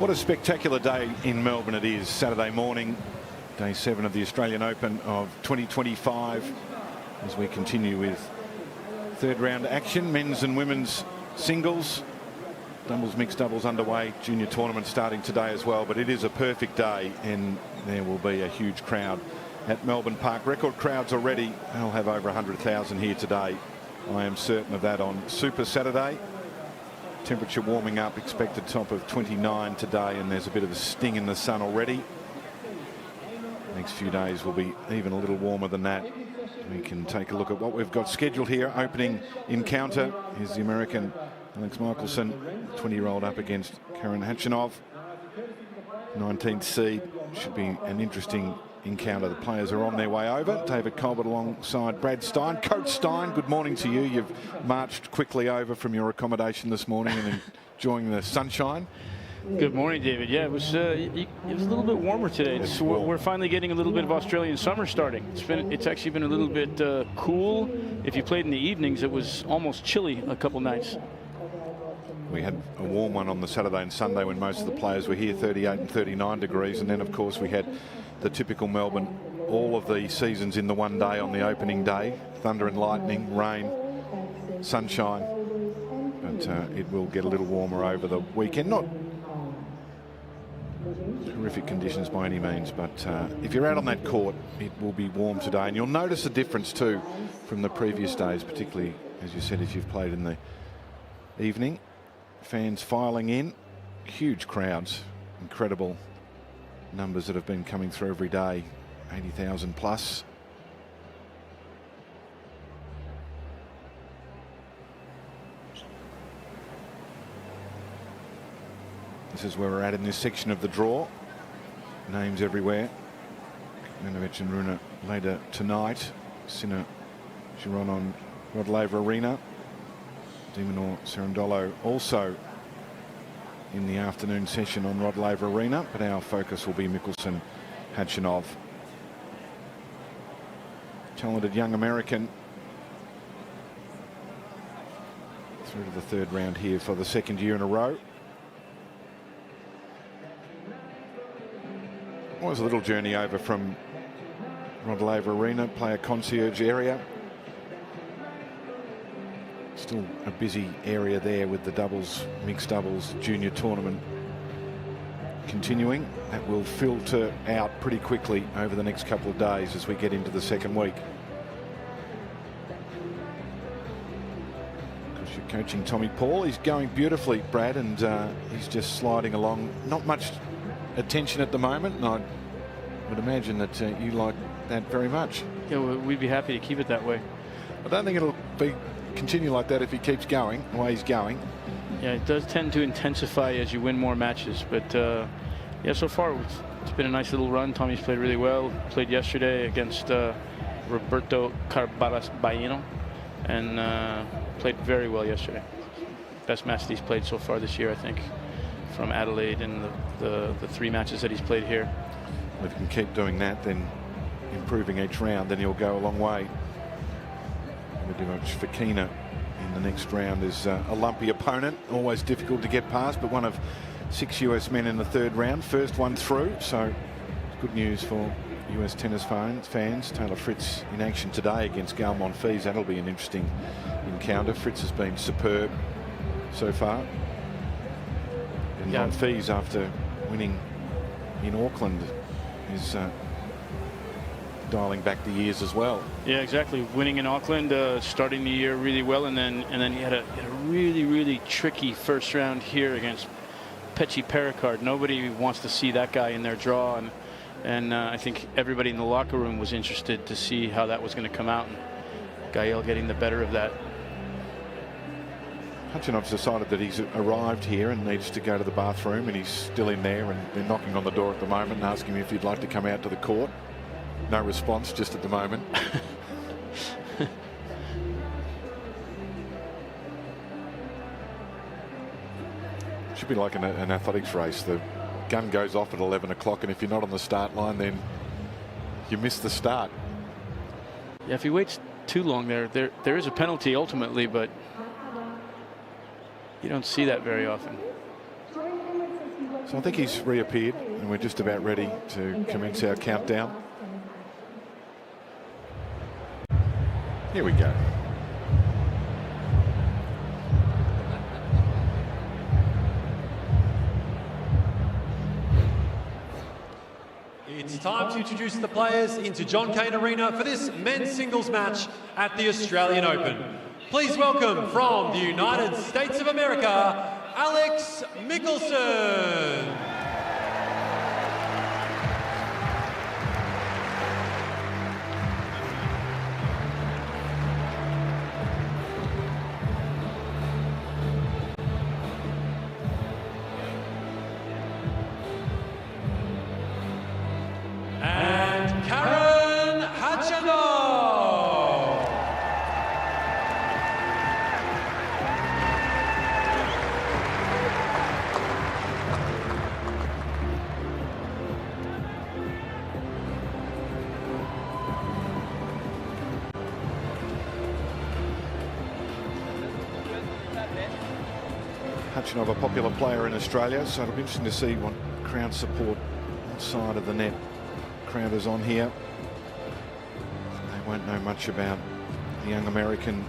What a spectacular day in Melbourne it is. Saturday morning, day 7 of the Australian Open of 2025, as we continue with third round action, men's and women's singles, doubles, mixed doubles underway, junior tournament starting today as well. But it is a perfect day, and there will be a huge crowd at Melbourne Park. Record crowds already. They'll have over 100,000 here today. I am certain of that on Super Saturday. Temperature warming up, expected top of 29 today, and there's a bit of a sting in the sun already. Next few days will be even a little warmer than that. We can take a look at what we've got scheduled here. Opening encounter is the American Alex Michelson, 20-year-old up against Karen Khachanov, 19th seed. Should be an interesting encounter. The players are on their way over. David Colbert alongside Brad Stein. Coach Stein, good morning to you. You've marched quickly over from your accommodation this morning and enjoying the sunshine. Good morning, David. Yeah, it was a little bit warmer today. We're finally getting a little bit of Australian summer starting. It's actually been a little bit cool. If you played in the evenings, it was almost chilly a couple nights. We had a warm one on the Saturday and Sunday when most of the players were here, 38 and 39 degrees. And then, of course, we had the typical Melbourne, all of the seasons in the one day on the opening day. Thunder and lightning, rain, sunshine. But it will get a little warmer over the weekend. Not terrific conditions by any means, but if you're out on that court, it will be warm today. And you'll notice a difference too from the previous days, particularly, as you said, if you've played in the evening. Fans filing in, huge crowds, incredible numbers that have been coming through every day, 80,000 plus. This is where we're at in this section of the draw. Names everywhere. Manovic and Runa later tonight. Sinner, Giron on Rod Laver Arena. Dimonor Cerundolo also in the afternoon session on Rod Laver Arena, but our focus will be Michelson, Khachanov. Talented young American through to the third round here for the second year in a row. It was a little journey over from Rod Laver Arena, player concierge area. Still a busy area there with the doubles, mixed doubles, junior tournament continuing. That will filter out pretty quickly over the next couple of days as we get into the second week. Of course, you're coaching Tommy Paul. He's going beautifully, Brad, and he's just sliding along. Not much attention at the moment, and I would imagine that you like that very much. Yeah, we'd be happy to keep it that way. I don't think it'll continue like that if he keeps going the way he's going. Yeah, it does tend to intensify as you win more matches, but yeah, so far it's been a nice little run. Tommy's played really well. Played yesterday against Roberto Carbaras Baino, and played very well yesterday. Best match that he's played so far this year, I think, from Adelaide and the 3 matches that he's played here. Well, if he can keep doing that, then improving each round, then he'll go a long way. Fakina in the next round is a lumpy opponent, always difficult to get past, but one of 6 US men in the third round, first one through, so good news for US tennis fans. Taylor Fritz in action today against Gael Monfils. That'll be an interesting encounter. Fritz has been superb so far, and yeah, Monfils, after winning in Auckland, is dialing back the years as well. Yeah, exactly. Winning in Auckland, starting the year really well, and then he had a really tricky first round here against Pechi Pericard. Nobody wants to see that guy in their draw, and I think everybody in the locker room was interested to see how that was going to come out, and Gael getting the better of that. Khachanov's decided that he's arrived here and needs to go to the bathroom, and he's still in there, and they're knocking on the door at the moment and asking him if he'd like to come out to the court. No response just at the moment. Should be like an athletics race. The gun goes off at 11 o'clock, and if you're not on the start line, then you miss the start. Yeah, if he waits too long there is a penalty ultimately, but you don't see that very often. So I think he's reappeared, and we're just about ready to commence our countdown. Here we go. It's time to introduce the players into John Cain Arena for this men's singles match at the Australian Open. Please welcome from the United States of America, Alex Mickelson. Of a popular player in Australia, so it'll be interesting to see what crowd support outside of the net crowd is on here. They won't know much about the young American.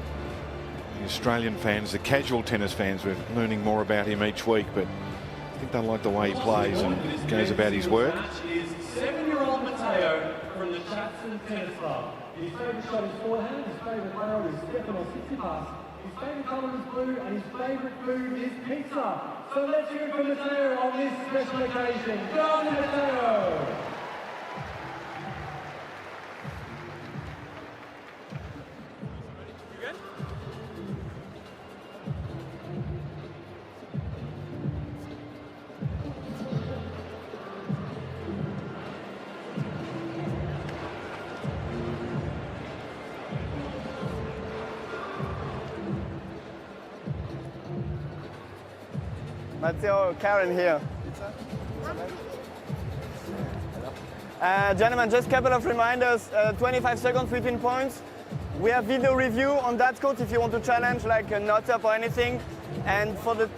The Australian fans, the casual tennis fans, we're learning more about him each week, but I think they like the way he plays and goes about his work. Is 7-year-old Matteo from the Jackson Tennis Club. His favourite shot is forehand, his favourite barrel is step on 60 pass. His favourite colour is blue and his favourite food is pizza. So let's hear it from Matteo on this special occasion. Go on, Matteo! Matteo, Karen here. Gentlemen, just a couple of reminders, 25 seconds between points. We have video review on that court if you want to challenge like a nut up or anything. And for the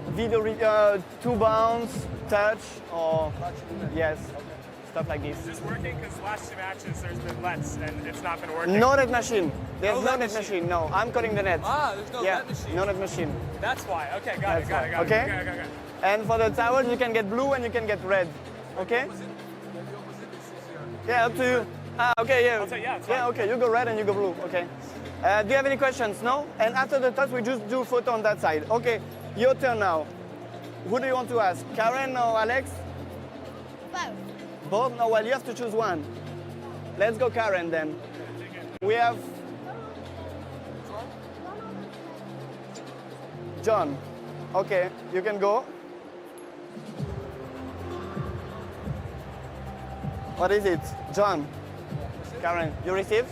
video, 2 bounce, touch, or yes, stuff like this. Is this working? Because last 2 matches there's been lets and it's not been working. No net machine. There's no net machine. No, I'm cutting the net. Ah, there's no net machine. No net machine. That's why. Okay, got it. Okay. And for the towels, you can get blue and you can get red. Okay? Yeah, up to you. Ah, okay, yeah. I'll say yeah. Yeah, okay. You go red and you go blue. Okay. Do you have any questions? No? And after the touch, we just do photo on that side. Okay. Your turn now. Who do you want to ask? Karen or Alex? Both. Both? No, well, you have to choose one. Let's go Karen then. We have John. Okay, you can go. What is it? John. Karen, you receive?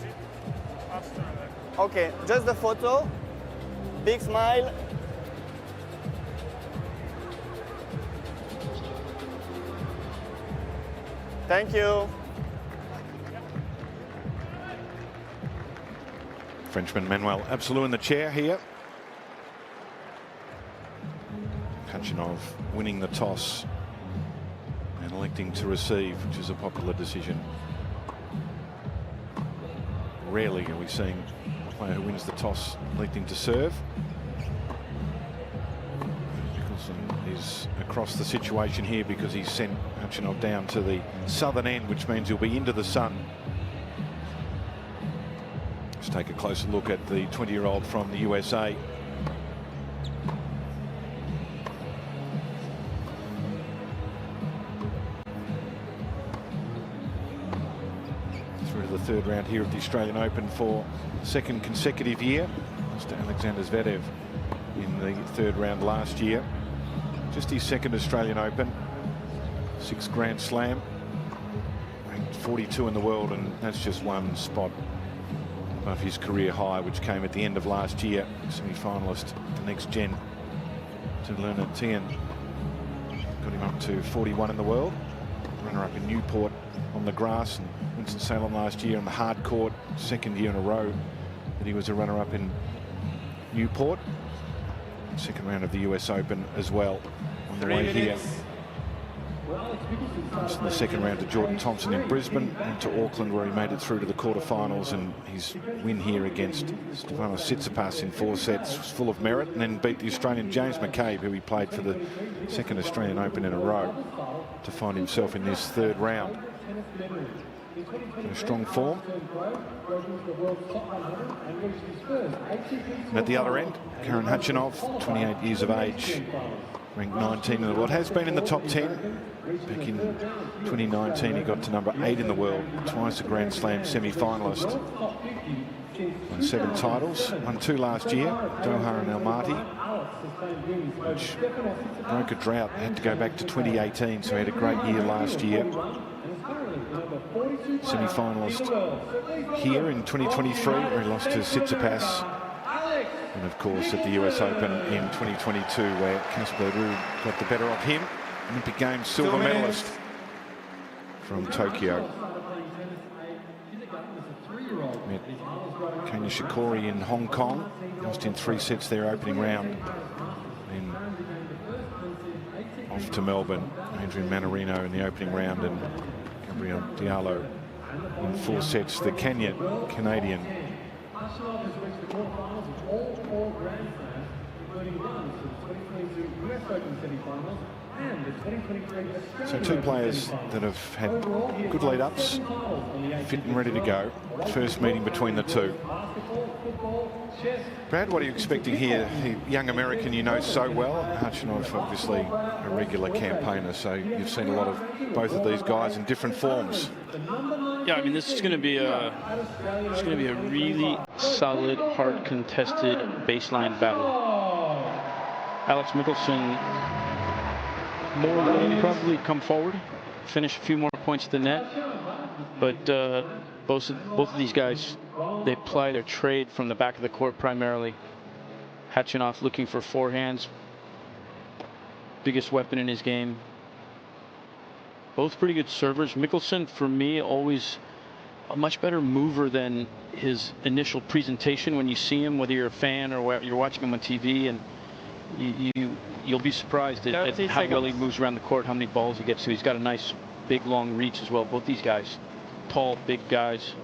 Okay, just the photo. Big smile. Thank you. Frenchman Manuel Absolu in the chair here. Khachanov winning the toss and electing to receive, which is a popular decision. Rarely are we seeing a player who wins the toss electing to serve. Mickelson is across the situation here because he's sent Khachanov down to the southern end, which means he'll be into the sun. Let's take a closer look at the 20-year-old from the USA. Through to the 3rd round here of the Australian Open for the 2nd consecutive year. Mr. Alexander Zverev in the 3rd round last year. Just his 2nd Australian Open. 6th Grand Slam. Ranked 42 in the world, and that's just one spot above his career high, which came at the end of last year. Semi-finalist, the next gen to Lerner Tien. Got him up to 41 in the world. Runner-up in Newport on the grass, and Winston-Salem last year on the hard court. 2nd year in a row that he was a runner-up in Newport. 2nd round of the US Open as well on the way here. Lost in the second round to Jordan Thompson in Brisbane, and to Auckland where he made it through to the quarterfinals, and his win here against Stefanos Tsitsipas in 4 sets was full of merit, and then beat the Australian James McCabe, who he played for the second Australian Open in a row, to find himself in this third round. In strong form. And at the other end, Karen Khachanov, 28 years of age, ranked 19 in the world, has been in the top 10. Back in 2019, he got to number 8 in the world, twice a Grand Slam semi-finalist. Won 7 titles, won 2 last year, Doha and Almaty, which broke a drought, had to go back to 2018, so he had a great year last year. Semi-finalist here in 2023, where he lost to Tsitsipas. And of course at the US Open in 2022, where Casper Ruud got the better of him. Olympic Games silver medalist from Tokyo. Met Cain Nishikori in Hong Kong, lost in 3 sets their opening round. Then off to Melbourne, Adrian Manarino in the opening round, and Gabriel Diallo in 4 sets, the Canadian. So 2 players that have had good lead-ups, fit and ready to go. First meeting between the 2. Brad, what are you expecting here? The young American you know so well. Khachanov, obviously a regular campaigner, so you've seen a lot of both of these guys in different forms. Yeah, I mean, this is going to be a really solid, hard contested baseline battle. Alex Michelsen more than probably come forward, finish a few more points at the net, but both of these guys, they ply their trade from the back of the court primarily. Khachanov looking for forehands, biggest weapon in his game. Both pretty good servers. Michelsen, for me, always a much better mover than his initial presentation when you see him, whether you're a fan or you're watching him on TV, and you'll be surprised at how well he moves around the court, how many balls he gets to. He's got a nice, big, long reach as well. Both these guys, tall, big guys.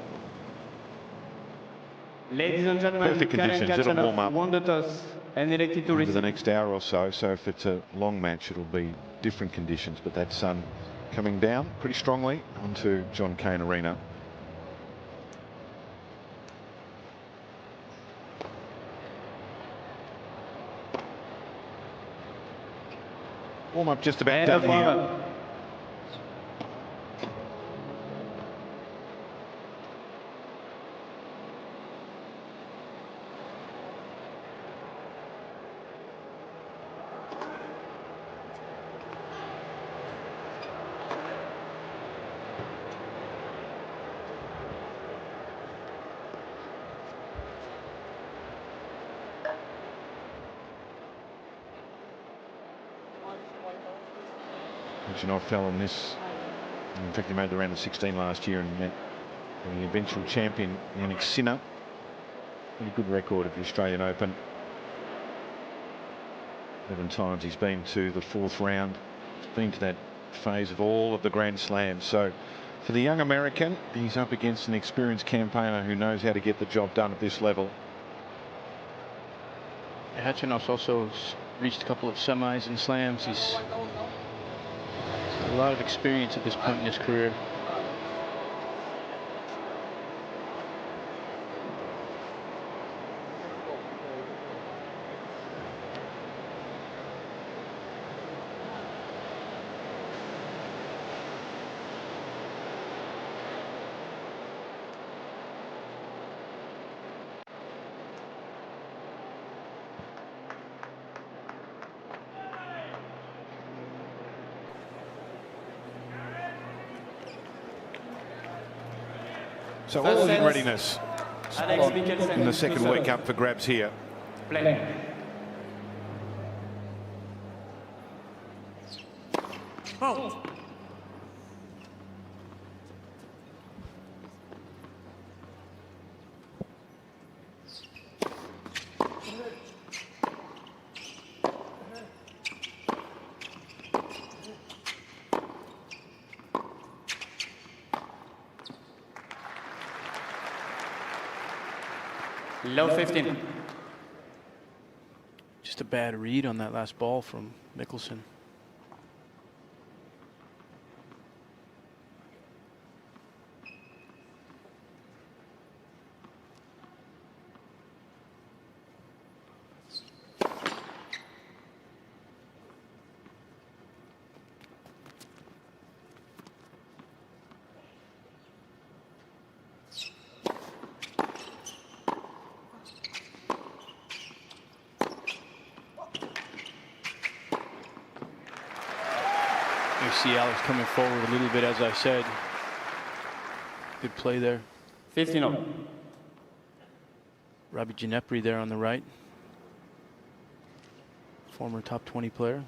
Ladies and gentlemen, perfect conditions. It'll warm up won the toss and elected to over the next hour or so. So if it's a long match, it'll be different conditions. But that sun coming down pretty strongly onto John Cain Arena. Warm up just about done here. Khachanov fell on this. In fact, he made the round of 16 last year and met the eventual champion Jannik Sinner. Pretty good record of the Australian Open. 11 times he's been to the 4th round. He's been to that phase of all of the Grand Slams. So for the young American, he's up against an experienced campaigner who knows how to get the job done at this level. Khachanov's also reached a couple of semis and slams. He's a lot of experience at this point in his career. So all in readiness in the second week up for grabs here. Oh. Low 15. Just a bad read on that last ball from Mickelson. You see Alex coming forward a little bit, as I said. Good play there. 15 up. Robbie Ginepri there on the right. Former top 20 player.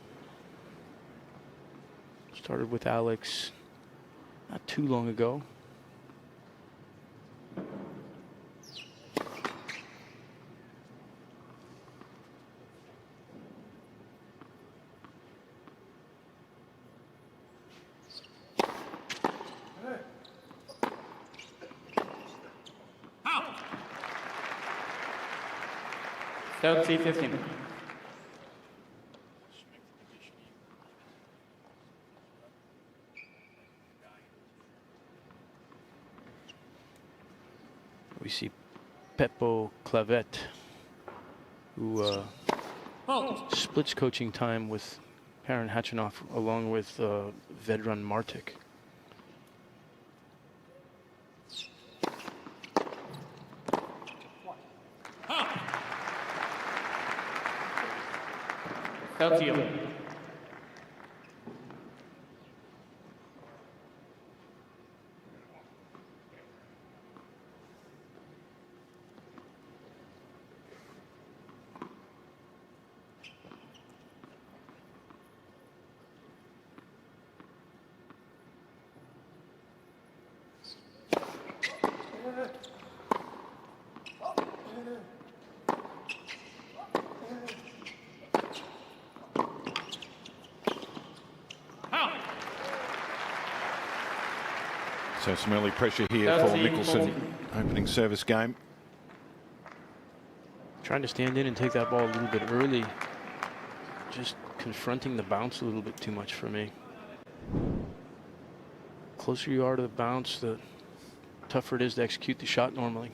Started with Alex not too long ago. Third 15. We see Peppo Clavet, who splits coaching time with Karen Hachinoff along with Vedran Martic. So some early pressure here for Mickelson, opening service game. Trying to stand in and take that ball a little bit early. Just confronting the bounce a little bit too much for me. Closer you are to the bounce, the tougher it is to execute the shot normally.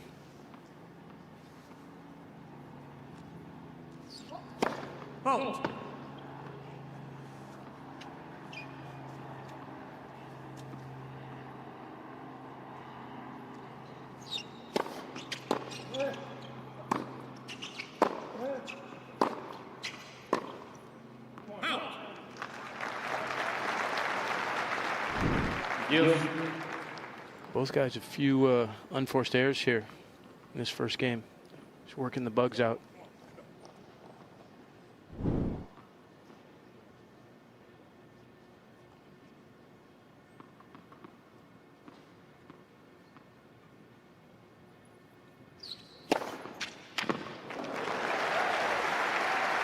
Both guys a few unforced errors here in this first game. Just working the bugs out.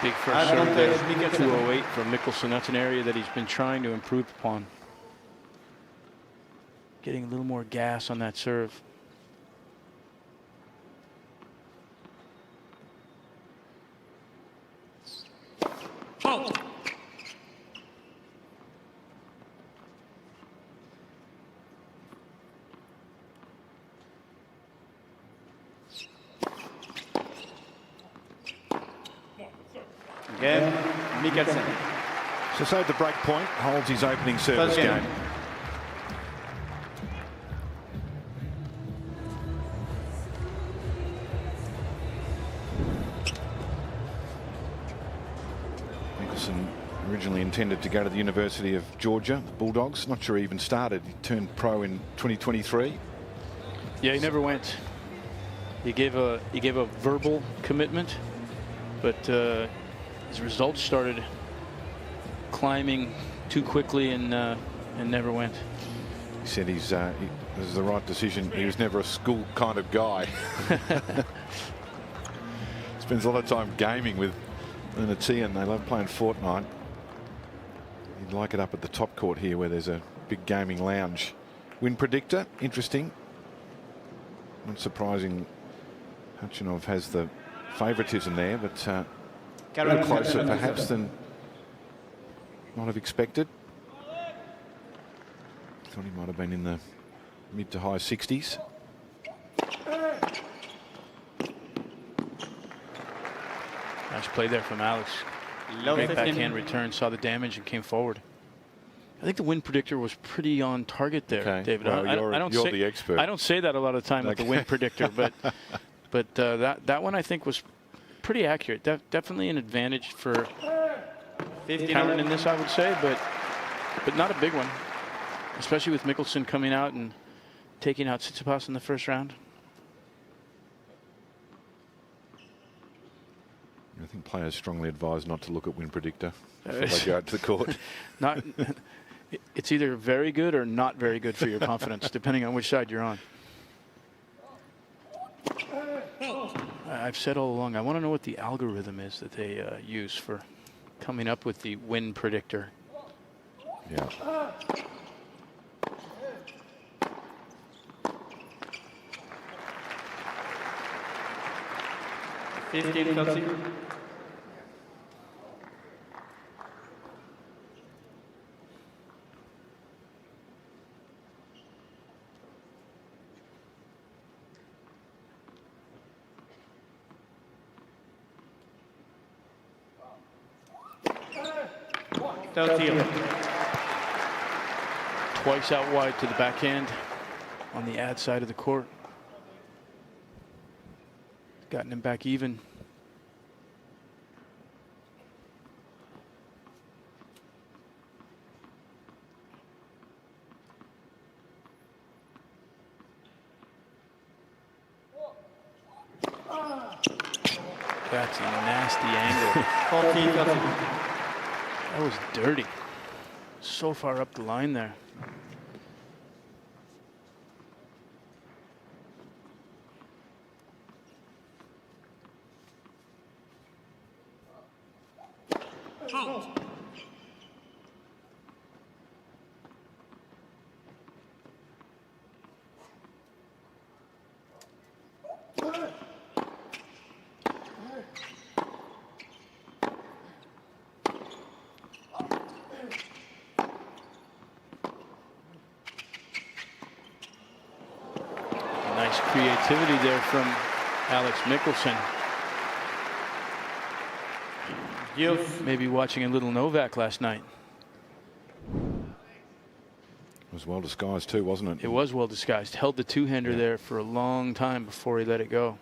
Big first serve there, 208 from Mickelson. That's an area that he's been trying to improve upon. Getting a little more gas on that serve. Again, Mickelson. So the break point holds his opening service game. Originally intended to go to the University of Georgia, the Bulldogs. Not sure he even started. He turned pro in 2023. Yeah, he never went. He gave a verbal commitment, but his results started climbing too quickly and never went. He said this is the right decision. He was never a school kind of guy. Spends a lot of time gaming with and they love playing Fortnite. He'd like it up at the top court here where there's a big gaming lounge. Win predictor, interesting. Not surprising Khachanov has the favouritism there, but a little closer perhaps than might have expected. Thought he might have been in the mid to high 60s. Nice play there from Alex. Great backhand return, saw the damage and came forward. I think the win predictor was pretty on target there, Okay. David. Well, you're the expert. I don't say that a lot of the time with the win predictor, but that one I think was pretty accurate. Definitely an advantage for Cain in this, I would say, but not a big one, especially with Mikkelsen coming out and taking out Tsitsipas in the first round. I think players strongly advise not to look at win predictor before they go out to the court. It's either very good or not very good for your confidence, depending on which side you're on. I've said all along, I want to know what the algorithm is that they use for coming up with the win predictor. Yeah. Twice out wide to the backhand on the ad side of the court. Gotten him back even. That's a nasty angle. That was dirty. So far up the line there. Nice creativity there from Alex Mikkelsen. Maybe watching a little Novak last night. It was well disguised too, wasn't it? It was well disguised. Held the two-hander there for a long time before he let it go.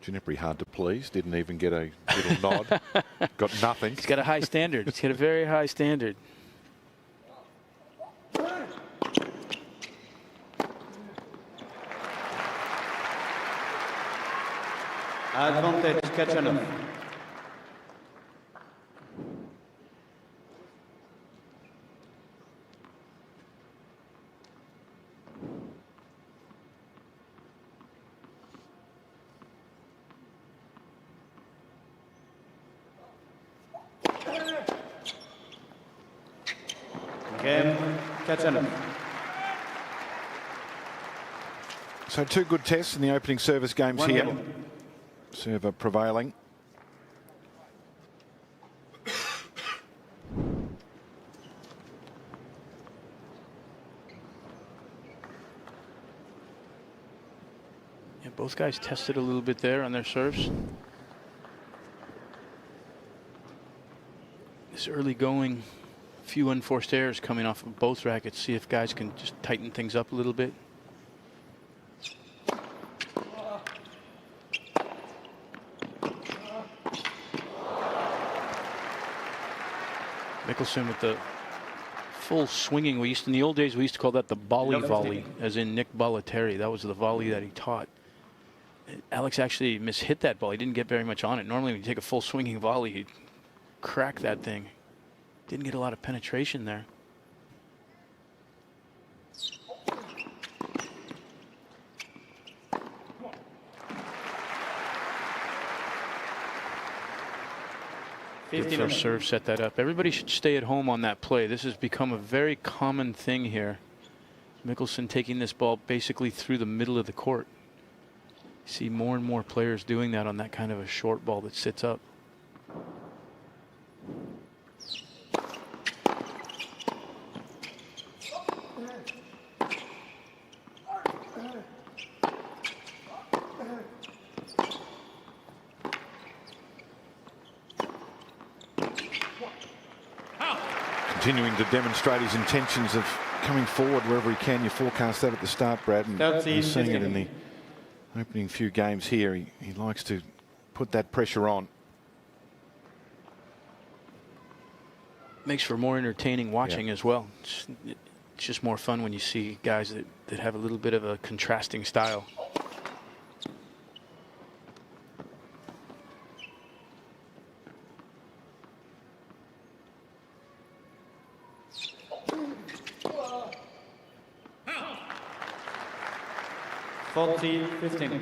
Ginepri hard to please. Didn't even get a little nod. Got nothing. He's got a high standard. He's got a very high standard. Advantage, Khachanov. Game, Khachanov. So 2 good tests in the opening service games One here. level. Server prevailing. Yeah, both guys tested a little bit there on their serves. This early going, few unforced errors coming off of both rackets. See if guys can just tighten things up a little bit. Mikkelsen with the full swinging. In the old days, we used to call that the volley, as in Nick Bollettieri. That was the volley that he taught. Alex actually mishit that ball. He didn't get very much on it. Normally, when you take a full swinging volley, he'd crack that thing. Didn't get a lot of penetration there. Good first serve, set that up. Everybody should stay at home on that play. This has become a very common thing here Mickelson taking this ball basically through the middle of the court. You see more and more players doing that on that kind of a short ball that sits up. Continuing to demonstrate his intentions of coming forward wherever he can. You forecast that at the start, Brad, and you're seeing it in the opening few games here. He likes to put that pressure on. Makes for more entertaining watching as well. It's just more fun when you see guys that have a little bit of a contrasting style. Forty, 15.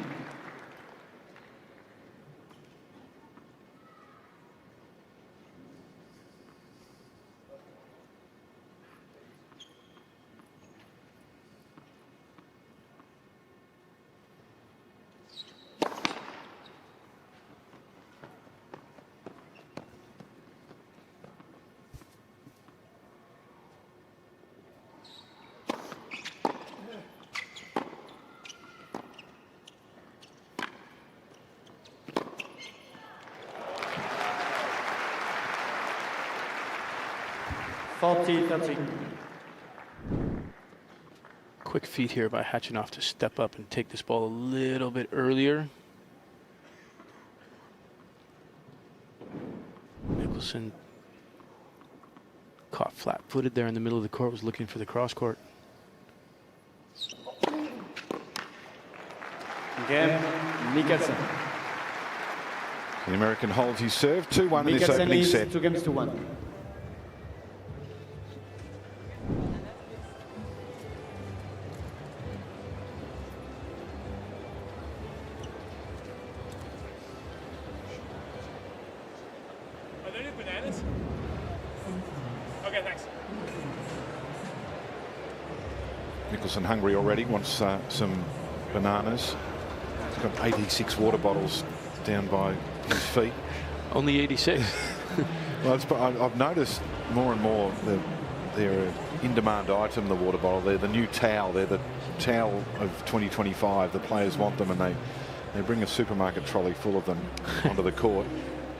Quick feat here by Khachanov to step up and take this ball a little bit earlier. Mickelson caught flat-footed there in the middle of the court, was looking for the cross court. Game, Mickelson. The American holds his serve. 2-1 in this Mickelson opening leads set. 2-1. Are there any bananas? Okay, thanks. Mickelson hungry already, wants some bananas. He's got 86 water bottles down by his feet. Only 86. Well, I've noticed more and more that they're an in-demand item, the water bottle. They're the new towel. They're the towel of 2025. The players want them, and they bring a supermarket trolley full of them onto the court.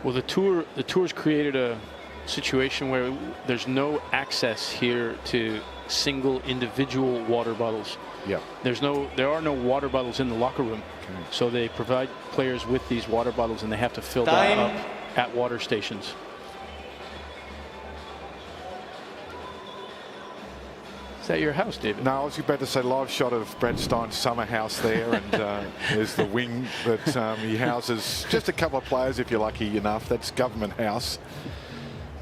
Well, the tour's created a situation where there's no access here to single individual water bottles. Yeah. There are no water bottles in the locker room. Okay. So they provide players with these water bottles, and they have to fill that up at water stations. Is that your house, David? No, I was about to say live shot of Brad Stein's summer house there, and there's the wing that he houses just a couple of players if you're lucky enough. That's Government House,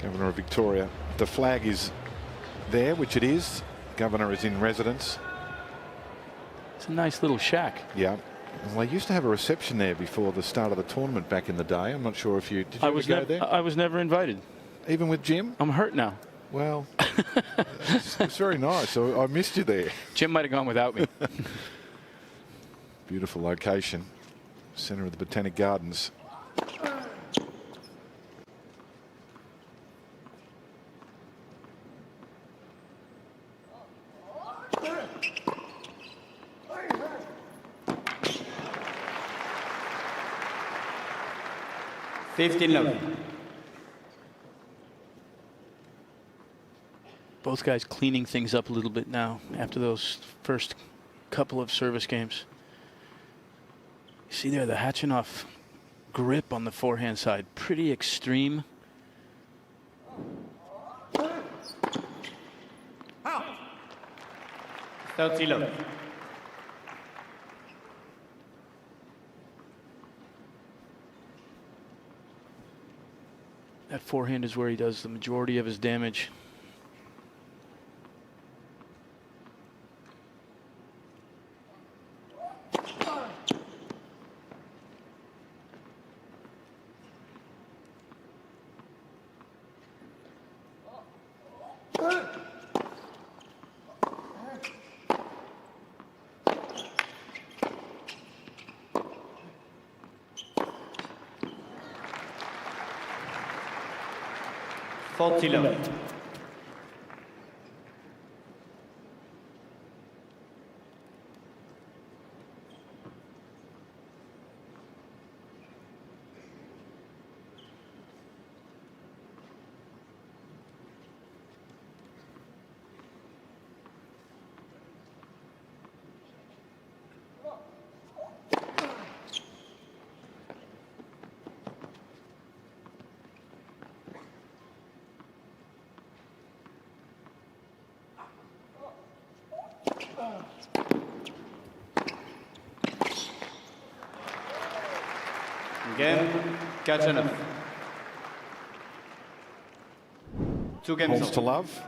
Governor of Victoria. The flag is there, which it is. Governor is in residence. It's a nice little shack. Yeah. Well, they used to have a reception there before the start of the tournament back in the day. I'm not sure if you did. You ever go there? I was never invited. Even with Jim? I'm hurt now. Well, it's very nice. So I missed you there. Jim might have gone without me. Beautiful location. Centre of the Botanic Gardens. Both guys cleaning things up a little bit now after those first couple of service games. You see there the Khachanov grip on the forehand side, pretty extreme. That forehand is where he does the majority of his damage. 40 love. Game, catch enough. 2 games. Holds to love.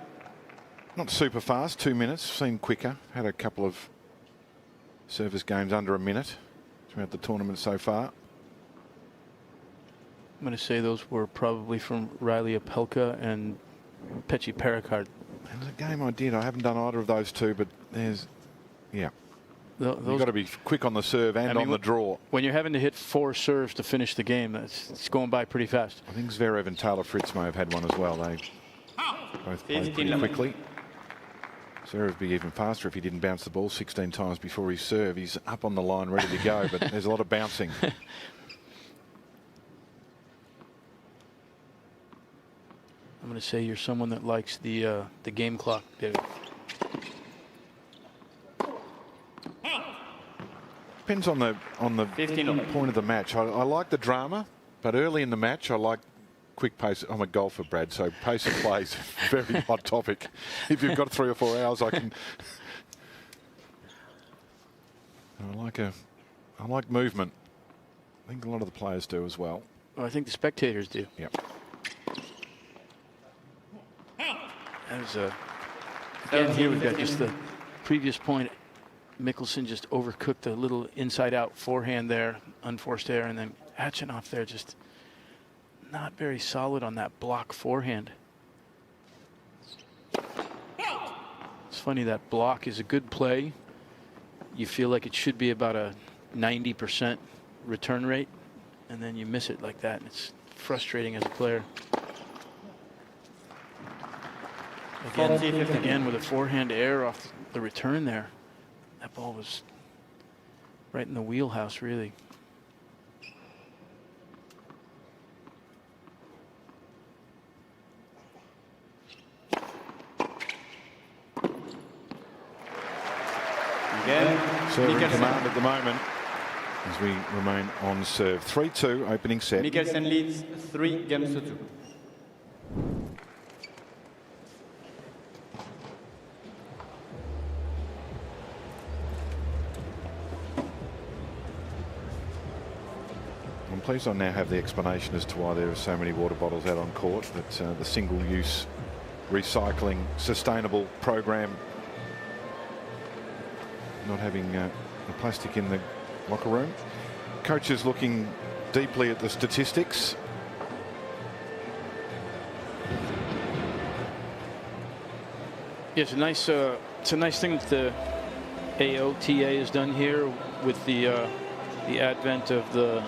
Not super fast, 2 minutes. Seemed quicker. Had a couple of service games under a minute throughout the tournament so far. I'm going to say those were probably from Riley Opelka and Pechi Pericard. It was a game I did. I haven't done either of those two, but there's, yeah. You've got to be quick on the serve and on the draw. When you're having to hit 4 serves to finish the game, it's going by pretty fast. I think Zverev and Taylor Fritz may have had one as well. They both played pretty quickly. Zverev would be even faster if he didn't bounce the ball 16 times before his serve. He's up on the line ready to go, but there's a lot of bouncing. I'm going to say you're someone that likes the game clock, David. Depends on the point of the match. I like the drama, but early in the match I like quick pace. I'm a golfer, Brad, so pace of play is a very hot topic. If you've got 3 or 4 hours, I can. I like movement. I think a lot of the players do as well. I think the spectators do. Yep. Again, here we've got just the previous point. Mickelson just overcooked a little inside-out forehand there, unforced error, and then Achinov there just not very solid on that block forehand. It's funny, that block is a good play. You feel like it should be about a 90% return rate, and then you miss it like that, and it's frustrating as a player. Again with a forehand error off the return there. That ball was right in the wheelhouse, really. Serving command at the moment as we remain on serve. 3-2 opening set. Mickelson leads 3 games to 2. I'm pleased I now have the explanation as to why there are so many water bottles out on court. That the single-use recycling sustainable program, not having the plastic in the locker room. Coaches looking deeply at the statistics. Yeah, it's a nice thing that the AOTA has done here with the advent of the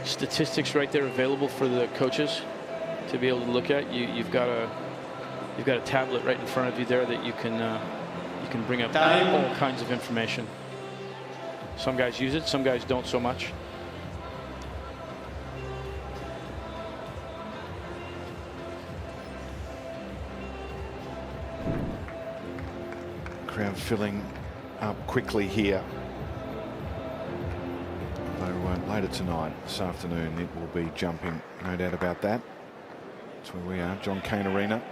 statistics right there available for the coaches to be able to look at. You've got a tablet right in front of you there that you can bring up all kinds of information. Some guys use it, some guys don't so much. Crowd filling up quickly here. Although later tonight, this afternoon, it will be jumping, no doubt about that. That's where we are, John Cain Arena.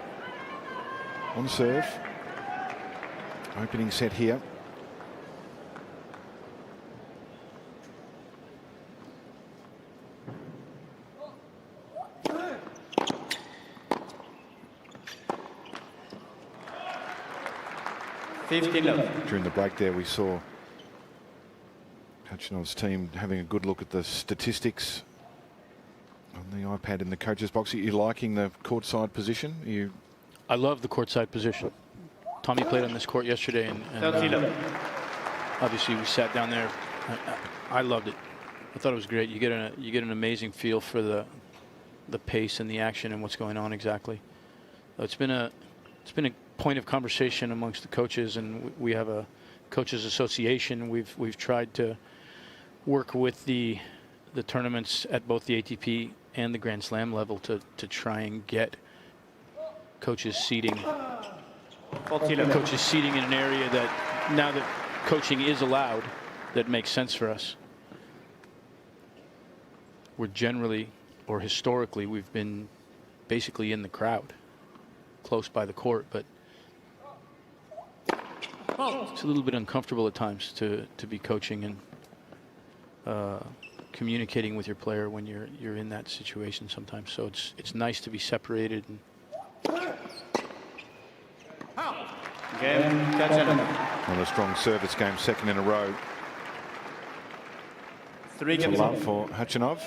On serve. Opening set here. During the break there, we saw Kachanov's team having a good look at the statistics on the iPad in the coach's box. Are you liking the courtside position? I love the courtside position. Tommy played on this court yesterday, and obviously we sat down there. I loved it. I thought it was great. You get an amazing feel for the the pace and the action and what's going on exactly. It's been a point of conversation amongst the coaches, and we have a coaches association. We've tried to work with the tournaments at both the ATP and the Grand Slam level to try and get coaches seating in an area that, now that coaching is allowed, that makes sense for us. We're generally, or historically, we've been basically in the crowd, close by the court, but it's a little bit uncomfortable at times to be coaching and communicating with your player when you're in that situation sometimes. So it's nice to be separated. And Another strong service game, second in a row. 3 games love for Khachanov.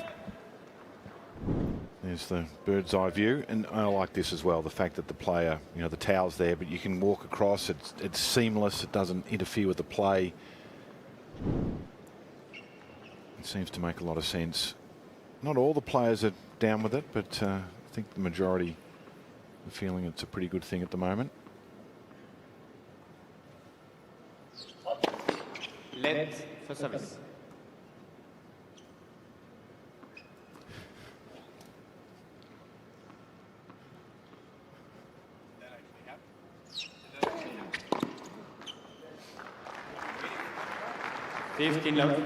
There's the bird's eye view, and I like this as well, the fact that the player, you know, the towel's there, but you can walk across. It's seamless. It doesn't interfere with the play. It seems to make a lot of sense. Not all the players are down with it, but I think the majority are feeling it's a pretty good thing at the moment. Let for service. Fifteen love.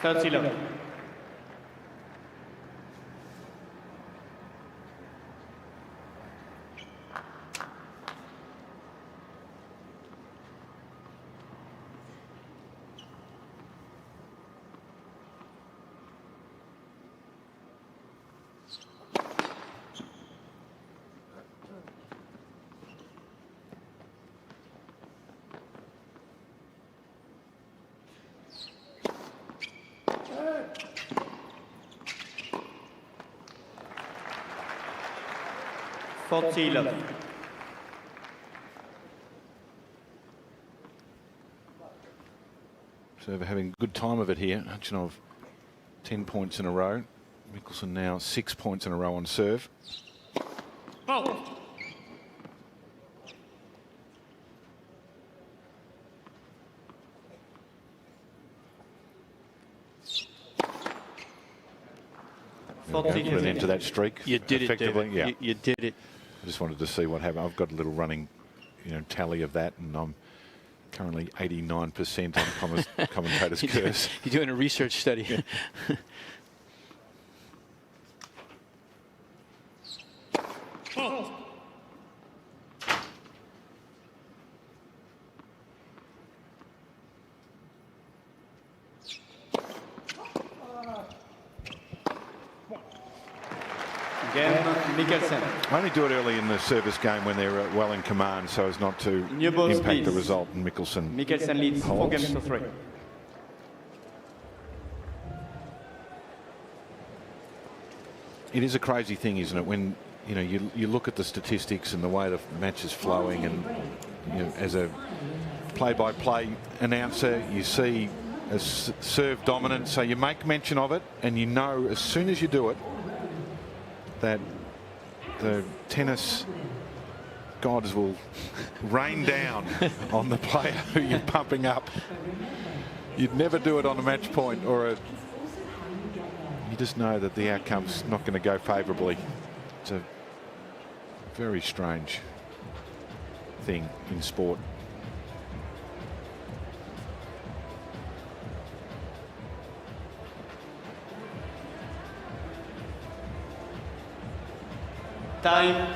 Thirty love. So they're having a good time of it here. Khachanov 10 points in a row. Mickelson now 6 points in a row on serve. Put an end to that streak. You did effectively. it, David. Yeah. You did it. I just wanted to see what happened. I've got a little running, tally of that, and I'm currently 89% on commentator's curse. You're doing a research study. Yeah. I only do it early in the service game when they're well in command, so as not to impact the result. And Mickelson leads 4 games to 3. It is a crazy thing, isn't it? When you look at the statistics and the way the match is flowing, and as a play-by-play announcer, you see a serve dominant, so you make mention of it, and as soon as you do it, that the tennis gods will rain down on the player who you're pumping up. You'd never do it on a match point you just know that the outcome's not going to go favourably. It's a very strange thing in sport. Time.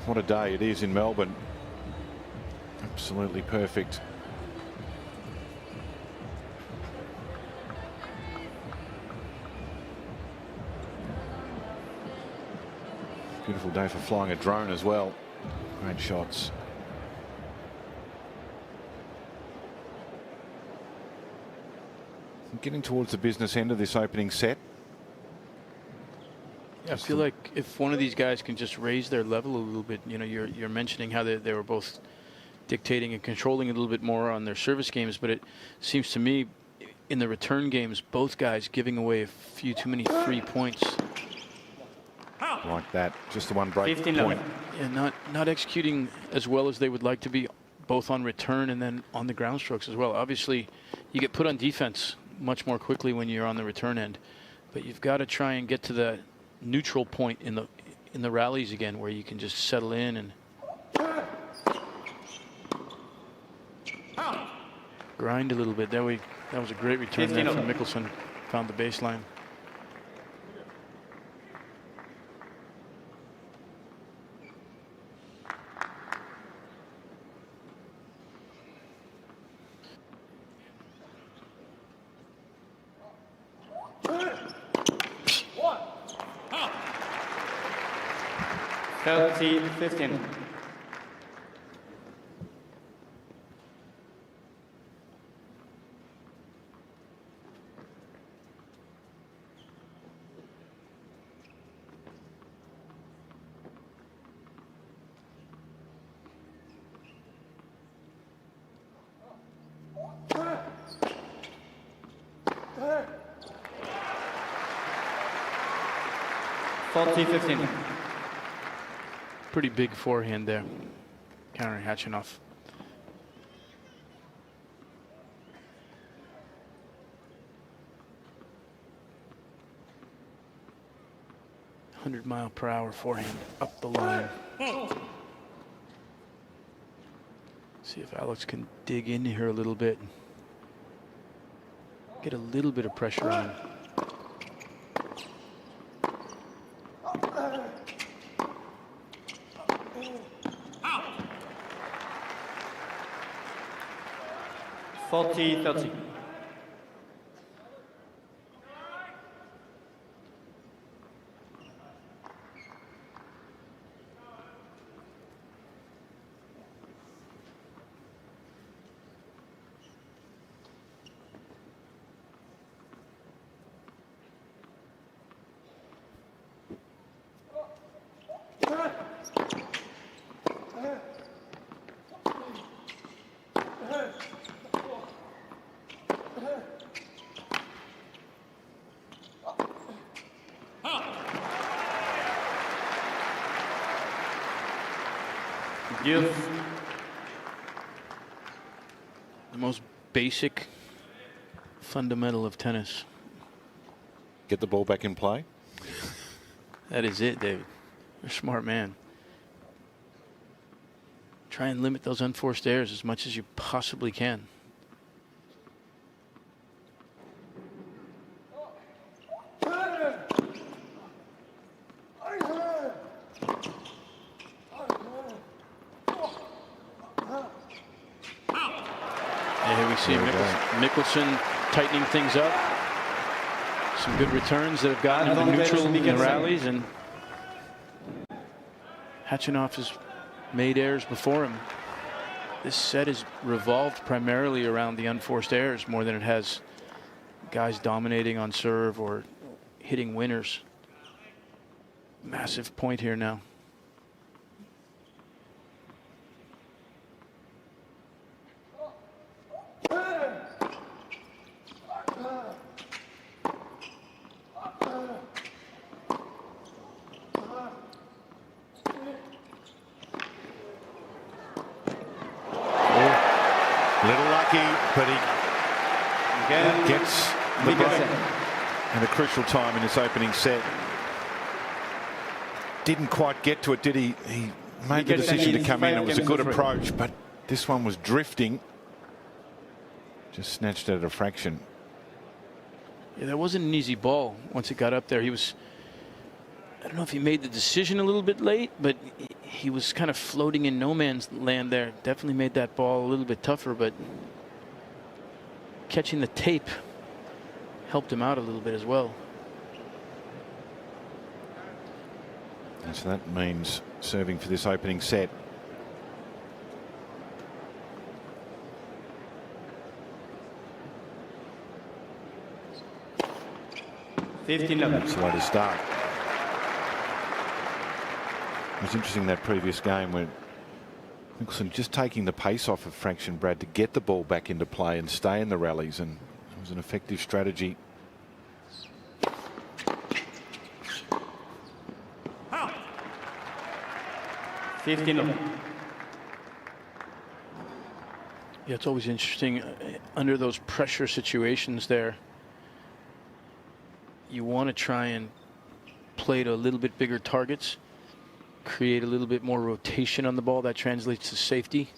What a day it is in Melbourne. Absolutely perfect. Beautiful day for flying a drone as well. Great shots. Getting towards the business end of this opening set. I feel like if one of these guys can just raise their level a little bit, you know, you're mentioning how they were both dictating and controlling a little bit more on their service games, but it seems to me in the return games, both guys giving away a few too many free points. Like that, just the one break point. Yeah, not executing as well as they would like to be, both on return and then on the ground strokes as well. Obviously, you get put on defense much more quickly when you're on the return end, but you've got to try and get to the neutral point in the rallies again, where you can just settle in and grind a little bit. That was a great return there from Mickelson. Found the baseline. Healthy 15. Pretty big forehand there, countering Khachanov. .100-mile-per-hour forehand up the line. See if Alex can dig in here a little bit. Get a little bit of pressure on him. .30. The most basic fundamental of tennis. Get the ball back in play. That is it, David. You're a smart man. Try and limit those unforced errors as much as you possibly can. See Mickelson tightening things up. Some good returns that have gotten him to neutral in the rallies, and Khachanov has made errors before him. This set is revolved primarily around the unforced errors more than it has guys dominating on serve or hitting winners. Massive point here now. But he gets the break at a crucial time in this opening set. Didn't quite get to it, did he? He made the decision to come in. It was a good approach, but this one was drifting. Just snatched it at a fraction. Yeah, that wasn't an easy ball once it got up there. He was, I don't know if he made the decision a little bit late, but he was kind of floating in no man's land there. Definitely made that ball a little bit tougher, but catching the tape helped him out a little bit as well. And so that means serving for this opening set. That's the way to start. It was interesting that previous game when Mickelson just taking the pace off of Fraction Brad to get the ball back into play and stay in the rallies, and it was an effective strategy. Yeah, it's always interesting under those pressure situations there. You want to try and play to a little bit bigger targets, create a little bit more rotation on the ball. That translates to safety.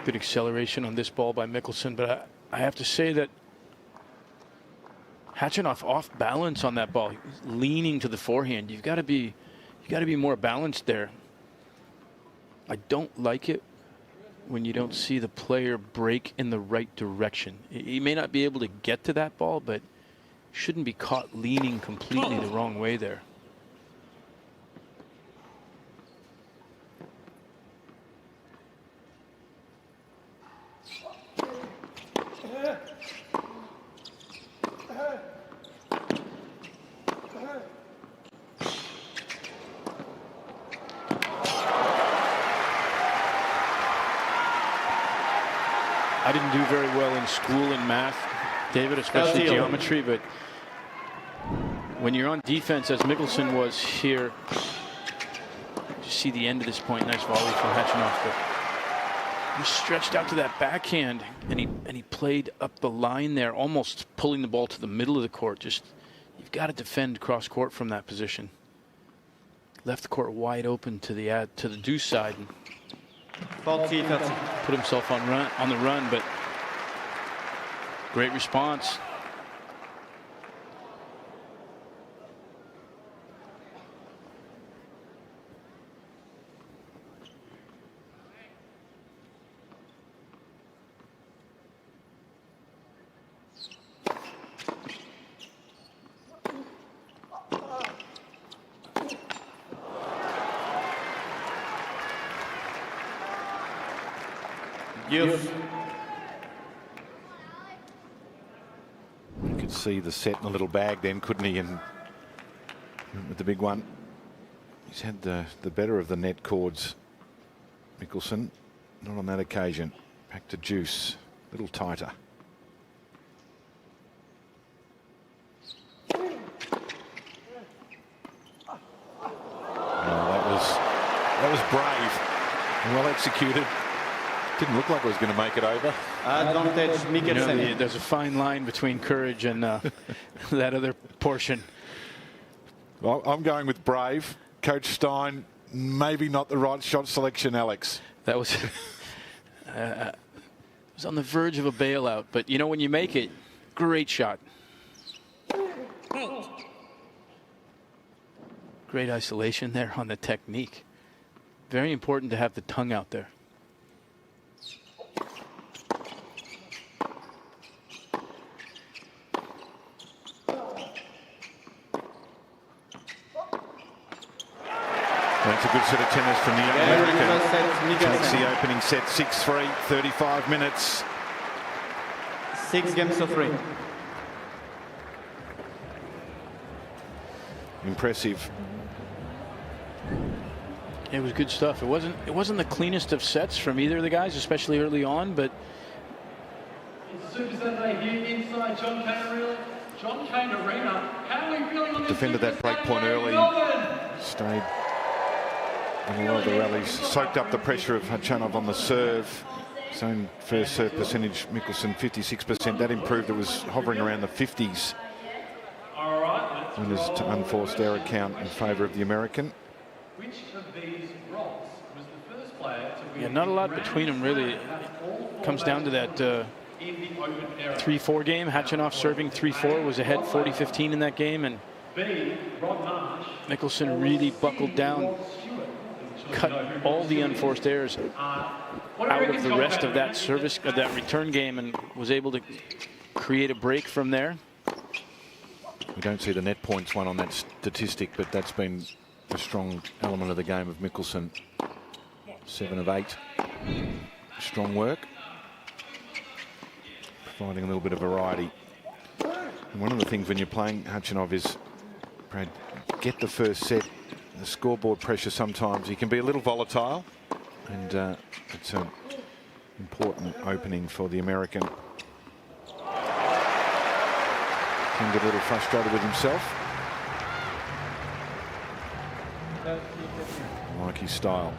Good acceleration on this ball by Mickelson, but I have to say that Khachanov off balance on that ball, leaning to the forehand. You got to be more balanced there. I don't like it when you don't see the player break in the right direction. He may not be able to get to that ball, but shouldn't be caught leaning completely the wrong way there. I didn't do very well in school in math, David, especially geometry, but when you're on defense, as Mickelson was here, you see the end of this point. Nice volley from Khachanov, but he stretched out to that backhand, and he played up the line there, almost pulling the ball to the middle of the court. Just, you've got to defend cross court from that position. Left the court wide open to the deuce side. And put himself on the run, but great response. You could see the set in a little bag then, couldn't he? And with the big one, he's had the better of the net chords, Mickelson. Not on that occasion. Back to deuce, a little tighter. Oh, that was brave and well executed. Didn't look like it was going to make it over. Advantage Mickelson. You know, there's a fine line between courage and that other portion. Well, I'm going with brave. Coach Stein, maybe not the right shot selection, Alex. That was it was on the verge of a bailout, but you know, when you make it, great shot. Great isolation there on the technique. Very important to have the tongue out there. That's a good set of tennis from the American. Takes the opening set 6-3, 35 minutes. 6 games to 3. Impressive. It was good stuff. It wasn't the cleanest of sets from either of the guys, especially early on, but defended that break point early. Stayed in a lot of the rallies. Soaked up the pressure of Khachanov on the serve. His own first serve percentage, Mickelson 56%. That improved. It was hovering around the 50s. And there's an unforced error count in favour of the American. Which of these rocks was the first Yeah, not a lot between them, really. It comes down to that 3-4 game. Khachanov serving 3-4, was ahead 40-15 in that game, and Mikkelsen really buckled down, cut all the unforced errors out of the rest of that service, of that return game, and was able to create a break from there. We don't see the net points one on that statistic, but that's been a strong element of the game of Mikkelsen. 7 of 8. Strong work. Providing a little bit of variety. And one of the things when you're playing Khachanov is, Brad, get the first set. The scoreboard pressure sometimes, he can be a little volatile. And it's an important opening for the American. Can get a little frustrated with himself. I like his style.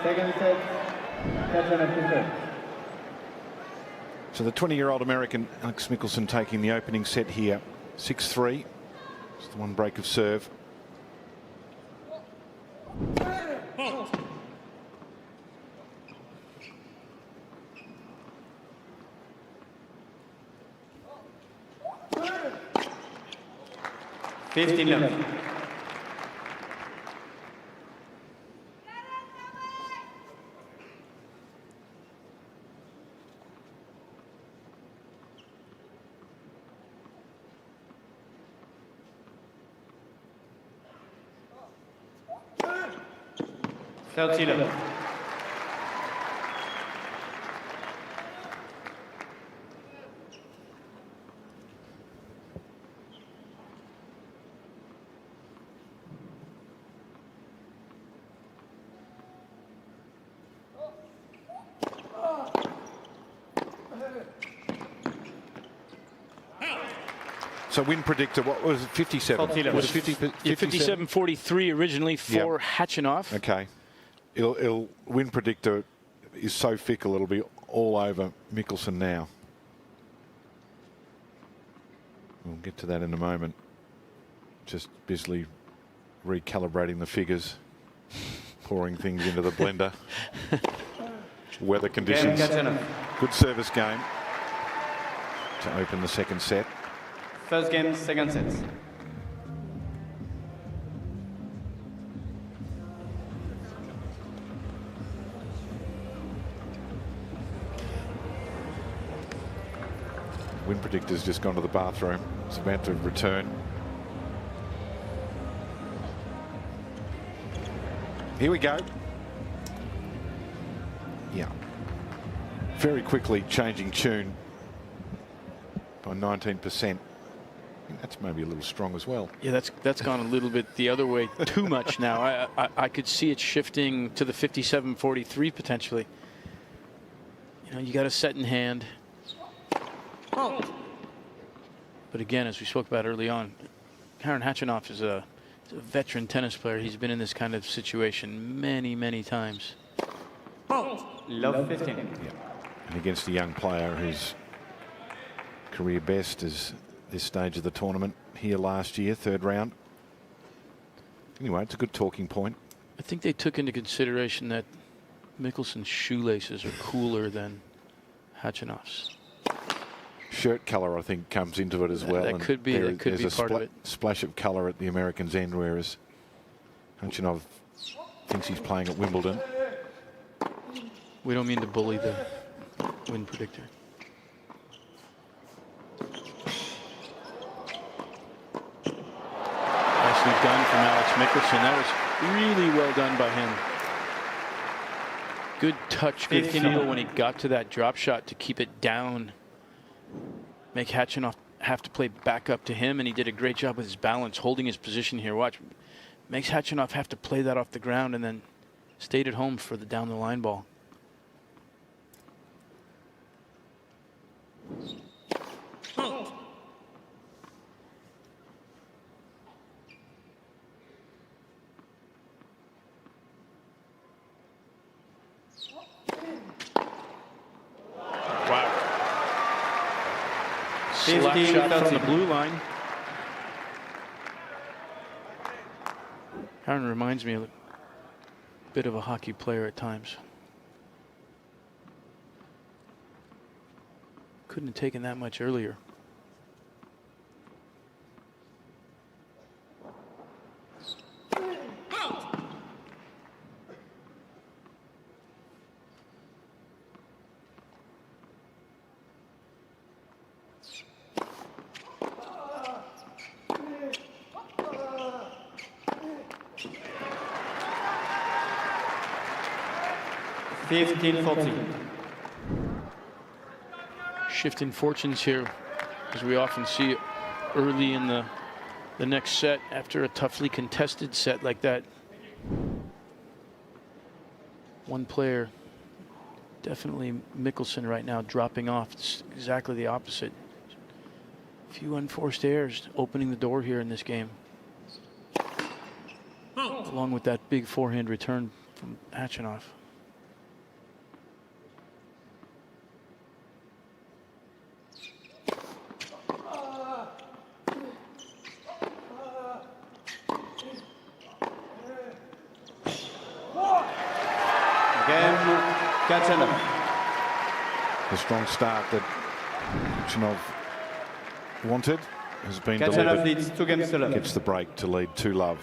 Second set, Khachanov. So the 20-year-old American Alex Mikkelsen taking the opening set here, 6-3. Just the one break of serve. Fifteen left. So win predictor, what was it, 57? It was 57-43 originally for Khachanov. Okay. It'll win predictor is so fickle, it'll be all over Mikkelsen now. We'll get to that in a moment. Just busily recalibrating the figures, pouring things into the blender. Weather conditions. Good service game to open the second set. First game, second set. Win predictor's just gone to the bathroom. It's about to return. Here we go. Yeah. Very quickly changing tune by 19%. I think that's maybe a little strong as well. Yeah, that's gone a little bit the other way too much now. I could see it shifting to the 57-43 potentially. You know, you got a set in hand. But again, as we spoke about early on, Karen Khachanov is a veteran tennis player. He's been in this kind of situation many, many times. Love 15. Yeah. And against a young player whose career best is this stage of the tournament here last year, third round. Anyway, it's a good talking point. I think they took into consideration that Mikkelsen's shoelaces are cooler than Khachanov's. Shirt colour, I think, comes into it as well. That could be. That could be part of it. Splash of colour at the American's end, whereas Khachanov thinks he's playing at Wimbledon. We don't mean to bully the win predictor. Nicely done from Alex Mikkelsen. That was really well done by him. Good touch, good feel when he got to that drop shot to keep it down. Make Khachanov have to play back up to him, and he did a great job with his balance, holding his position here. Watch, makes Khachanov have to play that off the ground and then stayed at home for the down the line ball. Slap shot from the blue line. Aaron reminds me a bit of a hockey player at times. Couldn't have taken that much earlier. Shifting fortunes here, as we often see early in the next set after a toughly contested set like that. One player, definitely Mikkelsen right now, dropping off. It's exactly the opposite. A few unforced errors opening the door here in this game. Along with that big forehand return from Khachanov. The strong start that Khachanov wanted has been delivered. Leads 2 games to love. Gets the break to lead 2-love.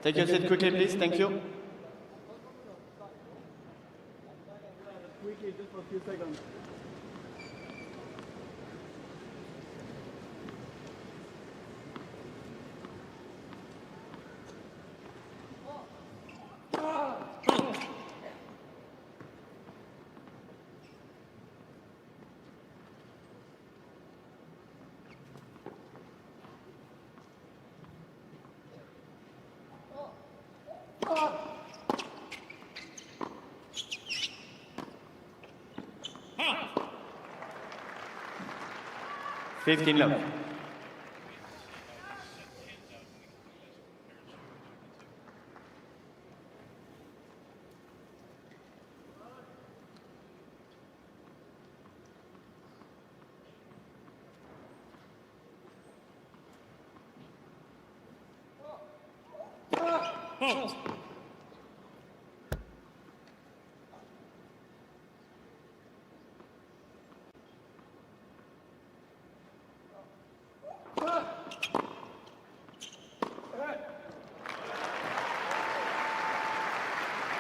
Take your seat quickly, please. Thank you. Quickly, just for a few seconds. Love.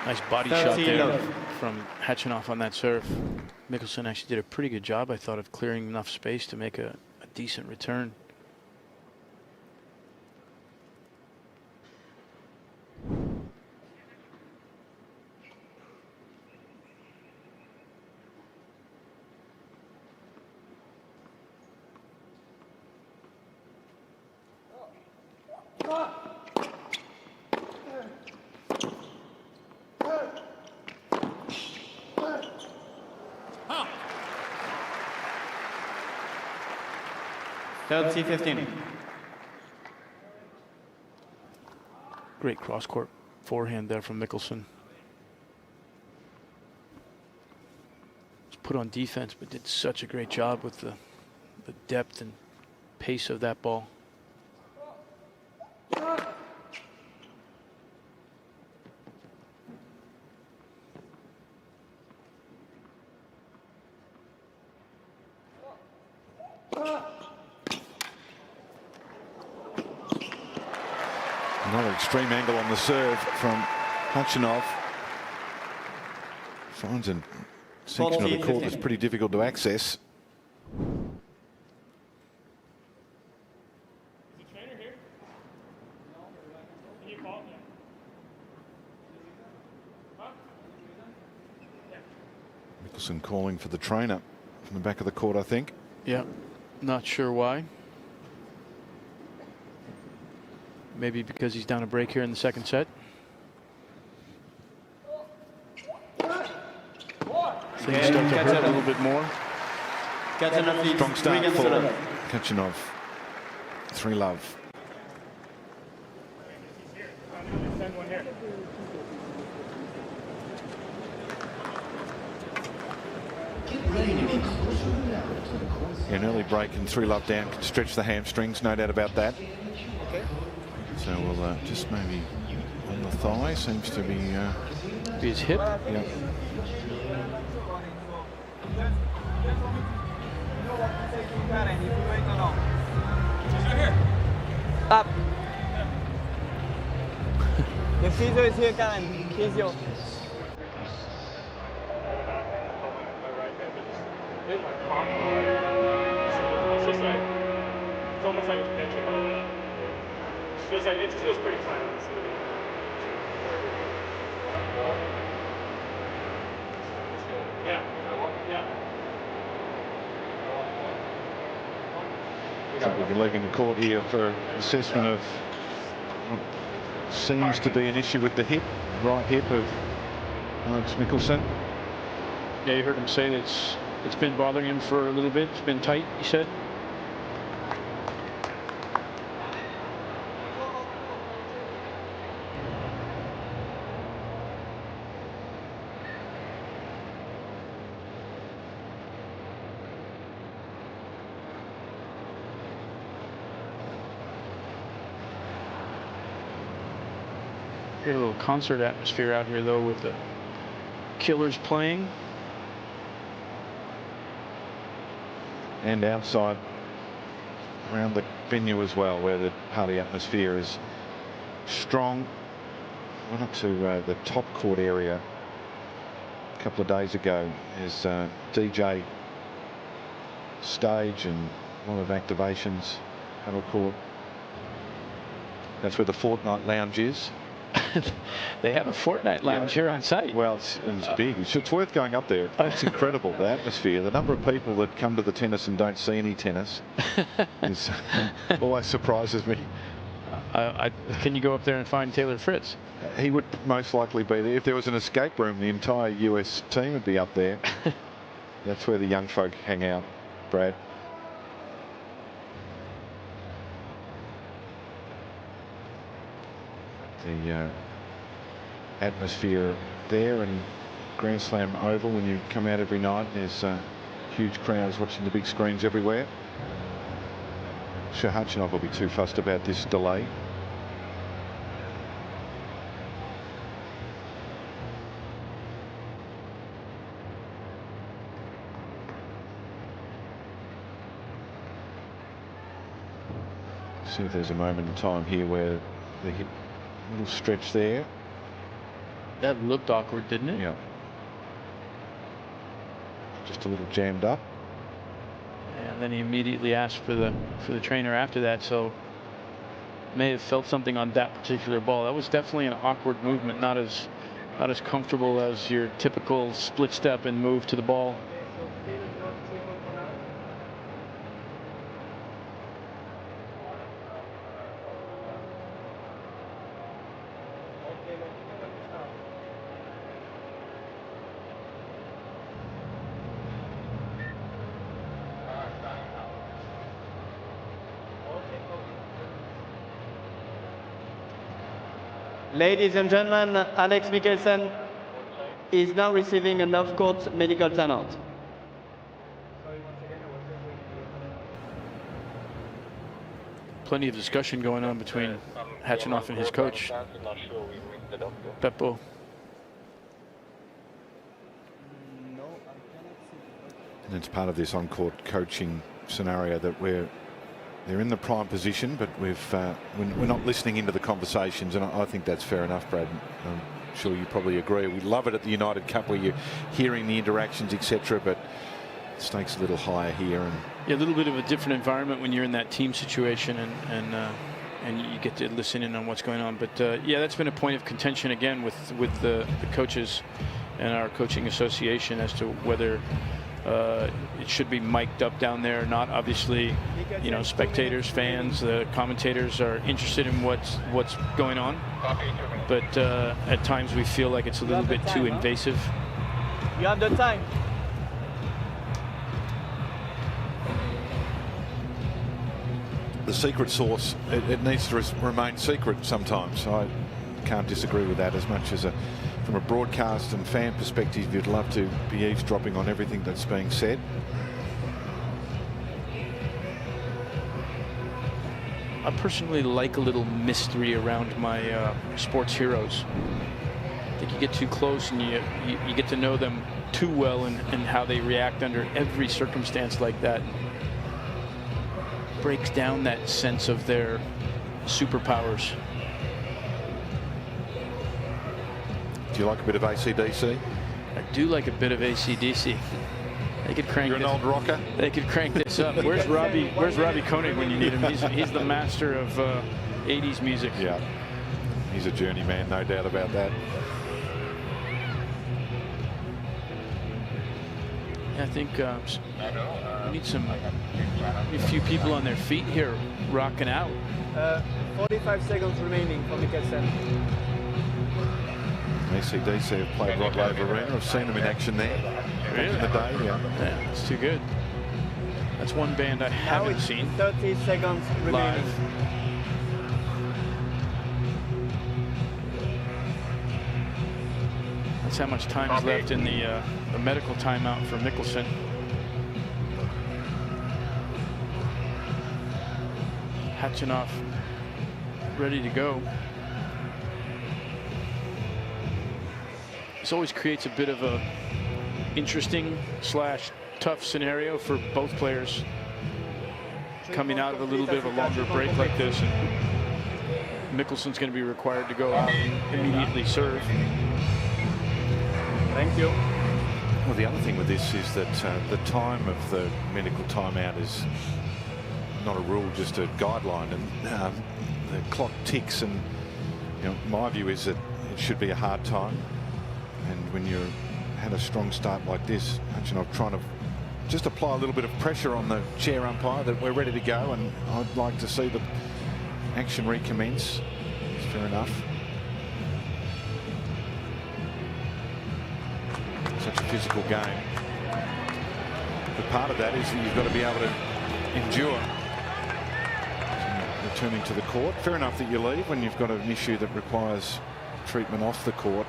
Nice body shot there from Khachanov on that serve. Mikkelsen actually did a pretty good job, I thought, of clearing enough space to make a decent return. C15. Great cross-court forehand there from Mikkelsen. Was put on defense, but did such a great job with the depth and pace of that ball. Another extreme angle on the serve from Khachanov. Finds a section of the court that's pretty difficult to access. Mickelson calling for the trainer from the back of the court, I think. Yeah, not sure why. Maybe because he's down a break here in the second set. Things start to hurt a little bit more. Strong start for Kachanov. 3-love. An early break and 3-love down can stretch the hamstrings, no doubt about that. So we'll just maybe on the thigh, seems to be his hip. Yeah. Up. The physio is here, Cain. Physio. It's almost like it's pitching. It feels pretty flat. We'll be leaving the court here for assessment of what seems to be an issue with the hip, right hip of Alex Mickelson. Yeah, you heard him say that it's been bothering him for a little bit. It's been tight, he said. Get a little concert atmosphere out here, though, with the Killers playing. And outside around the venue as well, where the party atmosphere is strong. Went up to the top court area a couple of days ago. There's DJ stage and a lot of activations, paddle court. That's where the Fortnite Lounge is. They have a Fortnite Lounge here on site. Well, it's big. It's worth going up there. It's incredible, the atmosphere. The number of people that come to the tennis and don't see any tennis is, always surprises me. Can you go up there and find Taylor Fritz? He would most likely be there. If there was an escape room, the entire US team would be up there. That's where the young folk hang out, Brad. The atmosphere there and Grand Slam Oval, when you come out every night, there's huge crowds watching the big screens everywhere. Shahachinov will be too fussed about this delay. See if there's a moment in time here where the hip, little stretch there. That looked awkward, didn't it? Yeah. Just a little jammed up. And then he immediately asked for the trainer after that, so may have felt something on that particular ball. That was definitely an awkward movement, not as comfortable as your typical split step and move to the ball. Ladies and gentlemen, Alex Mickelson is now receiving an off-court medical timeout. Plenty of discussion going on between Khachanov and his coach, Beppo. And it's part of this on-court coaching scenario that they're in the prime position, but we're not listening into the conversations, and I think that's fair enough, Brad. I'm sure you probably agree. We love it at the United Cup where you're hearing the interactions, etc., but the stakes a little higher here. And yeah, a little bit of a different environment when you're in that team situation, and you get to listen in on what's going on. But yeah, that's been a point of contention again with the coaches and our coaching association as to whether it should be mic'd up down there or not. Obviously, you know, spectators, fans, commentators are interested in what's going on, but at times we feel like it's a little bit too invasive. You have the time. The secret sauce, it needs to remain secret sometimes. I can't disagree with that as much as from a broadcast and fan perspective, you'd love to be eavesdropping on everything that's being said. I personally like a little mystery around my sports heroes. I think you get too close and you get to know them too well and how they react under every circumstance like that. Breaks down that sense of their superpowers. Do you like a bit of AC/DC? I do like a bit of AC/DC. They could crank. You're an old rocker. They could crank this up. Where's Robbie Koenig when you need him? He's the master of 80s music. Yeah, he's a journeyman, no doubt about that. Yeah, I think we need a few people on their feet here, rocking out. 45 seconds remaining for Mikkelsen. AC/DC have played Rod Laver Arena. I've seen them in action there back in the day. Yeah, it's too good. That's one band I haven't seen 30 seconds remaining. live. That's how much time is left in the medical timeout for Mikkelsen. Hatchinoff ready to go. This always creates a bit of a interesting / tough scenario for both players coming out of a little bit of a longer break like this, and Mikkelsen's going to be required to go out and immediately serve. Thank you. Well, the other thing with this is that the time of the medical timeout is not a rule, just a guideline, and the clock ticks, and you know, my view is that it should be a hard time. And when you had a strong start like this, Hatchinoff trying to just apply a little bit of pressure on the chair umpire that we're ready to go, and I'd like to see the action recommence. It's fair enough. Such a physical game. But part of that is that you've got to be able to endure returning to the court. Fair enough that you leave when you've got an issue that requires treatment off the court.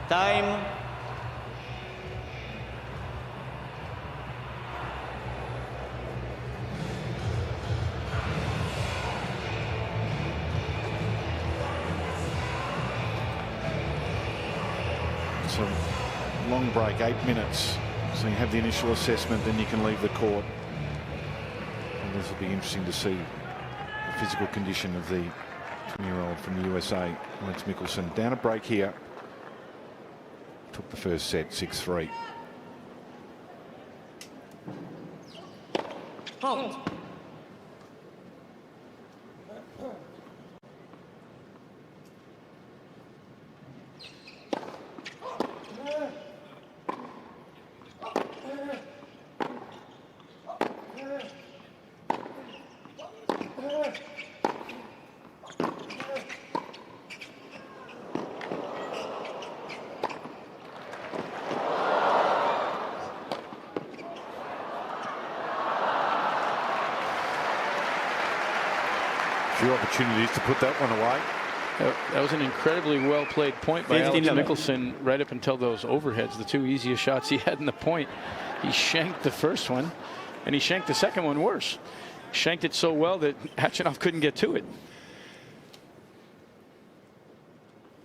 Time. It's a long break, 8 minutes. So you have the initial assessment, then you can leave the court. And this will be interesting to see the physical condition of the 20-year-old from the USA, Lance Mikkelsen. Down a break here. Took the first set, 6-3. Halt. Few opportunities to put that one away. That was an incredibly well played point by Alex Mikkelsen right up until those overheads, the two easiest shots he had in the point. He shanked the first one, and he shanked the second one worse. Shanked it so well that Hatchinoff couldn't get to it.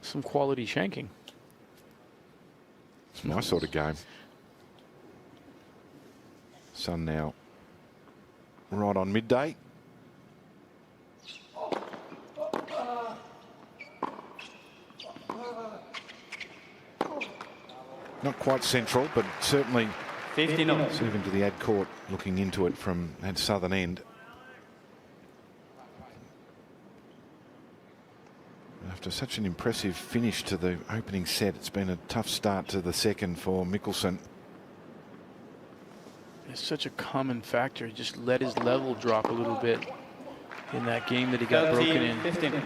Some quality shanking. It's my sort of game. Sun now right on midday. Not quite central, but certainly 50 knots. serving to the ad court, looking into it from that southern end. After such an impressive finish to the opening set, it's been a tough start to the second for Mickelson. It's such a common factor. He just let his level drop a little bit in that game that he got broken in. 15.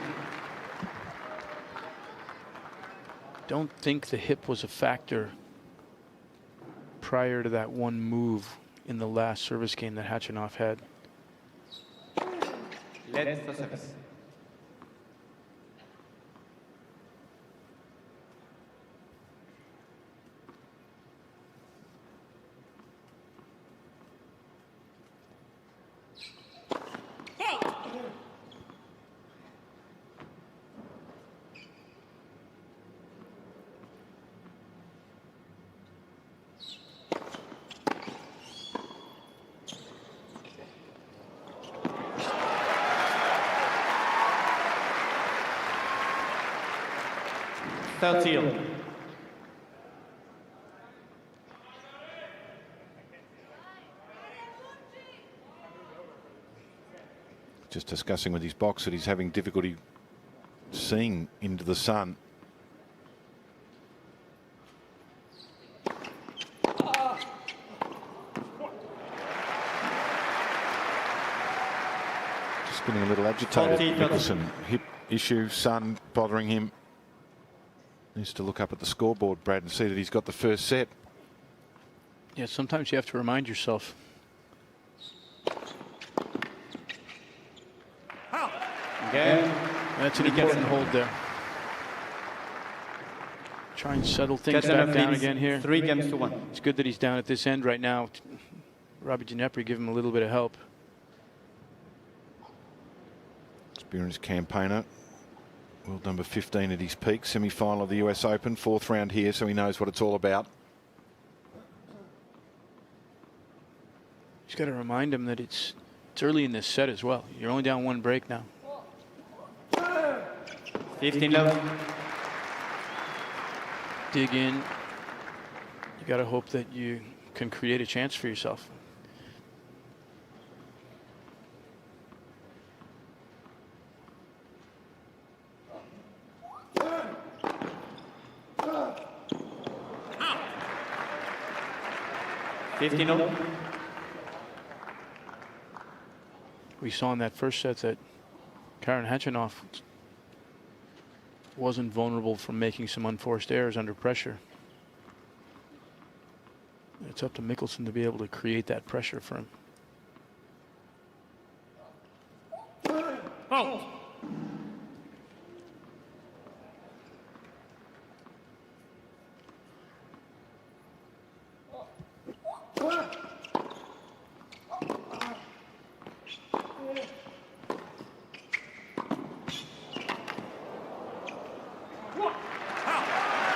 Don't think the hip was a factor prior to that one move in the last service game that Khachanov had. Let's for service. Just discussing with his box that he's having difficulty seeing into the sun. Just getting a little agitated. Mickelson, hip issue, sun bothering him. Needs to look up at the scoreboard, Brad, and see that he's got the first set. Yeah, sometimes you have to remind yourself. Again. That's an important hold there. Try and settle things back down again here. 3 games to 1. It's good that he's down at this end right now. Robbie Ginepri give him a little bit of help. Experienced campaigner. World number 15 at his peak. Semi-final of the US Open. 4th round here, so he knows what it's all about. He's got to remind him that it's early in this set as well. You're only down 1 break now. 15 love. Dig in. You got to hope that you can create a chance for yourself. We saw in that first set that Karen Khachanov wasn't vulnerable from making some unforced errors under pressure. It's up to Mickelson to be able to create that pressure for him. Oh.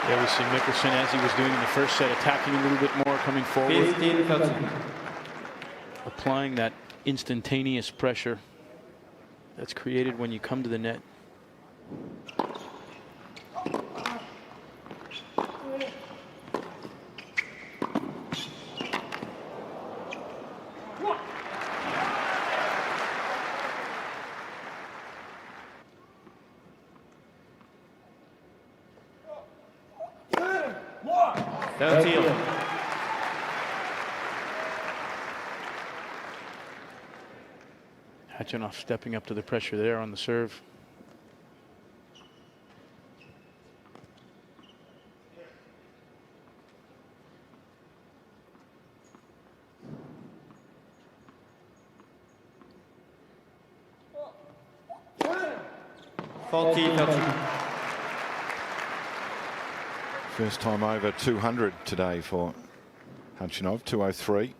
Yeah, we see Mickelson, as he was doing in the first set, attacking a little bit more, coming forward. 15-13. Applying that instantaneous pressure that's created when you come to the net. Khachanov stepping up to the pressure there on the serve. First time over 200 today for Khachanov, 203.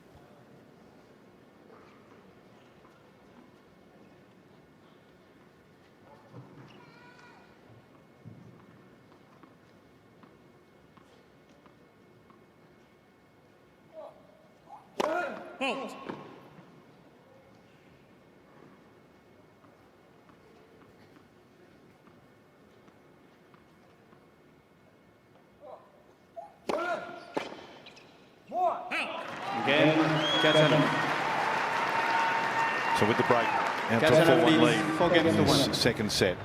So with the break, out to 4-1 lead in this second set.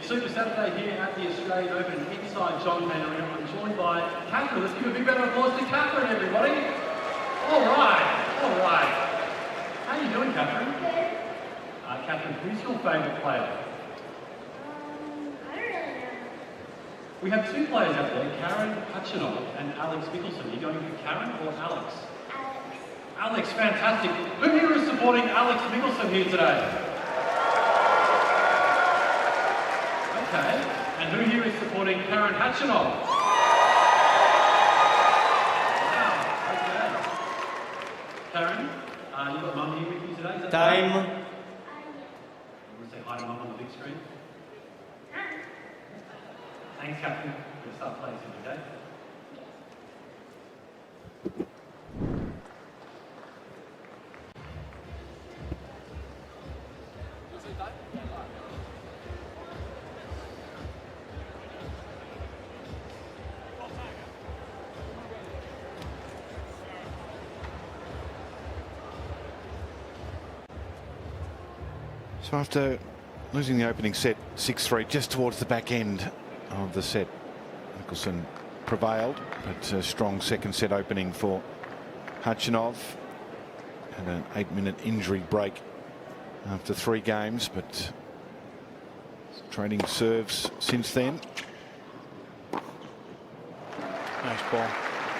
It's Super Saturday here at the Australian Open inside John Cain Arena. I'm joined by Catherine. Let's give a big round of applause to Catherine, everybody. All right. How are you doing, Catherine? Catherine, who's your favourite player? I don't really know. We have two players out there, Karen Hutchinov and Alex Mickelson. Are you going for Karen or Alex? Alex, fantastic. Who here is supporting Alex Mickelson here today? Okay. And who here is supporting Karen Hutchinov? Wow, okay. Karen, you've got Mum here with you today, is that Time. right? You want to say hi to Mum on the big screen? Thanks, Captain. We'll start playing soon, okay? So after losing the opening set 6-3, just towards the back end of the set, Mickelson prevailed, but a strong second set opening for Hutchinov. Had an 8-minute injury break after 3 games, but trading serves since then. Nice ball.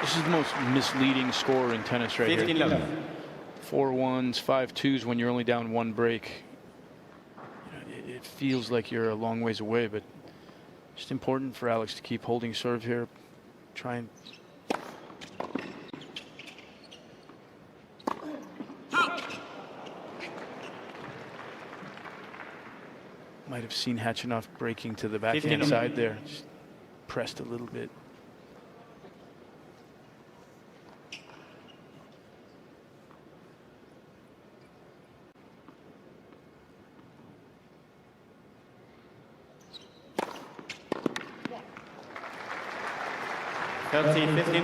This is the most misleading score in tennis right 15 here. love. 4-1s, 5-2s when you're only down 1 break. It feels like you're a long ways away, but just important for Alex to keep holding serve here. Try and might have seen Hutchinov breaking to the backhand side there. Just pressed a little bit. Thirty, 15.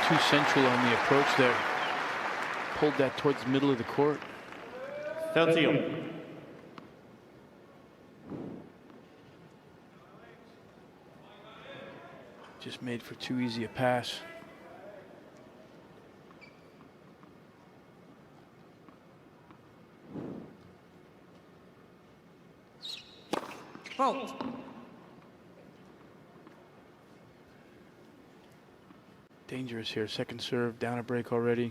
Too central on the approach there. Pulled that towards the middle of the court. 30. Just made for too easy a pass. Fault. Dangerous here. Second serve, down a break already.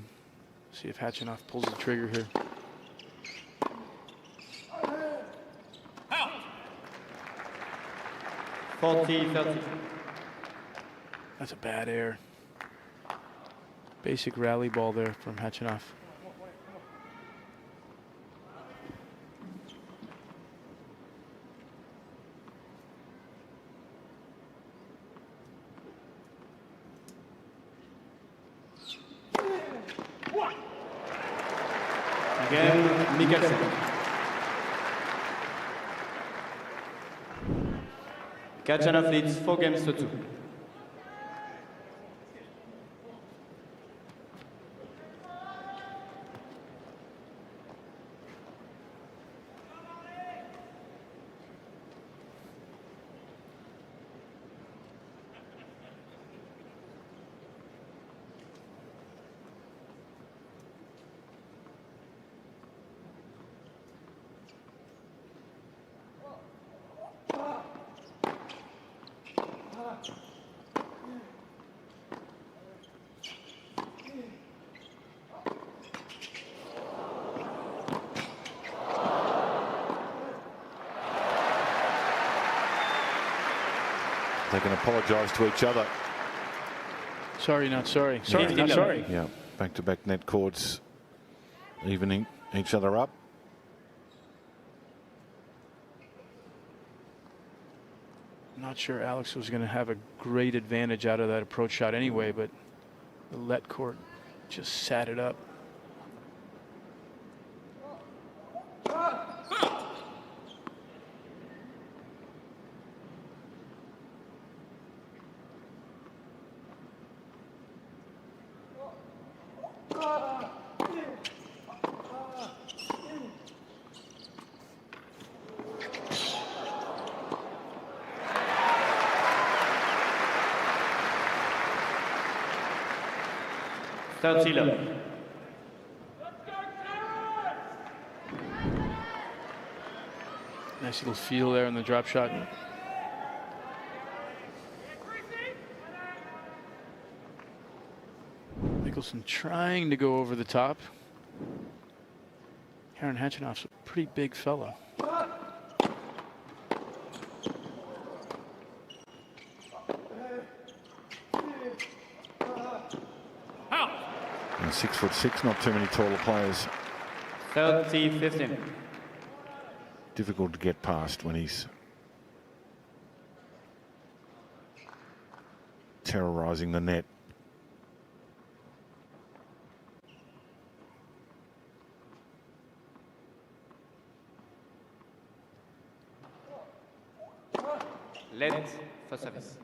See if Hutchinov pulls the trigger here. Out. 40, 30. That's a bad air. Basic rally ball there from Hutchinov. Again, Mikkelsen. Hutchinov leads 4-2. They can apologise to each other. Sorry, not sorry. Sorry, not sorry. Yeah, back-to-back net cords evening each other up. I'm not sure Alex was going to have a great advantage out of that approach shot anyway, but the let court just sat it up. 30 love. Nice little feel there in the drop shot. Mickelson trying to go over the top. Karen Hatchinoff's a pretty big fella. And 6'6", not too many taller players. 30-15. Difficult to get past when he's terrorizing the net. Let for service.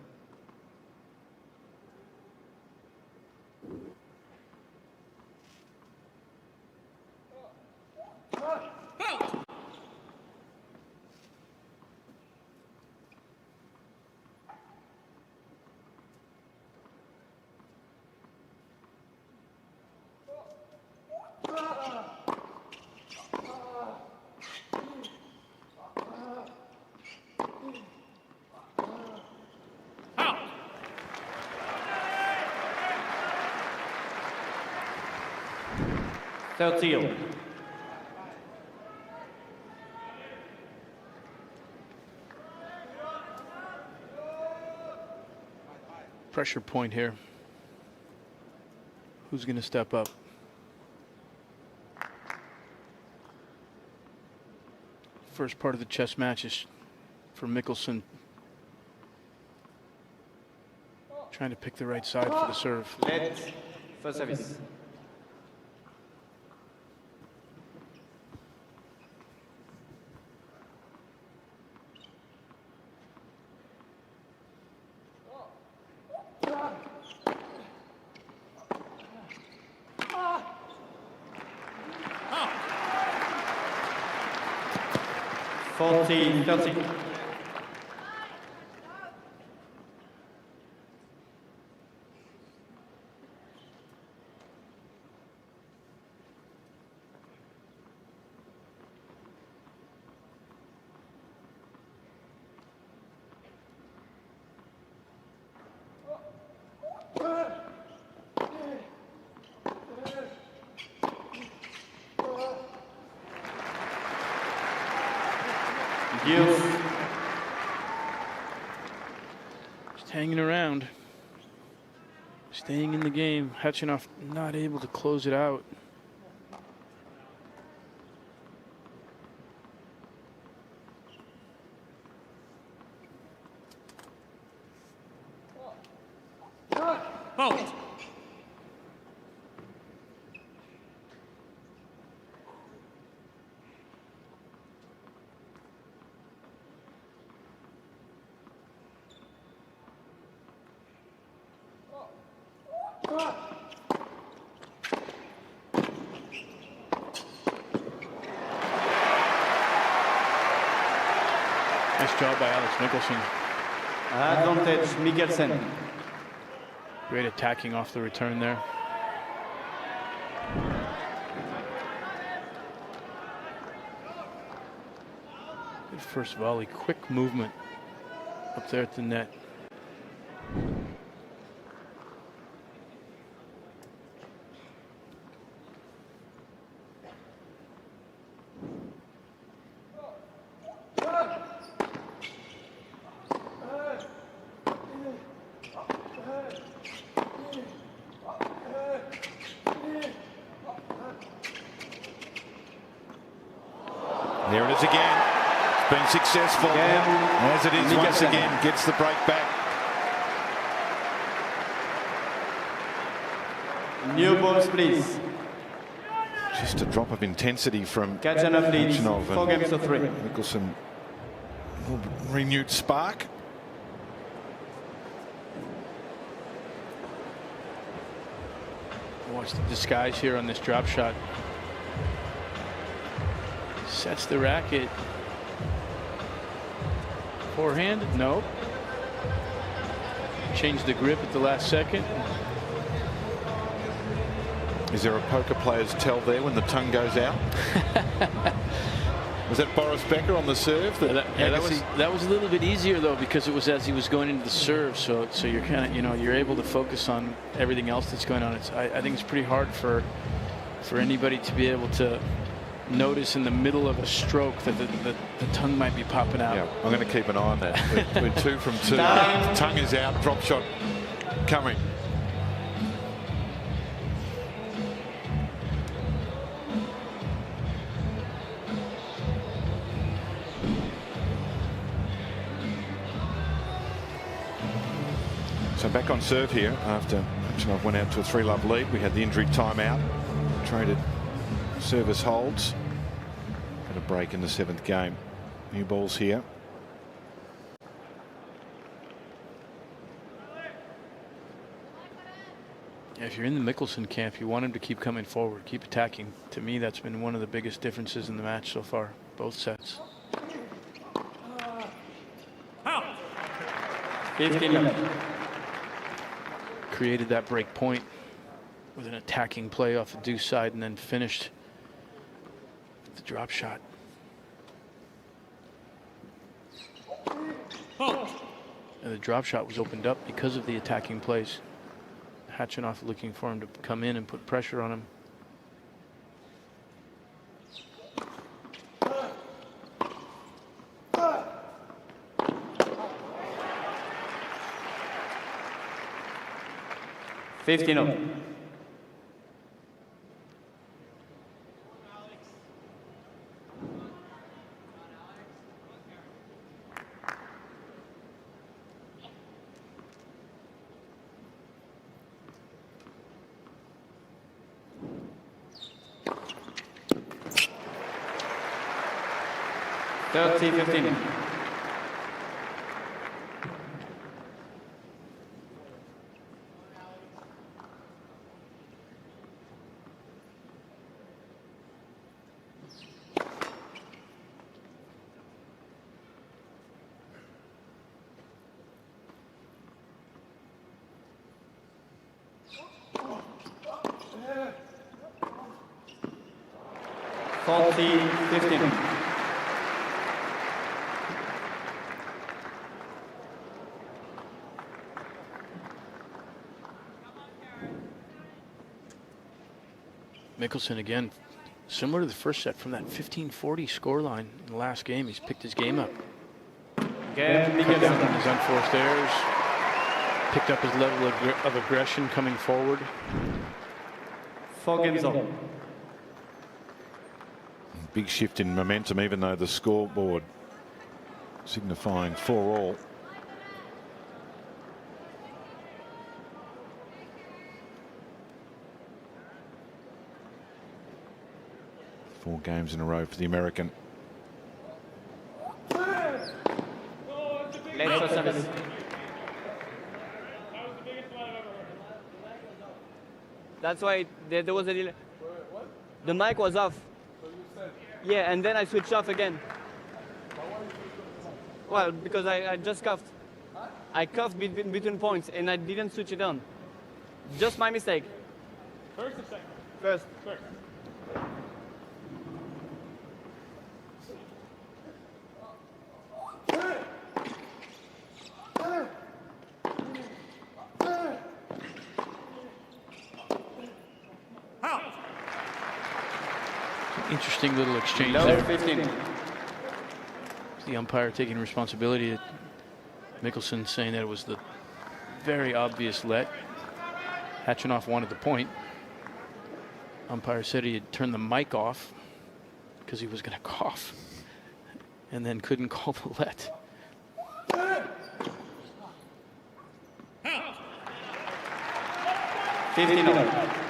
Thirty. Pressure point here. Who's going to step up? First part of the chess match is for Mickelson. Trying to pick the right side for the serve. Let for service. Forty, 30. Just hanging around, staying in the game. Hatchinoff not able to close it out. Nice job by Alex Mickelson. Advantage Mikkelsen. Great attacking off the return there. Good first volley, quick movement up there at the net. There it is again. It's been successful, as it is once again. Gets the break back. New balls, please. Just a drop of intensity from Kachanov leads. Kachanov 4 games to 3. Mickelson. A little renewed spark. Watch the disguise here on this drop shot. Sets the racket. Forehand? No. Changed the grip at the last second. Is there a poker player's tell there when the tongue goes out? Was that Boris Becker on the serve? That was a little bit easier though, because it was as he was going into the serve. So you're kind of, you're able to focus on everything else that's going on. I think it's pretty hard for anybody to be able to notice in the middle of a stroke that the tongue might be popping out. Yeah, I'm going to keep an eye on that. We're 2 from 2. Tongue is out. Drop shot coming. So back on serve here after Khachanov went out to a 3-love lead. We had the injury timeout. Traded service holds. Got a break in the 7th game. New balls here. Yeah, if you're in the Mickelson camp, you want him to keep coming forward, keep attacking. To me, that's been one of the biggest differences in the match so far, both sets. 15. Created that break point with an attacking play off the deuce side and then finished with the drop shot. And the drop shot was opened up because of the attacking plays. Khachanov looking for him to come in and put pressure on him. $15. $30-15. $40-15. Mickelson again, similar to the first set, from that 15-40 scoreline in the last game. He's picked his game up. Again, Cut down on his unforced errors. Picked up his level of aggression coming forward. 4 games on. Big shift in momentum, even though the scoreboard signifying 4-all. Four games in a row for the American. Late for service. That's why there was a delay. The mic was off. Yeah, and then I switched off again. Well, because I just coughed. I coughed between points and I didn't switch it on. Just my mistake. First or second? First. First. Interesting little exchange Low there. 15. The umpire taking responsibility. Mickelson saying that it was the very obvious let. Khachanov wanted the point. Umpire said he had turned the mic off because he was going to cough and then couldn't call the let. $15.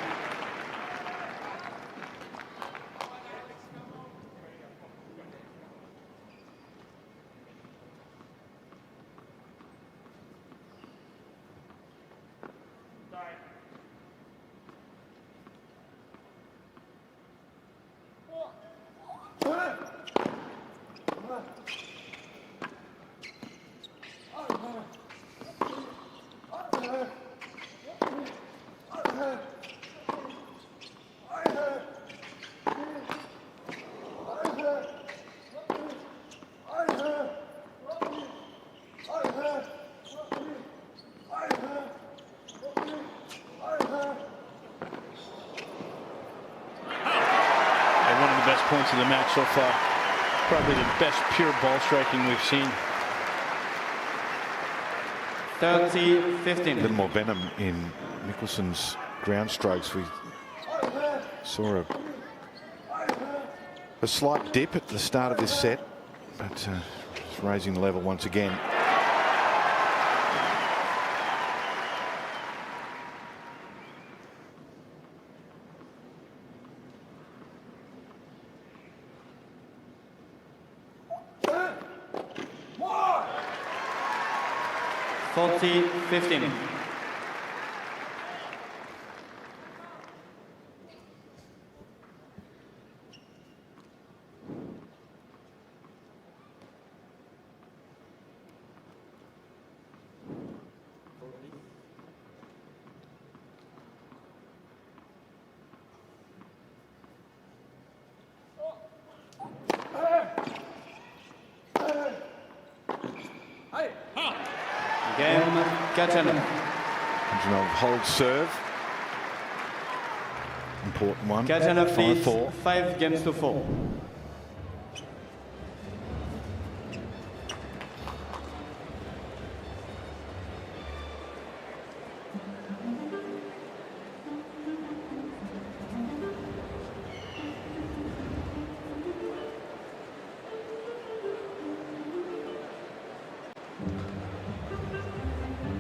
minutes of the match so far. Probably the best pure ball striking we've seen. 30-15. A little more venom in Mickelson's ground strokes. We saw a slight dip at the start of this set, but it's raising the level once again. $40-15. Game, Kachanov. Hold serve. Important one. Kachanov leads 5-4. 5-4.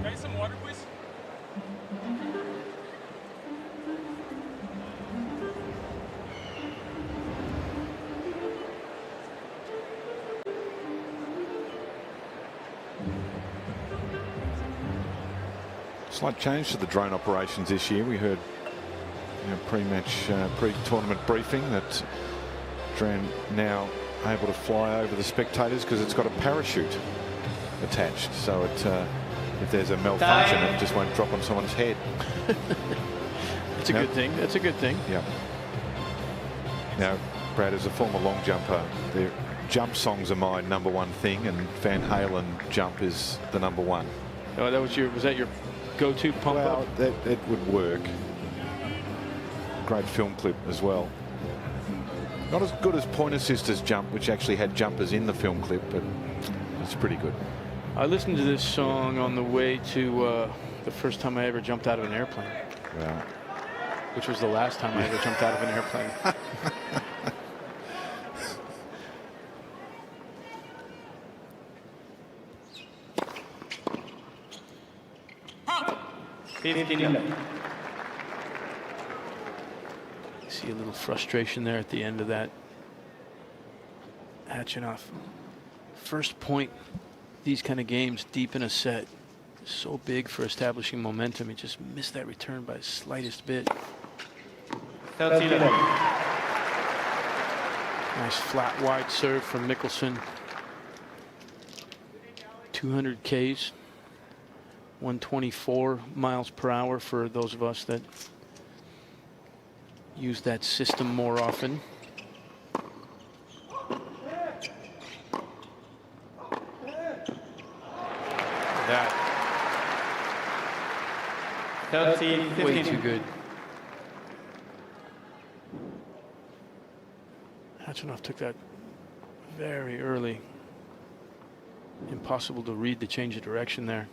Okay, some water, please. Slight change to the drone operations this year. We heard pre-match, pre-tournament briefing that drone now able to fly over the spectators because it's got a parachute attached. So it, if there's a malfunction, it just won't drop on someone's head. It's a good thing. That's a good thing. Yeah. Now, Brad, as a former long jumper, the jump songs are my #1 thing, and Van Halen jump is the #1. Oh, that was that your go-to pump Well, up? that would work. Great film clip as well. Not as good as Pointer Sisters jump, which actually had jumpers in the film clip, but it's pretty good. I listened to this song on the way to the first time I ever jumped out of an airplane. Wow. Which was the last time I ever jumped out of an airplane. See a little frustration there at the end of that. Khachanov. First point, these kind of games deep in a set, so big for establishing momentum. He just missed that return by the slightest bit. 13. Nice flat wide serve from Mickelson. 200 Ks, 124 miles per hour for those of us that use that system more often. That 30, 15. way too good. Khachanov took that very early. Impossible to read the change of direction there.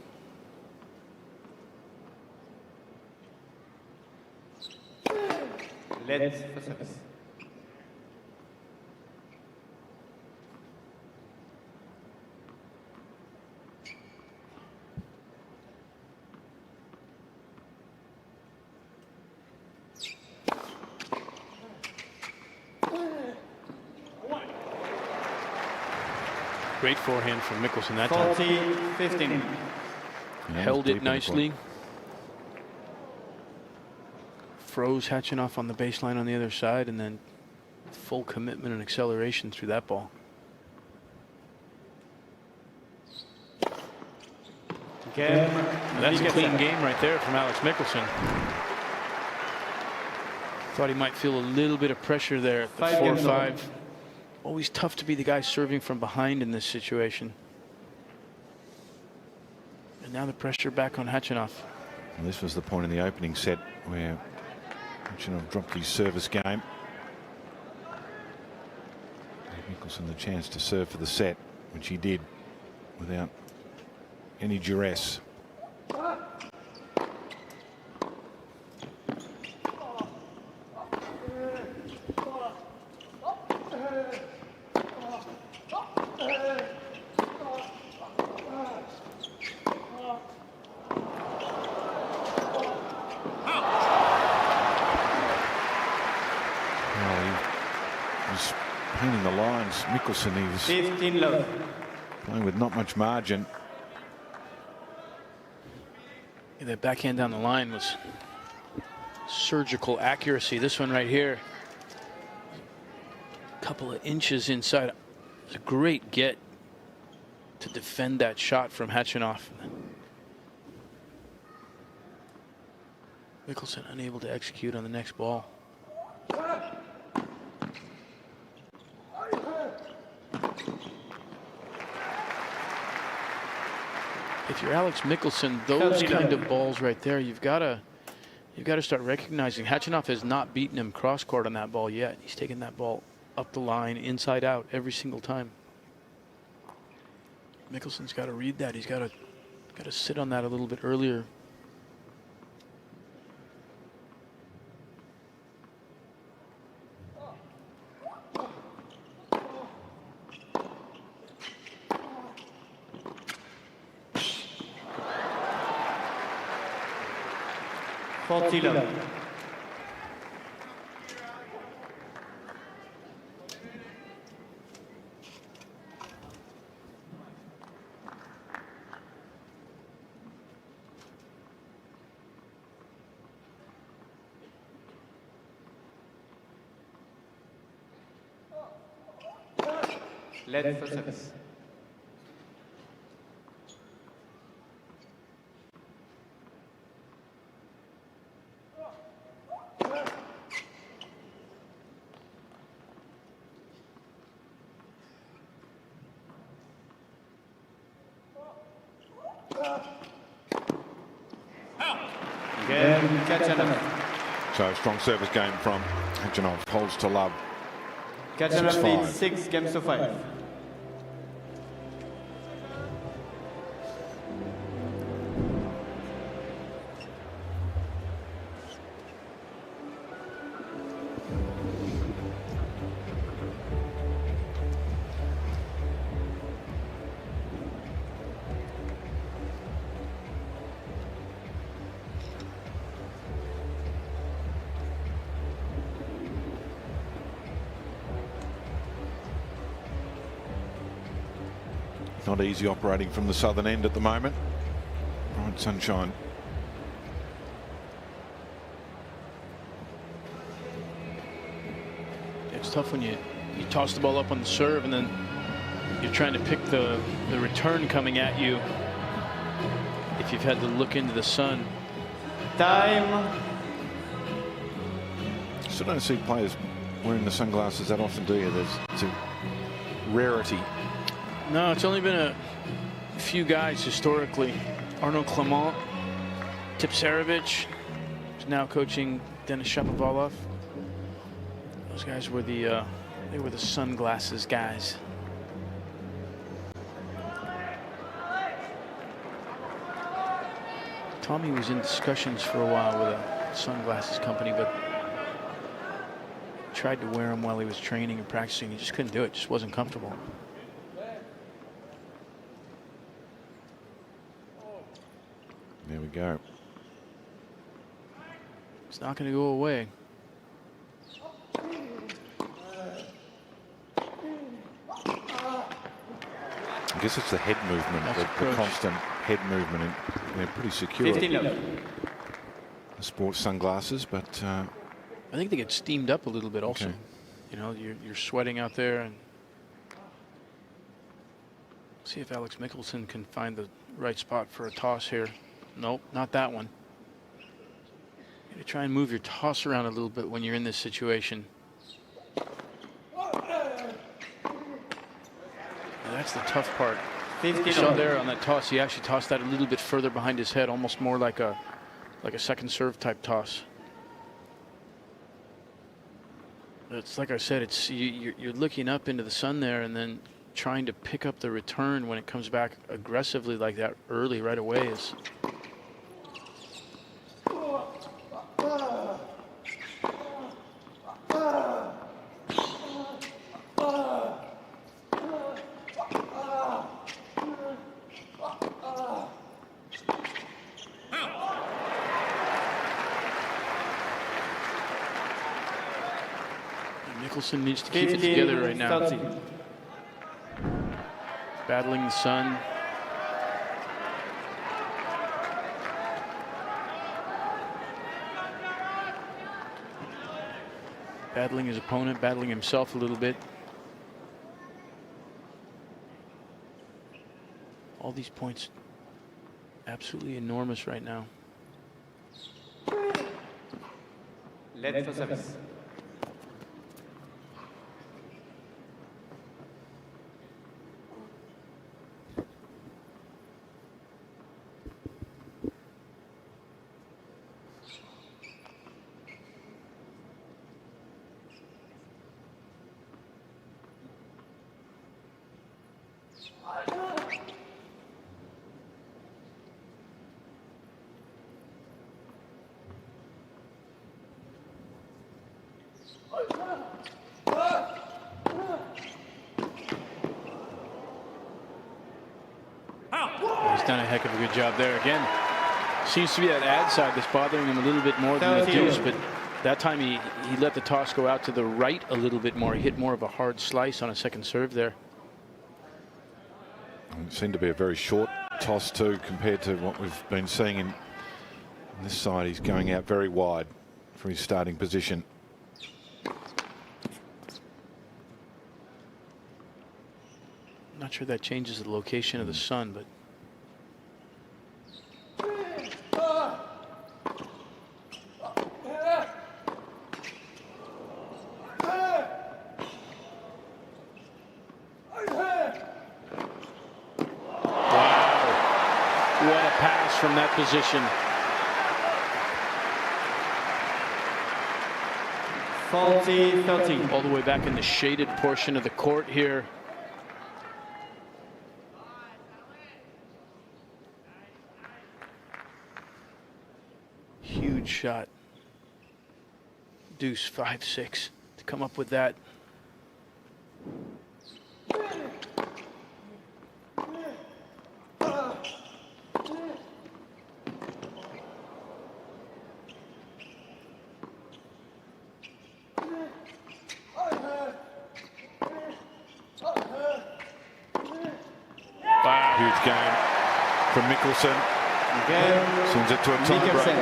Let's for service. Great forehand from Mickelson that time. 40-15. Held it nicely. Froze Khachanov on the baseline on the other side, and then full commitment and acceleration through that ball. Game. And that's a clean game right there from Alex Mickelson. Thought he might feel a little bit of pressure there at the 4-5. Always tough to be the guy serving from behind in this situation. And now the pressure back on Khachanov. And this was the point in the opening set where Khachanov dropped his service game. Mickelson the chance to serve for the set, which he did without any duress. Painting the lines. Mickelson, he was 15 love. playing with not much margin. Yeah, that backhand down the line was surgical accuracy. This one right here, a couple of inches inside. It was a great get to defend that shot from Khachanov. Mickelson unable to execute on the next ball. If you're Alex Mickelson, those kind of balls right there, you've got to start recognizing. Khachanov has not beaten him cross court on that ball yet. He's taken that ball up the line, inside out, every single time. Mickelson's got to read that. He's got to sit on that a little bit earlier. Lead for service. So strong service game from Khachanov. Holds to love. Khachanov leads 6 games to 5. Not easy operating from the southern end at the moment. Bright sunshine. It's tough when you toss the ball up on the serve and then you're trying to pick the return coming at you if you've had to look into the sun. Time. Still don't see players wearing the sunglasses that often, do you? It's a rarity. No, it's only been a few guys historically. Arnaud Clement, Tipsarevic, who's now coaching Denis Shapovalov. Those guys were the sunglasses guys. Tommy was in discussions for a while with a sunglasses company, but tried to wear them while he was training and practicing. He just couldn't do it. Just wasn't comfortable. There we go. It's not going to go away. I guess it's the head movement, the constant head movement, and they're pretty secure. 15 love. The sports sunglasses, but I think they get steamed up a little bit also. Okay. You know, you're sweating out there, and see if Alex Mickelson can find the right spot for a toss here. Nope, not that one. You gotta try and move your toss around a little bit when you're in this situation. And that's the tough part. You saw there on that toss, he actually tossed that a little bit further behind his head, almost more like a second serve type toss. It's like I said, it's you're looking up into the sun there and then trying to pick up the return when it comes back aggressively like that early right away is. Nicholson needs to keep it together right now. Battling the sun. Battling his opponent, battling himself a little bit. All these points absolutely enormous right now. Let for service. He's done a heck of a good job there again. Seems to be that ad side that's bothering him a little bit more than the deuce, but that time he let the toss go out to the right a little bit more. He hit more of a hard slice on a second serve there. It seemed to be a very short toss too compared to what we've been seeing in this side. He's going out very wide for his starting position. Not sure that changes the location of the sun, but from that position. 40-30. All the way back in the shaded portion of the court here. Huge shot. Deuce 5-6 to come up with that. Huge game from Mickelson. Sends it to a tie break.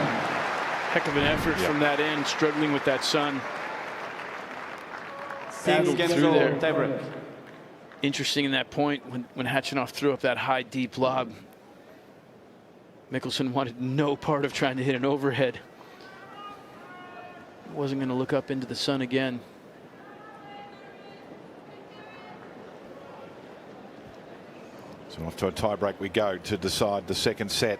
Heck of an effort from that end, struggling with that sun. Battled through there. Interesting in that point when Hatchinoff threw up that high deep lob. Mickelson wanted no part of trying to hit an overhead. Wasn't going to look up into the sun again. So off to a tie break we go to decide the second set.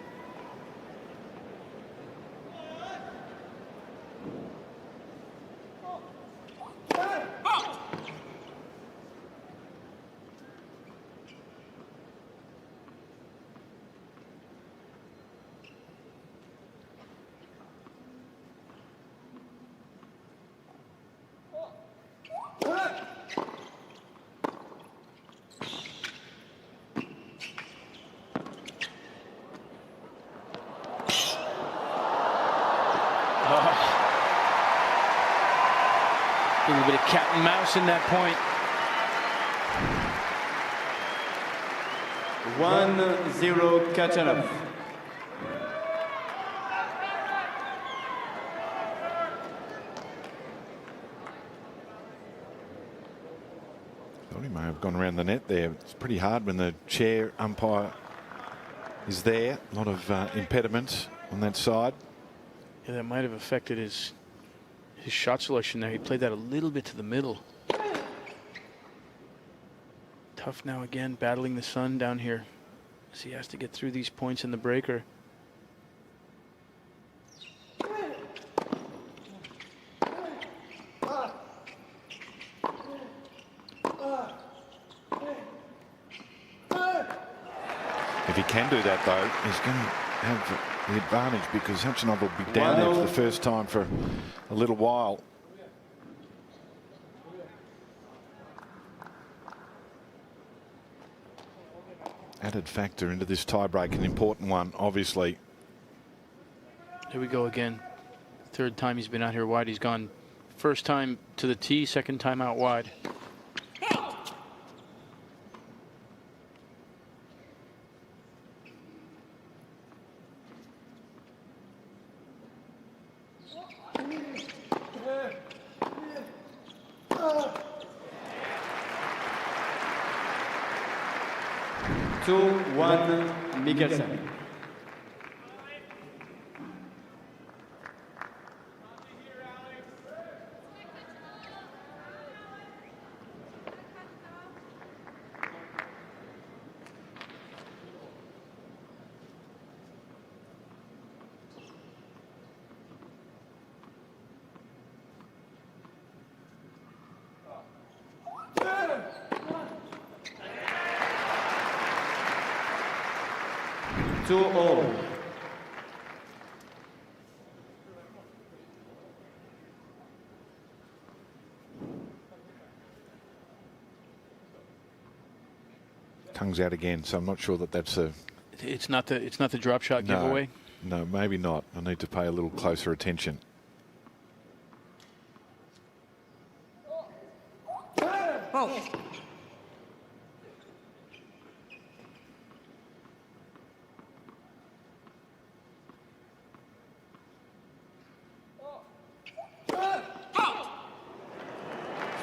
A little bit of cat and mouse in that point. 1-0 Kachanov. Thought he may have gone around the net there. It's pretty hard when the chair umpire is there. A lot of impediments on that side. Yeah, that might have affected his shot selection there. He played that a little bit to the middle. Tough now again, battling the sun down here as he has to get through these points in the breaker. do that, though, he's going to have the advantage because Khachanov will be down there for the first time for a little while. Added factor into this tiebreak, an important one, obviously. Here we go again. Third time he's been out here wide. He's gone first time to the tee, second time out wide. Two, one, Mikkelsen. Two all. Tongue's out again, so I'm not sure that that's a. It's not the drop shot giveaway. No, maybe not. I need to pay a little closer attention. Oh.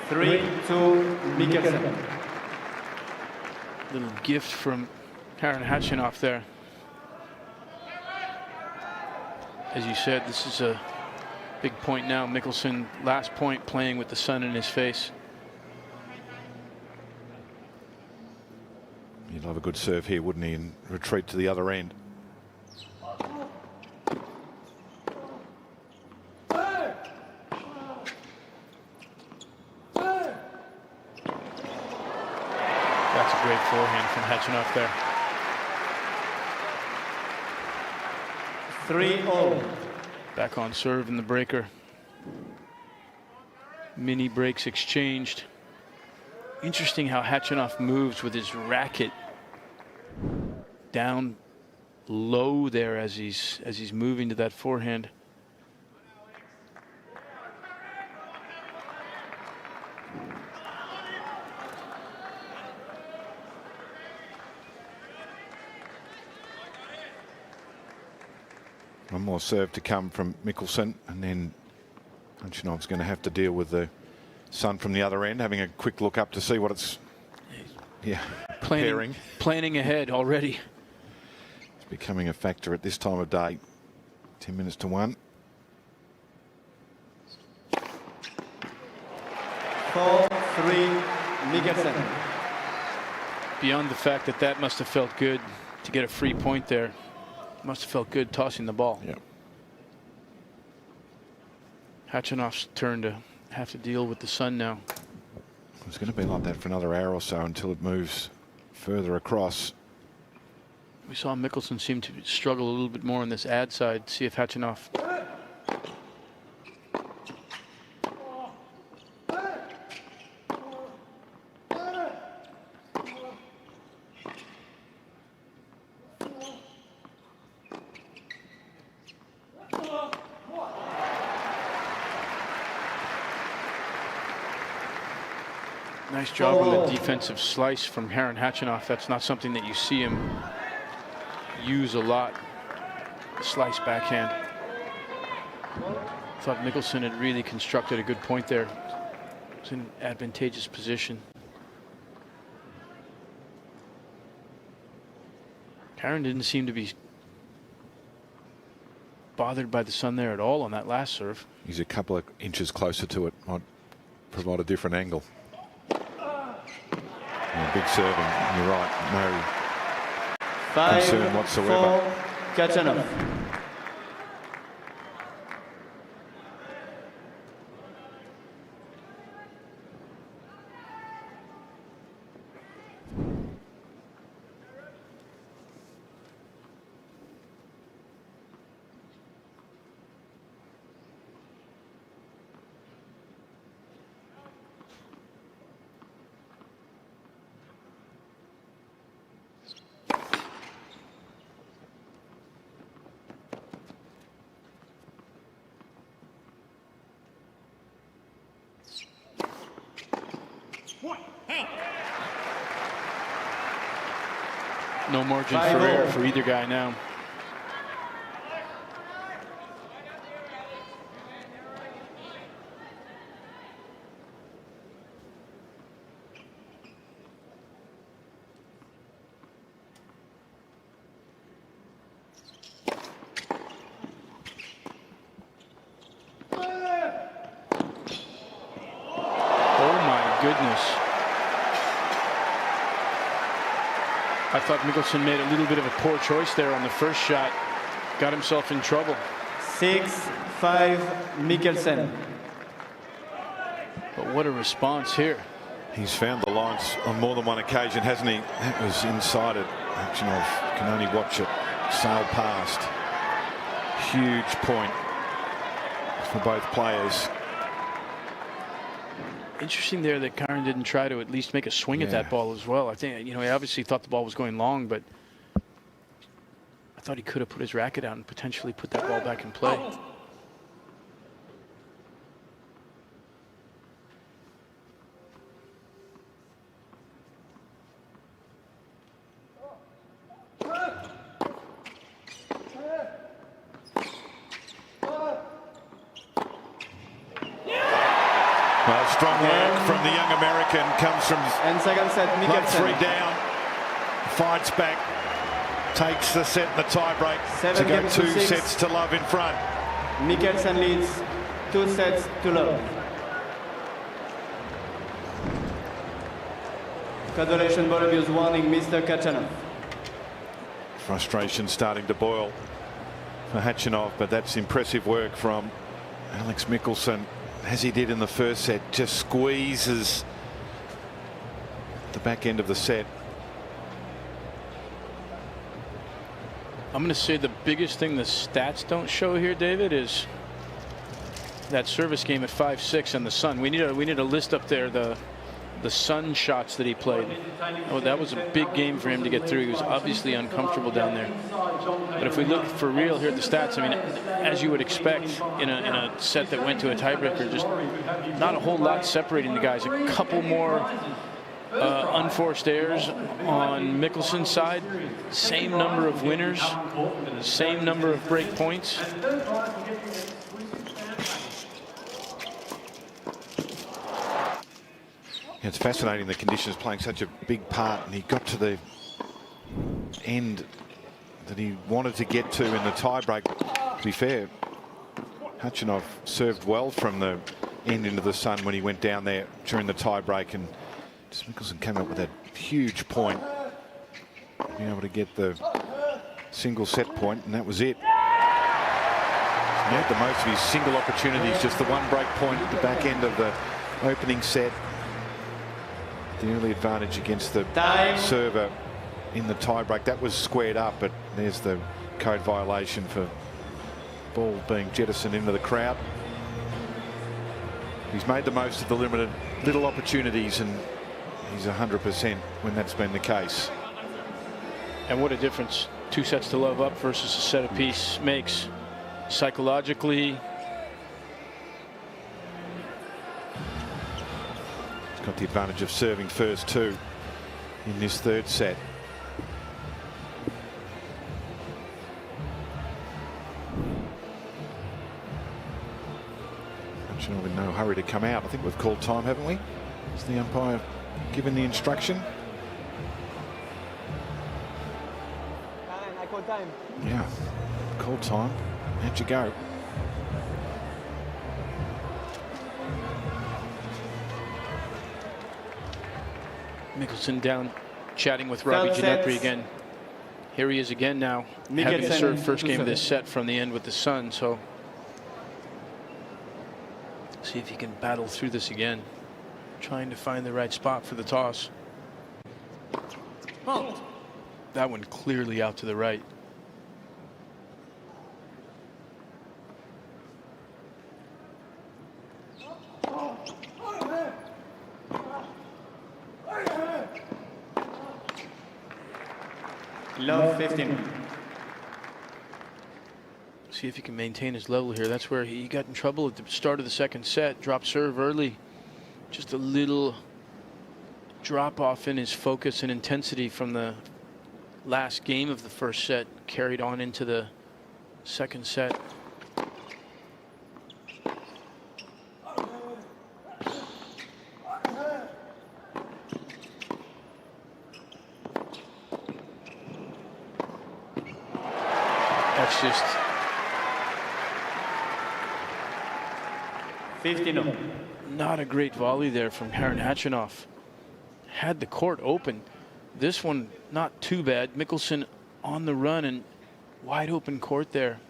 Three, two, Mikkelsen. Little gift from Aryna Sabalenka there. As you said, this is a big point now. Mikkelsen, last point, playing with the sun in his face. He'd love a good serve here, wouldn't he? And retreat to the other end. That's a great forehand from Khachanov there. 3-all. Back on serve in the breaker. Mini breaks exchanged. Interesting how Khachanov moves with his racket down low there as he's moving to that forehand. One more serve to come from Mikkelsen, and then Khachanov's going to have to deal with the sun from the other end, having a quick look up to see what it's planning ahead already. It's becoming a factor at this time of day. 10 minutes to 1. 4-3, Mikkelsen. Beyond the fact that that must have felt good to get a free point there. Must have felt good tossing the ball. Yeah. Khachanov's turn to have to deal with the sun now. It's going to be like that for another hour or so until it moves further across. We saw Mikkelsen seem to struggle a little bit more on this ad side. See if Khachanov. Nice job on the defensive slice from Aryna Sabalenka. That's not something that you see him use a lot. Slice backhand. Thought Mikkelsen had really constructed a good point there. It's in an advantageous position. Cain didn't seem to be bothered by the sun there at all on that last serve. He's a couple of inches closer to it. Might provide a different angle. Big serving, you're right, no concern whatsoever. Khachanov. No margin for error for either guy now. Goodness. I thought Mikkelsen made a little bit of a poor choice there on the first shot. Got himself in trouble. 6-5 Mikkelsen. But what a response here. He's found the lines on more than one occasion, hasn't he? That was inside it. Actionov can only watch it sail past. Huge point for both players. Interesting there that Cain didn't try to at least make a swing at that ball as well. I think, you know, he obviously thought the ball was going long, but I thought he could have put his racket out and potentially put that ball back in play. Well, strong work from the young American. Comes from And second set, love 3 Mikkelsen. down. Fights back. Takes the set in the tie-break to go 2 7-6. sets to love in front. Mikkelsen leads 2 sets to love. Federation Ball Abuse warning, Mr. Kachanov. Frustration starting to boil for Khachanov, but that's impressive work from Alex Mikkelsen, as he did in the first set. Just squeezes the back end of the set. I'm going to say the biggest thing the stats don't show here, David, is that service game at 5-6 and the Sun. We need a list up there, the Sun shots that he played. Oh, that was a big game for him to get through. He was obviously uncomfortable down there. But if we look for real here at the stats, I mean, as you would expect in a set that went to a tiebreaker, just not a whole lot separating the guys. A couple more unforced errors on Mikkelsen's side. Same number of winners, same number of break points. It's fascinating, the conditions playing such a big part, and he got to the end that he wanted to get to in the tiebreak. To be fair, Khachanov served well from the end into the Sun when he went down there during the tiebreak, and just Mikkelsen came up with that huge point, being able to get the single set point, and that was it. He made the most of his single opportunities, just the one break point at the back end of the opening set. The early advantage against the server in the tiebreak. That was squared up, but there's the code violation for ball being jettisoned into the crowd. He's made the most of the limited little opportunities, and he's 100% when that's been the case. And what a difference 2 sets to love up versus a set apiece makes psychologically. Got the advantage of serving first too in this third set. Khachanov in no hurry to come out. I think we've called time, haven't we? Is the umpire given the instruction? I call time. Yeah, call time. How'd you go? Mikkelsen down, chatting with Robbie Ginepri again. Here he is again now, having to serve first game of this set from the end with the Sun. So see if he can battle through this again, trying to find the right spot for the toss. That one clearly out to the right. Love 15. See if he can maintain his level here. That's where he got in trouble at the start of the second set. Dropped serve early. Just a little drop off in his focus and intensity from the last game of the first set carried on into the second set. That's just 15-0. not a great volley there from Khachanov. Had the court open. This one not too bad. Mickelson on the run and wide open court there.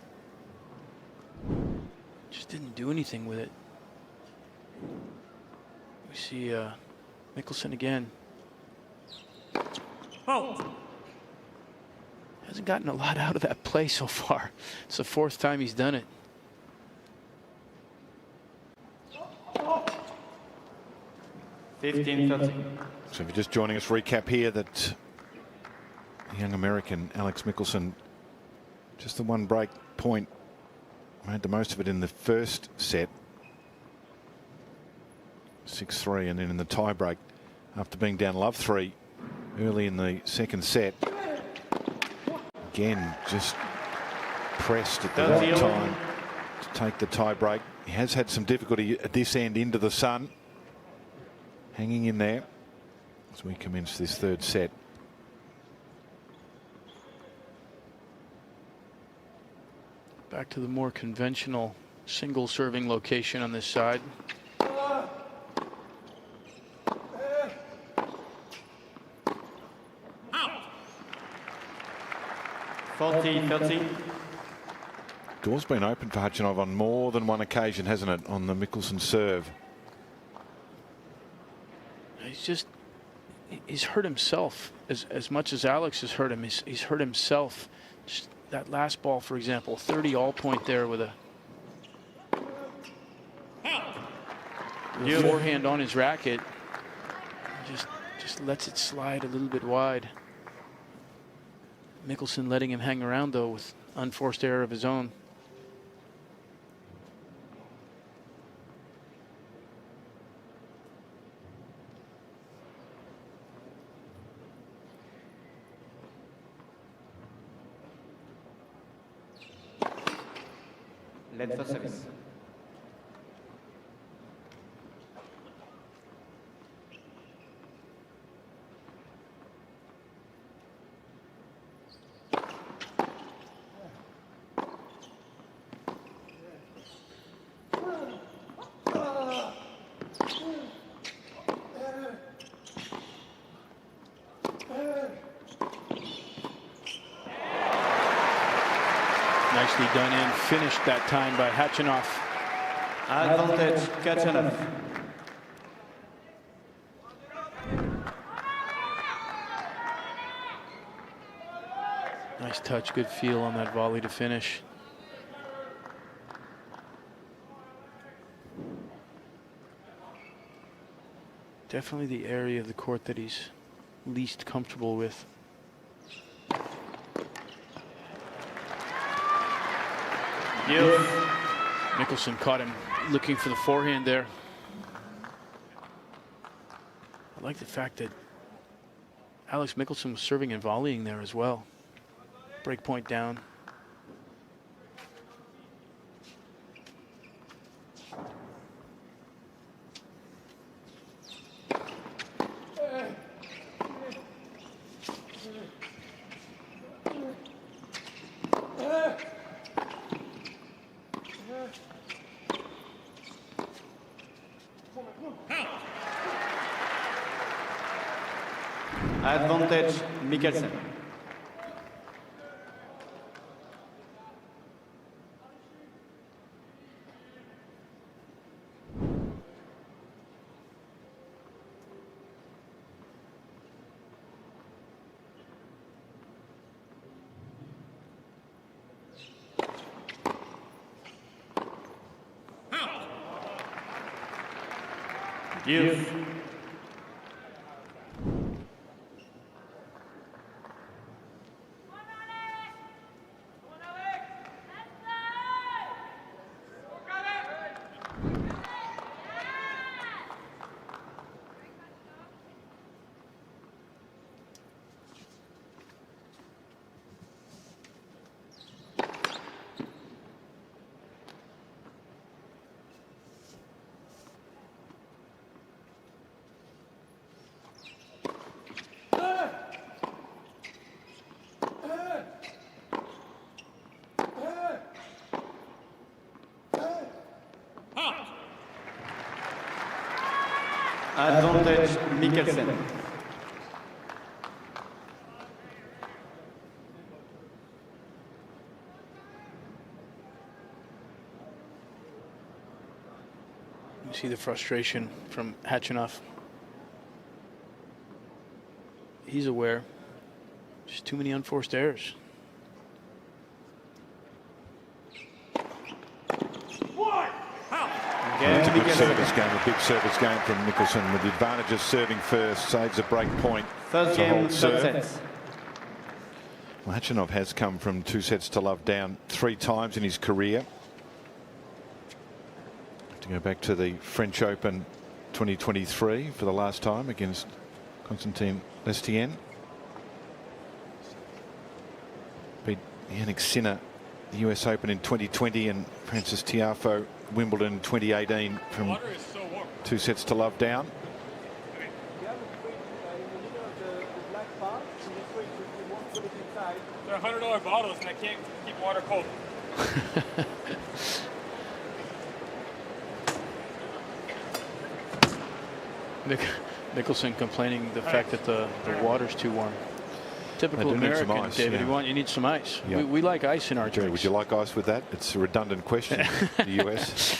Just didn't do anything with it. We see Mickelson again. Hasn't gotten a lot out of that play so far. It's the fourth time he's done it. So if you're just joining us, recap here that the young American Alex Mickelson, just the one break point, made the most of it in the first set. 6-3, and then in the tie break after being down love 3 early in the second set. Again, just pressed at the right time to take the tie break. He has had some difficulty at this end into the sun. Hanging in there as we commence this third set. Back to the more conventional single serving location on this side. Door's been open for Khachanov on more than one occasion, hasn't it, on the Mickelson serve? He's hurt himself as much as Alex has hurt him. He's hurt himself. Just that last ball, for example, 30 all point there with a forehand on his racket. Just lets it slide a little bit wide. Mickelson letting him hang around though with unforced error of his own. Lead for service. Nicely done in, finished that time by Khachanov. Advantage, Khachanov. Nice touch, good feel on that volley to finish. Definitely the area of the court that he's least comfortable with. Mickelson caught him looking for the forehand there. I like the fact that Alex Mickelson was serving and volleying there as well. Break point down. Advantage, Mickelson. Advantage Mikkelsen. You see the frustration from Hatchinoff. He's aware. Just too many unforced errors. It's a good service game, a big service game from Mikkelsen with the advantage of serving first, saves a break point. First to game, hold third serve. sets. Well, Hatchinov has come from 2 sets to love down 3 times in his career. Have to go back to the French Open 2023 for the last time against Constantin Lestienne. Beat Jannik Sinner, the US Open in 2020, and Francis Tiafoe, Wimbledon 2018 from 2 sets to love down. They're $100 bottles and I can't keep water cold. Mikkelsen complaining the fact that the water's too warm. Typical American, ice, David. yeah. You need some ice. Yeah. We like ice in our Jerry, drinks. would you like ice with that? It's a redundant question. The US.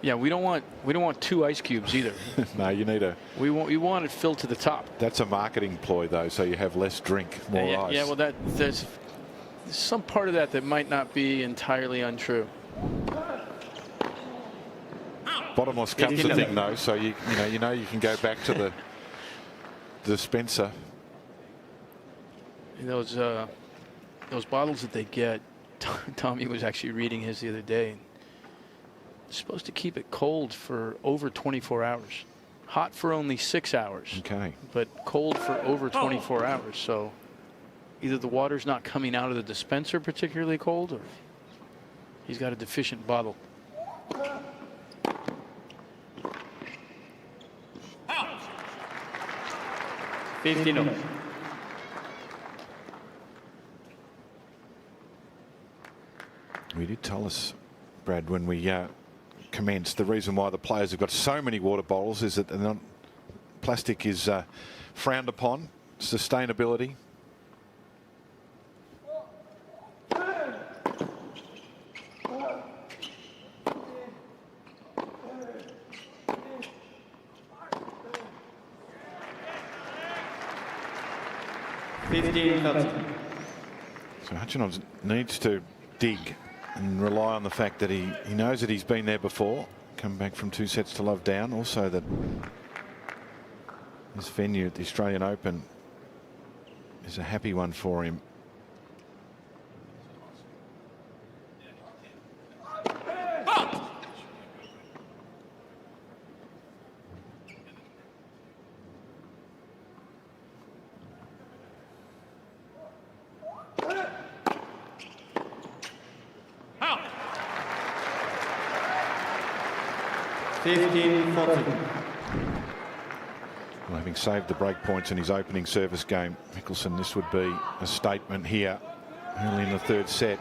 Yeah, we don't want 2 ice cubes either. No, you need a. We want it filled to the top. That's a marketing ploy, though, so you have less drink, more yeah, ice. yeah, well, there's some part of that might not be entirely untrue. Bottomless cups a thing, though, so you know you can go back to the dispenser. Those bottles that they get, Tommy was actually reading his the other day. It's supposed to keep it cold for over 24 hours. Hot for only 6 hours. Okay. But cold for over 24 hours. So either the water's not coming out of the dispenser particularly cold, or he's got a deficient bottle. We did tell us, Brad, when we commenced, the reason why the players have got so many water bottles is that plastic is frowned upon. Sustainability. So Hatchinov needs to dig and rely on the fact that he knows that he's been there before. Come back from 2 sets to love down. Also that this venue at the Australian Open is a happy one for him. Well, having saved the break points in his opening service game, Mikkelsen, this would be a statement here early in the 3rd set.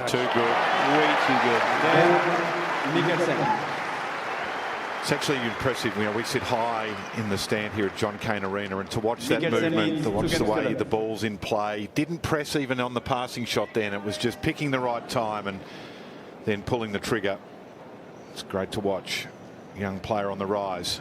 Too good. Way too good. It's actually impressive. We sit high in the stand here at Cain Arena, and to watch that movement, to watch the way the ball's in play, didn't press even on the passing shot then. It was just picking the right time and then pulling the trigger. It's great to watch. Young player on the rise.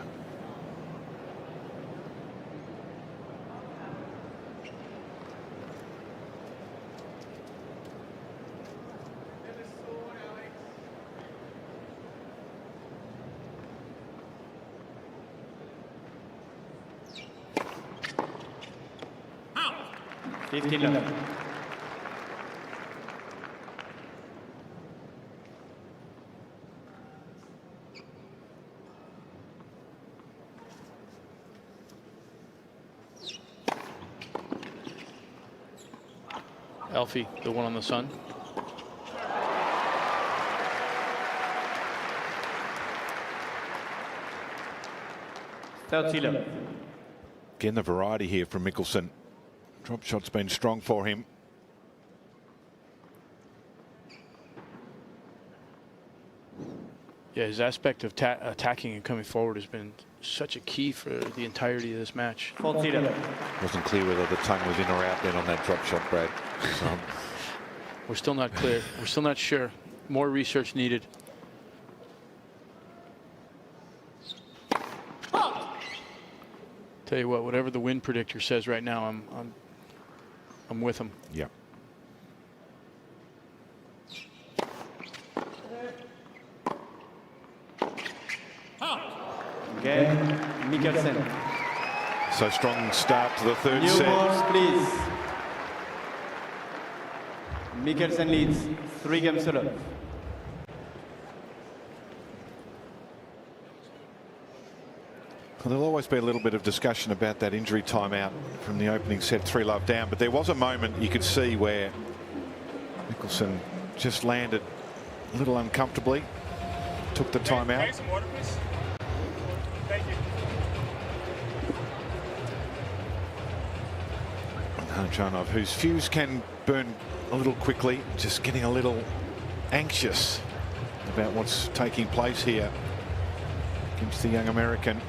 Alfie, the one on the sun. Again, the variety here from Mickelson. Drop shot's been strong for him. Yeah, his aspect of attacking and coming forward has been such a key for the entirety of this match. Wasn't clear whether the tongue was in or out then on that drop shot, Brad. So, we're still not clear. We're still not sure. More research needed. Tell you what, whatever the wind predictor says right now, I'm with him. yeah. Again, Mikkelsen. So strong start to the third New set. balls, please. Mikkelsen leads 3 games to love. Well, there'll always be a little bit of discussion about that injury timeout from the opening set, 3-love down. But there was a moment you could see where Mickelson just landed a little uncomfortably, took the timeout. Some water, please. Thank you. Khachanov, whose fuse can burn a little quickly, just getting a little anxious about what's taking place here against the young American.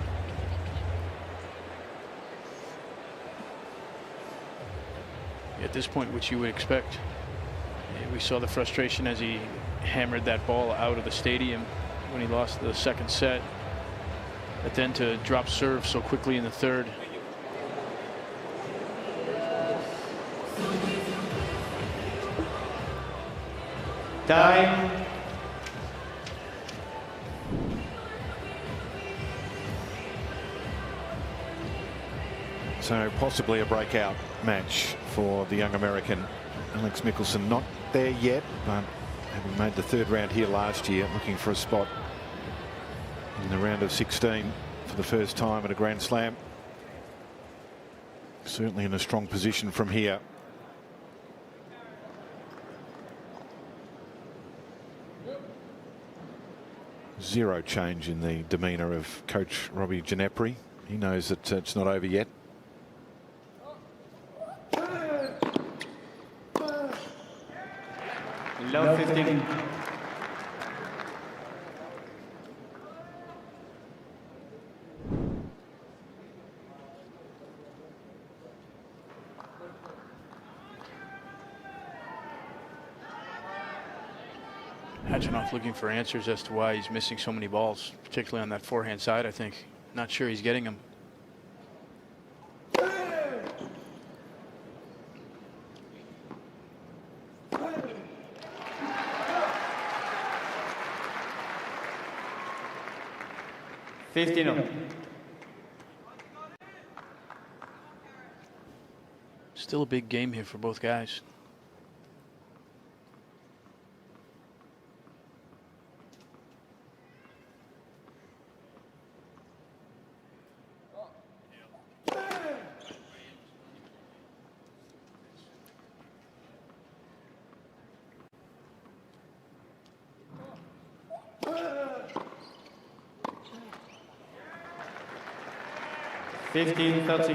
At this point, which you would expect. We saw the frustration as he hammered that ball out of the stadium when he lost the second set. But then to drop serve so quickly in the third. Time. So possibly a breakout match for the young American. Alex Mickelson not there yet, but having made the third round here last year, looking for a spot in the round of 16 for the first time at a Grand Slam. Certainly in a strong position from here. Zero change in the demeanour of coach Robbie Ginepri. He knows that it's not over yet. Love 15. Khachanov looking for answers as to why he's missing so many balls, particularly on that forehand side, I think. Not sure he's getting them. Still a big game here for both guys. Fifteen, 30.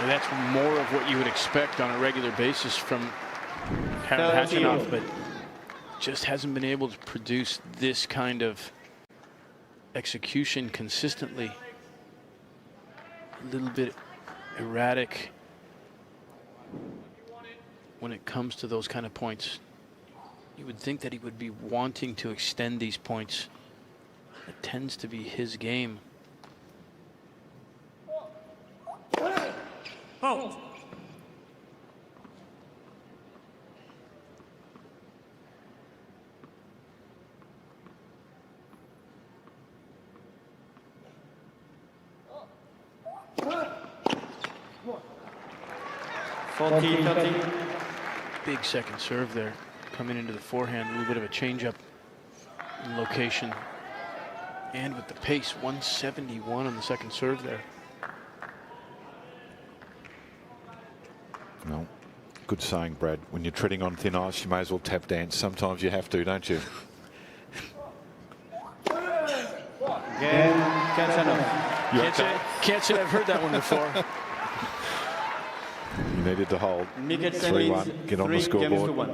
That's more of what you would expect on a regular basis from Khachanov, but just hasn't been able to produce this kind of execution consistently. A little bit erratic when it comes to those kind of points. You would think that he would be wanting to extend these points. It tends to be his game. Oh. Big second serve there. Coming into the forehand, a little bit of a change-up in location. And with the pace, 171 on the second serve there. Well, good saying, Brad. When you're treading on thin ice, you may as well tap dance. Sometimes you have to, don't you? Can't say I've heard that one before. You needed to hold. 3-1. Get on the scoreboard.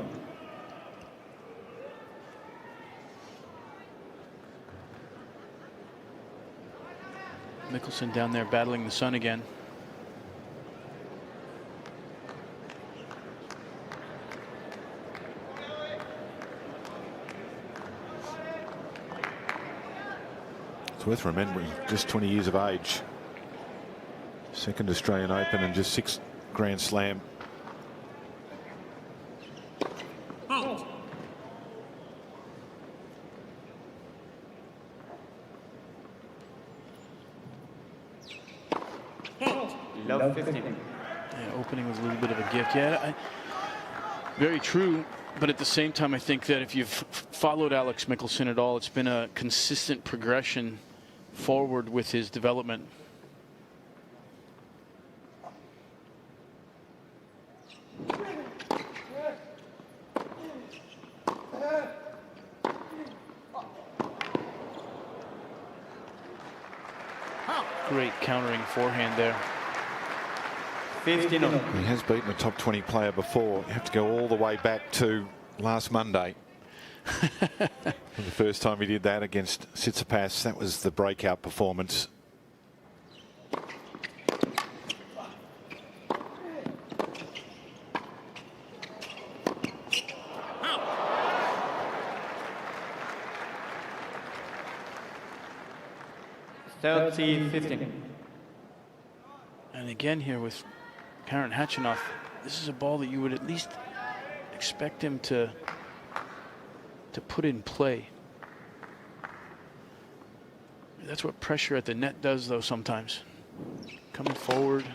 Mickelson down there battling the sun again. It's worth remembering, just 20 years of age. Second Australian Open and just 6th Grand Slam. Love 15. Yeah, opening was a little bit of a gift. Yeah, very true. But at the same time, I think that if you've followed Alex Mickelson at all, it's been a consistent progression forward with his development. Great countering forehand there. 15 on. He has beaten a top 20 player before. You have to go all the way back to last Monday. The first time he did that against Tsitsipas, that was the breakout performance. And again here with Karen Khachanov, this is a ball that you would at least expect him to put in play. That's what pressure at the net does, though, sometimes. Coming forward,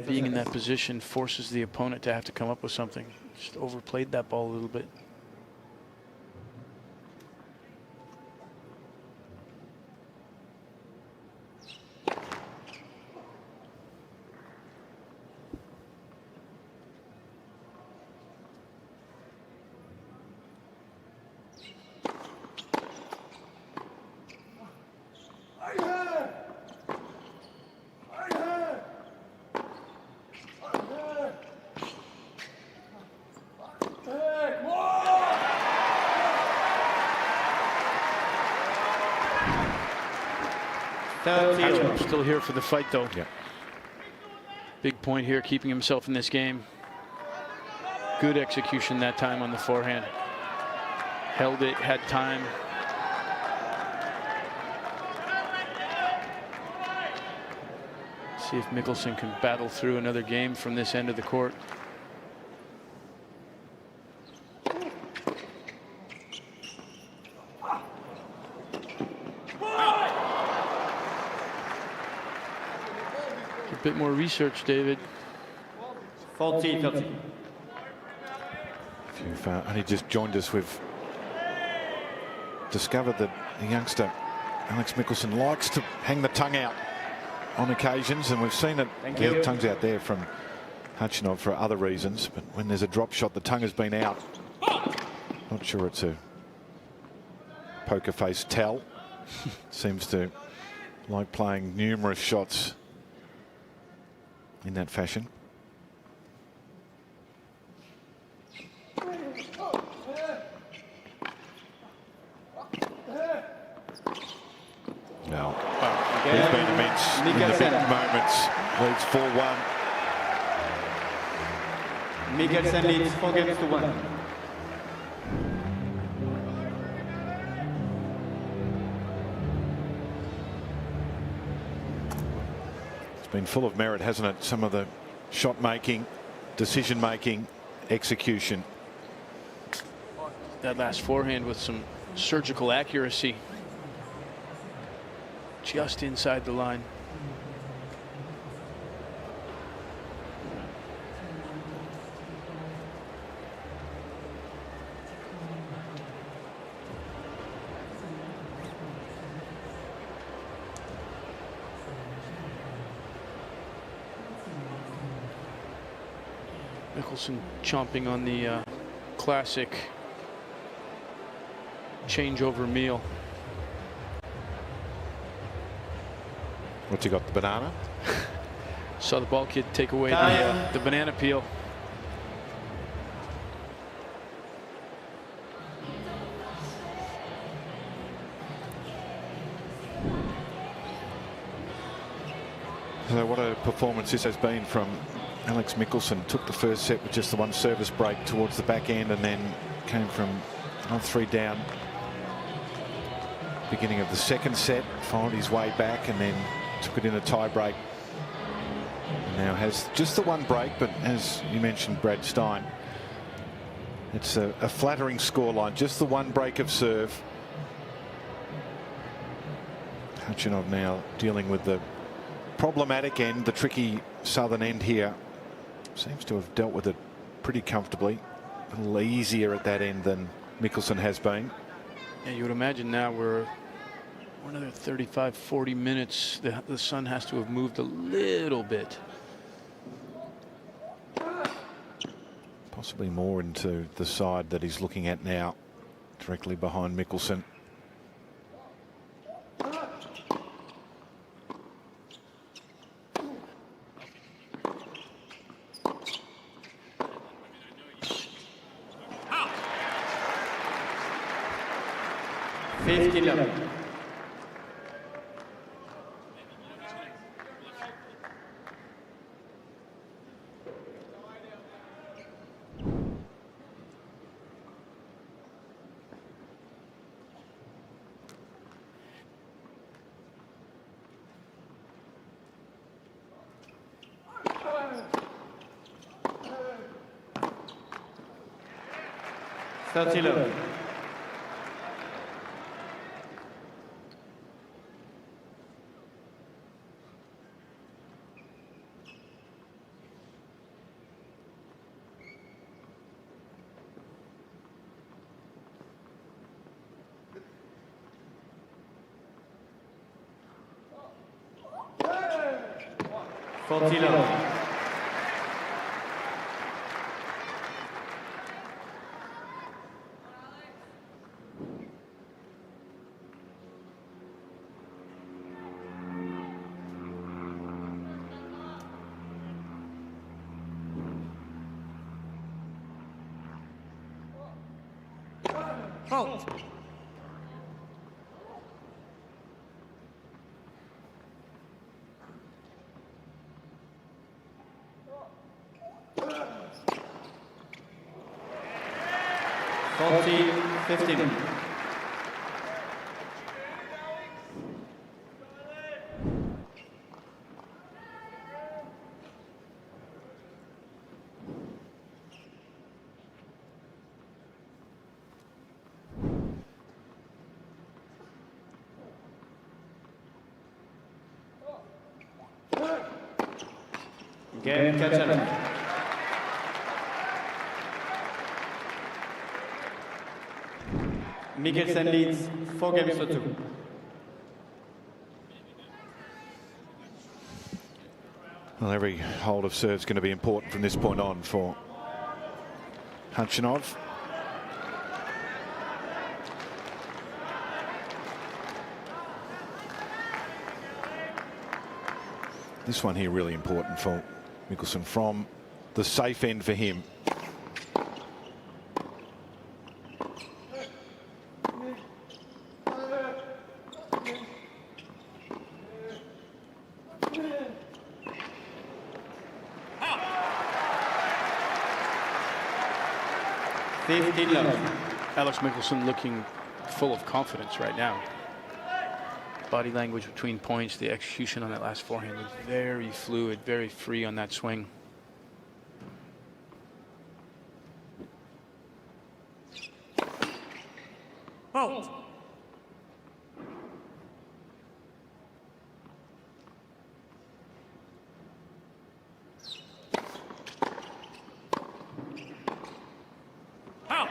being in that position forces the opponent to have to come up with something. Just overplayed that ball a little bit. Khachanov still here for the fight, though. Yeah. Big point here, keeping himself in this game. Good execution that time on the forehand. Held it, had time. See if Mickelson can battle through another game from this end of the court. A bit more research, David. 40-30. If you've only just joined us, we've discovered that the youngster Alex Mickelson likes to hang the tongue out on occasions, and we've seen it. The tongue's out there from Khachanov for other reasons, but when there's a drop shot, the tongue has been out. Not sure it's a poker face tell. Seems to like playing numerous shots in that fashion. Now, he's been immense in the big moments. Leads 4-1. Mickelson leads 4 games to 1. been full of merit, hasn't it? Some of the shot making, decision making, execution. That last forehand with some surgical accuracy. Just inside the line. Mickelson chomping on the classic changeover meal. What's he got, the banana? Saw the ball kid take away the banana peel. So what a performance this has been from Alex Mickelson. Took the first set with just the one service break towards the back end, and then came from 3 down. Beginning of the second set, found his way back and then took it in a tie break. And now has just the one break, but as you mentioned, Brad Stein, it's a flattering scoreline. Just the one break of serve. Khachanov now dealing with the problematic end, the tricky southern end here. Seems to have dealt with it pretty comfortably. A little easier at that end than Mickelson has been. Yeah, you would imagine now we're another 35-40 minutes. The sun has to have moved a little bit. Possibly more into the side that he's looking at now, directly behind Mickelson. Fault. Game catcher. Mickelson leads 4 games to 2. Well, every hold of serve is going to be important from this point on for Khachanov. This one here really important for Mickelson from the safe end for him. Alex Mickelson looking full of confidence right now. Body language between points, the execution on that last forehand was very fluid, very free on that swing. Halt. Out.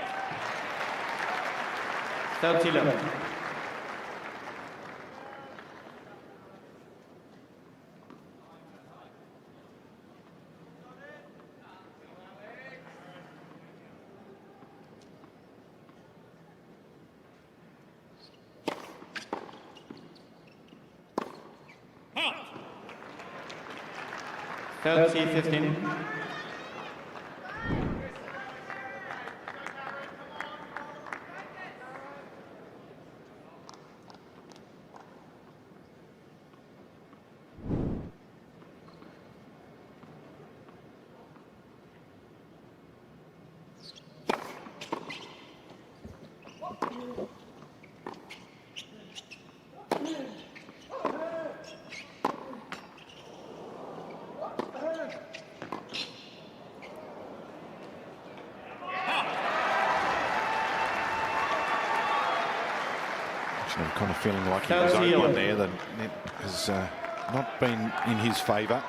30-11.30-15. I'm kind of feeling like he was open there. The net has not been in his favour.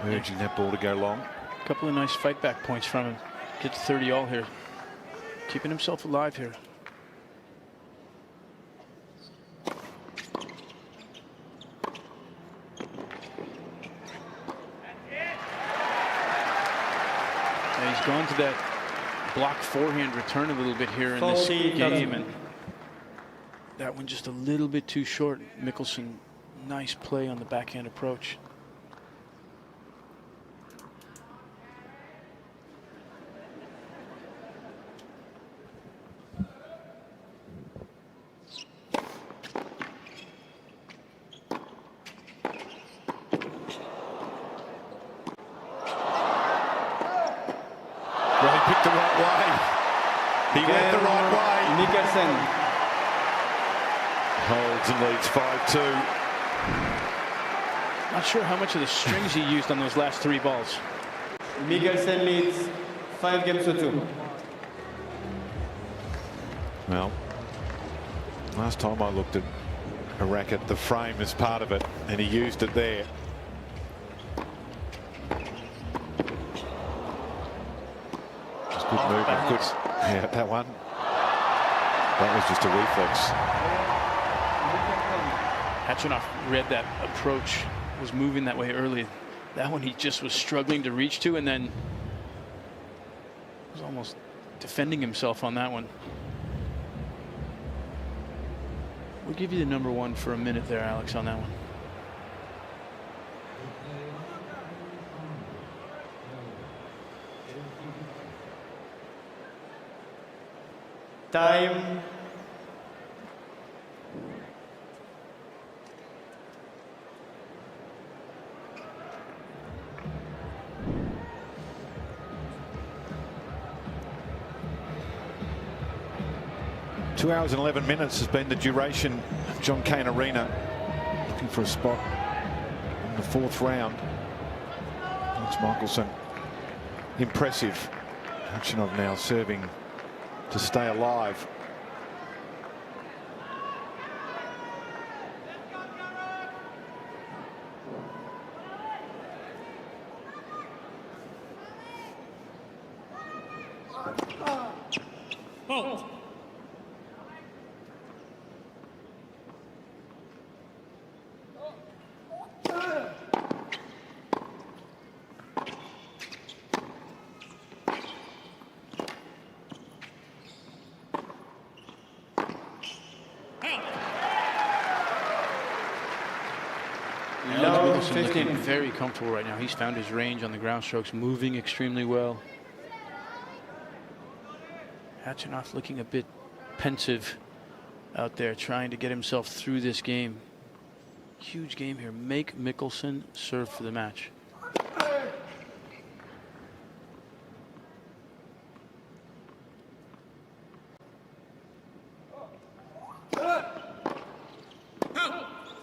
Urging that ball to go long. A couple of nice fight back points from him. Gets 30 all here. Keeping himself alive here. And he's gone to that block forehand return a little bit here in this game, and that one just a little bit too short. Mickelson, nice play on the backhand approach. Holds and leads 5-2. Not sure how much of the strings he used on those last 3 balls. Mikkelsen leads 5-2. Well, last time I looked at a racket, the frame is part of it, and he used it there. It's good movement. Good. Yeah, that one. That was just a reflex. Khachanov read that approach, was moving that way early. That one he just was struggling to reach to, and then was almost defending himself on that one. We'll give you the number 1 for a minute there, Alex, on that one. Time. Two hours and 11 minutes has been the duration of John Cain Arena. Looking for a spot in the 4th round. That's Mickelson. Impressive. Khachanov now serving to stay alive. Halt. Looking very comfortable right now. He's found his range on the ground strokes, moving extremely well. Khachanov looking a bit pensive out there, trying to get himself through this game. Huge game here. Make Mickelson serve for the match.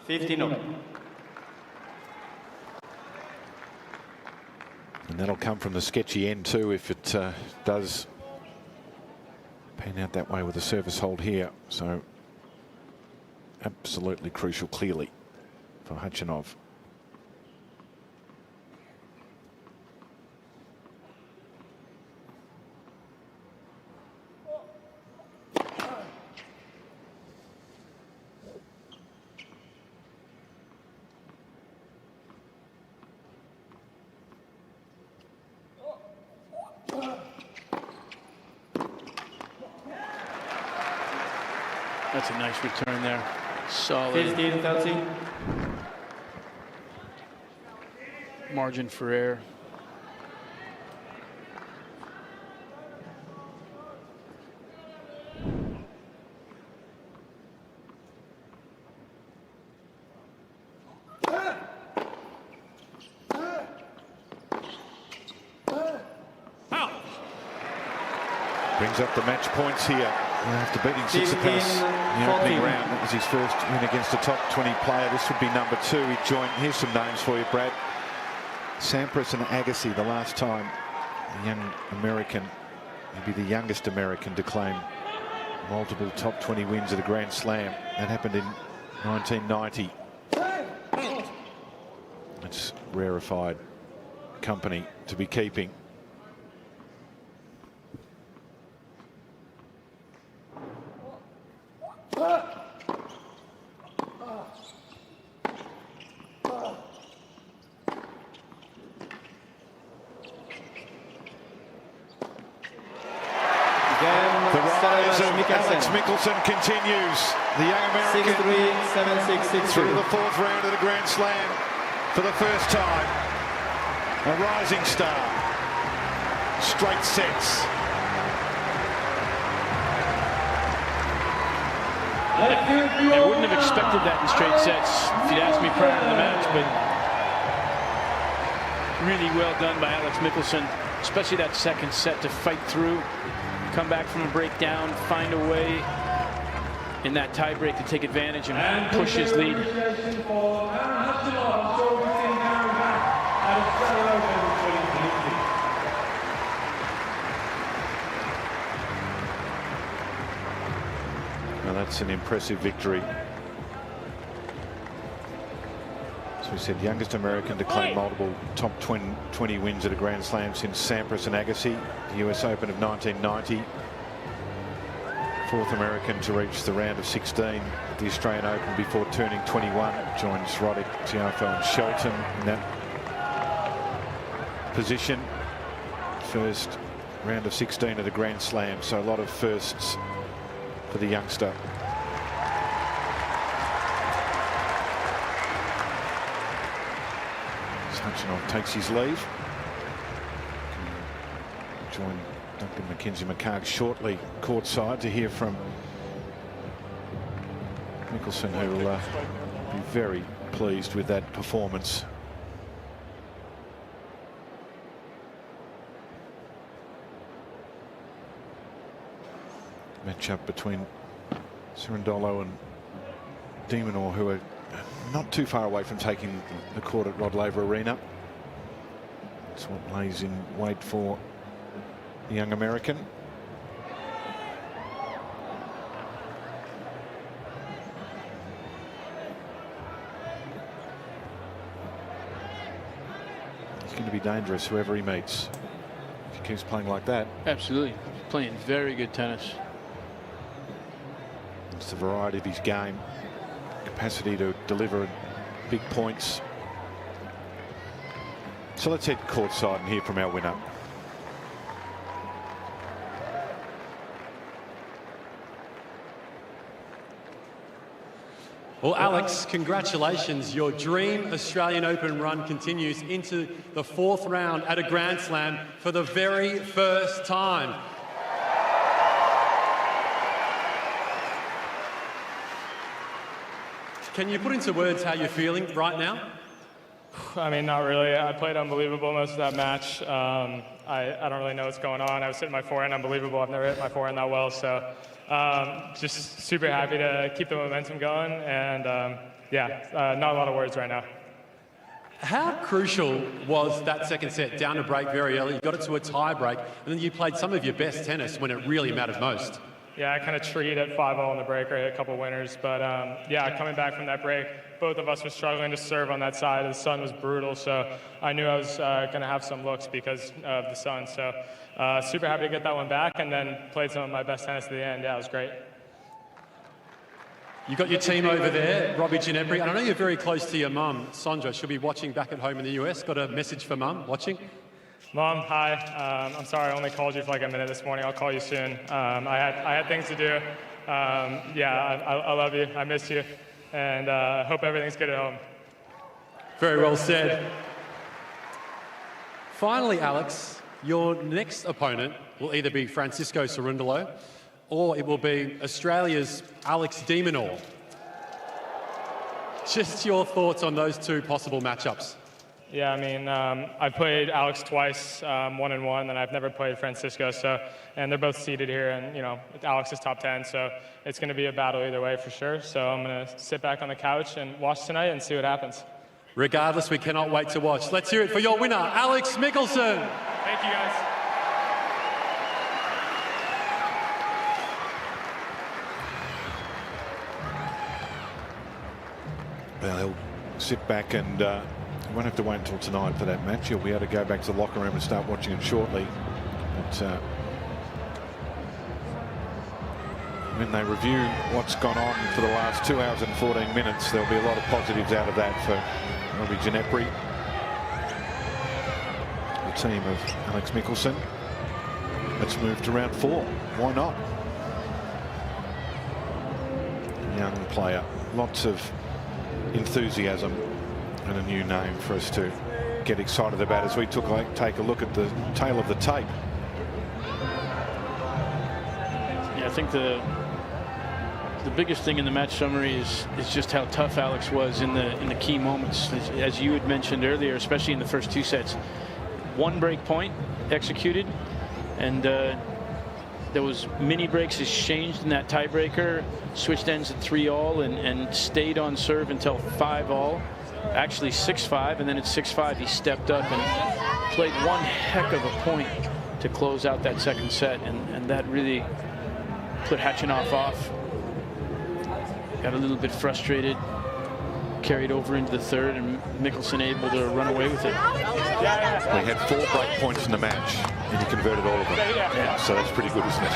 15-0. And that'll come from the sketchy end too if it does pan out that way with a service hold here. So absolutely crucial, clearly, for Khachanov. That's a nice return there. Solid. 15-30. Margin for error. Brings up the match points here. After beating Tsitsipas in the opening round, that was his first win against a top 20 player. This would be number 2. He joined. Here's some names for you, Brad. Sampras and Agassi, the last time a young American, he'd be the youngest American to claim multiple top 20 wins at a Grand Slam. That happened in 1990. It's rarefied company to be keeping. Continues. The young American 6-3, 7-6, 6-3. Through the 4th round of the Grand Slam for the first time. A rising star. Straight sets. I wouldn't have expected that in straight sets if you'd asked me prior to the match, but really well done by Alex Michelsen, especially that second set to fight through, come back from a breakdown, find a way in that tiebreak to take advantage and push his lead. Now that's an impressive victory. As we said, youngest American to claim multiple top 20 wins at a Grand Slam since Sampras and Agassi, the US Open of 1990. 4th American to reach the round of 16 at the Australian Open before turning 21. Joins Roddick, Tiafoe and Shelton in that position. First round of 16 at a Grand Slam, so a lot of firsts for the youngster. Khachanov takes his leave. Join Duncan McKenzie-McCarg shortly courtside to hear from Michelsen, who will be very pleased with that performance. Matchup between Cerundolo and De Minaur, who are not too far away from taking the court at Rod Laver Arena. That's what lays in wait for the young American. He's going to be dangerous whoever he meets if he keeps playing like that. Absolutely. Playing very good tennis. It's the variety of his game, capacity to deliver big points. So let's head courtside and hear from our winner. Well, Alex, congratulations. Your dream Australian Open run continues into the 4th round at a Grand Slam for the very first time. Can you put into words how you're feeling right now? I mean, not really. I played unbelievable most of that match. I don't really know what's going on. I was hitting my forehand unbelievable. I've never hit my forehand that well, so Just super happy to keep the momentum going, and not a lot of words right now. How crucial was that second set down to break very early? You got it to a tie break, and then you played some of your best tennis when it really mattered most. Yeah, I kind of treated at 5-all in the break. I hit a couple winners, but coming back from that break, both of us were struggling to serve on that side. The sun was brutal, so I knew I was going to have some looks because of the sun. So super happy to get that one back, and then played some of my best tennis at the end. Yeah, it was great. You got your team over there, Robbie Ginepri, and I know you're very close to your mum, Sandra. She'll be watching back at home in the US. Got a message for mum watching? Mom, hi. I'm sorry I only called you for like a minute this morning. I'll call you soon. I had things to do. I love you. I miss you, and hope everything's good at home. Very well said. Finally, Alex, your next opponent will either be Francisco Cerundolo or it will be Australia's Alex de Minaur. Just your thoughts on those two possible matchups. Yeah, I mean, I've played Alex twice, 1-1, and I've never played Francisco. And they're both seated here, and Alex is top 10, so it's going to be a battle either way for sure. So I'm going to sit back on the couch and watch tonight and see what happens. Regardless, we cannot wait to watch. Let's hear it for your winner, Alex Michelsen. Thank you, guys. Well, he'll sit back and he won't have to wait until tonight for that match. He'll be able to go back to the locker room and start watching it shortly. But when they review what's gone on for the last 2 hours and 14 minutes, there'll be a lot of positives out of that for Robbie Ginepri. The team of Alex Michelsen. Let's move to round 4. Why not? Young player. Lots of enthusiasm and a new name for us to get excited about as we take a look at the tail of the tape. Yeah, I think the biggest thing in the match summary is just how tough Alex was in the key moments, as you had mentioned earlier, especially in the first 2 sets. 1 break point executed, and there was mini breaks exchanged in that tiebreaker, switched ends at 3-all and stayed on serve until 5-all, actually 6-5, and then at 6-5 he stepped up and played one heck of a point to close out that second set, and that really put Khachanov off. Got a little bit frustrated, carried over into the third, and Michelsen able to run away with it. We had 4 break points in the match, and he converted all of them. Yeah. So that's pretty good, isn't it?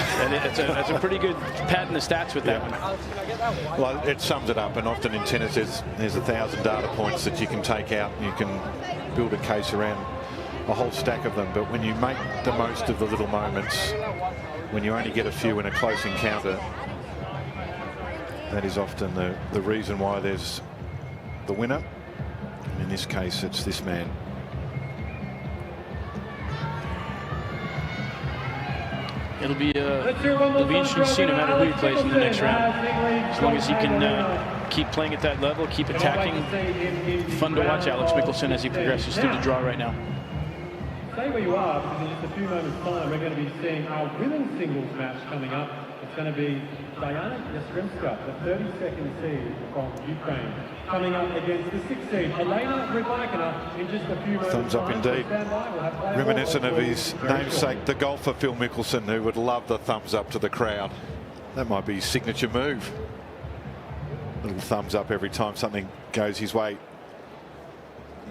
And that's a pretty good pad in the stats with that one. Well, it sums it up, and often in tennis there's 1,000 data points that you can take out, and you can build a case around a whole stack of them. But when you make the most of the little moments, when you only get a few in a close encounter, that is often the reason why there's the winner. And in this case, it's this man. It'll be interesting to see no matter who he plays in the next round. As long as he can keep playing at that level, keep attacking. Fun to watch Alex Michelsen as he progresses through the draw right now. Stay where you are, because in just a few moments' time we're going to be seeing our women's singles match coming up. It's going to be Jannik Sinner, the 32nd seed from Ukraine, coming up against the 6th seed, Aryna Sabalenka, in just a few moments. Thumbs up indeed. Reminiscent of his namesake, the golfer Phil Mickelson, who would love the thumbs up to the crowd. That might be his signature move. Little thumbs up every time something goes his way.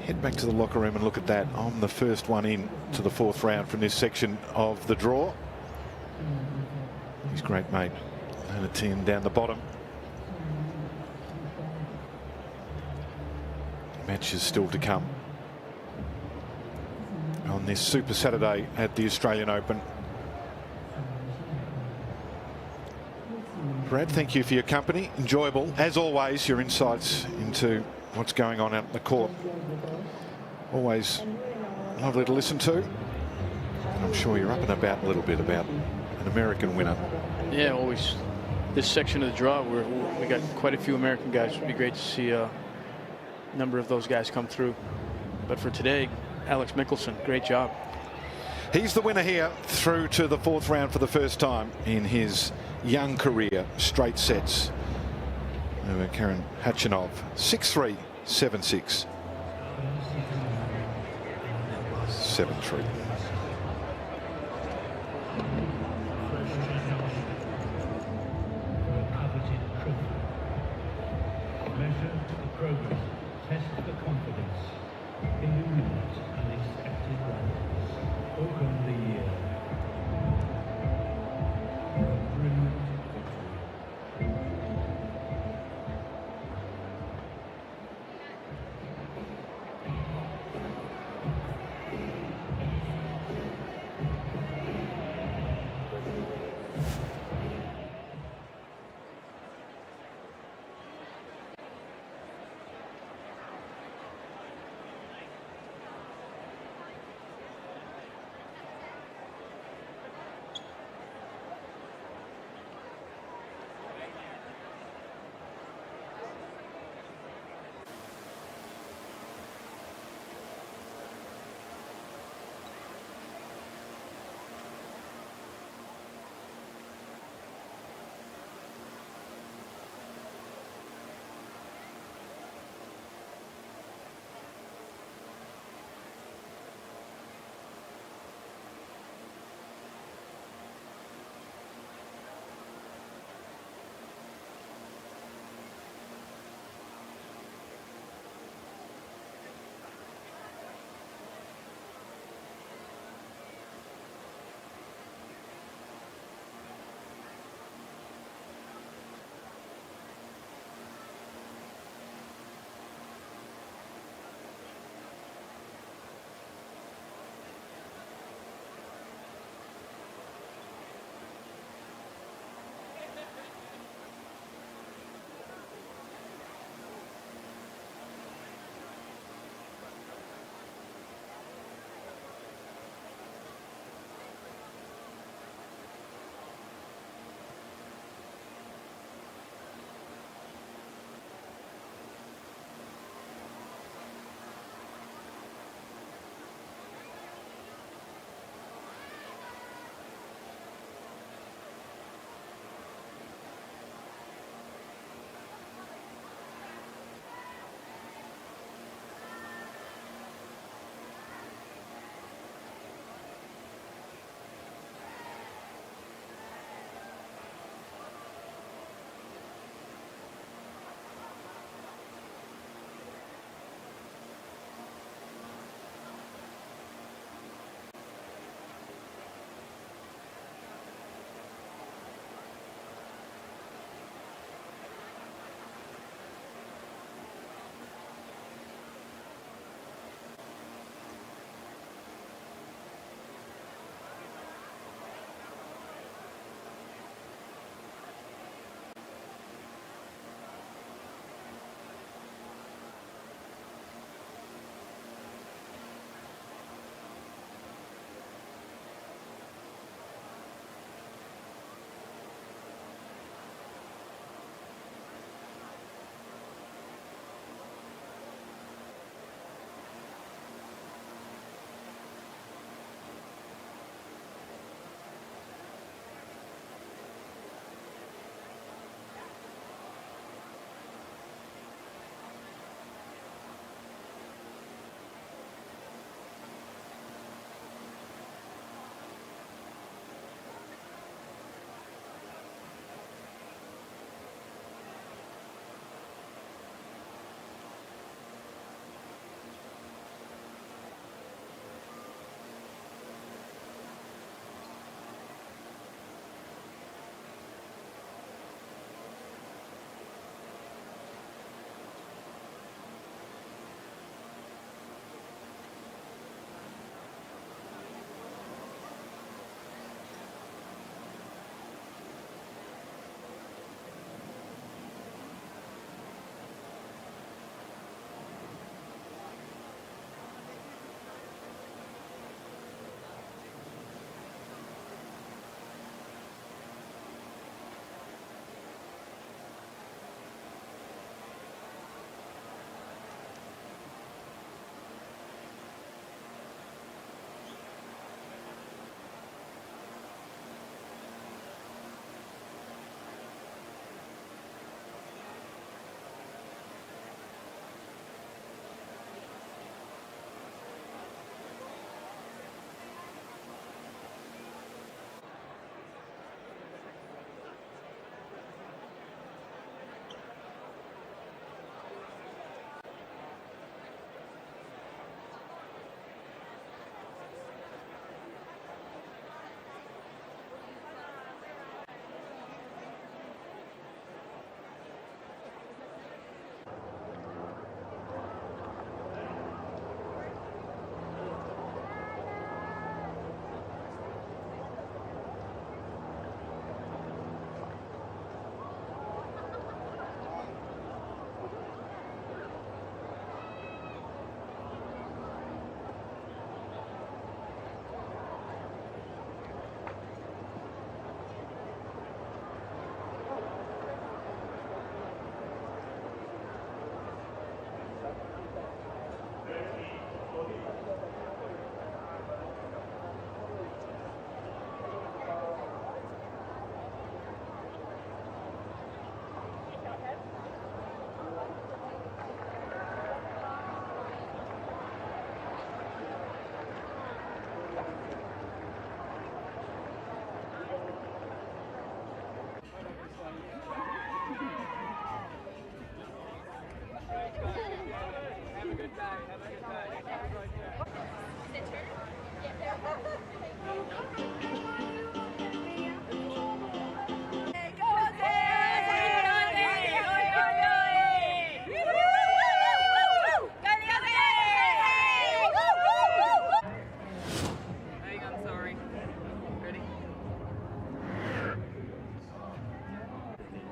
Head back to the locker room and look at that. I'm the first one in to the 4th round from this section of the draw. His great mate, and a 10 down the bottom. Matches still to come on this Super Saturday at the Australian Open. Brad, thank you for your company. Enjoyable, as always, your insights into what's going on out in the court. Always lovely to listen to. And I'm sure you're up and about a little bit about an American winner. Yeah, always. This section of the draw, we got quite a few American guys. It would be great to see a number of those guys come through. But for today, Alex Michelsen, great job. He's the winner here, through to the 4th round for the first time in his young career, straight sets over Karen Khachanov. 6-3, 7-6, 7-3.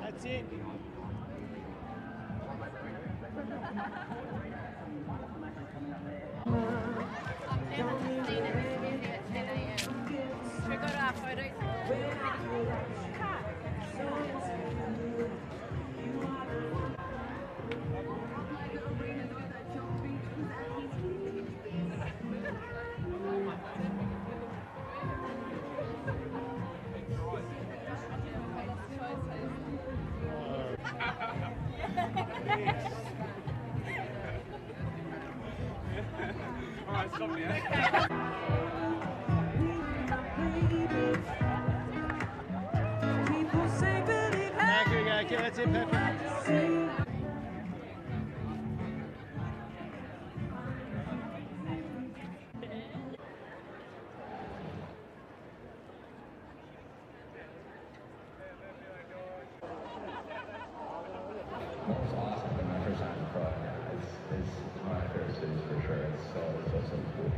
That's it. Should we go to our photos? Alright, stop now. Okay, that's it, perfect. It's awesome. And my first time in Prague, it's one of my favorite cities for sure. It's so cool.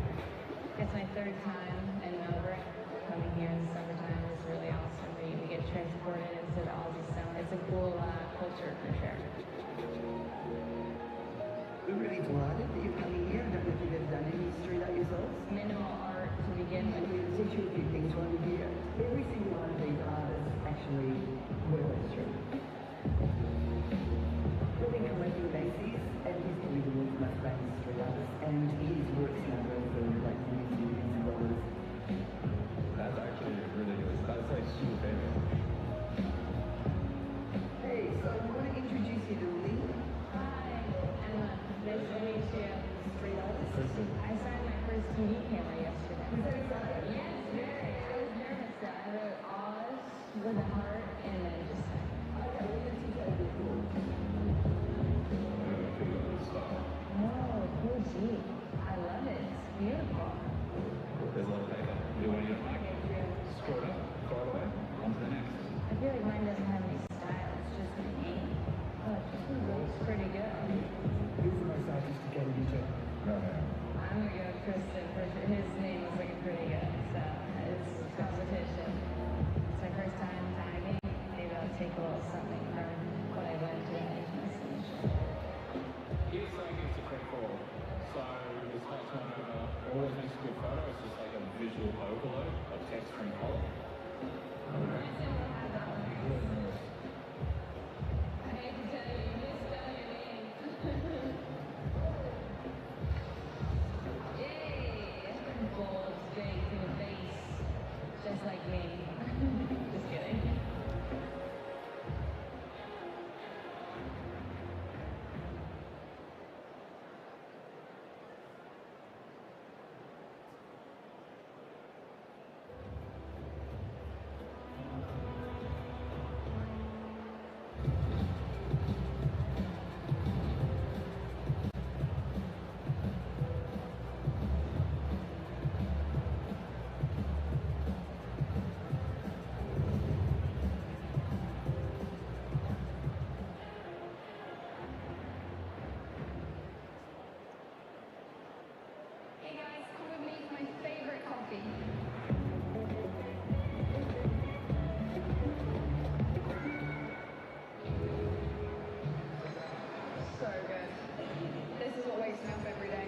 It's my third time in Melbourne. Coming here in the summertime is really awesome. We get transported into the Aussie summer. It's a cool culture for sure. We're really delighted that you're coming here. I don't know if you've ever done any street art yourselves. Minimal art to begin with. We'll teach you a few things while you're here. Every single one of these artists actually wear a street. We've been collecting Macy's, and he's probably the world's most famous street artist, and his works now go for like millions and millions of dollars. That's actually ridiculous. That's like super famous. Hey, so I want to introduce you to Lee. Hi, Emma. Nice to meet you. Street artist. Kristen. I signed my first TV camera yesterday. Was that exciting? Yes, very. I was nervous. I wrote Oz with a heart and then just Okay, we're going to teach you how to do cool. oh, cool gee. I love it. It's beautiful. There's a lot of paper. You want to get back? Scroll it up, throw it away, on to the next. I feel like mine doesn't have any style. It's just an ink. Oh, it looks pretty good. Who's the most artistic out of you two? No, no. I'm gonna go with Kristen for sure. His name is looking pretty good, so it's competition. It's my first time tagging. Maybe I'll take a little something from what I learned today. Here's something that's a quick call. So this whole turnover always makes a good photo. It's just like a visual overload of text from color. I hate to tell you, you misspell your name. Yay! Bold, straight to the face, just like me. Just kidding. Hey guys, come with me for my favorite coffee. So good. This is what wakes me up every day.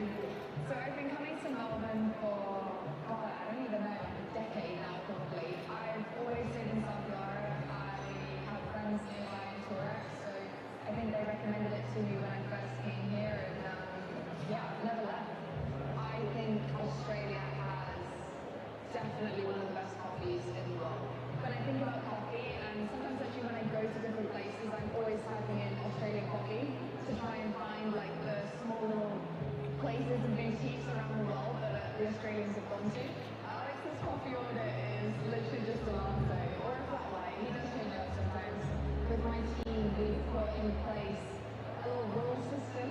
So I've been coming to Melbourne for, I don't even know, like a decade now probably. I've always stayed in South Florida. I have friends nearby in Torrex, so I think they recommended it to me when I first came here, and yeah, I've never left. I think Australia has definitely one of the best coffees in the world. When I think about coffee, and sometimes actually when I go to different places, I'm always typing in Australian coffee to try and find like the small little places and boutiques around the world that the Australians have gone to. Alex's coffee order is literally just a latte or a flat white. He does change it up sometimes. With my team, we've put in place a little rule system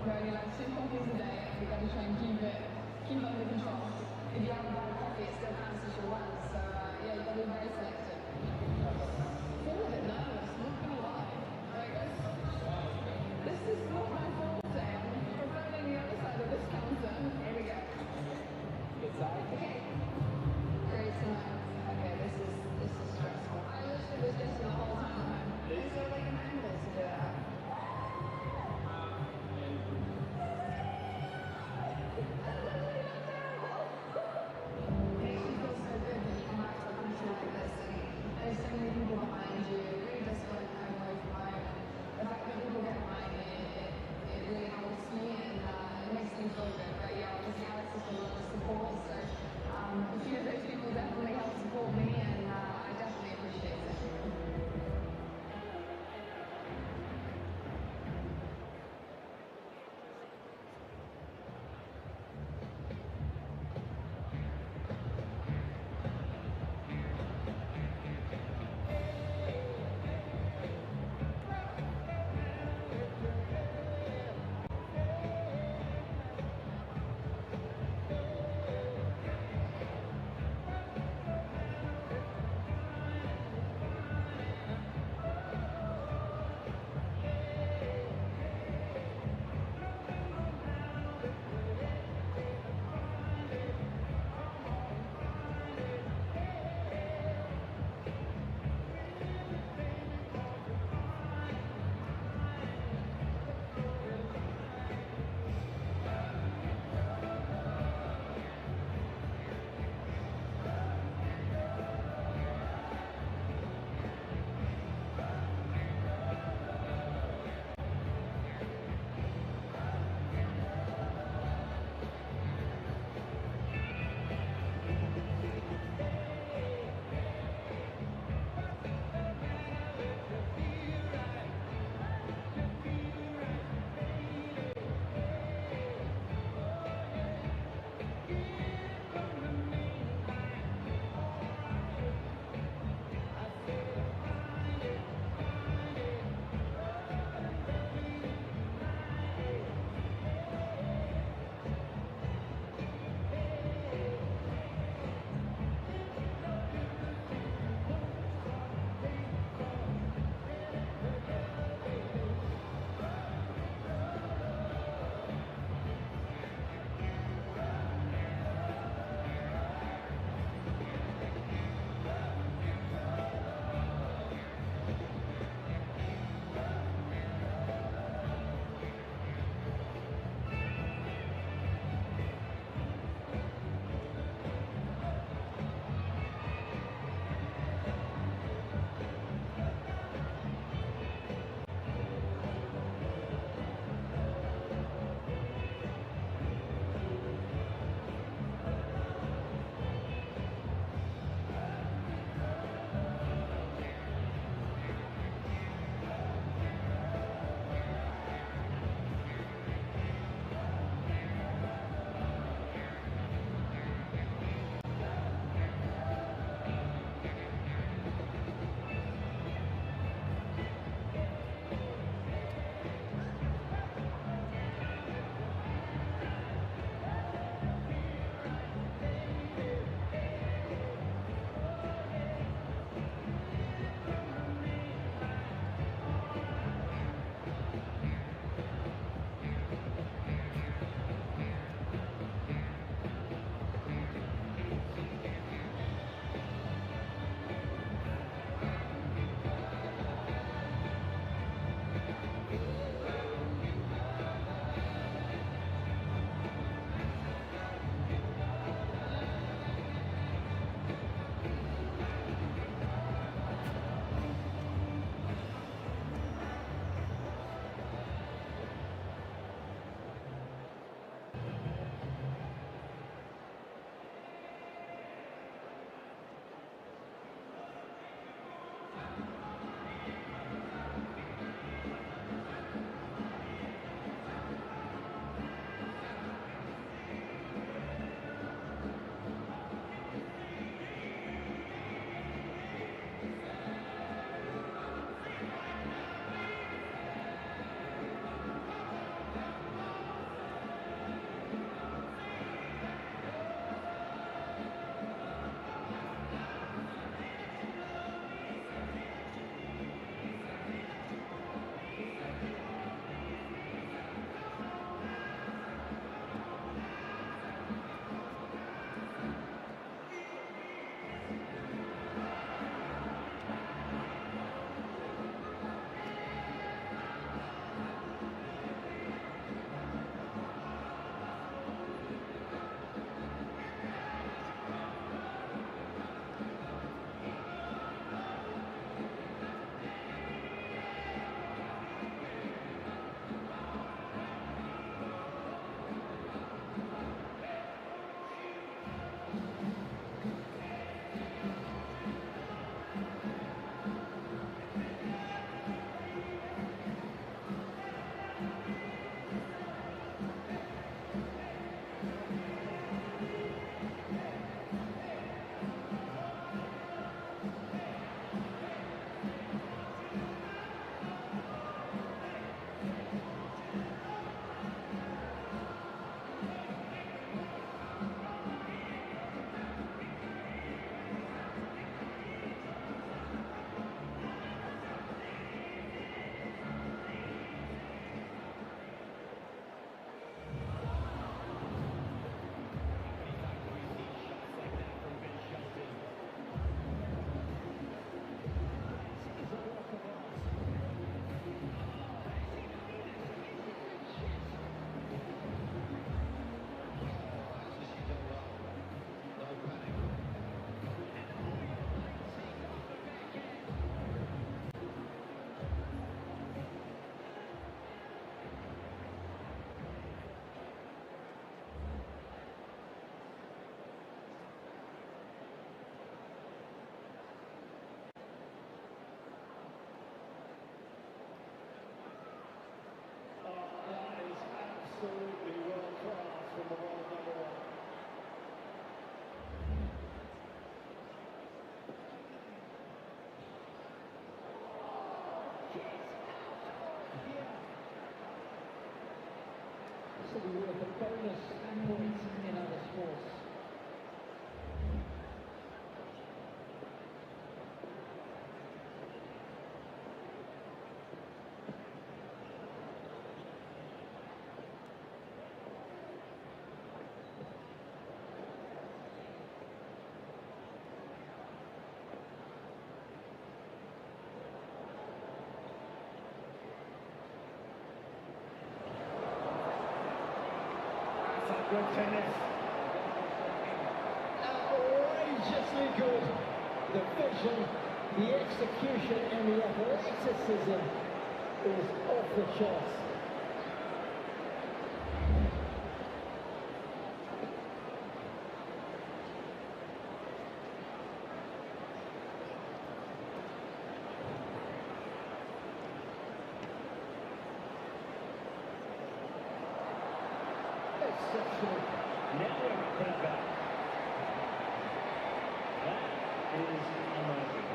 where we like 2 coffees a day. try and keep it under control. If you have a bad coffee, it still counts as your win. So yeah, you've got to be very selective. I feel a bit nervous, I'm not gonna lie. Like, this is not my forte. I'm preferring the other side of this counter. Here we go. Okay. Great tonight. Okay, this is stressful. I literally was just the whole time at home. Is there like an angle to do that? There's so many people behind you. Absolutely world class from the world number one. This will be worth a bonus points in other sports. Good tennis. Outrageously good. The vision, the execution and the athleticism is off the charts. Exceptional. Now we're coming back. That is amazing.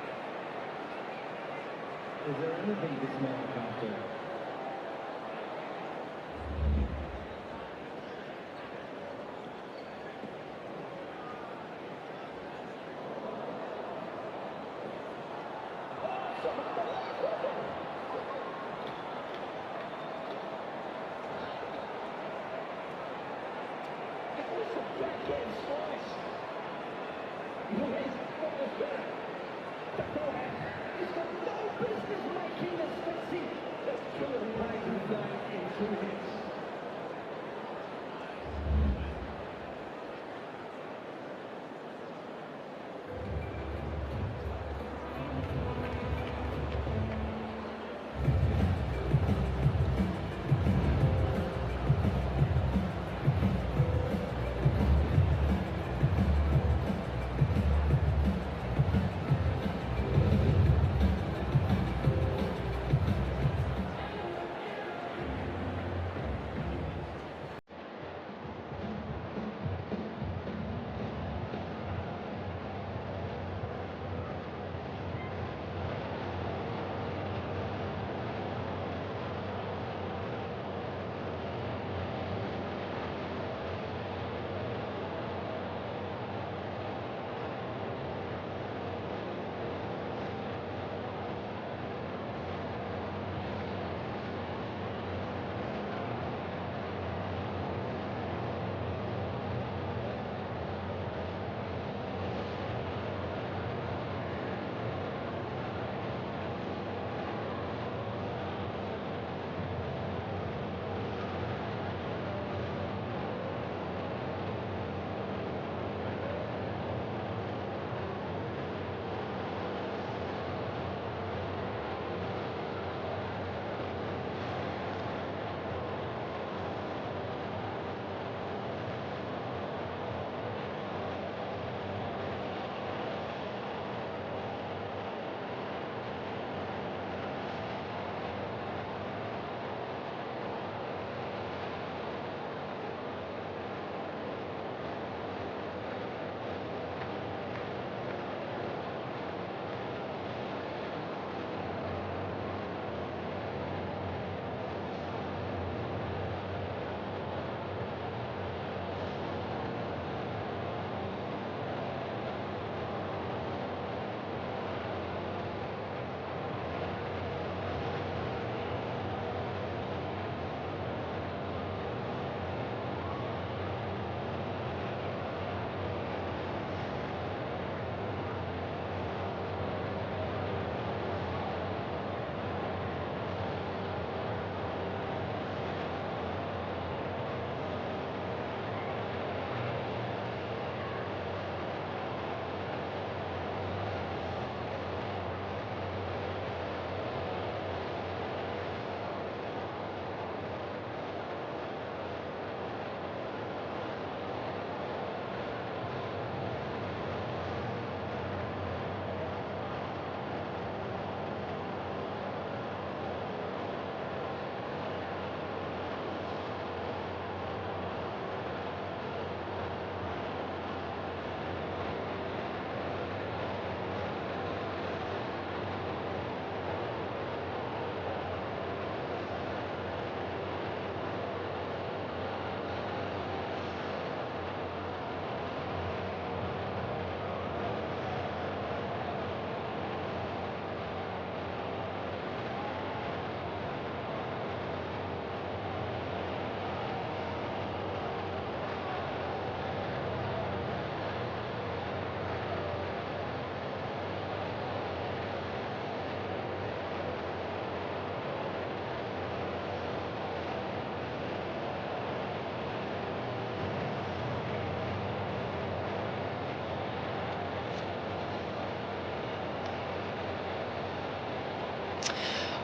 Is there anything this man can't do?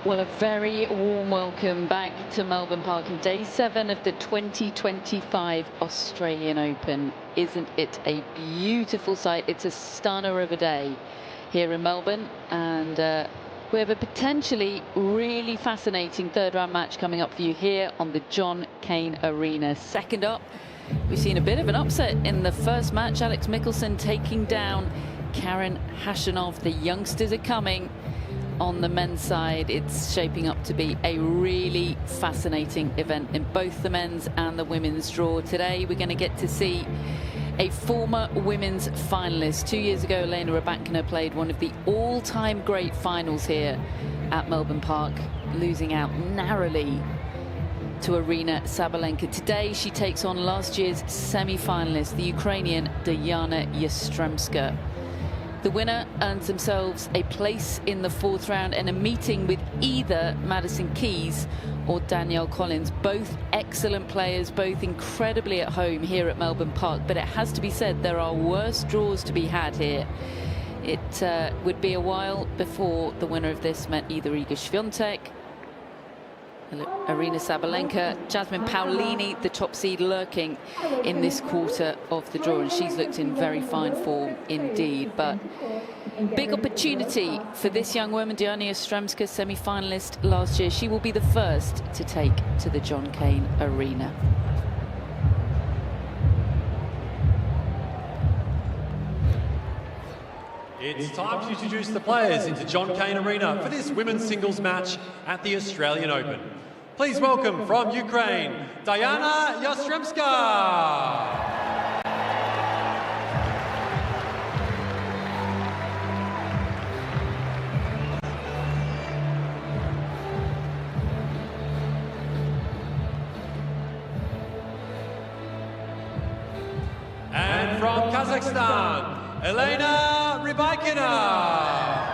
Well, a very warm welcome back to Melbourne Park on day 7 of the 2025 Australian Open. Isn't it a beautiful sight? It's a stunner of a day here in Melbourne, and we have a potentially really fascinating third round match coming up for you here on the Cain Arena. Second up, we've seen a bit of an upset in the first match. Alex Michelsen taking down Karen Khachanov. The youngsters are coming. On the men's side, it's shaping up to be a really fascinating event in both the men's and the women's draw. Today, we're going to get to see a former women's finalist. 2 years ago, Elena Rybakina played one of the all-time great finals here at Melbourne Park, losing out narrowly to Aryna Sabalenka. Today, she takes on last year's semi-finalist, the Ukrainian Diana Yastremska. The winner earns themselves a place in the fourth round and a meeting with either Madison Keys or Danielle Collins. Both excellent players, both incredibly at home here at Melbourne Park. But it has to be said, there are worse draws to be had here. It would be a while before the winner of this met either Iga Świątek, Aryna Sabalenka, Jasmine Paolini, the top seed, lurking in this quarter of the draw, and she's looked in very fine form indeed. But big opportunity for this young woman, Diana Yastremska, semi-finalist last year. She will be the first to take to the Cain Arena. It's time to introduce the players into Cain Arena for this women's singles match at the Australian Open. Please welcome from Ukraine, Diana Yastremska. And from Kazakhstan, Aryna Rybakina.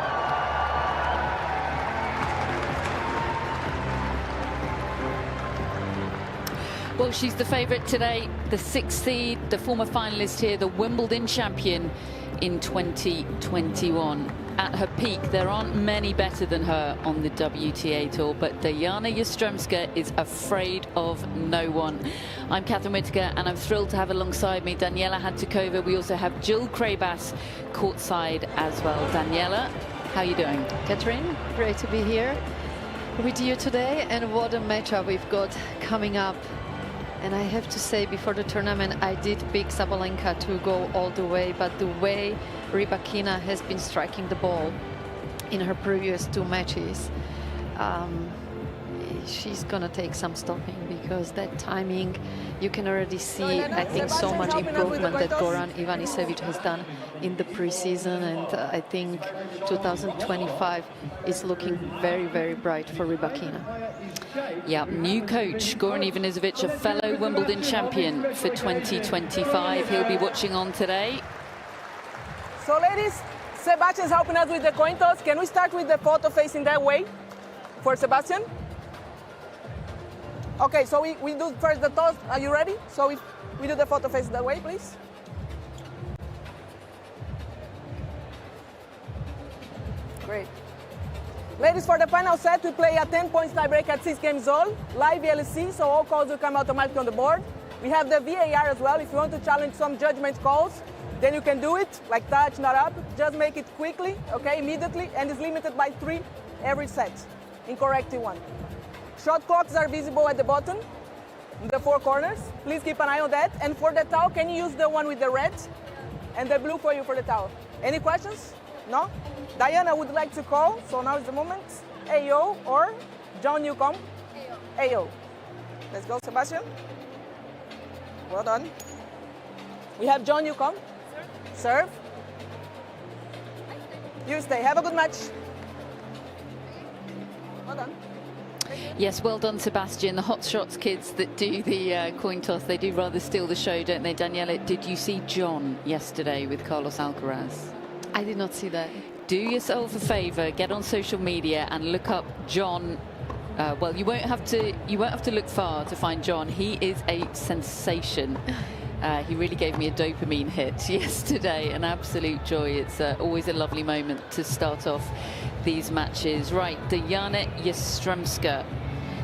Well, she's the favourite today, the 6th seed, the former finalist here, the Wimbledon champion in 2021. At her peak, there aren't many better than her on the WTA Tour, but Diana Yastremska is afraid of no one. I'm Catherine Whitaker, and I'm thrilled to have alongside me Daniela Hantuchova. We also have Jill Craybas courtside as well. Daniela, how are you doing? Catherine, great to be here with you today, and what a matchup we've got coming up. And I have to say, before the tournament, I did pick Sabalenka to go all the way, but the way Rybakina has been striking the ball in her previous 2 matches, she's gonna take some stopping, because that timing, you can already see, I think, so much improvement that Goran Ivanisevic has done in the preseason, and I think 2025 is looking very, very bright for Rybakina. Yeah, new coach, Goran Ivanisevic, a fellow Wimbledon champion for 2025. He'll be watching on today. So ladies, Sebastian's helping us with the coin toss. Can we start with the photo facing that way for Sebastian? Okay, so we do first the toss. Are you ready? So we do the photo face that way, please. Great. Ladies, for the final set, we play a 10-point tiebreak at 6 games all, live VLC, so all calls will come automatically on the board. We have the VAR as well. If you want to challenge some judgment calls, then you can do it, like touch, not up. Just make it quickly, okay, immediately, and it's limited by 3 every set. Incorrect 1. Shot clocks are visible at the bottom, in the 4 corners. Please keep an eye on that. And for the towel, can you use the one with the red and the blue for you for the towel? Any questions? No? Diana would like to call, so now is the moment. AO or John Newcomb? AO. Let's go, Sebastian. Well done. We have John Newcomb. Serve. You stay. Have a good match. Well done. Yes, well done, Sebastian. The Hot Shots kids that do the coin toss, they do rather steal the show, don't they? Daniela, did you see John yesterday with Carlos Alcaraz? I did not see that. Do yourself a favor, get on social media and look up John. Well, you won't have to look far to find John. He is a sensation. He really gave me a dopamine hit yesterday, an absolute joy. It's always a lovely moment to start off these matches. Right, Diana Yastremska,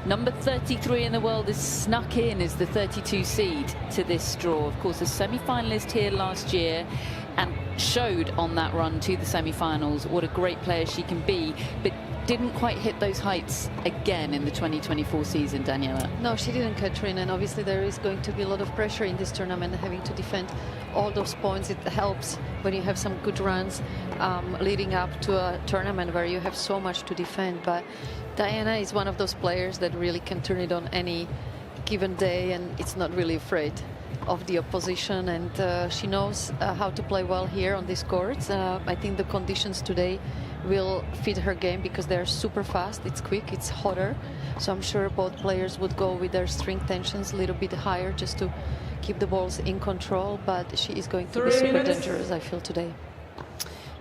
number 33 in the world, has snuck in as the 32 seed to this draw. Of course, a semi-finalist here last year and showed on that run to the semi-finals what a great player she can be, but didn't quite hit those heights again in the 2024 season, Daniela. No, she didn't, Catherine, and obviously there is going to be a lot of pressure in this tournament, having to defend all those points. It helps when you have some good runs leading up to a tournament where you have so much to defend. But Diana is one of those players that really can turn it on any given day, and it's not really afraid of the opposition, and she knows how to play well here on these courts. I think the conditions today will fit her game because they're super fast, it's quick, it's hotter, so I'm sure both players would go with their string tensions a little bit higher just to keep the balls in control, but she is going to be super dangerous, I feel, today.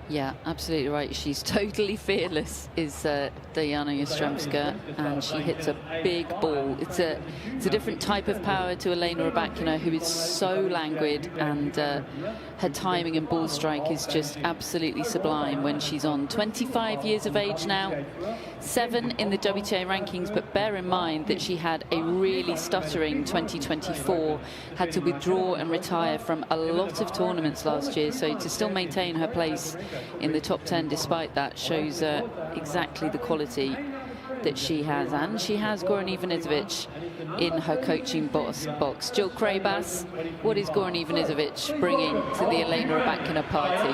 Yeah, absolutely right. She's totally fearless, is Diana Yastremska, and she hits a big ball. It's a different type of power to Aryna Rybakina, who is so languid, and her timing and ball strike is just absolutely sublime when she's on. 25 years of age now, 7 in the WTA rankings, but bear in mind that she had a really stuttering 2024, had to withdraw and retire from a lot of tournaments last year, so to still maintain her place in the top 10 despite that shows exactly the quality that she has. And she has Goran Ivanisevic in her coaching box. Jill Krabas, what is Goran Ivanisevic bringing to the Aryna Rybakina party?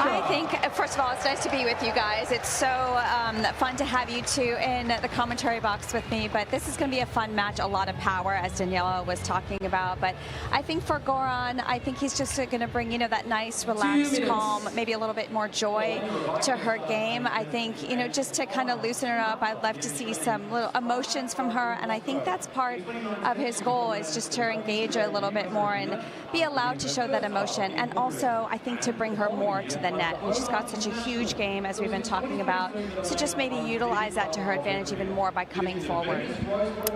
I think, first of all, it's nice to be with you guys. It's so fun to have you two in the commentary box with me, but this is going to be a fun match, a lot of power, as Daniela was talking about. But I think for Goran, I think he's just going to bring, you know, that nice, relaxed, calm, maybe a little bit more joy to her game. I think, you know, just to kind of loosen her up, I'd love to see some little emotions from her, and I think that's part of his goal, is just to engage her a little bit more and be allowed to show that emotion, and also I think to bring her more to the net. And she's got such a huge game, as we've been talking about, so just maybe utilize that to her advantage even more by coming forward.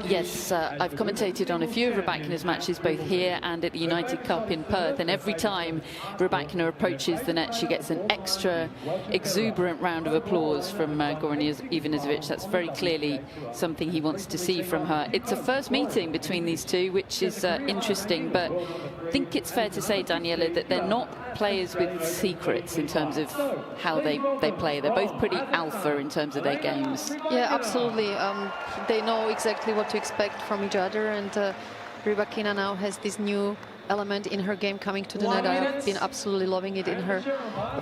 Yes, I've commentated on a few of Rybakina's matches, both here and at the United Cup in Perth, and every time Rybakina approaches the net, she gets an extra exuberant round of applause from Goran Ivanisevic. That's very clearly something he wants to see from her. It's a first meeting between these two, which is interesting, but I think it's fair to say, Daniela, that they're not players with secrets in terms of how they play. They're both pretty alpha in terms of their games. Yeah, absolutely. They know exactly what to expect from each other, and Rybakina now has this new element in her game coming to the net. I've been absolutely loving it in her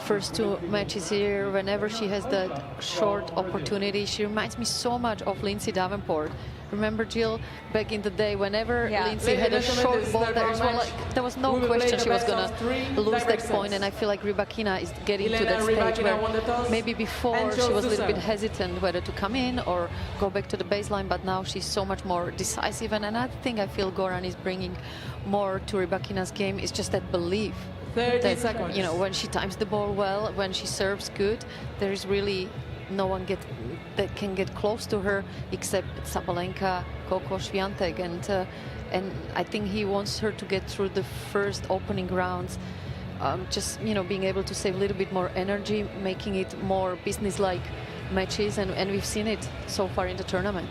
first 2 matches here. Whenever she has that short opportunity, she reminds me so much of Lindsay Davenport. Remember, Jill, back in the day, whenever Lindsay had a short ball, there was no question she was going to lose that point, and I feel like Rybakina is getting to that stage where maybe before she was a little bit hesitant whether to come in or go back to the baseline, but now she's so much more decisive, and another thing I feel Goran is bringing more to Rybakina's game is just that belief. 30 seconds. You know, when she times the ball well, when she serves good, there is really no one that can get close to her except Sabalenka, Coco, Swiatek, and I think he wants her to get through the first opening rounds, just, you know, being able to save a little bit more energy, making it more business-like matches, and we've seen it so far in the tournament.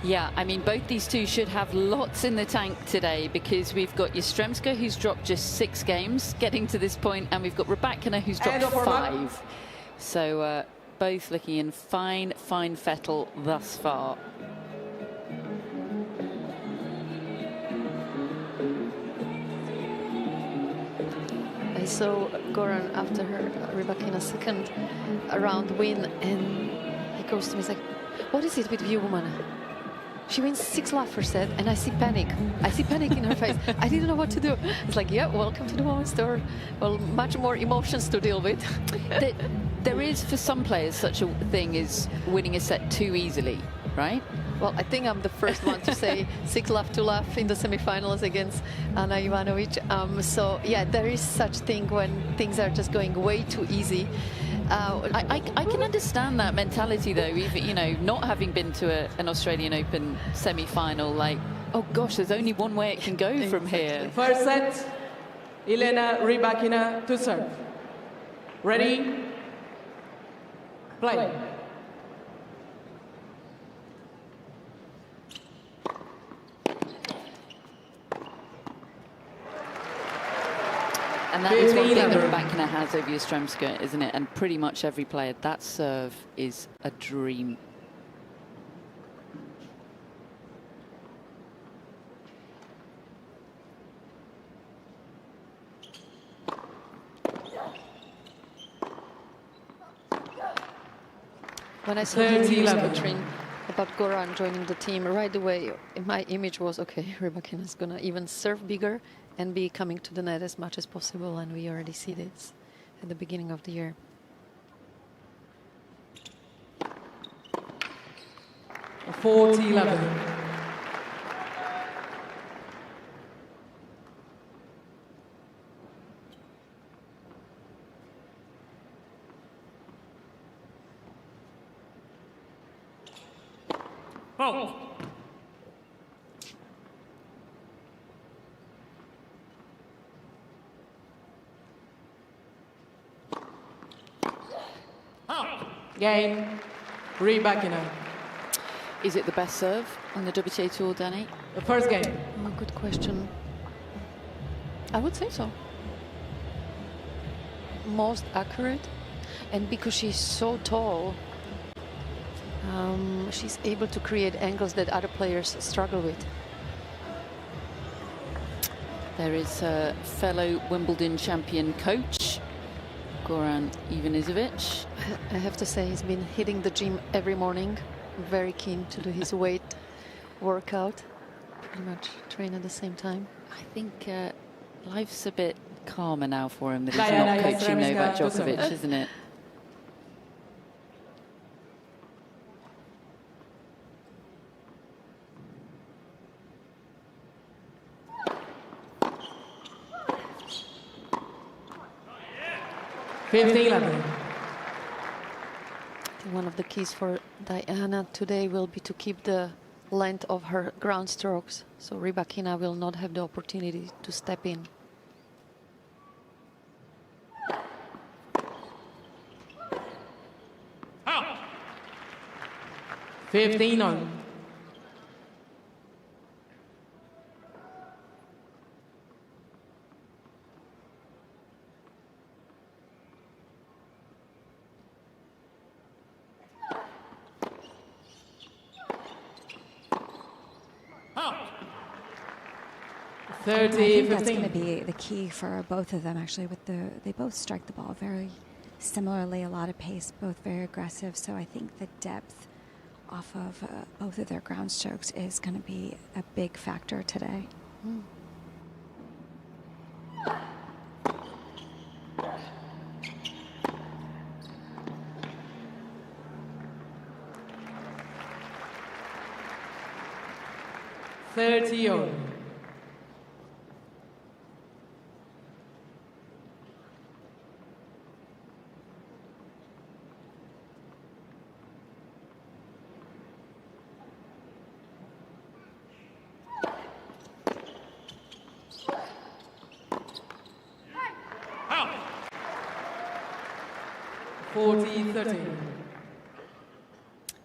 Yeah, I mean, both these two should have lots in the tank today, because we've got Yastremska, who's dropped just 6 games getting to this point, and we've got Rybakina, who's dropped 5. So both looking in fine fettle thus far. I saw Goran after her Rybakina's second round win, and he goes to me, he's like, "What is it with you, woman? She wins 6 love first set, and I see panic. I see panic in her face. I didn't know what to do." It's like, yeah, welcome to the women's tour. Well, much more emotions to deal with. There is, for some players, such a thing as winning a set too easily, right? Well, I think I'm the first one to say 6 love to love in the semifinals against Ana Ivanovic. So, yeah, there is such thing when things are just going way too easy. I can understand that mentality, though, even, you know, not having been to an Australian Open semi-final, like, oh gosh, there's only one way it can go from here. First set, Aryna Rybakina to serve. Ready? Play. And that is one thing that Rybakina has over Yastremska, isn't it? And pretty much every player, that serve is a dream. When I saw the news, Katrin, about Goran joining the team, right away my image was, okay, Rybakina is going to even serve bigger and be coming to the net as much as possible, and we already see this at the beginning of the year. 40-11. Oh. Gain. Rybakina. Is it the best serve on the WTA Tour, Danny? The first game. Oh, good question. I would say so. Most accurate, and because she's so tall, she's able to create angles that other players struggle with. There is a fellow Wimbledon champion coach, Goran Ivanisevic. I have to say he's been hitting the gym every morning. Very keen to do his weight workout. Pretty much train at the same time. I think life's a bit calmer now for him that he's not coaching Novak Djokovic, isn't it? One of the keys for Diana today will be to keep the length of her ground strokes, so Rybakina will not have the opportunity to step in. Out. 15 on. I think that's going to be the key for both of them, actually. They both strike the ball very similarly, a lot of pace, both very aggressive. So I think the depth off of both of their ground strokes is going to be a big factor today. Mm. $30.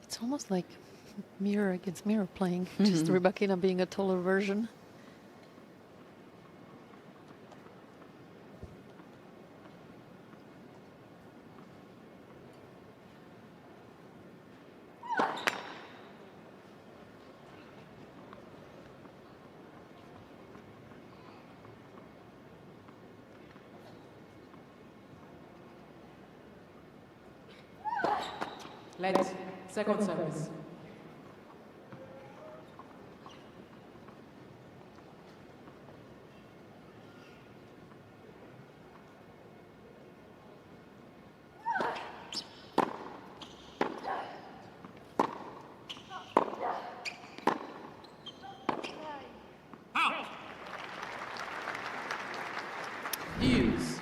It's almost like mirror against mirror playing, just Rybakina being a taller version. Let's second service.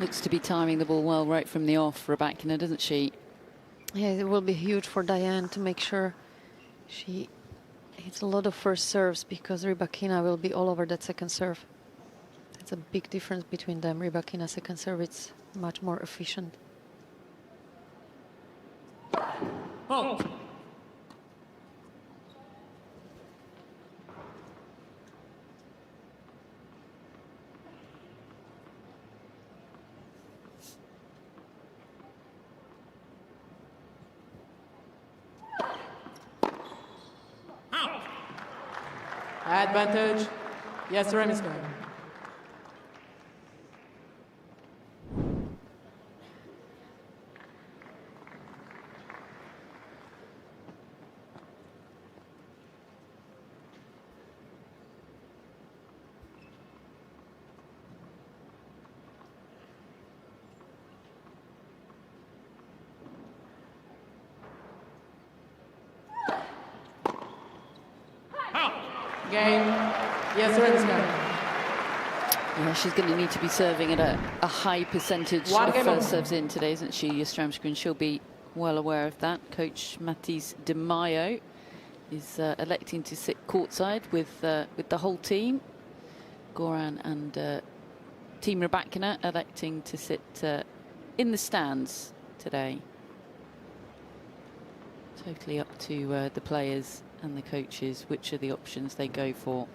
Looks to be timing the ball well right from the off, Rybakina, doesn't she? Yeah, it will be huge for Diane to make sure she hits a lot of first serves, because Rybakina will be all over that second serve. That's a big difference between them. Rybakina second serve, it's much more efficient. Halt. Advantage. Yes, Remsky. Game. Yes, Remsky. Yeah, she's going to need to be serving at a high percentage of first serves in today, isn't she, Jastrzębska? And she'll be well aware of that. Coach Matisse De Maio is electing to sit courtside with the whole team. Goran and Team Rybakina electing to sit in the stands today. Totally up to the players and the coaches which are the options they go for.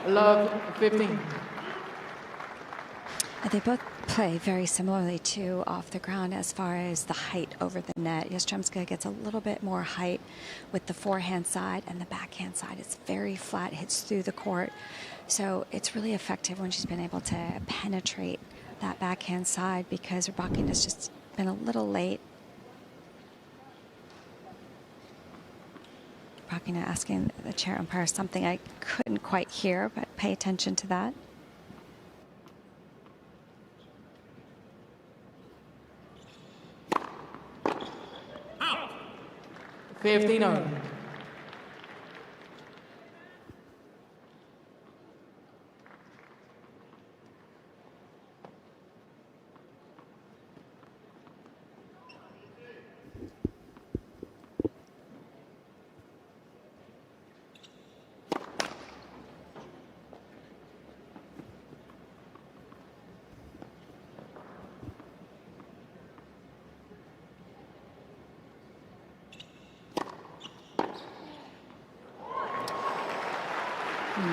Love 15. They both play very similarly too off the ground as far as the height over the net. Jastrzębska gets a little bit more height with the forehand side, and the backhand side is very flat, hits through the court. So it's really effective when she's been able to penetrate that backhand side, because Rybakina has just been a little late. Rybakina asking the chair umpire something I couldn't quite hear, but pay attention to that. Out. 15-0.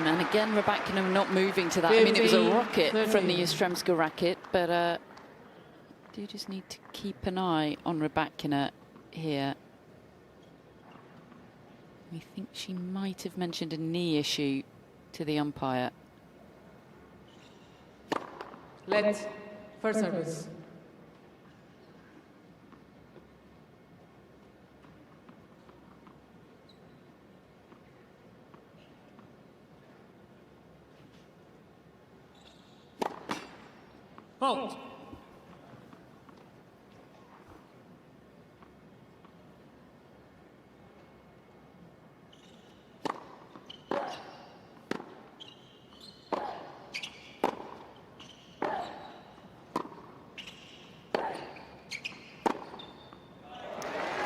And again, Rybakina not moving to that. I mean, it was a rocket from the Jastrzębska racket, but do just need to keep an eye on Rybakina here. We think she might have mentioned a knee issue to the umpire. Let's first service. Halt.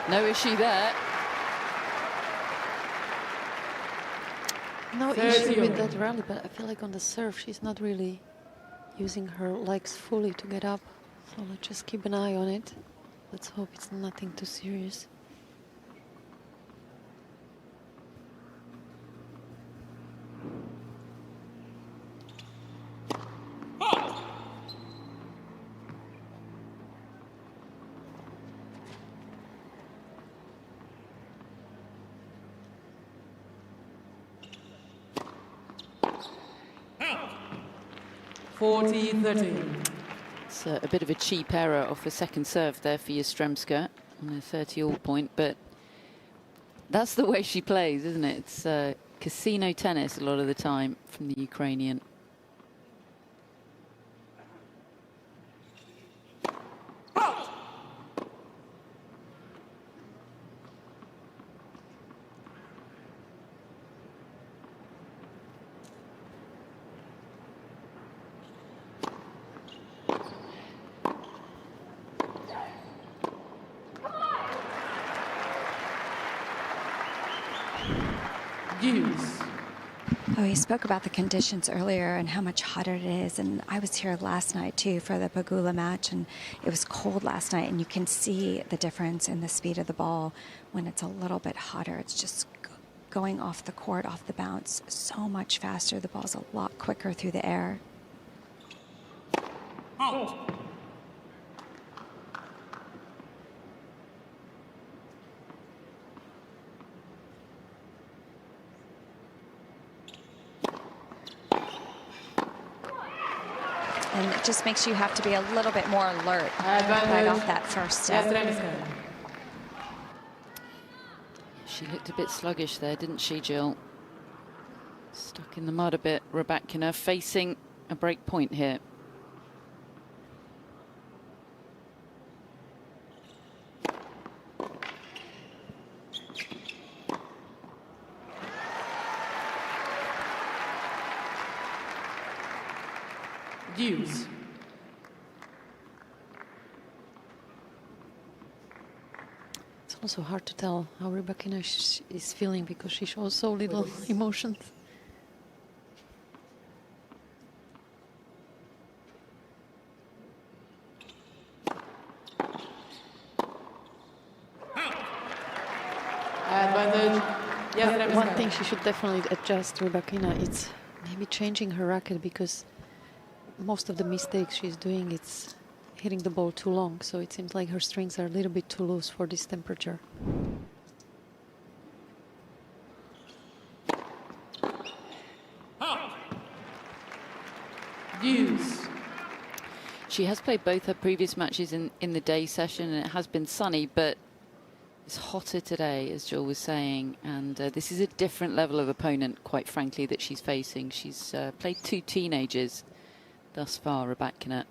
No issue there. No issue with that rally, but I feel like on the serve she's not really using her legs fully to get up. So let's just keep an eye on it. Let's hope it's nothing too serious. Out. 40-13. It's a bit of a cheap error off the second serve there for Jastrzębska on a 30-all point, but that's the way she plays, isn't it? It's casino tennis a lot of the time from the Ukrainian. Use. Oh, you spoke about the conditions earlier and how much hotter it is. And I was here last night, too, for the Pegula match. And it was cold last night. And you can see the difference in the speed of the ball when it's a little bit hotter. It's just going off the court, off the bounce, so much faster. The ball's a lot quicker through the air. Out. And it just makes you have to be a little bit more alert right off that first step. She looked a bit sluggish there, didn't she, Jill? Stuck in the mud a bit. Rybakina facing a break point here. Use. It's also hard to tell how Rybakina is feeling because she shows so little emotions. Advantage. Yes, One thing she should definitely adjust, Rybakina, it's maybe changing her racket, because most of the mistakes she's doing, it's hitting the ball too long. So it seems like her strings are a little bit too loose for this temperature. Use. She has played both her previous matches in the day session, and it has been sunny, but it's hotter today, as Jill was saying, and this is a different level of opponent, quite frankly, that she's facing. She's played two teenagers thus far, Rybakina.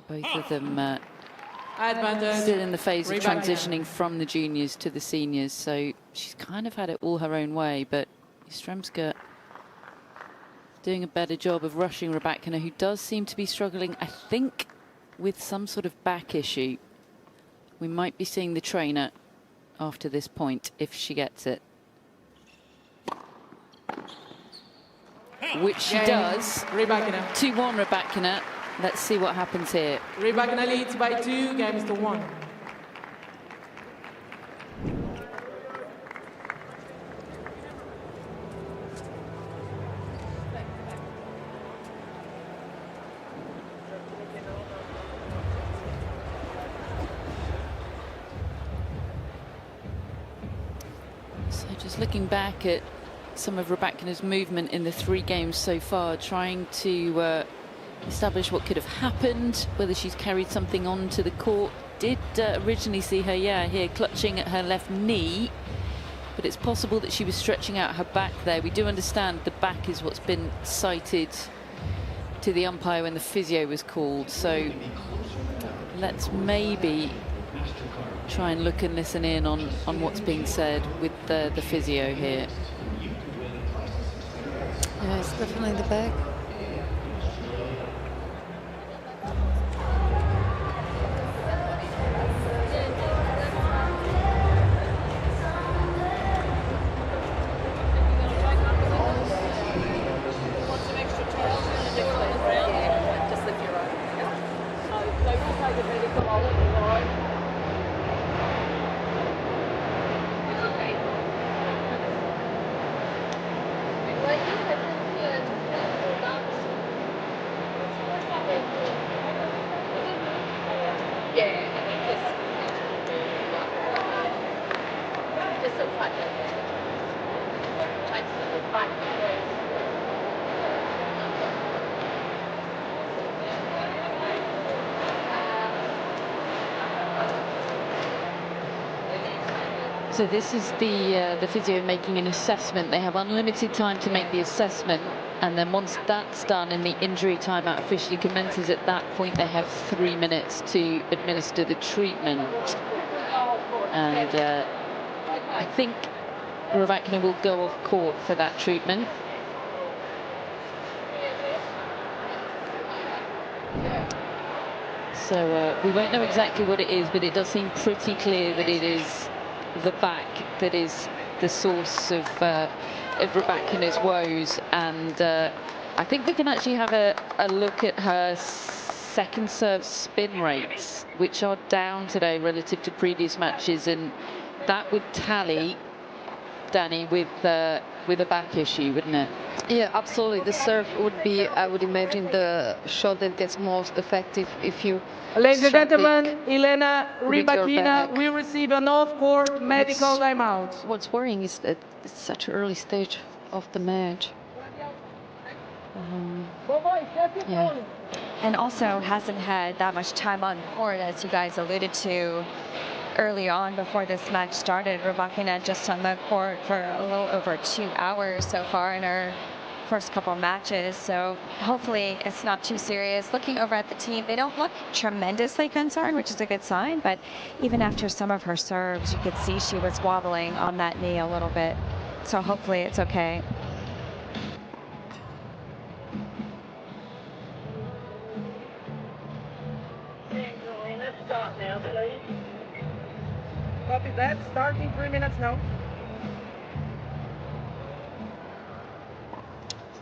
Both of them still in the phase of transitioning from the juniors to the seniors, so she's kind of had it all her own way, but Yastremska doing a better job of rushing Rybakina, who does seem to be struggling, I think, with some sort of back issue. We might be seeing the trainer after this point if she gets it. Which she does. 2-1 Rybakina. Let's see what happens here. Rybakina leads by 2 games to 1. So just looking back at some of Rybakina's movement in the 3 games so far, trying to establish what could have happened, whether she's carried something onto the court. Did originally see her, here clutching at her left knee, but it's possible that she was stretching out her back there. We do understand the back is what's been cited to the umpire when the physio was called, so let's maybe try and look and listen in on what's being said with the physio here. Yeah, it's definitely the back. So this is the physio making an assessment. They have unlimited time to make the assessment, and then once that's done and the injury timeout officially commences, at that point they have 3 minutes to administer the treatment. And I think Rybakina will go off court for that treatment. So we won't know exactly what it is, but it does seem pretty clear that it is the back. that is the source of Rybakina's woes, and I think we can actually have a look at her second serve spin rates, which are down today relative to previous matches, and that would tally, Danny, with a back issue, wouldn't it? Yeah, absolutely. The serve would be, I would imagine, the shot that gets most effective if you. Ladies and gentlemen, Aryna Rybakina will receive an off-court medical timeout. What's worrying is that it's such an early stage of the match. Yeah. And also hasn't had that much time on court, as you guys alluded to early on before this match started. Rybakina just on the court for a little over 2 hours so far in her first couple of matches, so hopefully it's not too serious. Looking over at the team, they don't look tremendously concerned, which is a good sign, but even after some of her serves, you could see she was wobbling on that knee a little bit, so hopefully it's okay. Let's start now, please. Copy that. Starting 3 minutes now.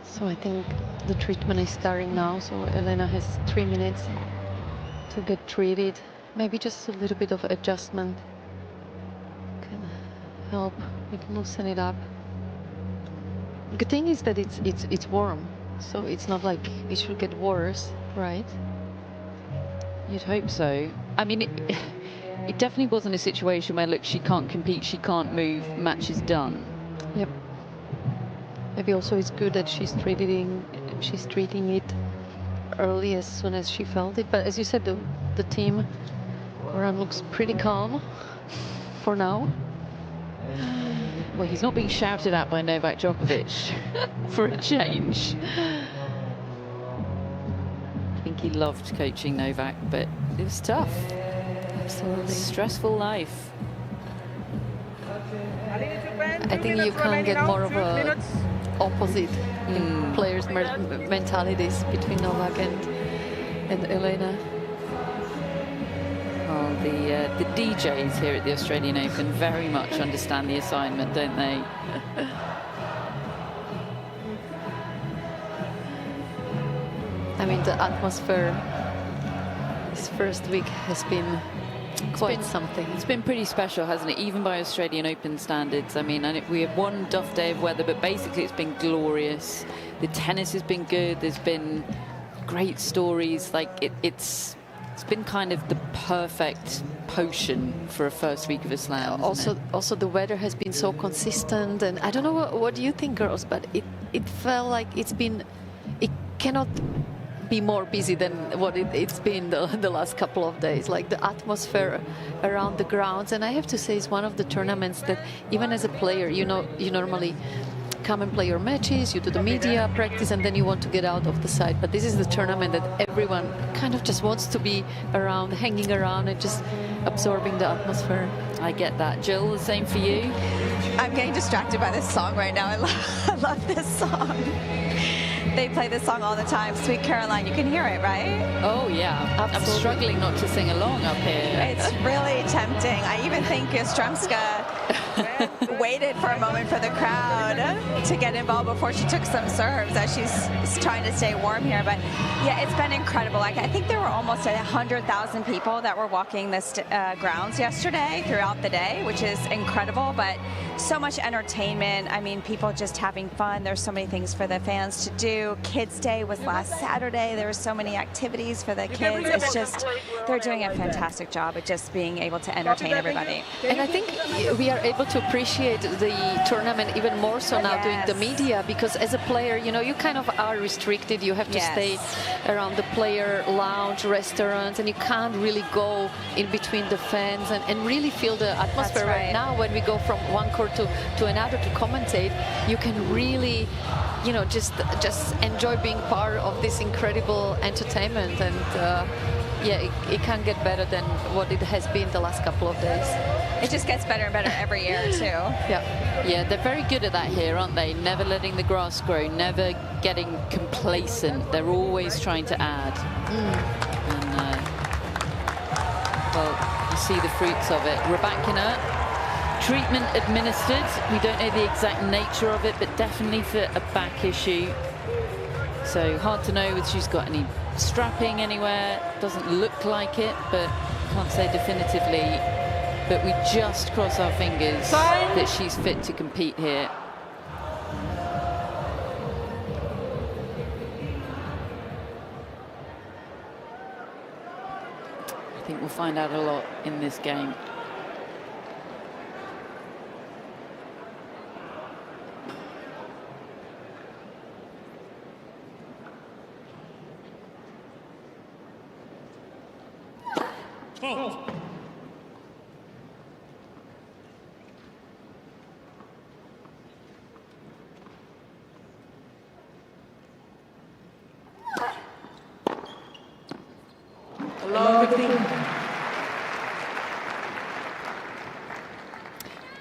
So I think the treatment is starting now. So Aryna has 3 minutes to get treated. Maybe just a little bit of adjustment can help it loosen it up. The good thing is that it's warm, so it's not like it should get worse, right? You'd hope so. I mean, it definitely wasn't a situation where, look, she can't compete, she can't move, match is done. Yep. Maybe also it's good that she's treating it early as soon as she felt it. But as you said, the team around looks pretty calm for now. Well, he's not being shouted at by Novak Djokovic for a change. I think he loved coaching Novak, but it was tough. Absolutely. Stressful life. I think you can't get more of a opposite in players' mentalities between Novak and Aryna. Well, the DJs here at the Australian Open very much understand the assignment, don't they? I mean, the atmosphere this first week has been quite something. It's been pretty special, hasn't it? Even by Australian Open standards. I mean, we had one duff day of weather, but basically it's been glorious. The tennis has been good. There's been great stories. Like it's been kind of the perfect potion for a first week of a slam. Also, the weather has been so consistent, and I don't know what do you think, girls, but it felt like it cannot be more busy than what it's been the last couple of days. Like the atmosphere around the grounds, and I have to say it's one of the tournaments that even as a player, you normally come and play your matches, you do the media practice, and then you want to get out of the site. But this is the tournament that everyone kind of just wants to be around, hanging around and just absorbing the atmosphere. I get that. Jill, the same for you? I'm getting distracted by this song right now. I love this song. They play this song all the time, Sweet Caroline. You can hear it, right? Oh, yeah. Absolutely. I'm struggling not to sing along up here. It's really tempting. I even think Yastremska waited for a moment for the crowd to get involved before she took some serves as she's trying to stay warm here. But, yeah, it's been incredible. Like, I think there were almost 100,000 people that were walking the grounds yesterday throughout the day, which is incredible. But so much entertainment. I mean, people just having fun. There's so many things for the fans to do. Kids Day was last Saturday. There were so many activities for the kids. It's just, they're doing a fantastic job at just being able to entertain everybody. And I think we are able to appreciate the tournament even more so now doing the media, because as a player, you know, you kind of are restricted. You have to stay around the player lounge, restaurants, and you can't really go in between the fans and really feel the atmosphere. Right now, when we go from one court to another to commentate, you can really, you know, just enjoy being part of this incredible entertainment. And yeah, it can't get better than what it has been the last couple of days. It just gets better and better every year too. Yeah, they're very good at that here, aren't they? Never letting the grass grow, never getting complacent. They're always trying to add. And well, you see the fruits of it. Rybakina treatment administered. We don't know the exact nature of it, but definitely for a back issue. So hard to know if she's got any strapping anywhere. Doesn't look like it, but can't say definitively. But we just cross our fingers that she's fit to compete here. I think we'll find out a lot in this game.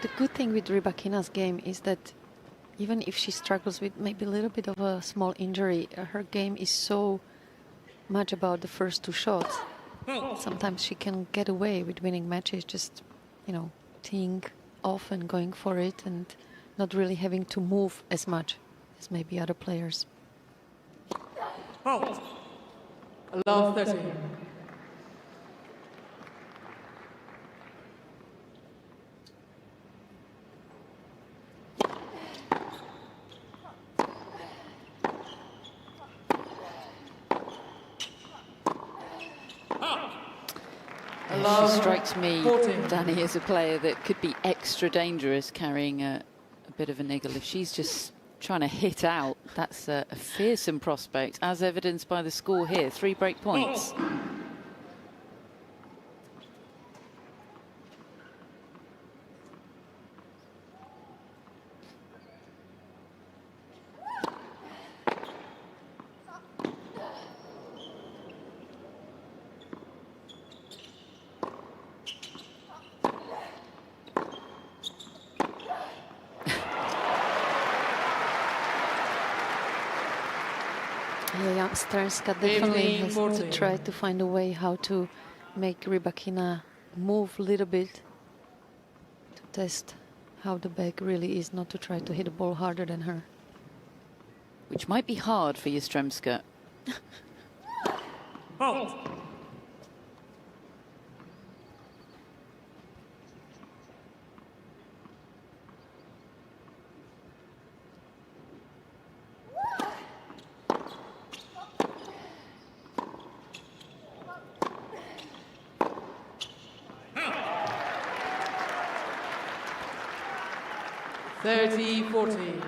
The good thing with Rybakina's game is that even if she struggles with maybe a little bit of a small injury, her game is so much about the first two shots. Sometimes she can get away with winning matches, just, you know, teeing off and going for it and not really having to move as much as maybe other players. Love 30. She strikes me, Danny, as a player that could be extra dangerous carrying a bit of a niggle. If she's just trying to hit out, that's a fearsome prospect, as evidenced by the score here. 3 break points. Sternska definitely has to try to find a way how to make Rybakina move a little bit to test how the back really is, not to try to hit the ball harder than her. Which might be hard for Yastremska. (30-40).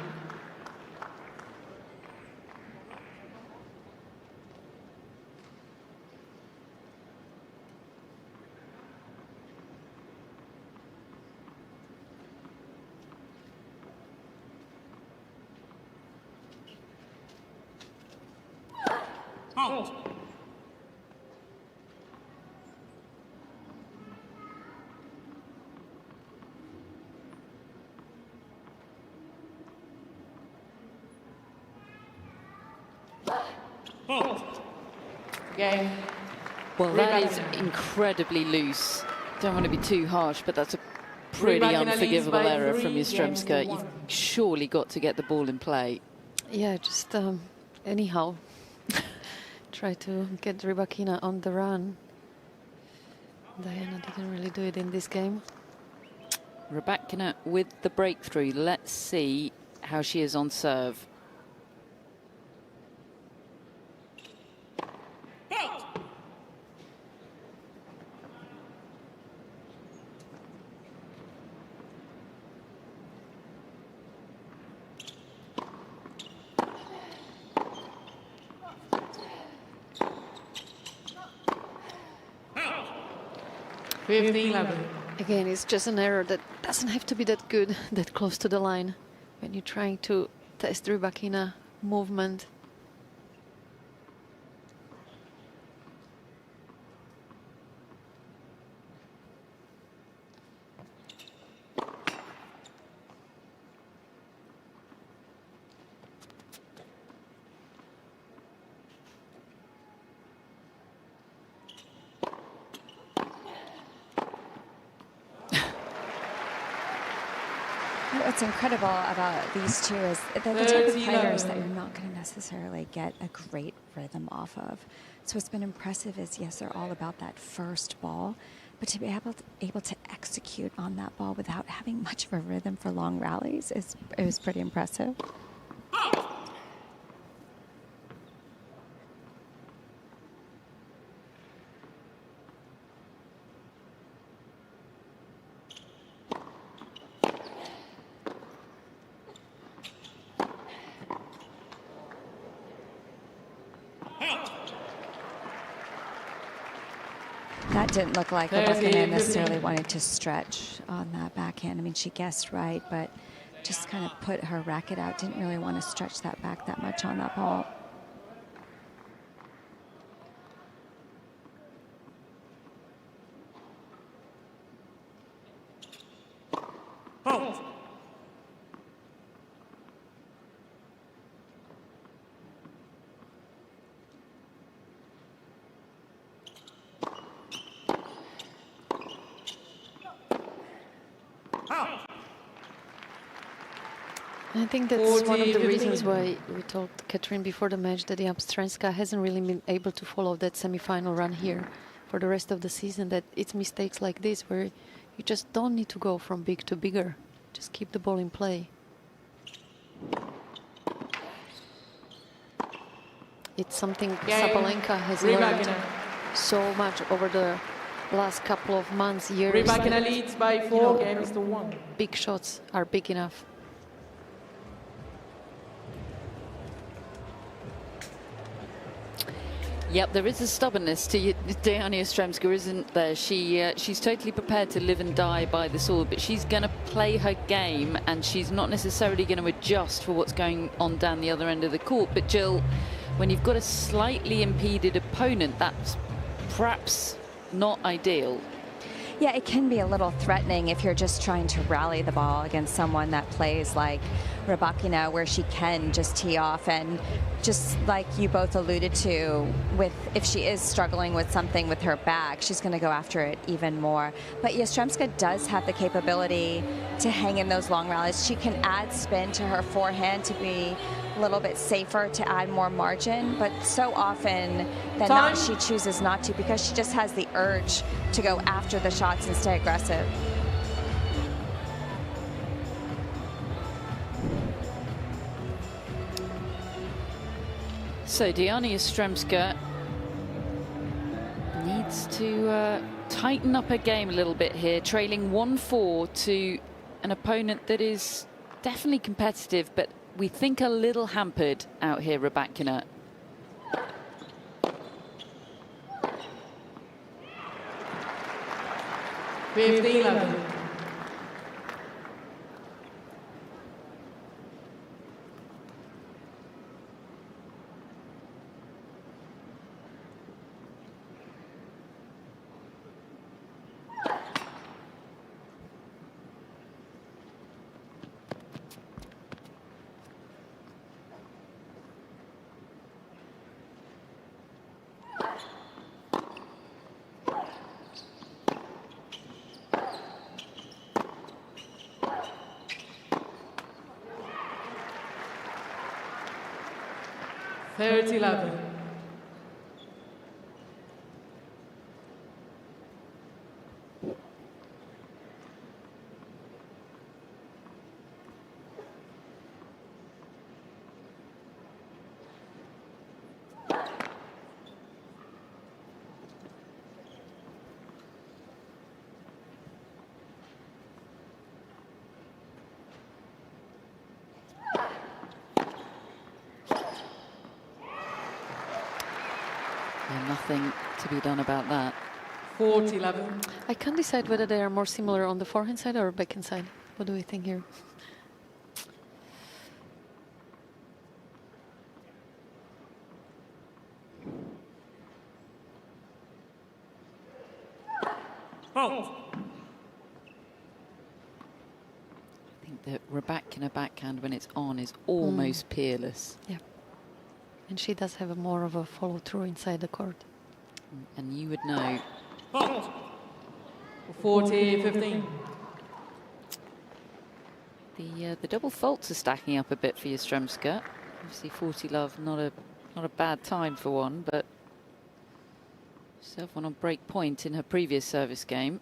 Game. Well, that is incredibly loose. Don't want to be too harsh, but that's a pretty unforgivable error from Yastremska. You've surely got to get the ball in play. Yeah, just anyhow try to get Rybakina on the run. Diana didn't really do it in this game. Rybakina with the breakthrough. Let's see how she is on serve. Again, it's just an error that doesn't have to be that good, that close to the line. When you're trying to test Rybakina movement. what's incredible about these two is they're the type of players that you're not going to necessarily get a great rhythm off of. So what's been impressive is, yes, they're all about that first ball, but to be able to execute on that ball without having much of a rhythm for long rallies it was pretty impressive. That didn't look like Rebecca necessarily wanted to stretch on that backhand. I mean, she guessed right, but just kind of put her racket out. Didn't really want to stretch that back that much on that ball. I think that's one of the reasons why we told Catherine before the match that Jastrzębska hasn't really been able to follow that semi-final run here for the rest of the season, that it's mistakes like this where you just don't need to go from big to bigger. Just keep the ball in play. It's something Sabalenka has learned so much over the last couple of months, years. Rybakina leads by 4 games to 1. Big shots are big enough. Yep, there is a stubbornness to Aryna Sabalenka, isn't there? She's totally prepared to live and die by the sword, but she's going to play her game, and she's not necessarily going to adjust for what's going on down the other end of the court. But Jill, when you've got a slightly impeded opponent, that's perhaps not ideal. Yeah, it can be a little threatening if you're just trying to rally the ball against someone that plays like Rybakina, where she can just tee off, and just like you both alluded to, with if she is struggling with something with her back, she's going to go after it even more. But Jastrzębska does have the capability to hang in those long rallies. She can add spin to her forehand to be a little bit safer, to add more margin, but so often than not she chooses not to, because she just has the urge to go after the shots and stay aggressive. So Aryna Sabalenka needs to tighten up her game a little bit here, trailing 1-4 to an opponent that is definitely competitive, but we think a little hampered out here, Rybakina. Third 11. Nothing to be done about that. 40-11. I can't decide whether they are more similar on the forehand side or backhand side. What do we think here? I think that Rybakina backhand, when it's on, is almost peerless. Yeah. And she does have more of a follow-through inside the court. And you would know. 40-15. The double faults are stacking up a bit for Jastrzębska. Obviously 40 love, not a bad time for one, but serve one on break point in her previous service game.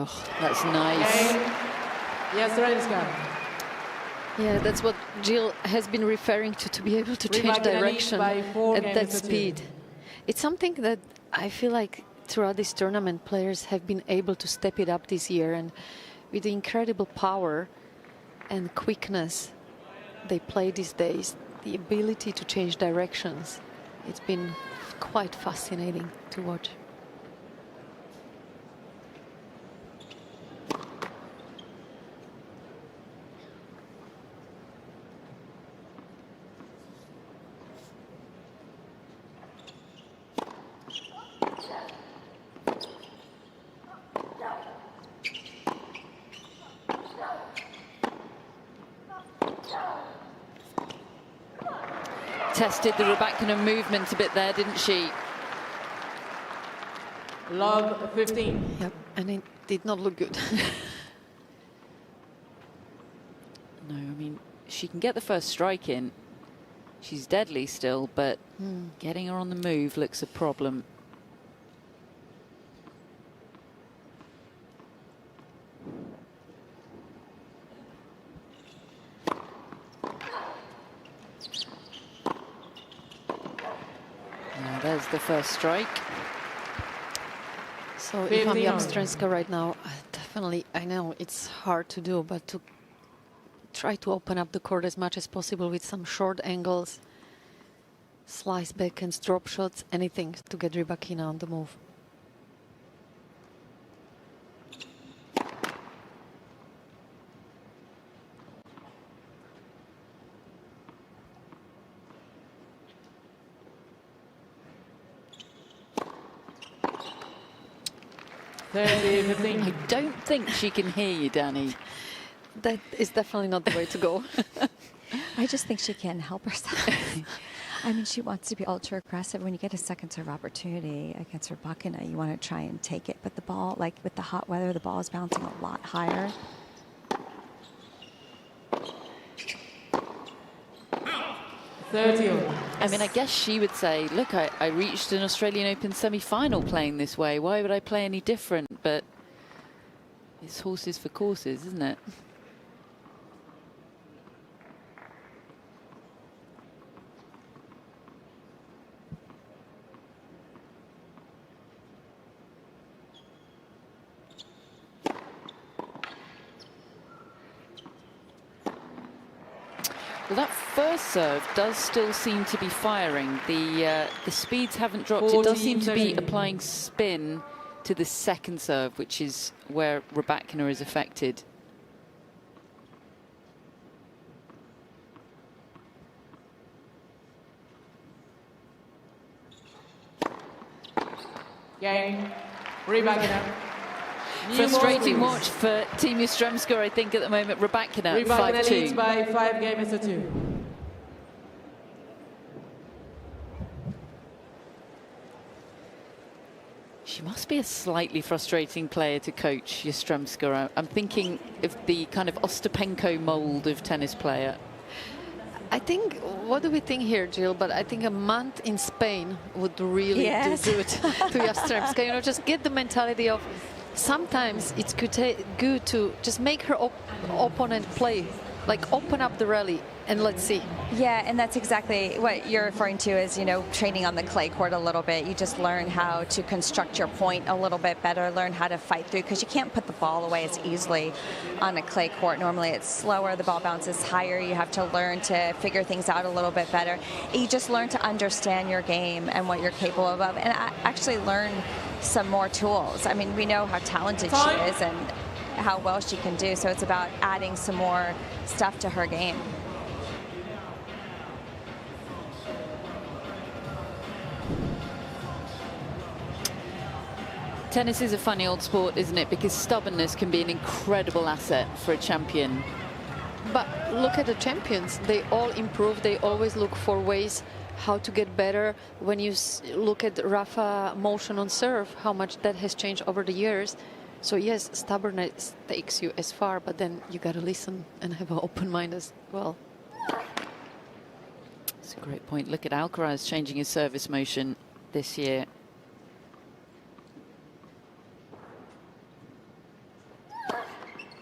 Oh, that's nice. Yes, Renska. Yeah, that's what Jill has been referring to be able to change direction at that speed. It's something that I feel like throughout this tournament, players have been able to step it up this year, and with the incredible power and quickness they play these days, the ability to change directions, it's been quite fascinating to watch. Tested the Rybakina movement a bit there, didn't she? Love 15. Yep, and it did not look good. No, I mean, she can get the first strike in. She's deadly still, but getting her on the move looks a problem. There's the first strike. So if I'm Jastrzębska right now, definitely, I know it's hard to do, but to try to open up the court as much as possible with some short angles, slice backhands, drop shots, anything to get Rybakina on the move. I don't think she can hear you, Danny. That is definitely not the way to go. I just think she can't help herself. I mean, she wants to be ultra aggressive. When you get a second serve opportunity against Rybakina, you want to try and take it. But the ball, like with the hot weather, the ball is bouncing a lot higher. I mean, I guess she would say, look, I reached an Australian Open semi-final playing this way. Why would I play any different? But it's horses for courses, isn't it? Well, that first serve does still seem to be firing. The speeds haven't dropped. It does seem to be applying spin to the second serve, which is where Rybakina is affected. Cain, Rybakina. Frustrating watch for Team Jastrzębska, I think, at the moment. Rybakina 5-2. Leads by 5-2. She must be a slightly frustrating player to coach, Jastrzębska. I'm thinking of the kind of Ostapenko mold of tennis player. I think, what do we think here, Jill? But I think a month in Spain would really do good to Jastrzębska. You know, just get the mentality of sometimes it's good to just make her opponent play, like open up the rally, and let's see. Yeah, and that's exactly what you're referring to as, you know, training on the clay court a little bit. You just learn how to construct your point a little bit better, learn how to fight through, because you can't put the ball away as easily on a clay court. Normally it's slower, the ball bounces higher, you have to learn to figure things out a little bit better. You just learn to understand your game and what you're capable of, and actually learn some more tools. I mean, we know how talented she is and how well she can do, so it's about adding some more stuff to her game. Tennis is a funny old sport, isn't it? Because stubbornness can be an incredible asset for a champion. But look at the champions. They all improve. They always look for ways how to get better. When you look at Rafa motion on serve, how much that has changed over the years. So yes, stubbornness takes you as far, but then you got to listen and have an open mind as well. That's a great point. Look at Alcaraz changing his service motion this year.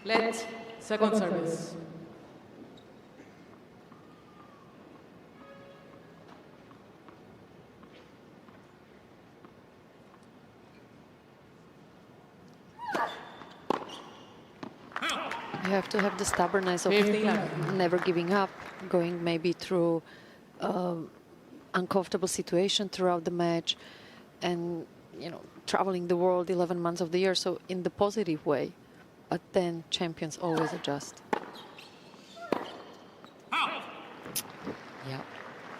Let second service. You have to have the stubbornness of never giving up, going maybe through uncomfortable situation throughout the match, and traveling the world 11 months of the year, so in the positive way. But then champions always adjust. Yeah.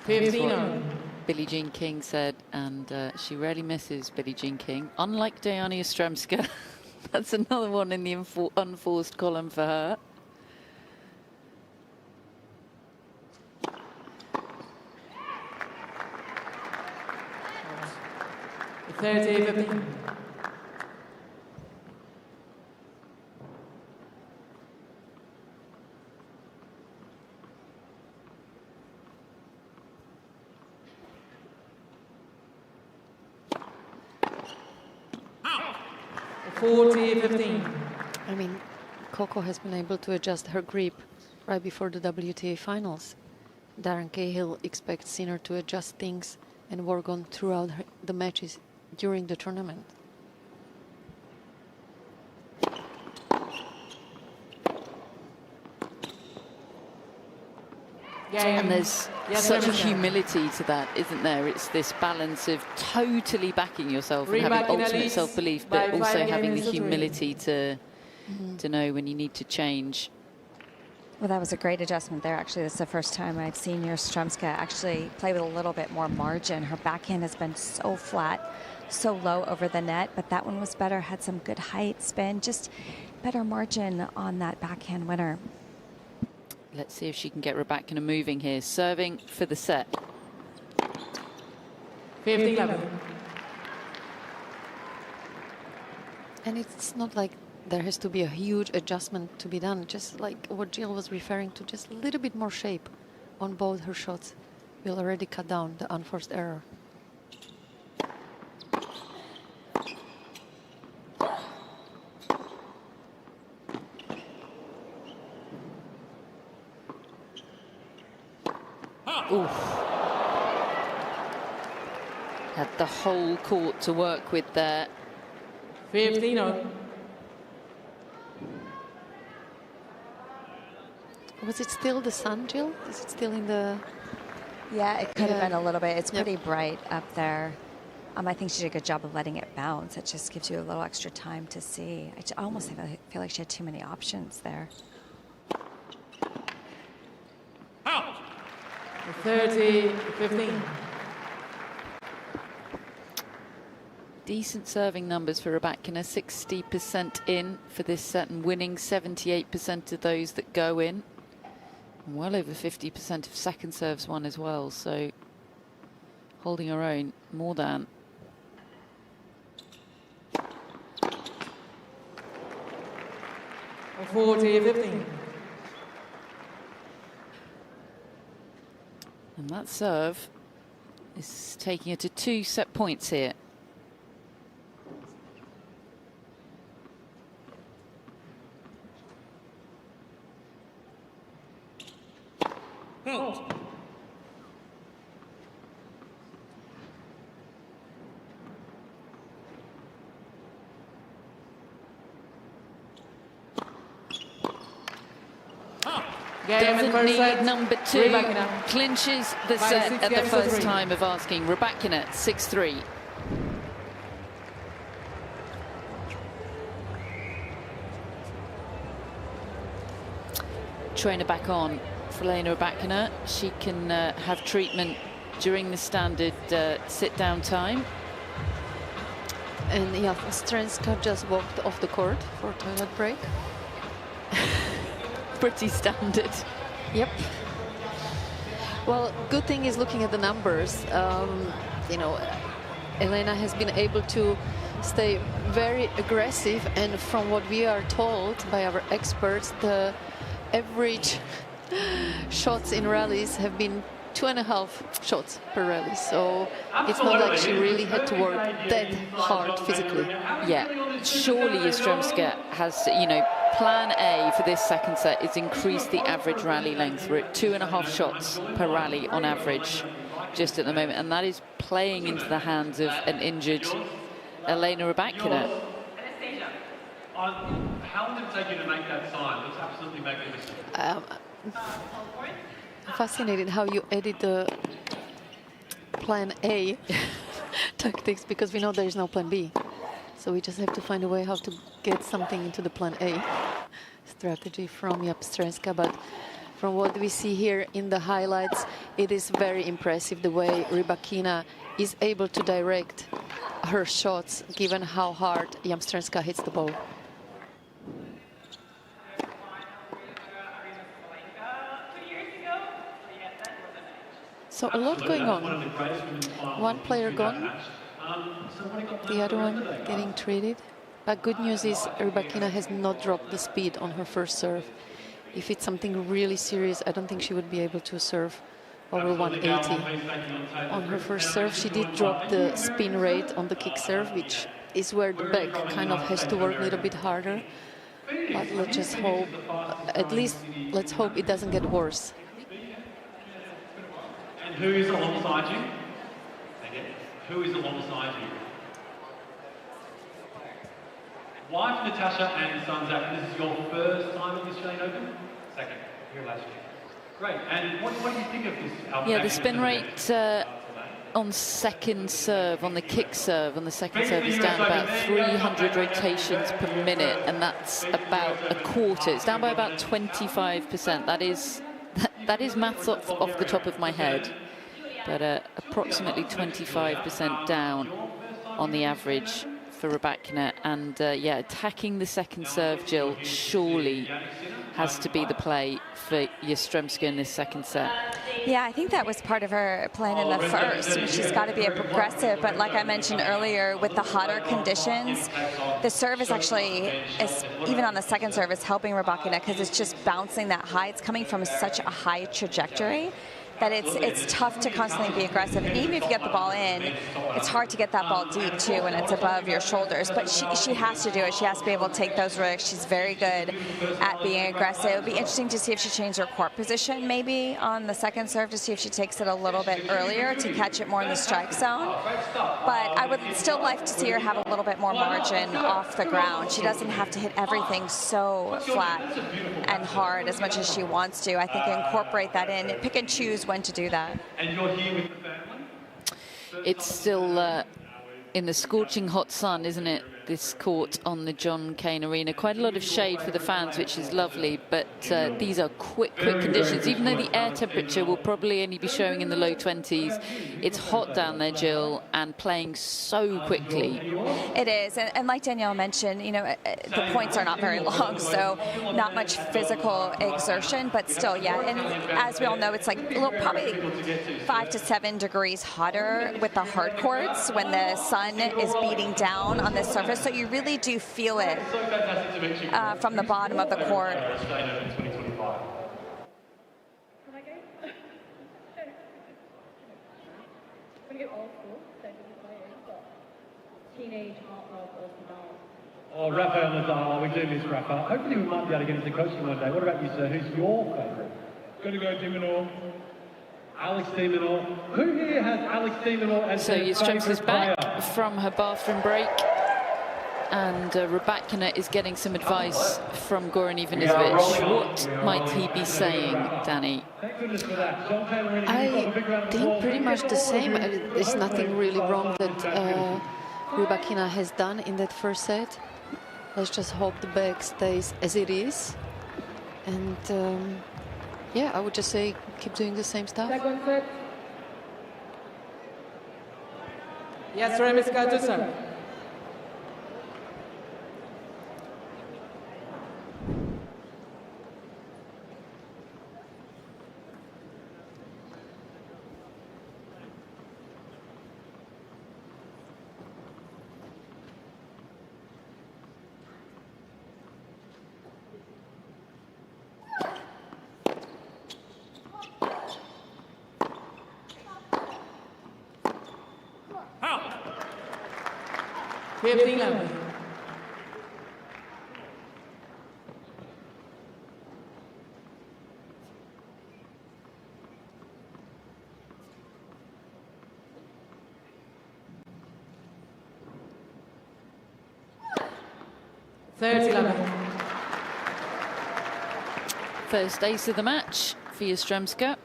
That's what Billie Jean King said, and she rarely misses Billie Jean King. Unlike Diana Yastremska, that's another one in the unforced column for her. $30-15. I mean, Coco has been able to adjust her grip right before the WTA finals. Darren Cahill expects Sinner to adjust things and work on throughout the matches during the tournament. And there's such a humility to that, isn't there? It's this balance of totally backing yourself and having ultimate self-belief, but also having the humility to know when you need to change. Well, that was a great adjustment there. Actually, this is the first time I've seen Yastremska actually play with a little bit more margin. Her backhand has been so flat, so low over the net, but that one was better, had some good height, spin, just better margin on that backhand winner. Let's see if she can get Rybakina moving here. Serving for the set. 15-11. And it's not like there has to be a huge adjustment to be done. Just like what Jill was referring to, just a little bit more shape on both her shots will already cut down the unforced error. Oof. Had the whole court to work with there. 15-0. Was it still the sun, Jill? Is it still in the... Yeah, it could have been a little bit. It's pretty bright up there. I think she did a good job of letting it bounce. It just gives you a little extra time to see. I almost feel like she had too many options there. 30-15. Decent serving numbers for Rybakina, 60% in for this set and winning 78% of those that go in. And well over 50% of second serves won as well, so holding her own more than. A 40-15. And that serve is taking her to 2 set points here. Oh. Doesn't need number 2. Clinches the set at the first time of asking. Rybakina 6-3. Trainer back on for Aryna Rybakina. She can have treatment during the standard sit-down time. And yeah, Strenska just walked off the court for toilet break. Pretty standard. Yep. Well, good thing is looking at the numbers. You know, Elena has been able to stay very aggressive, and from what we are told by our experts, the average shots in rallies have been 2.5 shots per rally. So it's not like she really had to work that hard physically. Yeah, surely Yastremska has, you know, plan A for this second set is increase the average rally length. We're at 2.5 shots per rally on average just at the moment, and that is playing into the hands of an injured Aryna Sabalenka. How long did it take you to make that sign? It's absolutely magnificent. Fascinated how you edit the plan A tactics, because we know there is no plan B. So we just have to find a way how to get something into the plan A strategy from Strenska. But from what we see here in the highlights, it is very impressive the way Rybakina is able to direct her shots, given how hard Strenska hits the ball. So a lot going on. One player gone, the other one getting treated. But good news is Rybakina has not dropped the speed on her first serve. If it's something really serious, I don't think she would be able to serve over 180. On her first serve, she did drop the spin rate on the kick serve, which is where the back kind of has to work a little bit harder. But let's just hope, at least let's hope it doesn't get worse. And who is alongside you? Who is alongside you? Wife Natasha and son Zach, this is your first time at the Australian Open? Second, here last year. Great, and what do you think of this? Yeah, the spin rate on second serve, on the kick serve, on the second serve is down about 300 rotations per minute, and that's about a quarter. It's down by about 25%. That is maths off the top of my head, but approximately 25% down on the average for Rybakina. And yeah, attacking the second serve, Jill, surely has to be the play for Yastremska in this second set. Yeah, I think that was part of her plan in the first. She's got to be aggressive, but like I mentioned earlier, with the hotter conditions, the serve is actually, even on the second serve, is helping Rybakina because it's just bouncing that high. It's coming from such a high trajectory that it's tough to constantly be aggressive. And even if you get the ball in, it's hard to get that ball deep too when it's above your shoulders. But she has to do it. She has to be able to take those risks. She's very good at being aggressive. It would be interesting to see if she changed her court position maybe on the second serve, to see if she takes it a little bit earlier to catch it more in the strike zone. But I would still like to see her have a little bit more margin off the ground. She doesn't have to hit everything so flat and hard as much as she wants to. I think incorporate that in, pick and choose when to do that. And you're here with the family? It's still in the scorching hot sun, isn't it? This court on the Cain Arena. Quite a lot of shade for the fans, which is lovely, but these are quick conditions. Even though the air temperature will probably only be showing in the low 20s, it's hot down there, Jill, and playing so quickly. It is, and like Danielle mentioned, you know, the points are not very long, so not much physical exertion, but still, yeah. And as we all know, it's like probably 5 to 7 degrees hotter with the hard courts when the sun is beating down on this surface. So you really do feel it from the bottom of the court. Oh, Rafael Nadal, we do miss Rafa. Hopefully we might be able to get into coaching one day. What about you, sir? Who's your favourite? Gonna go de Minaur. Alex de Minaur. Who here has Alex de Minaur as so their Yastremska's favourite back from her bathroom break, and Rybakina is getting some advice from Goran Ivanisevic. What might he be saying, Danny? I think pretty much the same. There's nothing really wrong that Rybakina has done in that first set. Let's just hope the back stays as it is. And yeah, I would just say keep doing the same stuff. Yastremska to serve. 15-11. First ace of the match for Yastremska.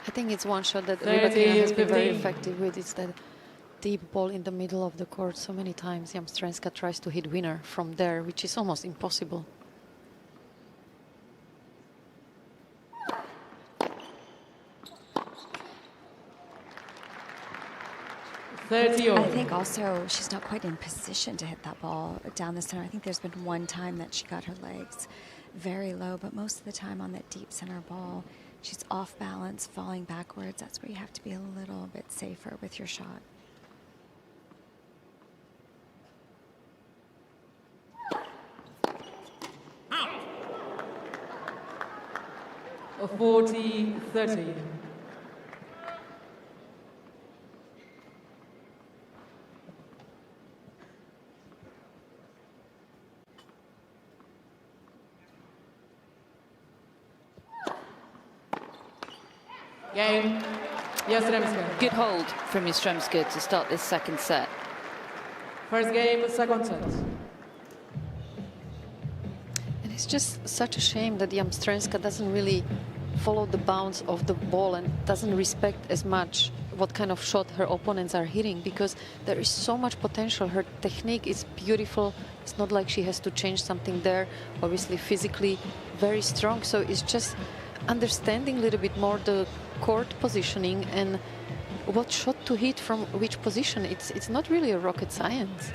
I think it's one shot that Rybakina has been very effective with. It's that deep ball in the middle of the court. So many times Yastremska tries to hit winner from there, which is almost impossible. I think also she's not quite in position to hit that ball down the center. I think there's been one time that she got her legs very low, but most of the time on that deep center ball, she's off balance, falling backwards. That's where you have to be a little bit safer with your shot. A 40-30. Game. Yastremska. Good hold from Yastremska to start this second set. First game, second set. And it's just such a shame that Yastremska doesn't really follow the bounce of the ball and doesn't respect as much what kind of shot her opponents are hitting, because there is so much potential. Her technique is beautiful. It's not like she has to change something there. Obviously physically very strong, so it's just understanding a little bit more the court positioning and what shot to hit from which position. It's not really a rocket science.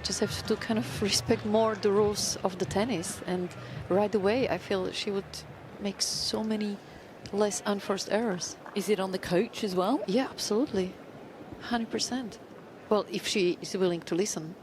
Just have to kind of respect more the rules of the tennis, and right away I feel she would make so many less unforced errors. Is it on the coach as well? Yeah, absolutely. 100%. Well, if she is willing to listen.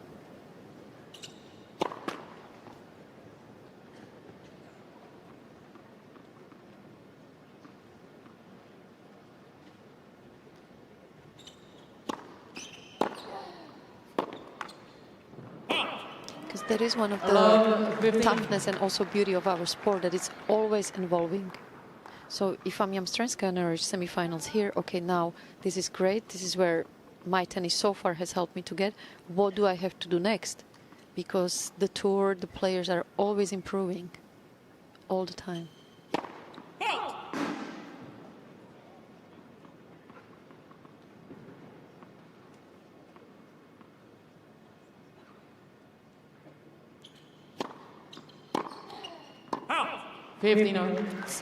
Because that is one of the toughness and also beauty of our sport, that it's always evolving. So if I'm Yastremska and her semifinals here, okay, now this is great. This is where my tennis so far has helped me to get. What do I have to do next? Because the tour, the players are always improving all the time.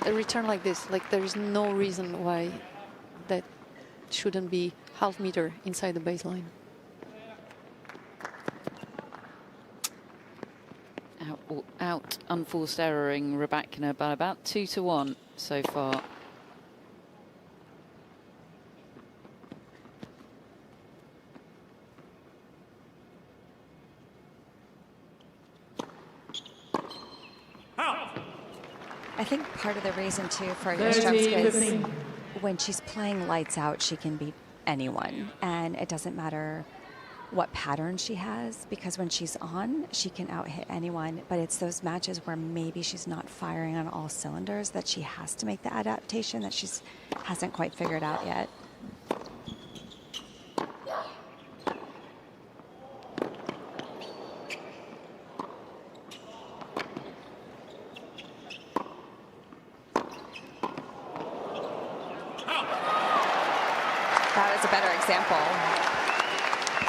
A return like this, like there is no reason why that shouldn't be half meter inside the baseline. Out unforced erroring Rybakina by about 2-1 so far. I think part of the reason too for Yastremska is when she's playing lights out, she can beat anyone, and it doesn't matter what pattern she has, because when she's on, she can out-hit anyone. But it's those matches where maybe she's not firing on all cylinders that she has to make the adaptation that she hasn't quite figured out yet. That was a better example.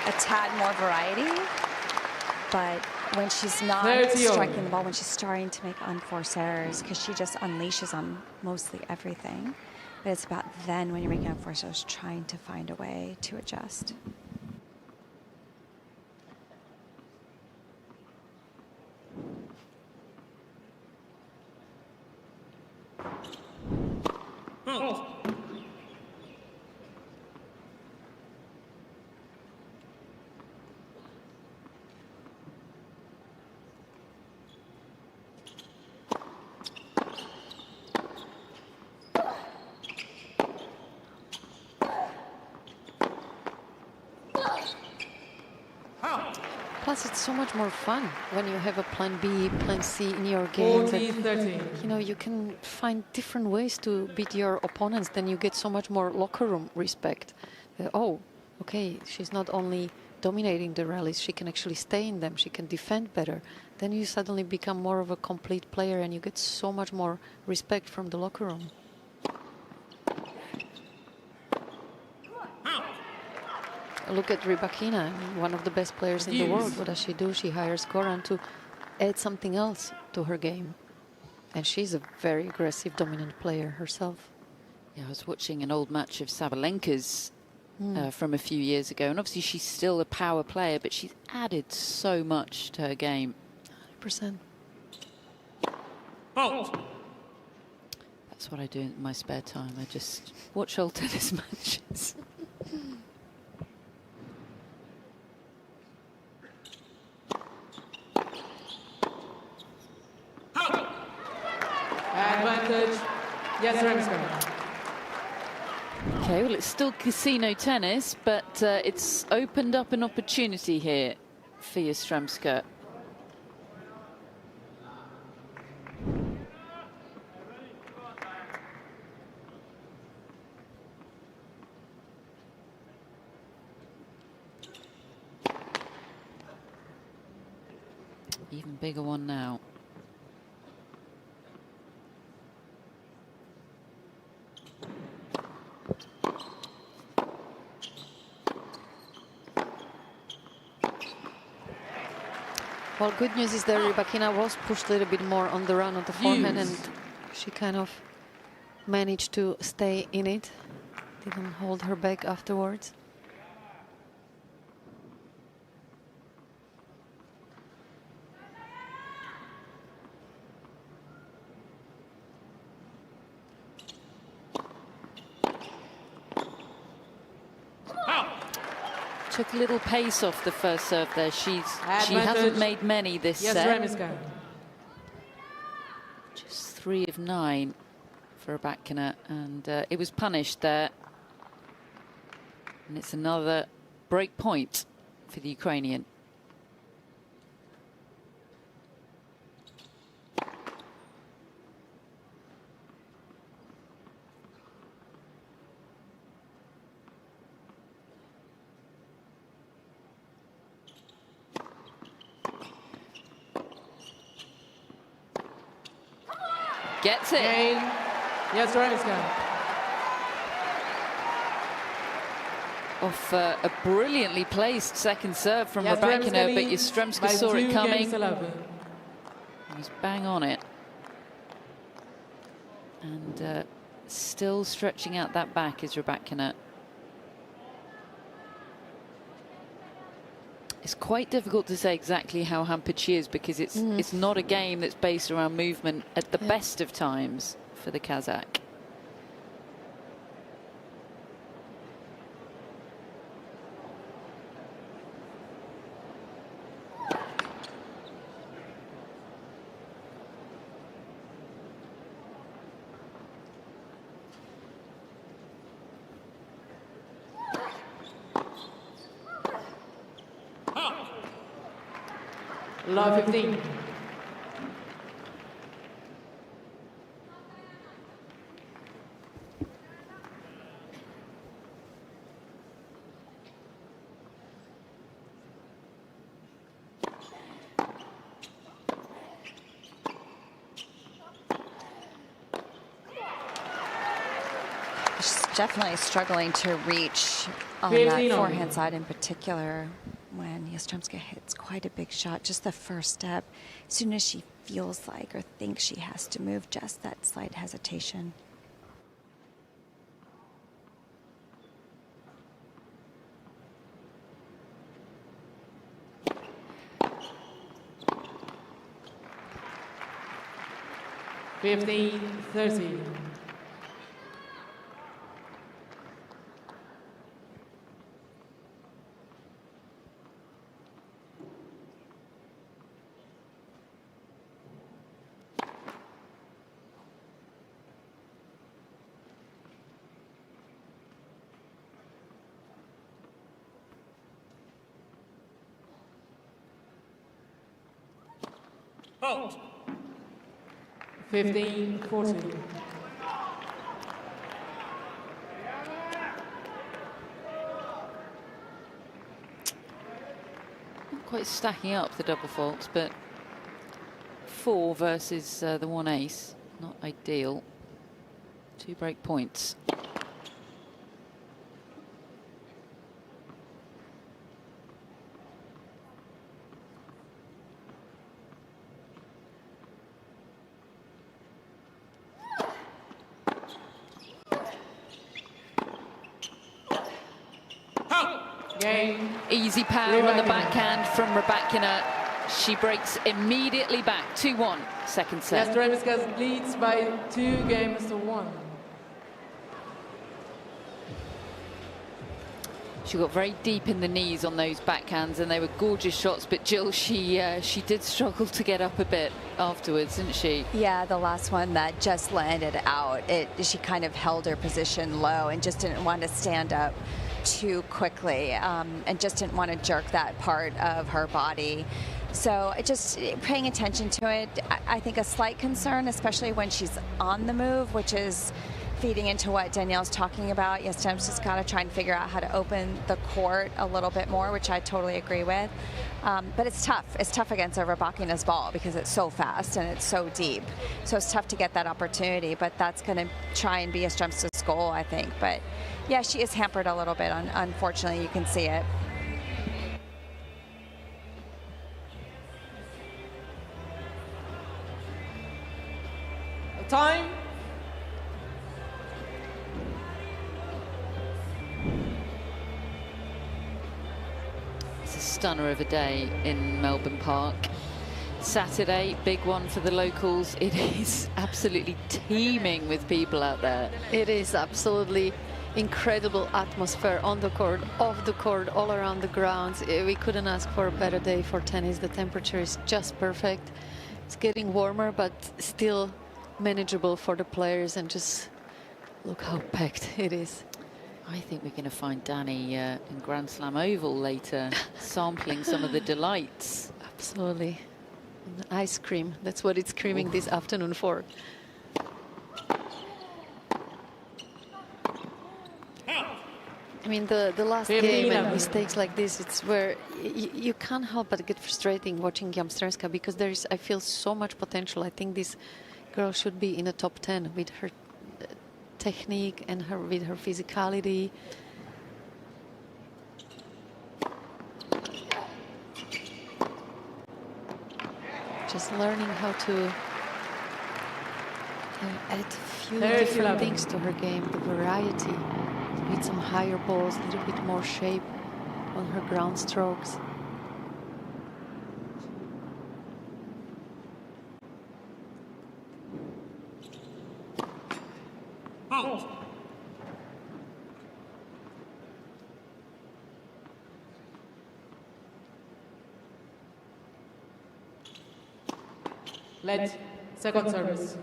A tad more variety, but when she's not striking the ball, when she's starting to make unforced errors, because she just unleashes on mostly everything. But it's about then when you're making unforced errors, trying to find a way to adjust. Plus, it's so much more fun when you have a plan B, plan C in your game. 40-13. You know, you can find different ways to beat your opponents. Then you get so much more locker room respect. Oh, okay, she's not only dominating the rallies, she can actually stay in them, she can defend better. Then you suddenly become more of a complete player and you get so much more respect from the locker room. Look at Rybakina, one of the best players in the world. What does she do? She hires Goran to add something else to her game. And she's a very aggressive, dominant player herself. Yeah, I was watching an old match of Sabalenka's from a few years ago. And obviously she's still a power player, but she's added so much to her game. 100%. That's what I do in my spare time. I just watch old tennis matches. Advantage. Yes, Remsko. Okay, well, it's still casino tennis, but it's opened up an opportunity here for Yastremska. Even bigger one now. Well, good news is that Rybakina was pushed a little bit more on the run of the forehand, and she kind of managed to stay in it. Didn't hold her back afterwards. Took a little pace off the first serve there. She hasn't made many this set. Just 3 of 9 for Rybakina, and it was punished there. And it's another break point for the Ukrainian. Gets it. Cain. Yes, Remsko. Off a brilliantly placed second serve from Rybakina, but Yastremska saw it coming. He was bang on it. And still stretching out that back is Rybakina. It's quite difficult to say exactly how hampered she is, because it's not a game that's based around movement at the best of times for the Kazakh. Love 15. She's definitely struggling to reach on that forehand side in particular. When Yastremska hits quite a big shot, just the first step, as soon as she feels like or thinks she has to move, just that slight hesitation. $15-30. Out. 15-14. Not quite stacking up the double faults, but 4 versus the 1 ace. Not ideal. 2 break points. Easy power on the backhand from Rybakina. She breaks immediately back. 2-1, second set. Yastremska leads by 2 games to 1. She got very deep in the knees on those backhands, and they were gorgeous shots. But Jill, she did struggle to get up a bit afterwards, didn't she? Yeah, the last one that just landed out, she kind of held her position low and just didn't want to stand up too quickly, and just didn't want to jerk that part of her body. So just paying attention to it, I think a slight concern, especially when she's on the move, which is feeding into what Danielle's talking about. Yes, Jim's just got to try and figure out how to open the court a little bit more, which I totally agree with. But it's tough. It's tough against a Rybakina's ball because it's so fast and it's so deep. So it's tough to get that opportunity, but that's going to try and be Yastremska's goal, I think. But yeah, she is hampered a little bit. Unfortunately, you can see it. Time. It's a stunner of a day in Melbourne Park. Saturday, big one for the locals. It is absolutely teeming with people out there. It is absolutely incredible atmosphere on the court, off the court, all around the grounds. We couldn't ask for a better day for tennis. The temperature is just perfect. It's getting warmer, but still manageable for the players, and just look how packed it is. I think we're going to find Danny in Grand Slam Oval later, sampling some of the delights. Absolutely. And ice cream, that's what it's screaming this afternoon for. I mean, the last game and mistakes like this, it's where you can't help but get frustrating watching Yastremska, because I feel so much potential. I think this girl should be in the top 10 with her technique and with her physicality. Just learning how to add a few different things to her game, the variety, with some higher balls, a little bit more shape on her ground strokes. Let second service.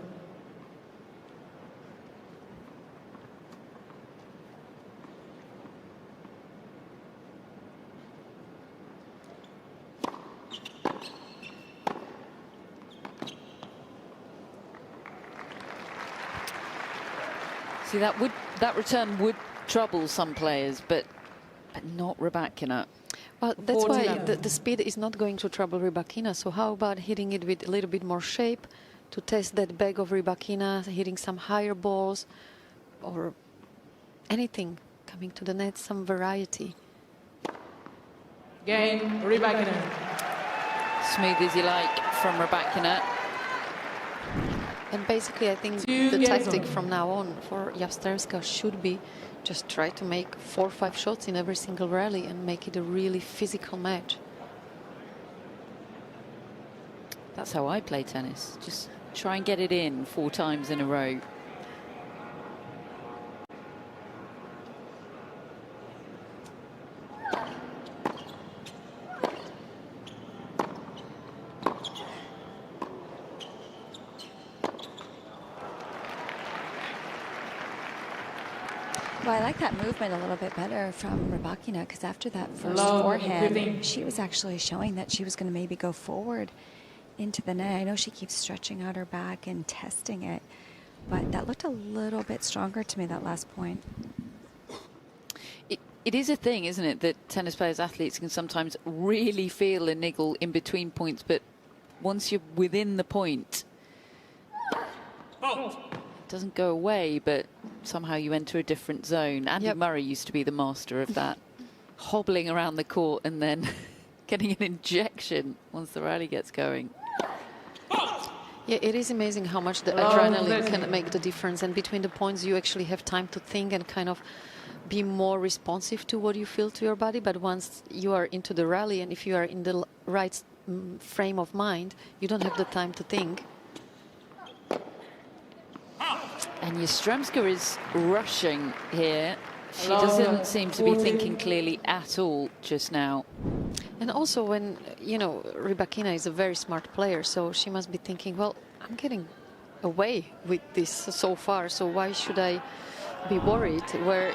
See, that return would trouble some players, but not Rybakina. Well, that's why the speed is not going to trouble Rybakina. So how about hitting it with a little bit more shape to test that bag of Rybakina, hitting some higher balls or anything coming to the net, some variety. Game, Rybakina. Smooth as you like from Rybakina. And basically, I think the tactic from now on for Yastremska should be just try to make 4 or 5 shots in every single rally and make it a really physical match. That's how I play tennis. Just try and get it in 4 times in a row. Well, I like that movement a little bit better from Rybakina, because after that first forehand, she was actually showing that she was going to maybe go forward into the net. I know she keeps stretching out her back and testing it, but that looked a little bit stronger to me, that last point. It is a thing, isn't it, that tennis players, athletes can sometimes really feel a niggle in between points, but once you're within the point, it doesn't go away, but somehow you enter a different zone. Andy Murray used to be the master of that, hobbling around the court and then getting an injection once the rally gets going. Yeah, it is amazing how much the adrenaline can make the difference. And between the points, you actually have time to think and kind of be more responsive to what you feel to your body. But once you are into the rally, and if you are in the right frame of mind, you don't have the time to think. And Yastremska is rushing here. She doesn't seem to be thinking clearly at all just now. And also when, you know, Rybakina is a very smart player, so she must be thinking, well, I'm getting away with this so far, so why should I be worried? Where,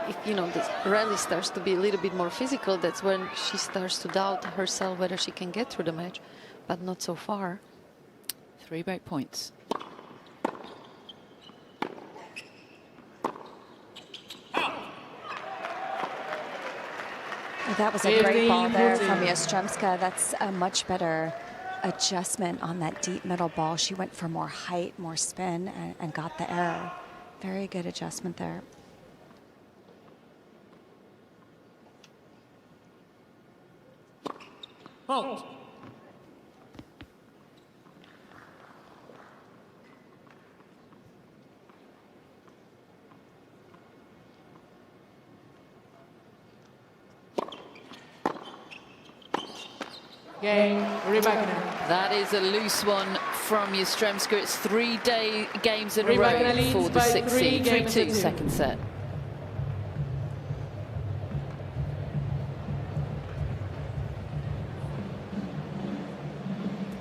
if, you know, the rally starts to be a little bit more physical, that's when she starts to doubt herself whether she can get through the match, but not so far. 3 break points. That was a great ball there from Yastremska. That's a much better adjustment on that deep middle ball. She went for more height, more spin, and got the error. Very good adjustment there. Halt. Game, Rybakina. That is a loose one from Yastremska. It's 3 games in a row for the 6-seed. 3-2 second set.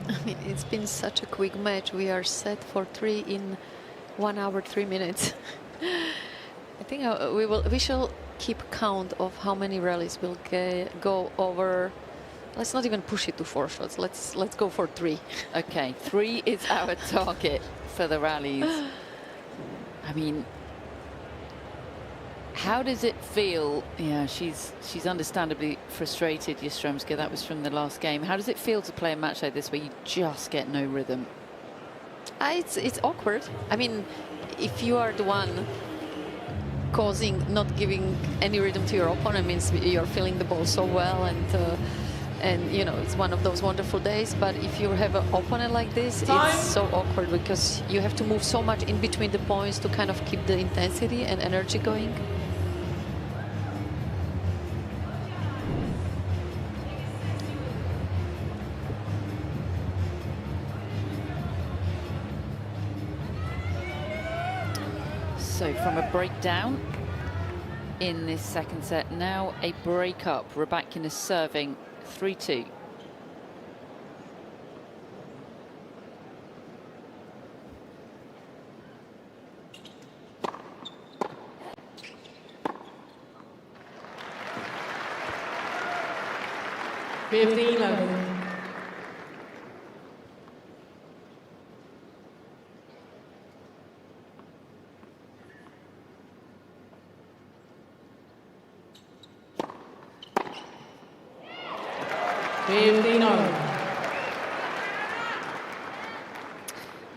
I mean, it's been such a quick match. We are set for 3 in 1 hour, 3 minutes. I think we shall keep count of how many rallies will go over. Let's not even push it to 4 shots. Let's go for 3. Okay, 3 is our target for the rallies. I mean, how does it feel? Yeah, she's understandably frustrated, Yastremska. That was from the last game. How does it feel to play a match like this where you just get no rhythm? It's awkward. I mean, if you are the one not giving any rhythm to your opponent, means you're feeling the ball so well, and you know, it's one of those wonderful days. But if you have an opponent like this, it's so awkward because you have to move so much in between the points to kind of keep the intensity and energy going. So from a breakdown in this second set, now a break up. Rybakina serving 3-2.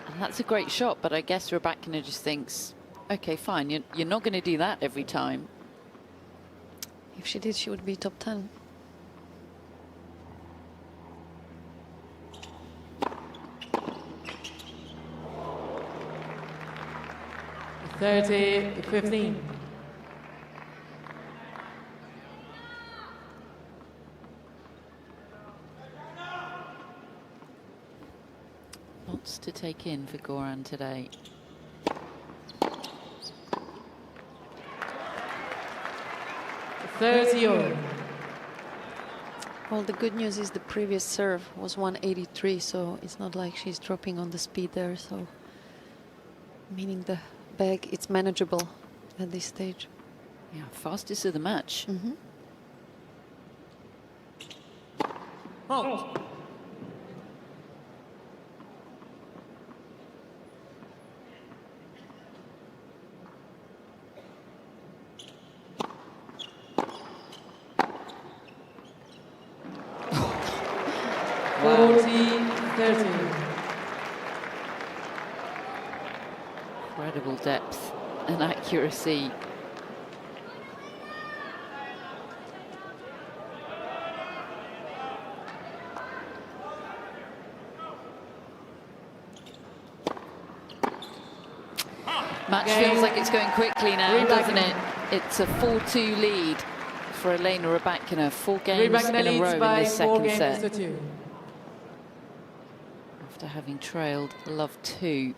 And that's a great shot, but I guess Rybakina just thinks, okay, fine, you're not going to do that every time. If she did, she would be top 10. (30-15). Lots to take in for Goran today. Well, the good news is the previous serve was 183, so it's not like she's dropping on the speed there. So, meaning the bag, it's manageable at this stage. Yeah, fastest of the match. Mm-hmm. 40-30. Incredible depth and accuracy. Match feels like it's going quickly now, doesn't it? It's a 4-2 lead for Aryna Sabalenka. 4 games in a row in this second set. After having trailed love 2,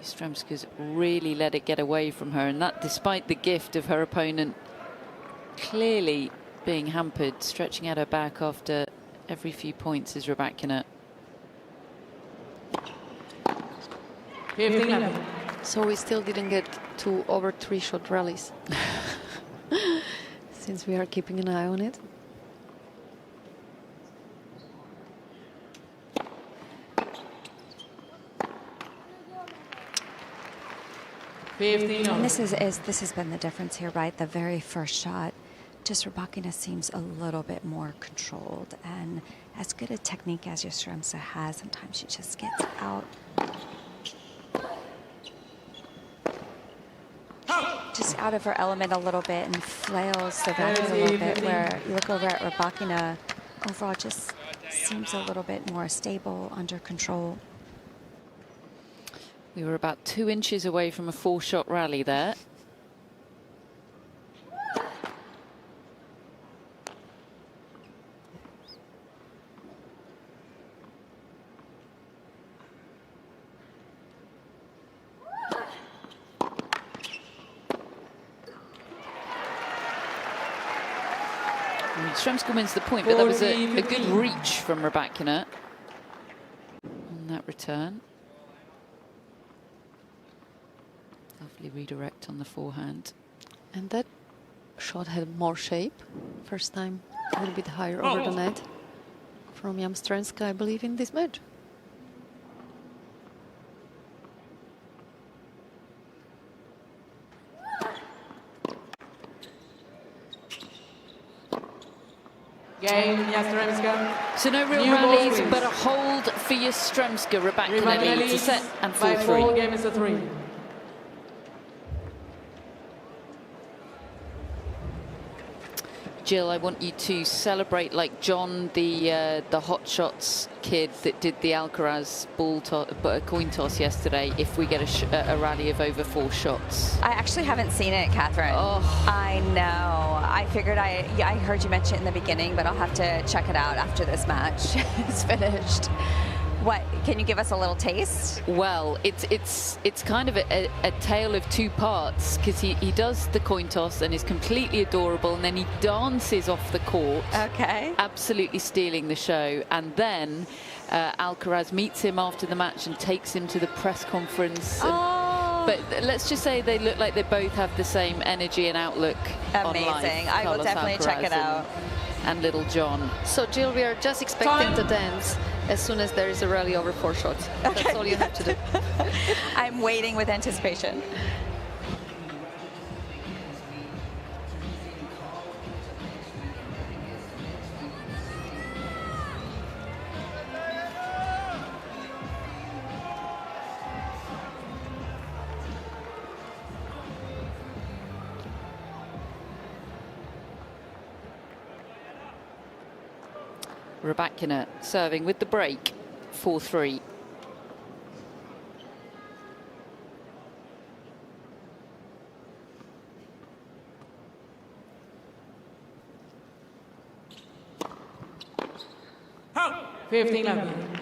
Yastremska's really let it get away from her, and that despite the gift of her opponent clearly being hampered, stretching out her back after every few points is Sabalenka. 15-11. So we still didn't get 2 over 3-shot rallies. Since we are keeping an eye on it. And this has been the difference here, right? The very first shot, just Rybakina seems a little bit more controlled, and as good a technique as Yastremska has, sometimes she just gets out. Just out of her element a little bit and flails the racket a little bit, where you look over at Rybakina, overall just seems a little bit more stable, under control. We were about 2 inches away from a 4-shot rally there. Yastremska wins the point, but that was a good reach from Rybakina on that return. Lovely redirect on the forehand. And that shot had more shape. First time a little bit higher over the net from Yastremska, I believe, in this match. Game, Yastremska. So no real rallies, but a hold for Yastremska. Rybakina leads a set and 4-3. Game is a 3. Jill, I want you to celebrate like John, the Hot Shots kid that did the Alcaraz coin toss yesterday, if we get a rally of over 4 shots. I actually haven't seen it, Catherine. Oh. I know. I figured I heard you mention it in the beginning, but I'll have to check it out after this match is finished. What, can you give us a little taste? Well, it's kind of a tale of 2 parts, because he does the coin toss and is completely adorable, and then he dances off the court. Okay. Absolutely stealing the show. And then Alcaraz meets him after the match and takes him to the press conference. But let's just say they look like they both have the same energy and outlook on life. Amazing. I will definitely check it out. And little John. So Jill, we are just expecting to dance as soon as there is a rally over 4 shots. Okay. That's all you have to do. I'm waiting with anticipation. Rybakina serving with the break, 4-3. Oh. 15-11.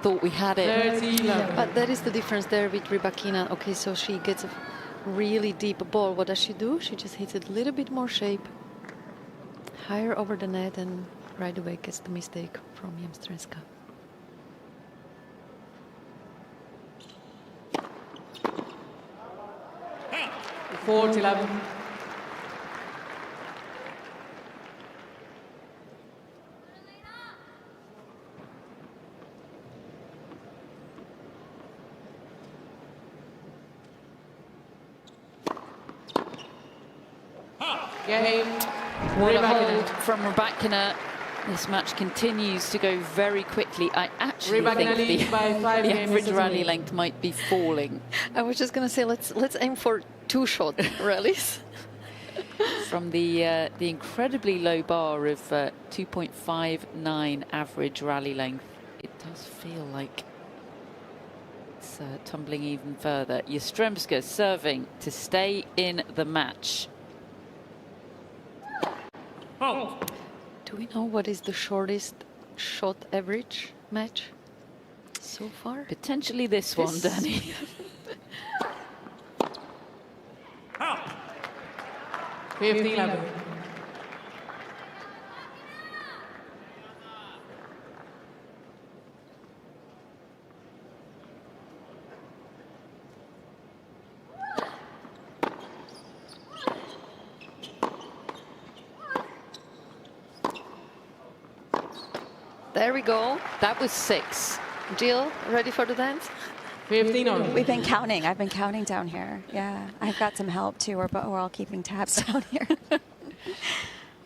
Thought we had it. But that is the difference there with Rybakina. Okay, so she gets a really deep ball. What does she do? She just hits it a little bit more shape, higher over the net, and right away gets the mistake from Yastremska. Game. What a hold from Rybakina. This match continues to go very quickly. I actually think the average rally length might be falling. I was just going to say, let's aim for 2 short rallies. From the incredibly low bar of 2.59 average rally length, it does feel like it's tumbling even further. Yastremska serving to stay in the match. Oh. Do we know what is the shortest shot average match so far? Potentially this one, Danny. 15-11. There we go. That was 6. Jill, ready for the dance? 15. We've been counting. I've been counting down here. Yeah, I've got some help too. We're all keeping tabs down here. I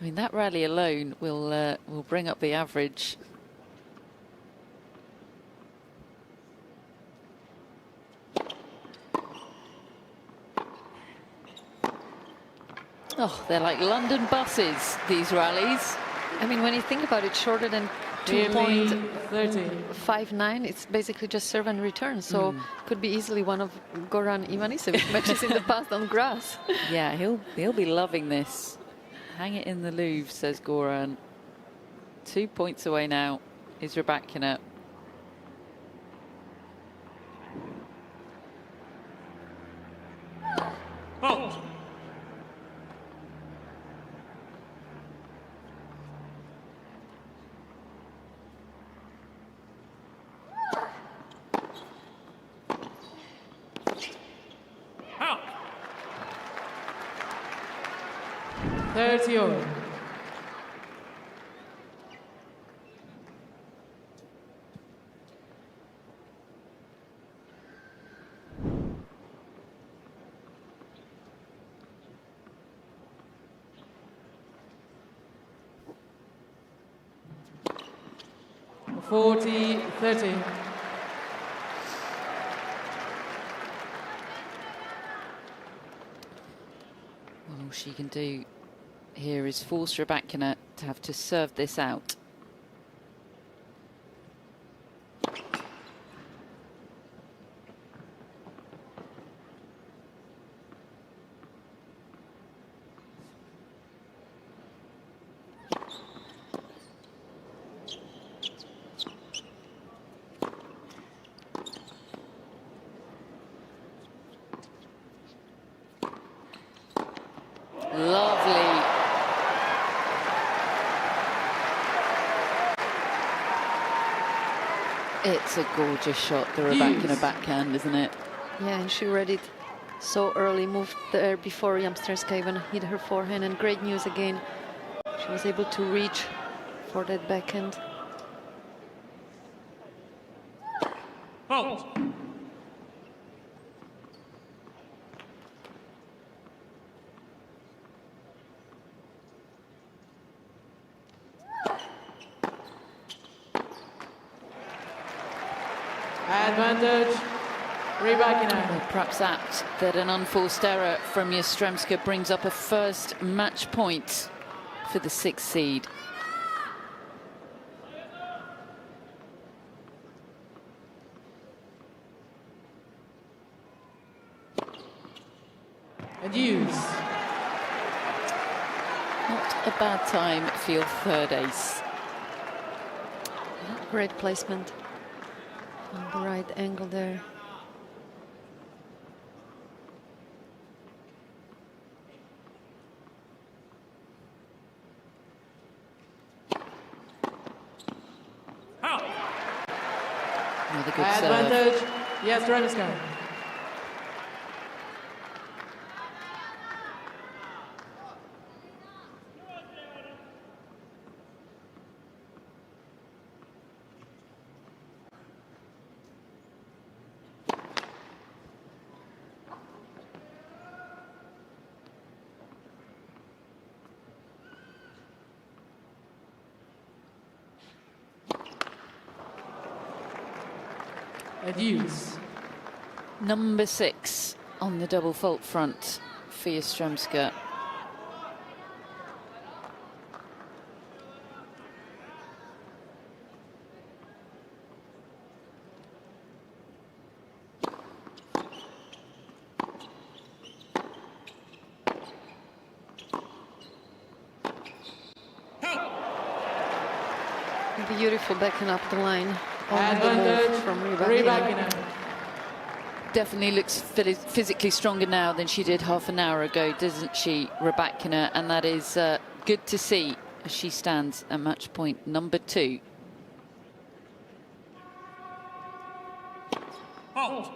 mean, that rally alone will bring up the average. Oh, they're like London buses, these rallies. I mean, when you think about it, shorter than 2.59, it's basically just serve and return. So could be easily one of Goran Ivanisevic matches in the past on grass. Yeah, he'll be loving this. Hang it in the Louvre, says Goran. 2 points away now is Rybakina. Oh. Out. 30 over. Well, 40-30. all she can do here is force Rybakina to have to serve this out. Lovely. It's a gorgeous shot, the Rybakina backhand, isn't it? Yeah, and she read it so early, moved there before Yastremska even hit her forehand. And great news again, she was able to reach for that backhand. Out. Advantage, Rybakina. Well, perhaps apt that an unforced error from Yastremska brings up a first match point for the 6th seed. And use. Not a bad time for your 3rd ace. Great placement on the right angle there. Another good Advantage, serve. Yastremska. Adios. Number 6 on the double fault front for Yastremska. Beautiful backing up the line on the move from Rybakina. Definitely looks physically stronger now than she did half an hour ago, doesn't she, Rybakina? And that is good to see as she stands at match point number 2. Halt.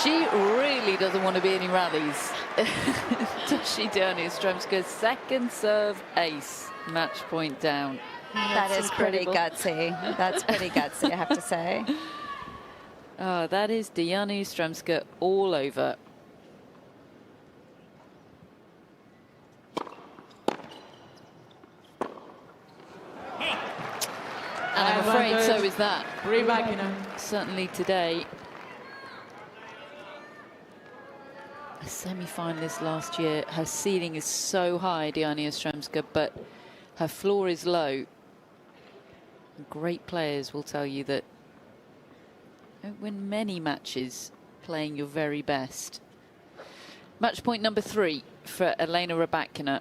She really doesn't want to be in any rallies, does she, Aryna Sabalenka? Second serve ace, match point down. That is pretty gutsy. That's pretty gutsy, I have to say. Oh, that is Aryna Sabalenka all over. And I'm afraid so is that. Certainly today. A semi-finalist last year. Her ceiling is so high, Aryna Sabalenka, but her floor is low. Great players will tell you that you don't win many matches playing your very best. Match point number 3 for Aryna Rybakina.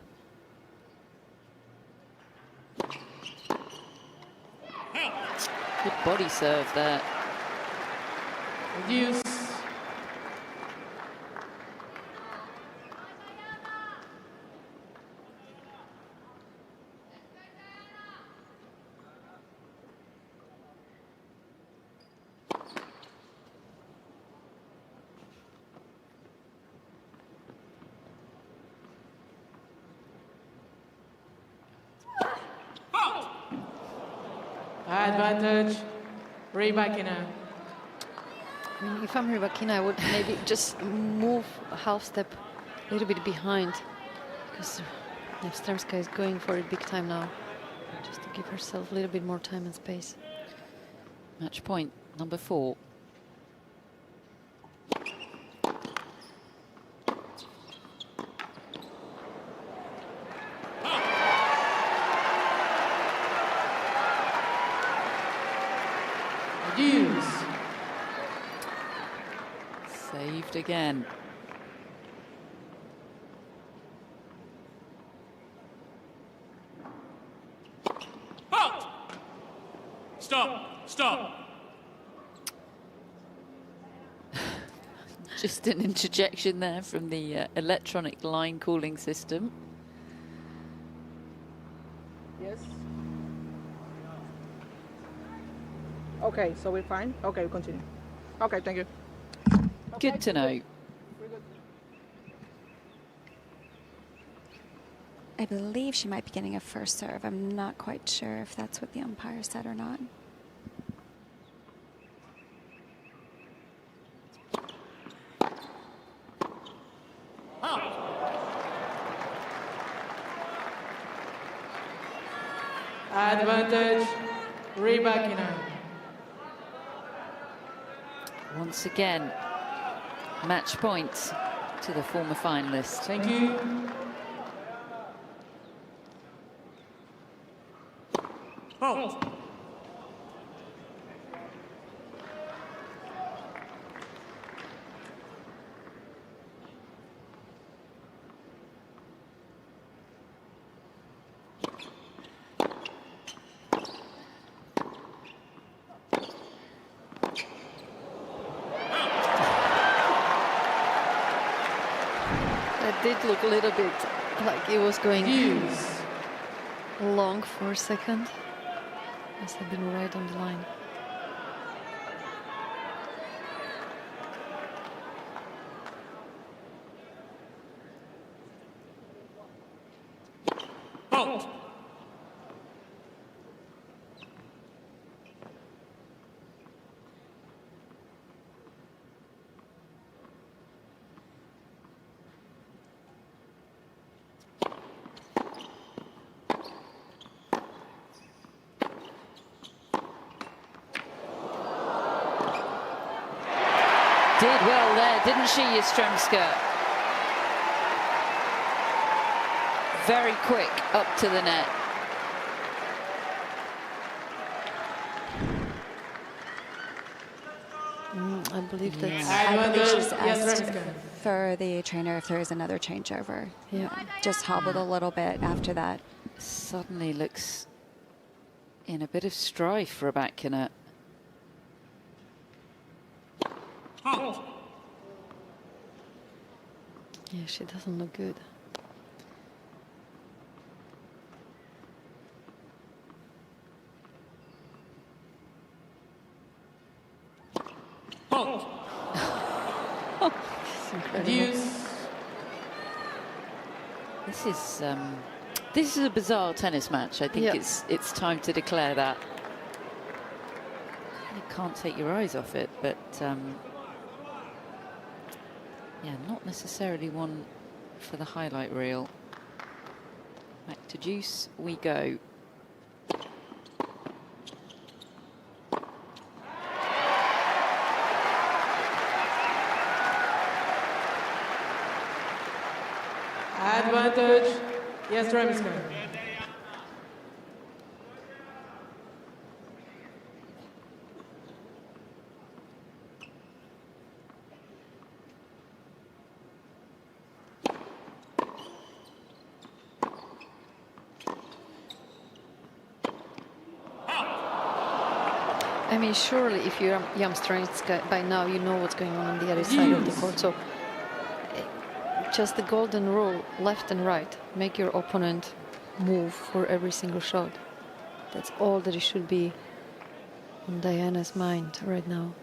Good body serve there. Adios. Advantage, Rybakina. I mean, if I'm Rybakina, I would maybe just move a half step a little bit behind, because Yastremska is going for it big time now, just to give herself a little bit more time and space. Match point number 4. Saved again. Halt! Stop! Stop! Just an interjection there from the electronic line calling system. Yes. Okay, so we're fine. Okay, we continue. Okay, thank you. Good to know. I believe she might be getting a first serve. I'm not quite sure if that's what the umpire said or not. Advantage, Rybakina. Once again, match point to the former finalist. Thank you. Halt! That did look a little bit like it was going long for a second. Must have been right on the line. Halt! Did well there, didn't she, Yastremska? Very quick up to the net. I believe that's... I believe she's asked for the trainer if there is another changeover. Yeah. Just hobbled a little bit after that. Suddenly looks in a bit of strife, Rybakina. Yeah, she doesn't look good. This is a bizarre tennis match. I think it's time to declare that. You can't take your eyes off it, but yeah, not necessarily one for the highlight reel. Back to deuce we go. Advantage, Yastremska. I mean, surely if you're Yastremska, by now you know what's going on the other side of the court. So just the golden rule, left and right. Make your opponent move for every single shot. That's all that it should be on Diana's mind right now.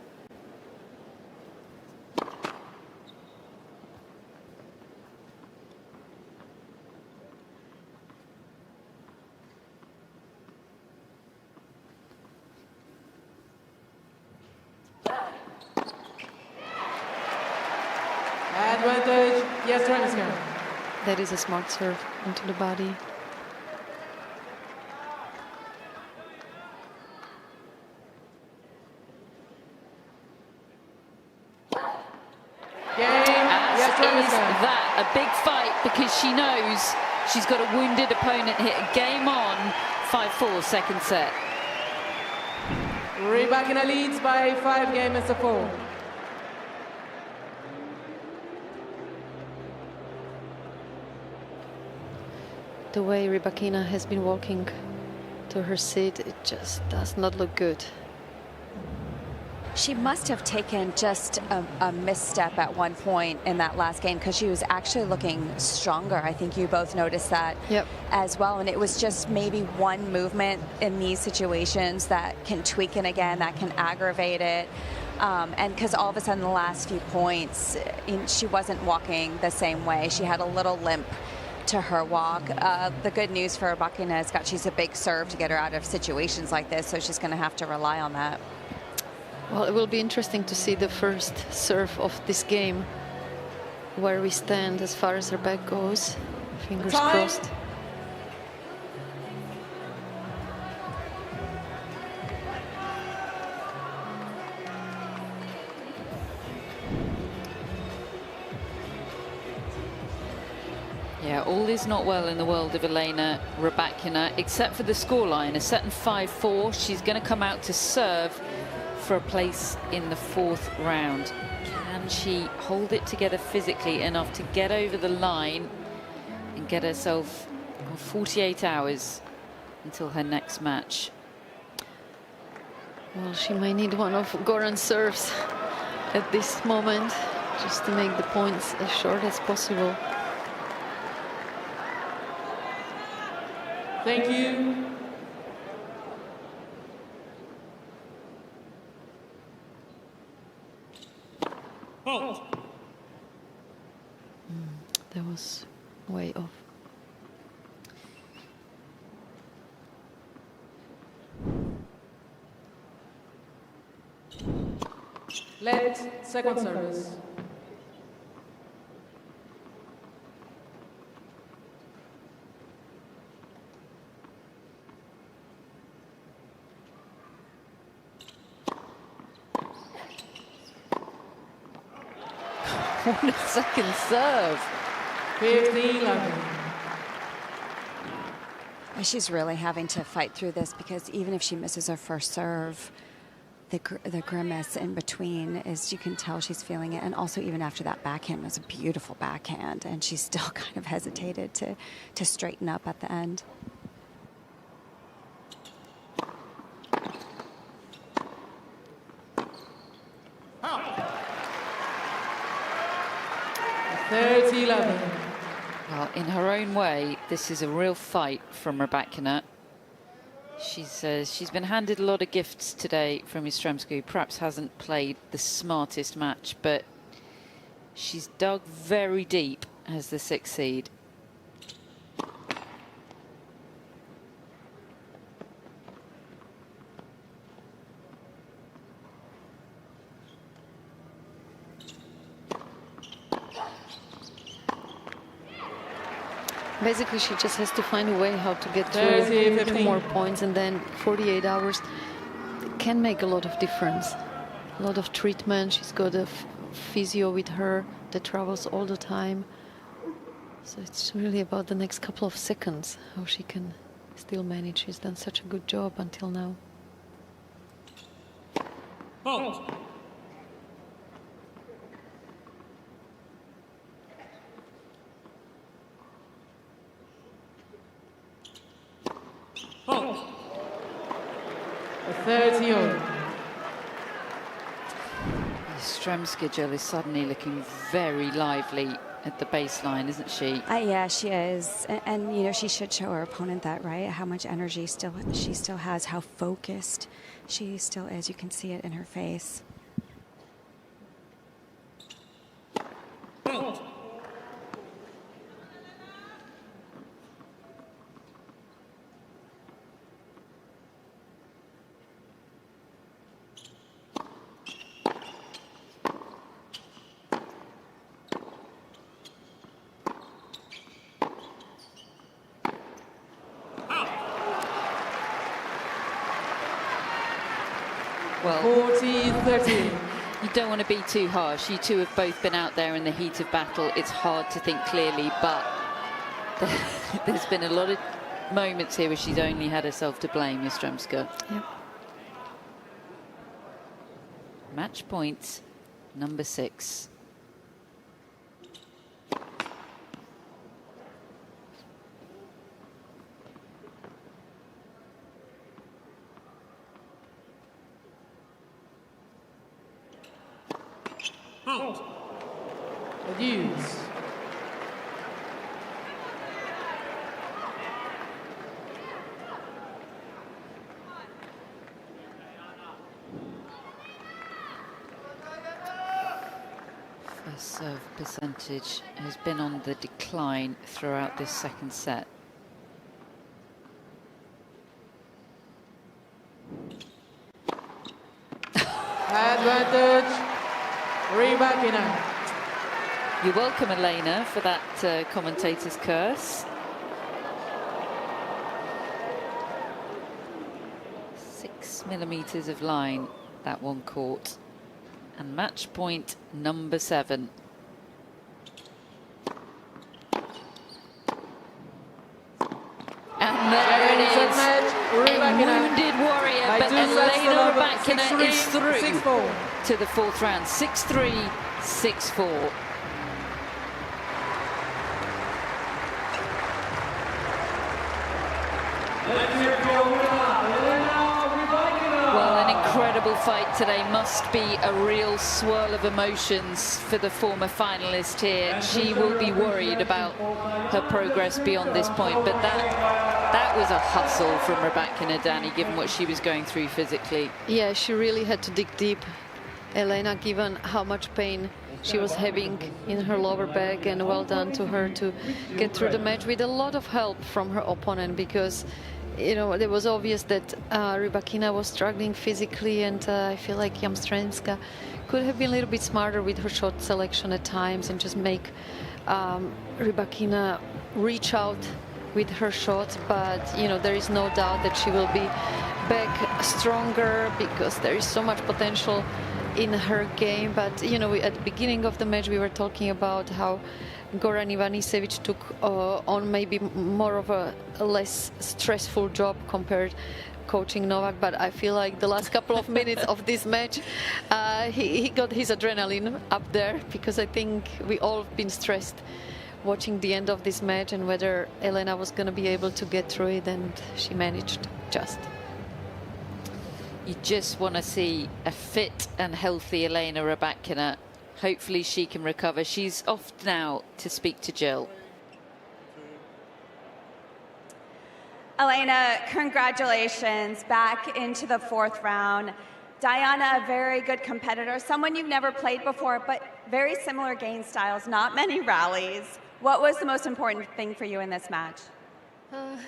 Advantage, Yastremska. That is a smart serve into the body. That a big fight because she knows she's got a wounded opponent here. Game on, 5-4, second set. Rybakina leads by 5 games to 4. The way Rybakina has been walking to her seat, it just does not look good. She must have taken just a misstep at one point in that last game because she was actually looking stronger. I think you both noticed that as well. And it was just maybe one movement in these situations that can tweak it again, that can aggravate it. And because all of a sudden the last few points, she wasn't walking the same way. She had a little limp to her walk. The good news for Rybakina is she's a big serve to get her out of situations like this, so she's going to have to rely on that. Well, it will be interesting to see the first serve of this game, where we stand as far as her back goes. Fingers crossed. Yeah, all is not well in the world of Aryna Rybakina, except for the scoreline. A set and 5-4. She's going to come out to serve for a place in the 4th round. Can she hold it together physically enough to get over the line and get herself 48 hours until her next match? Well, she might need one of Goran's serves at this moment, just to make the points as short as possible. Thank you. That was way off. Let second service. What a second serve. 15-11. She's really having to fight through this because even if she misses her first serve, the grimace in between is, you can tell she's feeling it. And also even after that backhand was a beautiful backhand, and she still kind of hesitated to straighten up at the end. Well, in her own way, this is a real fight from Rybakina. She's been handed a lot of gifts today from Yastremska, who perhaps hasn't played the smartest match, but she's dug very deep as the 6th seed. Basically, she just has to find a way how to get to 2 more points, and then 48 hours can make a lot of difference. A lot of treatment. She's got a physio with her that travels all the time. So it's really about the next couple of seconds, how she can still manage. She's done such a good job until now. Halt. Halt. 30-all. Yastremska, Jill, is suddenly looking very lively at the baseline, isn't she? Yeah, she is. And you know, she should show her opponent that, right? How much energy she still has, how focused she still is. You can see it in her face. Halt. Well, 40-30. You don't want to be too harsh. You two have both been out there in the heat of battle. It's hard to think clearly, but there's been a lot of moments here where she's only had herself to blame, Yastremska. Yep. Match point number 6. Halt. Adios. First serve percentage has been on the decline throughout this second set. Advantage. Rybakina. You're welcome, Elena, for that commentator's curse. 6 millimeters of line, that one caught. And match point number 7. And there it is. A wounded warrior, but Aryna Rybakina is through to the 4th round. 6-3, 6-4. Well, an incredible fight today. Must be a real swirl of emotions for the former finalist here. She will be worried about her progress beyond this point, but that was a hustle from Rybakina, Danny, given what she was going through physically. Yeah, she really had to dig deep. Elena, given how much pain she was having in her lower back, and well done to her to get through the match with a lot of help from her opponent, because you know, it was obvious that Rybakina was struggling physically, and I feel like Yastremska could have been a little bit smarter with her shot selection at times and just make Rybakina reach out with her shot. But you know, there is no doubt that she will be back stronger, because there is so much potential in her game, but you know, at the beginning of the match we were talking about how Goran Ivanisevic took on maybe more of a less stressful job compared coaching Novak, but I feel like the last couple of minutes of this match he got his adrenaline up there, because I think we all have been stressed watching the end of this match and whether Elena was going to be able to get through it, and she managed just. You just want to see a fit and healthy Aryna Sabalenka. Hopefully she can recover. She's off now to speak to Jill. Aryna, congratulations, back into the 4th round. Diana, a very good competitor, someone you've never played before, but very similar game styles, not many rallies. What was the most important thing for you in this match?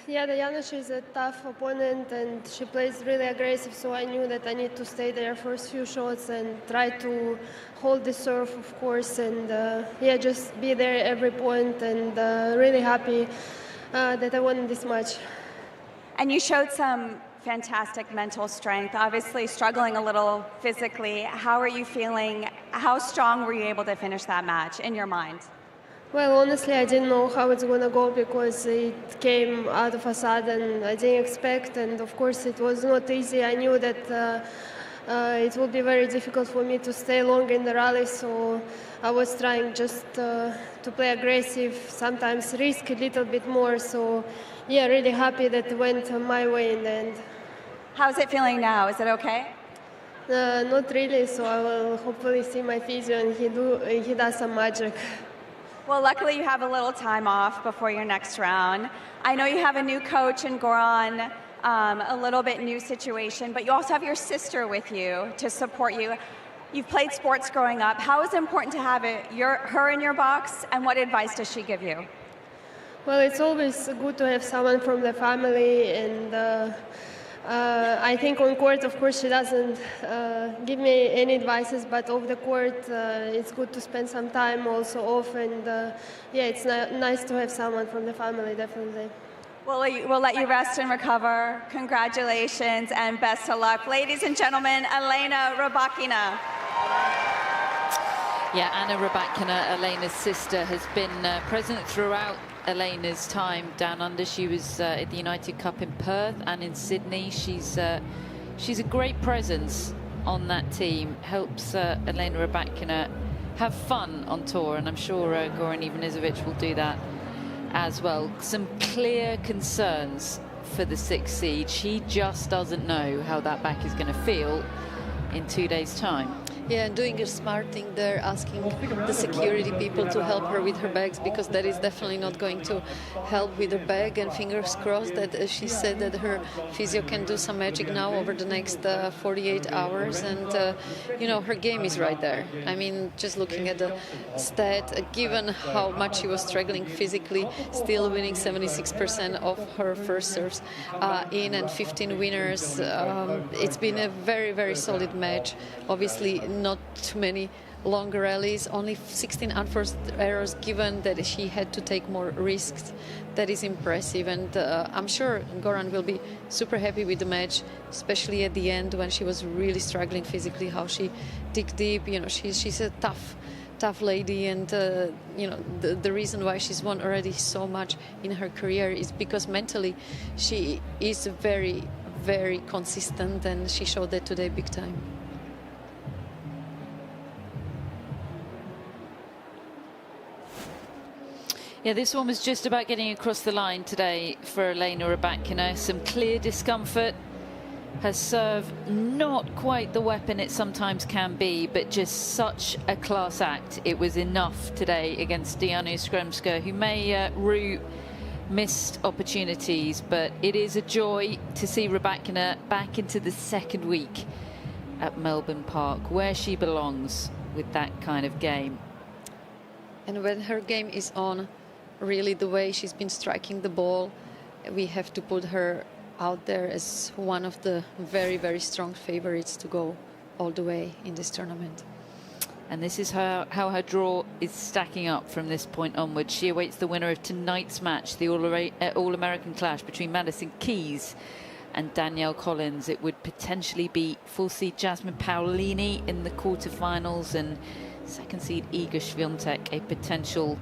Yeah, Diana, she's a tough opponent and she plays really aggressive, so I knew that I need to stay there first few shots and try to hold the serve, of course, and yeah, just be there every point, and really happy that I won this match. And you showed some fantastic mental strength, obviously struggling a little physically. How are you feeling? How strong were you able to finish that match in your mind? Well, honestly, I didn't know how it's going to go because it came out of a sudden. I didn't expect, and of course it was not easy. I knew that it would be very difficult for me to stay long in the rally, so I was trying just to play aggressive, sometimes risk a little bit more. So yeah, really happy that it went my way in the end. How's it feeling now? Is it okay? Not really, so I will hopefully see my physio and he does some magic. Well, luckily you have a little time off before your next round. I know you have a new coach in Goran, a little bit new situation, but you also have your sister with you to support you. You've played sports growing up. How is it important to have her in your box, and what advice does she give you? Well, it's always good to have someone from the family, and I think on court, of course, she doesn't give me any advices, but off the court, it's good to spend some time also off, and yeah, it's nice to have someone from the family, definitely. Well, we'll let you rest and recover. Congratulations and best of luck. Ladies and gentlemen, Aryna Sabalenka. Yeah, Aryna Sabalenka, Elena's sister, has been present throughout Elena's time down under. She was at the United Cup in Perth and in Sydney. She's a great presence on that team. Helps Aryna Sabalenka have fun on tour, and I'm sure Goran Ivanisevic will do that as well. Some clear concerns for the 6th seed. She just doesn't know how that back is going to feel in 2 days' time. Yeah, doing a smart thing there, asking the security people to help her with her bags, because that is definitely not going to help with her bag. And fingers crossed that she said that her physio can do some magic now over the next 48 hours. And, you know, her game is right there. I mean, just looking at the stat, given how much she was struggling physically, still winning 76% of her first serves in, and 15 winners. It's been a very, very solid match. Obviously, not too many longer rallies, only 16 unforced errors, given that she had to take more risks. That is impressive, and I'm sure Goran will be super happy with the match, especially at the end when she was really struggling physically, how she dig deep. You know, she's a tough lady, and you know, the reason why she's won already so much in her career is because mentally she is very, very consistent, and she showed that today big time. Yeah, this one was just about getting across the line today for Aryna Sabalenka. Some clear discomfort. Her serve, not quite the weapon it sometimes can be, but just such a class act. It was enough today against Diana Yastremska, who may rue missed opportunities, but it is a joy to see Sabalenka back into the 2nd week at Melbourne Park, where she belongs with that kind of game. And when her game is on, really the way she's been striking the ball, we have to put her out there as one of the very, very strong favorites to go all the way in this tournament. And this is how her draw is stacking up from this point onwards. She awaits the winner of tonight's match, the All-American clash between Madison Keys and Danielle Collins. It would potentially be 4th seed Jasmine Paolini in the quarterfinals and 2nd seed Iga Swiatek, a potential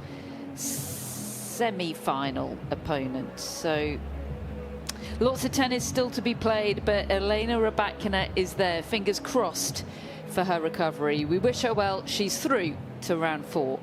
semi-final opponent. So lots of tennis still to be played, but Elena Rybakina is there. Fingers crossed for her recovery. We wish her well. She's through to round 4.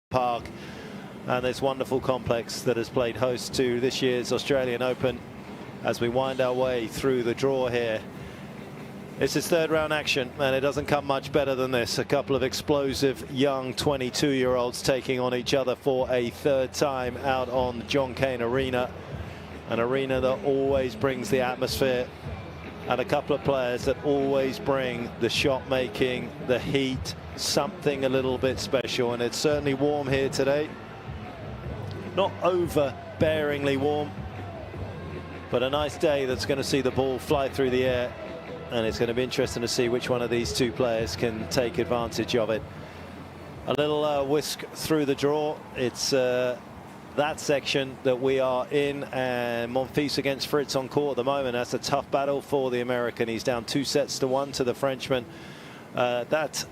Park and this wonderful complex that has played host to this year's Australian Open as we wind our way through the draw here. This is third round action, and it doesn't come much better than this. A couple of explosive young 22-year-olds taking on each other for a third time out on John Cain Arena, an arena that always brings the atmosphere, and a couple of players that always bring the shot making, the heat, something a little bit special. And it's certainly warm here today, not overbearingly warm, but a nice day that's going to see the ball fly through the air. And it's going to be interesting to see which one of these two players can take advantage of it. A little whisk through the draw. It's that section that we are in, and Monfils against Fritz on court at the moment. That's a tough battle for the American. He's down 2-1 to the Frenchman. That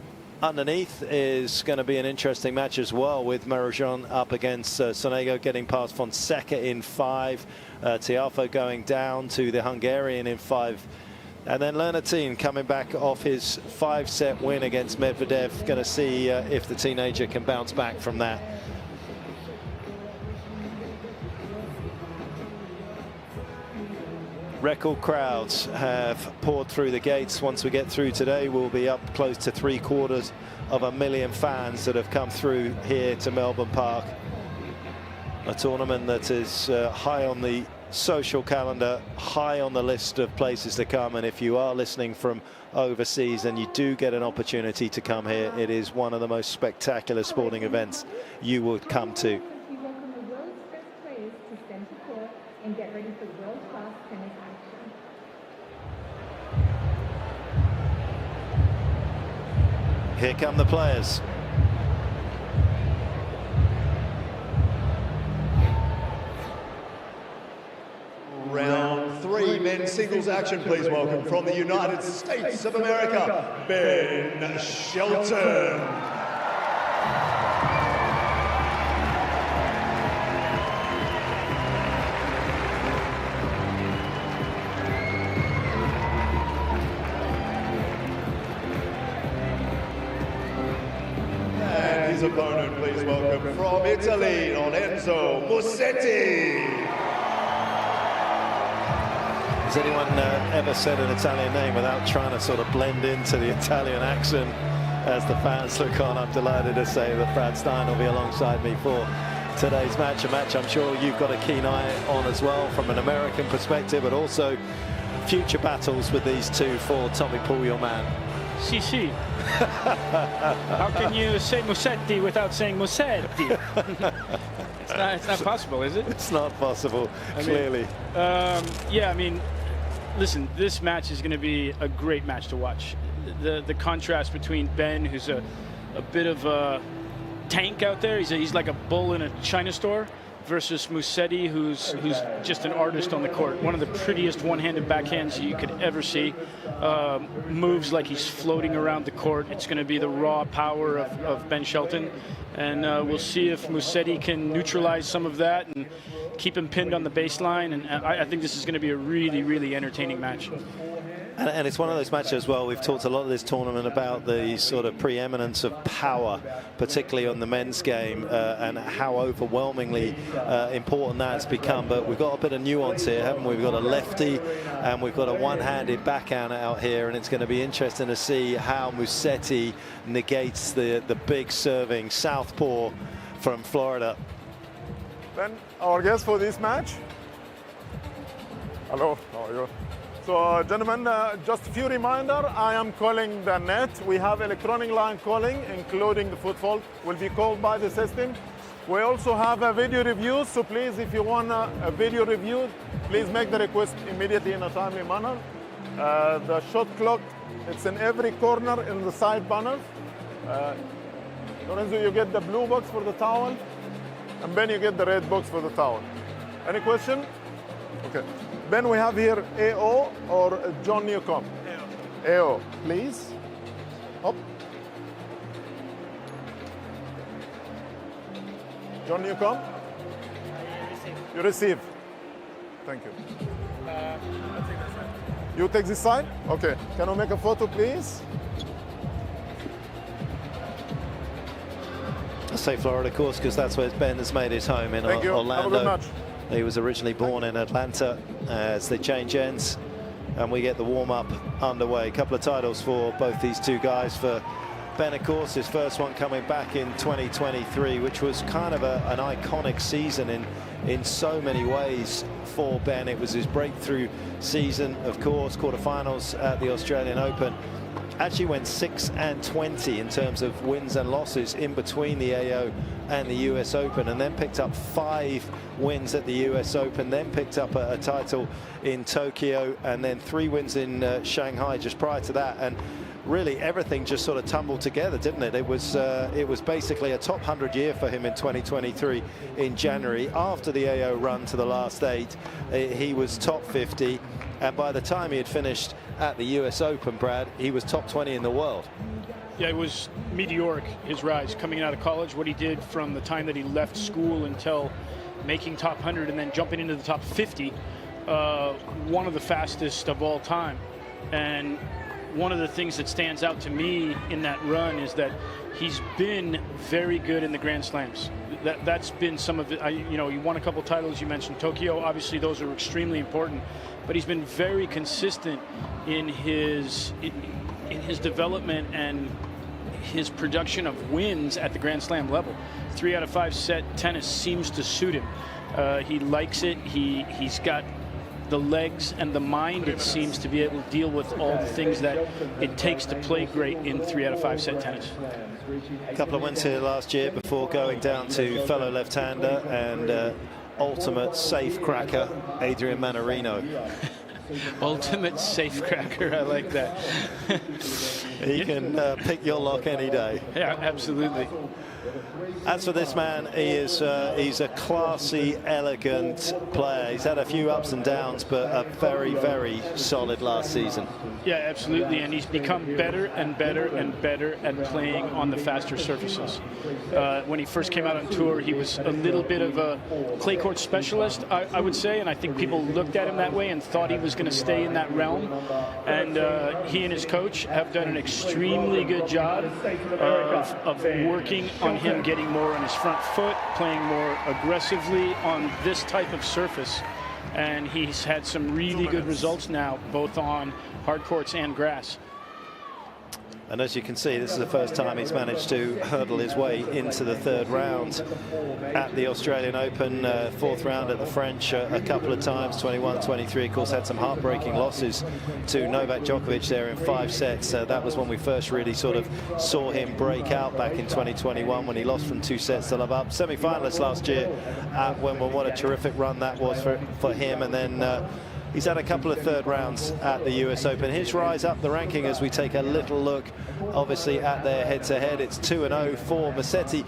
underneath is going to be an interesting match as well, with Margaret up against Sonego, getting past Fonseca in 5. Tiafoe going down to the Hungarian in 5. And then Lernatin coming back off his 5-set win against Medvedev. Going to see if the teenager can bounce back from that. Record crowds have poured through the gates. Once we get through today, we'll be up close to 750,000 fans that have come through here to Melbourne Park. A tournament that is high on the social calendar, high on the list of places to come. And if you are listening from overseas and you do get an opportunity to come here, it is one of the most spectacular sporting events you would come to. We welcome the world's best players to center court and get ready for world-class tennis action. Here come the players. Round 3 men's singles action, please welcome from the United States of America, Ben Shelton. And his opponent, please welcome from Italy, Lorenzo Musetti. Has anyone ever said an Italian name without trying to sort of blend into the Italian accent as the fans look on? I'm delighted to say that Brad Stein will be alongside me for today's match, a match I'm sure you've got a keen eye on as well from an American perspective, but also future battles with these two for Tommy Paul, your man. Si. How can you say Musetti without saying Musetti? It's not possible, is it? It's not possible, clearly. Yeah, I mean, listen, this match is going to be a great match to watch. The contrast between Ben, who's a bit of a tank out there, he's like a bull in a china store, versus Musetti, who's just an artist on the court. One of the prettiest one-handed backhands you could ever see. Moves like he's floating around the court. It's going to be the raw power of Ben Shelton. And we'll see if Musetti can neutralize some of that and keep him pinned on the baseline. And I think this is going to be a really, really entertaining match. And it's one of those matches as well. We've talked a lot of this tournament about the sort of preeminence of power, particularly on the men's game, and how overwhelmingly important that's become. But we've got a bit of nuance here, haven't we? We've got a lefty and we've got a one-handed backhand out here, and it's going to be interesting to see how Musetti negates the big serving southpaw from Florida. Then our guest for this match. Hello, how are you? So, gentlemen, just a few reminders. I am calling the net. We have electronic line calling, including the football, will be called by the system. We also have a video review, so please, if you want a video review, please make the request immediately in a timely manner. The shot clock, it's in every corner in the side panel. Lorenzo, you get the blue box for the towel, and Ben, you get the red box for the towel. Any question? Okay. Ben, we have here AO or John Newcomb? AO, please. Up. John Newcomb? You receive. Thank you. You take this side? Okay. Can we make a photo, please? I say Florida, of course, because that's where Ben has made his home, in Orlando. Have a good match. He was originally born in Atlanta. As they change ends and we get the warm-up underway. A couple of titles for both these two guys. For Ben, of course, his first one coming back in 2023, which was kind of an iconic season in so many ways for Ben. It was his breakthrough season, of course. Quarterfinals at the Australian Open. Actually went 6-20 in terms of wins and losses in between the AO and the US Open, and then picked up 5 wins at the US Open, then picked up a title in Tokyo, and then 3 wins in Shanghai just prior to that. And really everything just sort of tumbled together, didn't it? It was basically a top 100 year for him in 2023 in January. After the AO run to the last 8, he was top 50, and by the time he had finished at the US Open, Brad, he was top 20 in the world. Yeah, it was meteoric, his rise coming out of college, what he did from the time that he left school until making top 100 and then jumping into the top 50, one of the fastest of all time. And one of the things that stands out to me in that run is that he's been very good in the Grand Slams. That's been some of it. You know, he won a couple titles. You mentioned Tokyo. Obviously, those are extremely important. But he's been very consistent in his development and his production of wins at the Grand Slam level. 3 out of 5 set tennis seems to suit him. He likes it. He's got the legs and the mind, it seems, to be able to deal with all the things that it takes to play great in 3 out of 5 set tennis. A couple of wins here last year before going down to fellow left-hander and ultimate safe cracker Adrian Mannarino. Ultimate safe cracker, I like that. He can pick your lock any day. Yeah, absolutely. As for this man, he's a classy, elegant player. He's had a few ups and downs, but a very, very solid last season. Yeah, absolutely, and he's become better and better and better at playing on the faster surfaces. When he first came out on tour, he was a little bit of a clay court specialist, I would say, and I think people looked at him that way and thought he was going to stay in that realm. And he and his coach have done an extremely good job of working on him getting more on his front foot, playing more aggressively on this type of surface. And he's had some really good results now, both on hard courts and grass. And as you can see, this is the first time he's managed to hurdle his way into the 3rd round at the Australian Open. 4th round at the French a couple of times, 21, 23. Of course, had some heartbreaking losses to Novak Djokovic there in 5 sets. That was when we first really sort of saw him break out back in 2021 when he lost from 2 sets to love up. Semi-finalist last year at Wimbledon. What a terrific run that was for him. And then he's had a couple of 3rd rounds at the US Open. His rise up the ranking as we take a little look, obviously, at their head-to-head. It's 2-0 for Musetti.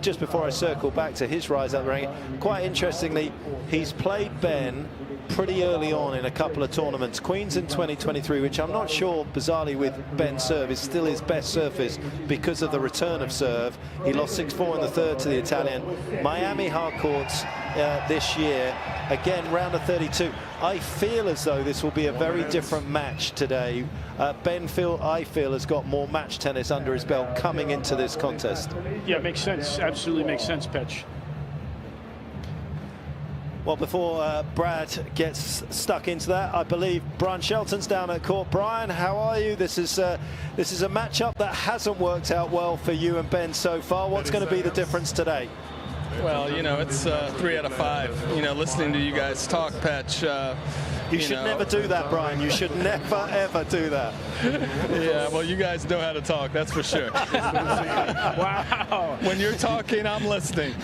Just before I circle back to his rise up the ranking, quite interestingly, he's played Ben pretty early on in a couple of tournaments. Queens in 2023, which I'm not sure, bizarrely, with Ben's serve is still his best surface because of the return of serve. He lost 6-4 in the 3rd to the Italian. Miami hard courts this year, again, round of 32. I feel as though this will be a very different match today. Ben, I feel, has got more match tennis under his belt coming into this contest. Yeah, it makes sense. Absolutely makes sense, Petch. Well, before Brad gets stuck into that, I believe Brian Shelton's down at court. Brian, how are you? This is a matchup that hasn't worked out well for you and Ben so far. What's going to be the difference today? Well, you know, it's 3 out of 5. You know, listening to you guys talk, Petch. You should never do that, Brian. You should never, ever do that. Yeah, well, you guys know how to talk, that's for sure. Wow. When you're talking, I'm listening.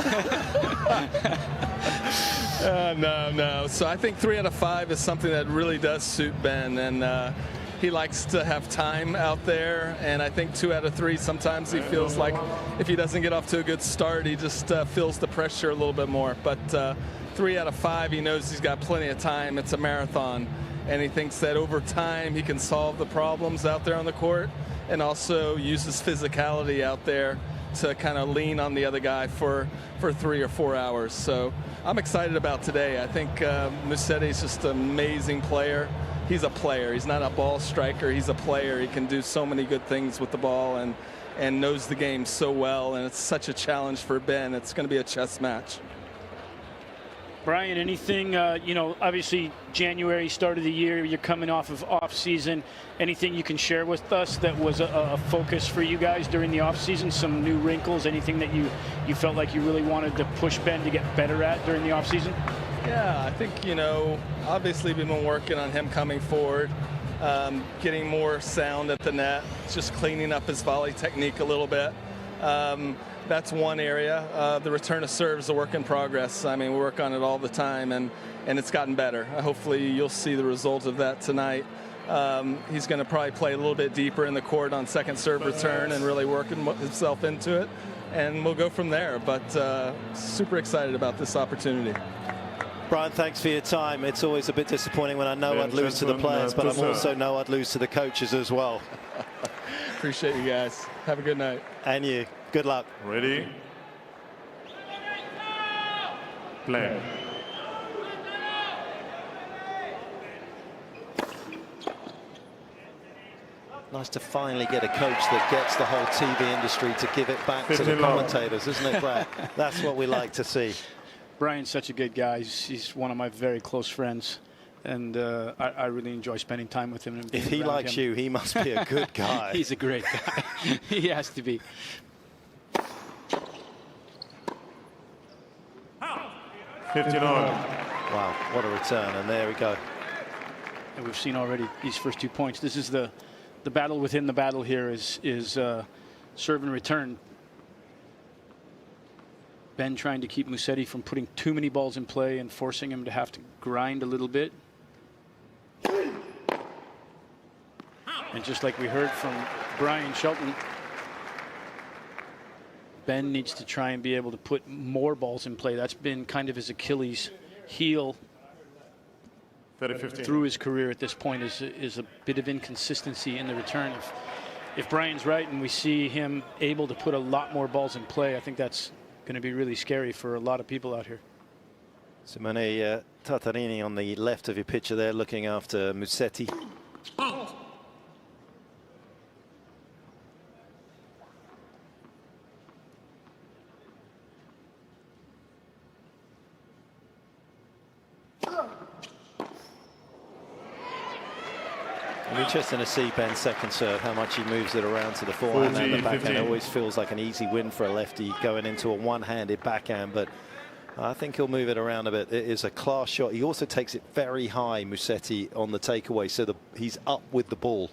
No. So I think 3 out of 5 is something that really does suit Ben, and he likes to have time out there. And I think 2 out of 3, sometimes he feels like if he doesn't get off to a good start, he just feels the pressure a little bit more. But 3 out of 5, he knows he's got plenty of time. It's a marathon, and he thinks that over time he can solve the problems out there on the court, and also uses physicality out there to kind of lean on the other guy for 3 or 4 hours. So I'm excited about today. I think Musetti's just an amazing player. He's a player. He's not a ball striker. He's a player. He can do so many good things with the ball, and and knows the game so well, and it's such a challenge for Ben. It's going to be a chess match. Brian, anything, you know, obviously January, start of the year, you're coming off of off-season. Anything you can share with us that was a focus for you guys during the off-season? Some new wrinkles, anything that you felt like you really wanted to push Ben to get better at during the off-season? Yeah, I think, you know, obviously we've been working on him coming forward, getting more sound at the net, just cleaning up his volley technique a little bit. That's one area. The return of serve is a work in progress. I mean, we work on it all the time, and it's gotten better. Hopefully you'll see the result of that tonight. He's going to probably play a little bit deeper in the court on second serve return and really working himself into it, and we'll go from there. But super excited about this opportunity. Brian, thanks for your time. It's always a bit disappointing when I know I'd lose to the players, but I also know I'd lose to the coaches as well. Appreciate you guys. Have a good night. And you. Good luck. Ready? Play. Nice to finally get a coach that gets the whole TV industry to give it back to the commentators, isn't it, Brad? That's what we like to see. Brian's such a good guy. He's one of my very close friends, and I really enjoy spending time with him. If he likes you, he must be a good guy. He's a great guy. He has to be. 59. Wow, what a return, and there we go. And we've seen already these first 2 points. This is the battle within the battle here is serve and return. Ben trying to keep Musetti from putting too many balls in play and forcing him to have to grind a little bit. And just like we heard from Brian Shelton, Ben needs to try and be able to put more balls in play. That's been kind of his Achilles heel through his career at this point, is a bit of inconsistency in the return. If Brian's right and we see him able to put a lot more balls in play, I think that's going to be really scary for a lot of people out here. Simone Tartarini on the left of your picture there, looking after Musetti. Interesting to see Ben's second serve, how much he moves it around to the forehand and the backhand. It always feels like an easy win for a lefty going into a one-handed backhand, but I think he'll move it around a bit. It is a class shot. He also takes it very high, Musetti, on the takeaway, so he's up with the ball.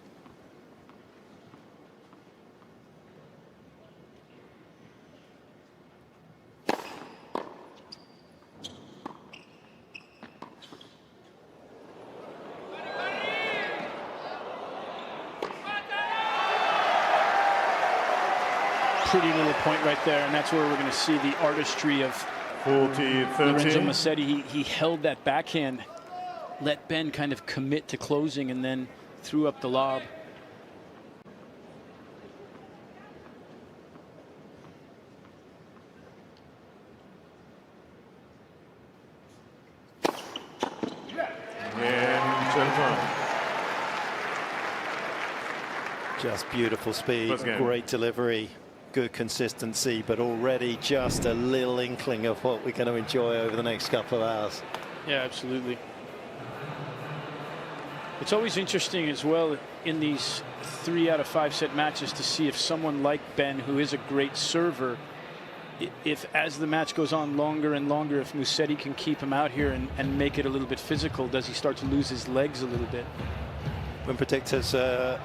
Pretty little point right there, and that's where we're going to see the artistry of Lorenzo Musetti. He held that backhand, let Ben kind of commit to closing, and then threw up the lob. Just beautiful speed, great delivery. Good consistency, but already just a little inkling of what we're going to enjoy over the next couple of hours. Yeah, absolutely. It's always interesting as well in these 3 out of 5 set matches to see if someone like Ben, who is a great server, if as the match goes on longer and longer, if Musetti can keep him out here and make it a little bit physical, does he start to lose his legs a little bit? Win predictors,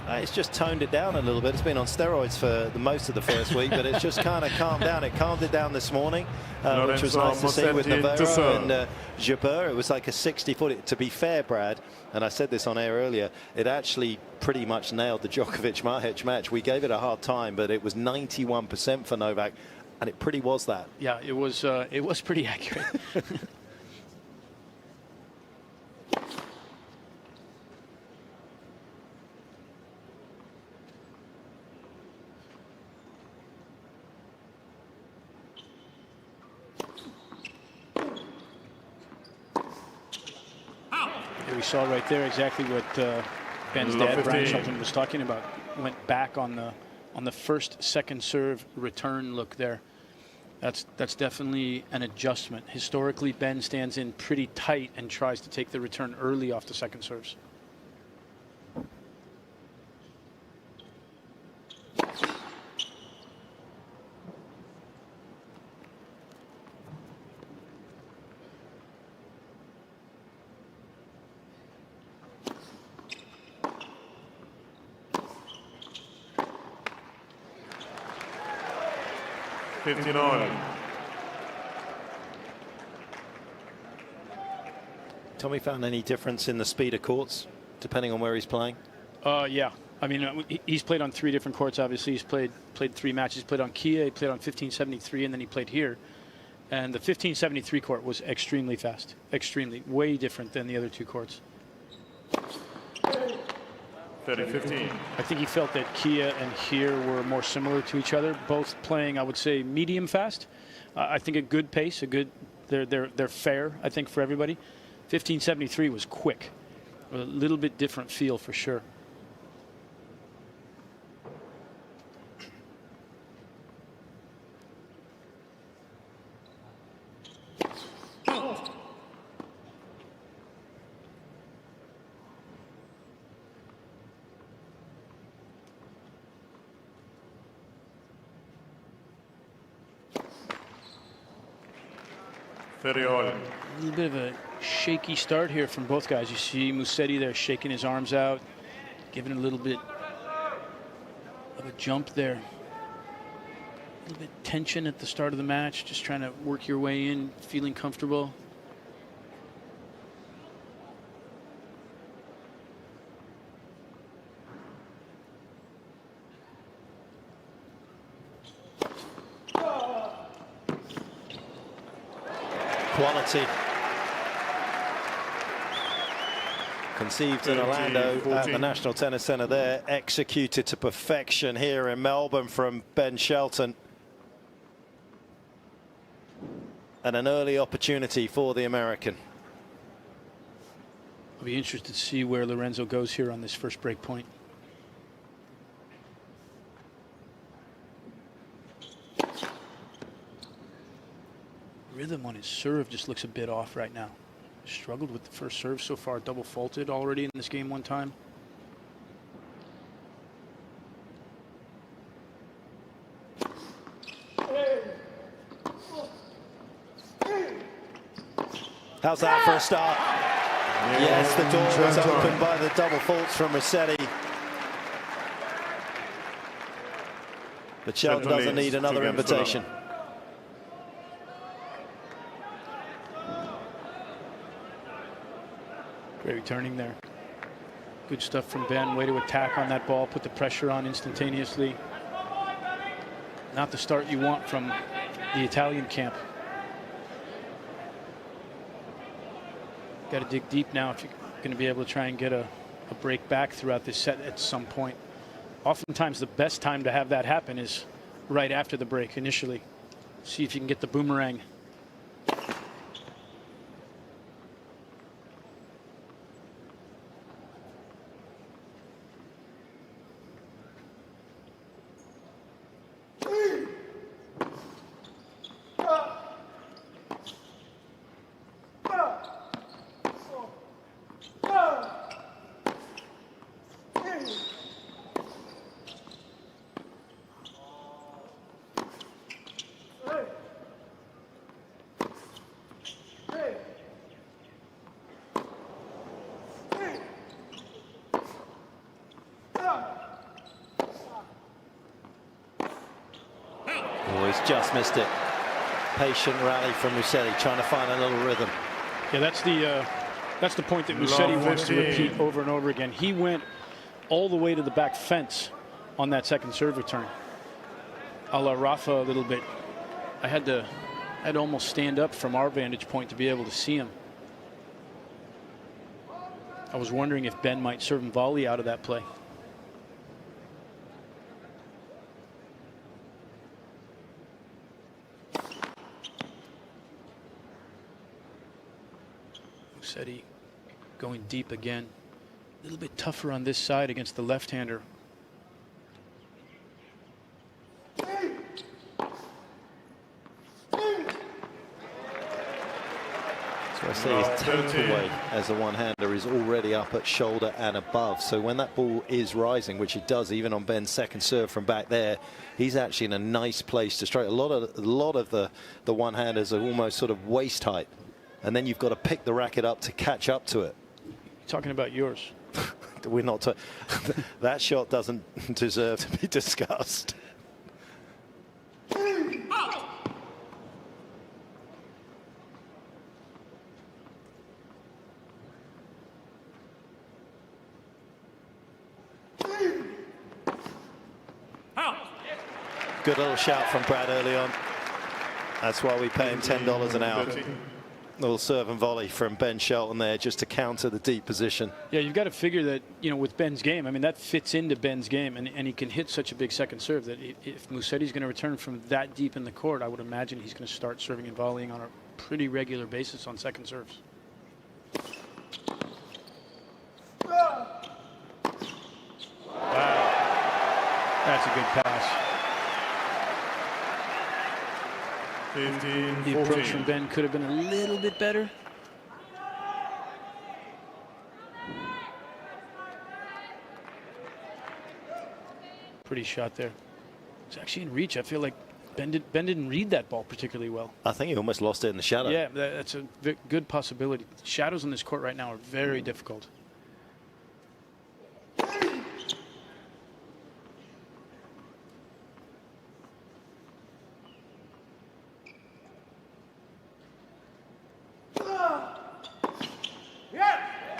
it's just toned it down a little bit. It's been on steroids for the most of the first week, but it's just kind of calmed down. It calmed it down this morning, which was nice to see with Navarro and Jabeur. It was like a 60-40. To be fair, Brad, and I said this on air earlier, it actually pretty much nailed the Djokovic-Majic match. We gave it a hard time, but it was 91% for Novak, and it pretty was that. Yeah, it was pretty accurate. We saw right there exactly what Ben's dad, Brian Shelton, was talking about. Went back on on the first second serve return look there. That's definitely an adjustment. Historically, Ben stands in pretty tight and tries to take the return early off the second serves. Tommy found any difference in the speed of courts, depending on where he's playing? Yeah. I mean, he's played on 3 different courts, obviously. He's played 3 matches. He played on Kia, he played on 1573, and then he played here. And the 1573 court was extremely fast. Extremely. Way different than the other 2 courts. 30-15. I think he felt that Kia and here were more similar to each other, both playing, I would say, medium fast. I think a good pace, they're fair, I think, for everybody. 1573 was quick. A little bit different feel for sure. A little bit of a shaky start here from both guys. You see Musetti there shaking his arms out, giving a little bit of a jump there. A little bit tension at the start of the match, just trying to work your way in, feeling comfortable. Quality. Conceived in Orlando at the National Tennis Centre there, executed to perfection here in Melbourne from Ben Shelton. And an early opportunity for the American. I'll be interested to see where Lorenzo goes here on this first break point. Rhythm on his serve just looks a bit off right now. Struggled with the first serve so far, double faulted already in this game one time. How's that for a start? Yes, the door was opened by the double faults from Musetti. But Shelton doesn't need another invitation. Great returning there. Good stuff from Ben. Way to attack on that ball, put the pressure on instantaneously. Not the start you want from the Italian camp. Got to dig deep now if you're going to be able to try and get a break back throughout this set at some point. Oftentimes the best time to have that happen is right after the break initially. See if you can get the boomerang. Just missed it. Patient rally from Musetti, trying to find a little rhythm. Yeah, that's the point that Musetti wants to repeat over and over again. He went all the way to the back fence on that second serve return. A la Rafa a little bit. I had to almost stand up from our vantage point to be able to see him. I was wondering if Ben might serve him volley out of that play. Musetti going deep again. A little bit tougher on this side against the left-hander. So I say his takeaway as a one-hander is already up at shoulder and above. So when that ball is rising, which it does even on Ben's second serve from back there, he's actually in a nice place to strike. A lot of the one-handers are almost sort of waist height, and then you've got to pick the racket up to catch up to it. You're talking about yours. We're not. That shot doesn't deserve to be discussed. Good little shout from Brad early on. That's why we pay him $10 an hour. Little serve and volley from Ben Shelton there just to counter the deep position. Yeah, you've got to figure that, you know, with Ben's game, I mean, that fits into Ben's game, and he can hit such a big second serve that if Musetti's going to return from that deep in the court, I would imagine he's going to start serving and volleying on a pretty regular basis on second serves. Wow. That's a good pass. 15, the approach from Ben could have been a little bit better. Pretty shot there. It's actually in reach. I feel like Ben didn't read that ball particularly well. I think he almost lost it in the shadow. Yeah, that's a good possibility. Shadows on this court right now are very difficult.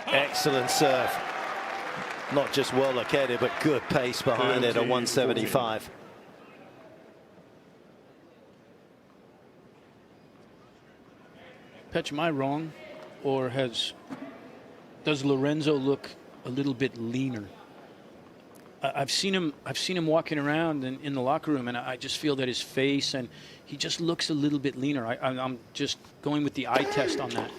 Excellent serve. Not just well located, but good pace behind it at 175. Petch, am I wrong, or does Lorenzo look a little bit leaner? I've seen him walking around in the locker room, and I just feel that his face, and he just looks a little bit leaner. I'm just going with the eye test on that.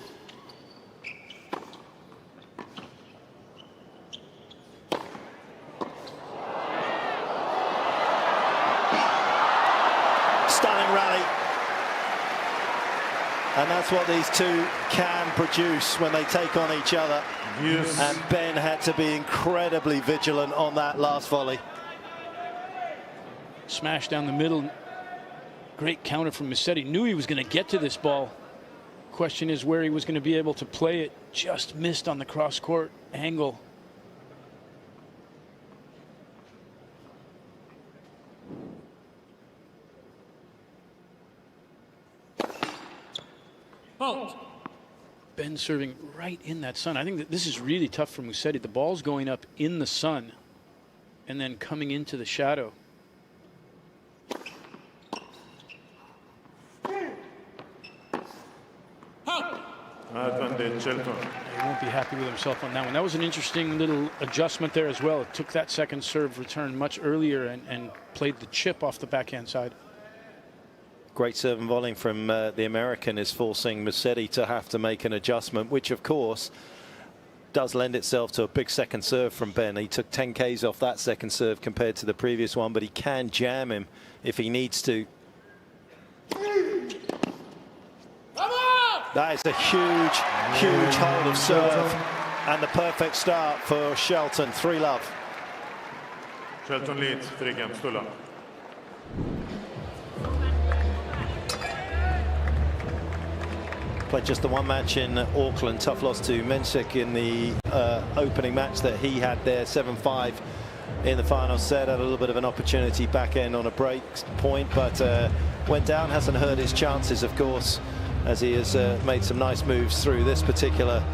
And that's what these two can produce when they take on each other. Yes. And Ben had to be incredibly vigilant on that last volley. Smash down the middle. Great counter from Musetti. Knew he was going to get to this ball. Question is where he was going to be able to play it. Just missed on the cross-court angle. Ben serving right in that sun. I think that this is really tough for Musetti. The ball's going up in the sun and then coming into the shadow. Advantage, Shelton. He won't be happy with himself on that one. That was an interesting little adjustment there as well. It took that second serve return much earlier and played the chip off the backhand side. Great serve and volleying from the American is forcing Musetti to have to make an adjustment, which of course does lend itself to a big second serve from Ben. He took 10 Ks off that second serve compared to the previous one, but he can jam him if he needs to. That is a huge hold of serve and the perfect start for Shelton. 3-love. Shelton leads 3 games to 0. Played just the one match in Auckland. Tough loss to Mensik in the opening match that he had there. 7-5 in the final set. Had a little bit of an opportunity back end on a break point, but went down. Hasn't hurt his chances, of course, as he has made some nice moves through this particular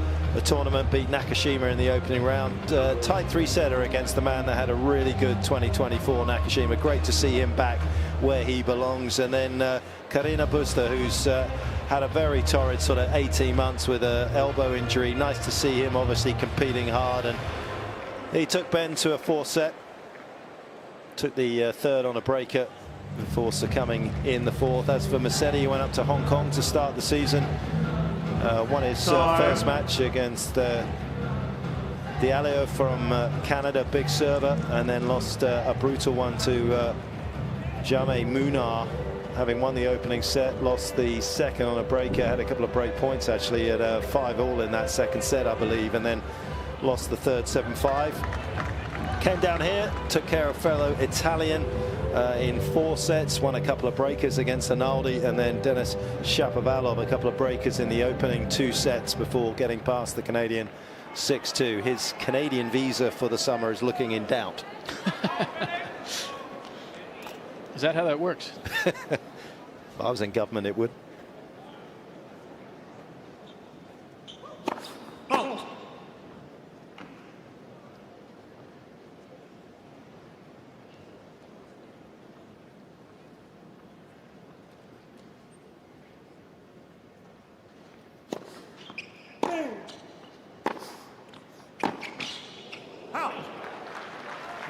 tournament. Beat Nakashima in the opening round. Tight 3-setter against the man that had a really good 2024, Nakashima. Great to see him back where he belongs. And then Karina Buster, who's had a very torrid sort of 18 months with an elbow injury. Nice to see him obviously competing hard, and he took Ben to a 4-set. Took the third on a breaker before succumbing in the fourth. As for Musetti, he went up to Hong Kong to start the season. Won his first match against Diallo from Canada, big server, and then lost a brutal one to Jamie Munar having won the opening set, lost the second on a breaker, had a couple of break points actually at 5-all in that second set, I believe, and then lost the third 7-5. Came down here, took care of fellow Italian in 4 sets, won a couple of breakers against Arnaldi, and then Denis Shapovalov a couple of breakers in the opening 2 sets before getting past the Canadian 6-2. His Canadian visa for the summer is looking in doubt. Is that how that works? If I was in government, it would.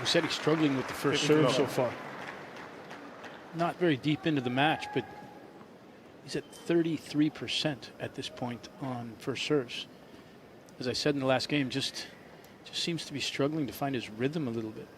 Musetti struggling with the first serve so far. Not very deep into the match, but he's at 33% at this point on first serves. As I said in the last game, just seems to be struggling to find his rhythm a little bit.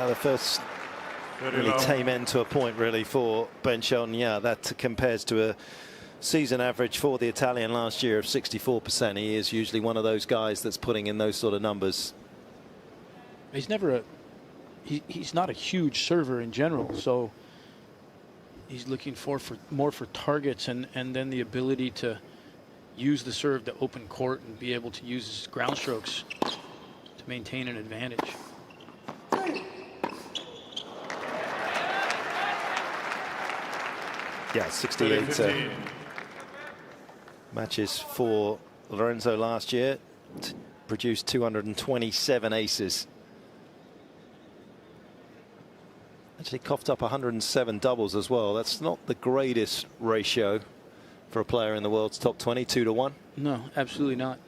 The first really tame end to a point really for Ben Shelton. Yeah, that compares to a season average for the Italian last year of 64%. He is usually one of those guys that's putting in those sort of numbers. He's never he's not a huge server in general, so he's looking more for targets and then the ability to use the serve to open court and be able to use his ground strokes to maintain an advantage. Yeah, 68 matches for Lorenzo last year. Produced 227 aces. Actually coughed up 107 doubles as well. That's not the greatest ratio for a player in the world's top 20, 2-1. No, absolutely not.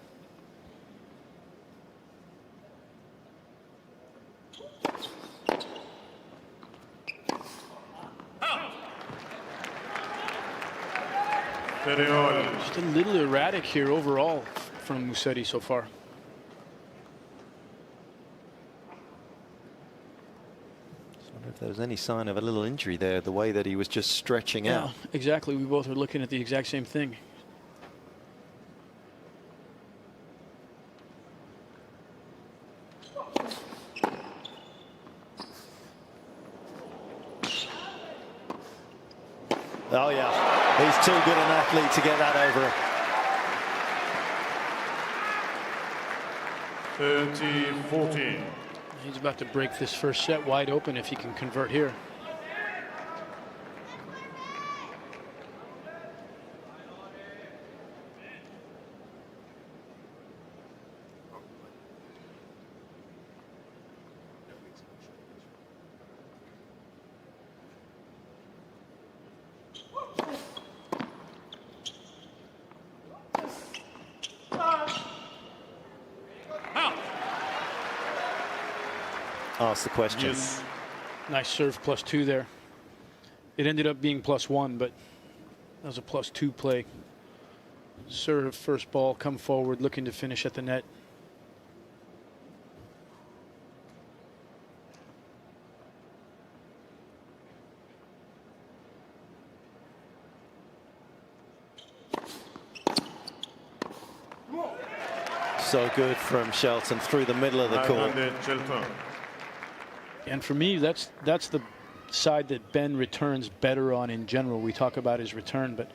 Just a little erratic here overall from Musetti so far. I wonder if there was any sign of a little injury there, the way that he was just stretching out. Exactly. We both are looking at the exact same thing. Oh, yeah. He's too good an athlete to get that over. 30-14. He's about to break this first set wide open if he can convert here. Ask the question. Yes. Nice serve +2 there. It ended up being +1, but that was a +2 play. Serve, first ball, come forward, looking to finish at the net. So good from Shelton through the middle of the court. And for me, that's the side that Ben returns better on in general. We talk about his return, but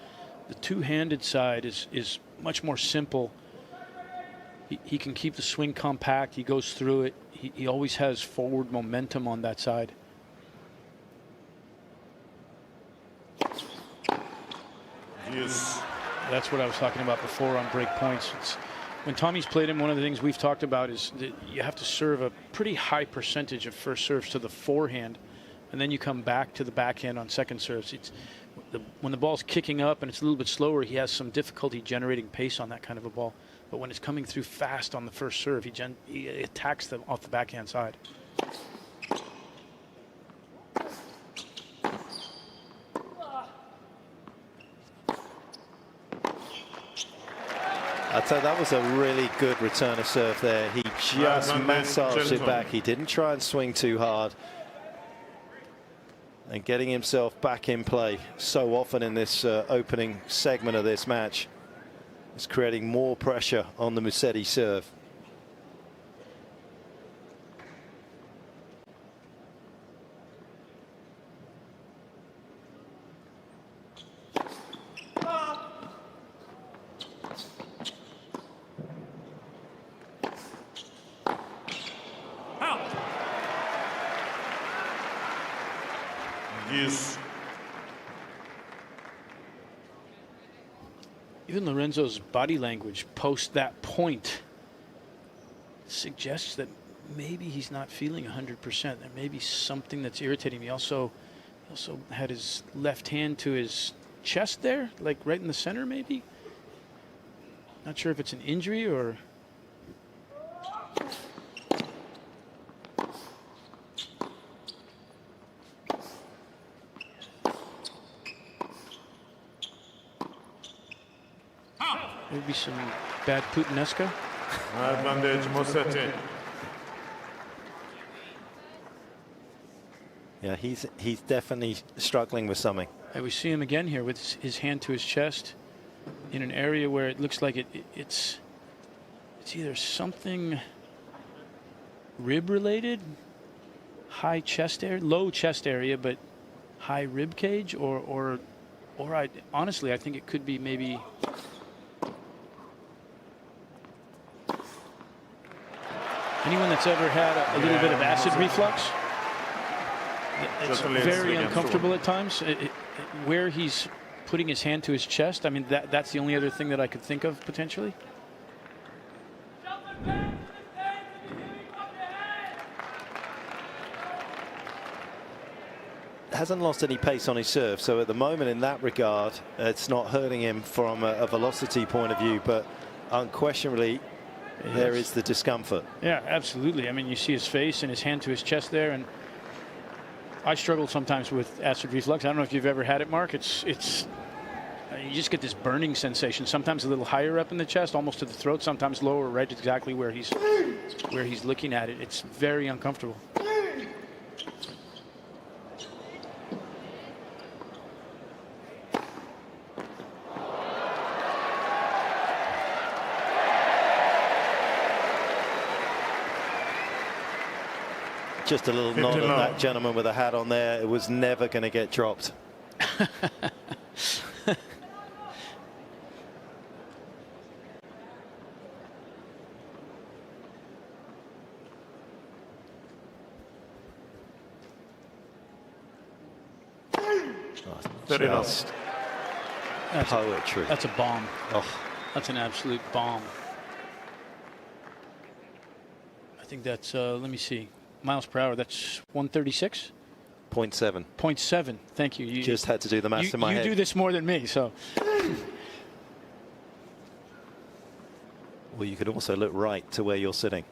the two-handed side is much more simple. He can keep the swing compact. He goes through it. He always has forward momentum on that side. Yes. That's what I was talking about before on break points. When Tommy's played him, one of the things we've talked about is that you have to serve a pretty high percentage of first serves to the forehand, and then you come back to the backhand on second serves. When the ball's kicking up and it's a little bit slower, he has some difficulty generating pace on that kind of a ball. But when it's coming through fast on the first serve, he attacks them off the backhand side. I'd say that was a really good return of serve there. He just massaged it back. He didn't try and swing too hard. And getting himself back in play so often in this opening segment of this match is creating more pressure on the Musetti serve. Even Lorenzo's body language post that point suggests that maybe he's not feeling 100%. There may be something that's irritating him. He also had his left hand to his chest there, like right in the center maybe. Not sure if it's an injury or... Maybe some bad Putinesca. Advantage Musetti. Yeah, he's definitely struggling with something. And we see him again here with his hand to his chest in an area where it looks like it's either something rib related, high chest area, low chest area, but high rib cage, or honestly, I think it could be maybe. Anyone that's ever had a little bit of acid reflux, it's very uncomfortable at times. Where he's putting his hand to his chest, I mean, that's the only other thing that I could think of potentially. Hasn't lost any pace on his serve, so at the moment in that regard, it's not hurting him from a velocity point of view, but unquestionably, there is the discomfort. Yeah, absolutely. I mean, you see his face and his hand to his chest there, and I struggle sometimes with acid reflux. I don't know if you've ever had it, Mark. It's you just get this burning sensation. Sometimes a little higher up in the chest, almost to the throat. Sometimes lower, right exactly where he's looking at it. It's very uncomfortable. Just a little nod at that gentleman with a hat on there. It was never going to get dropped. Just poetry. That's a bomb. Oh. That's an absolute bomb. I think that's, let me see. Miles per hour, that's 136? 0.7. 0.7, thank you. You just had to do the maths in my head. You do this more than me, so. Well, you could also look right to where you're sitting.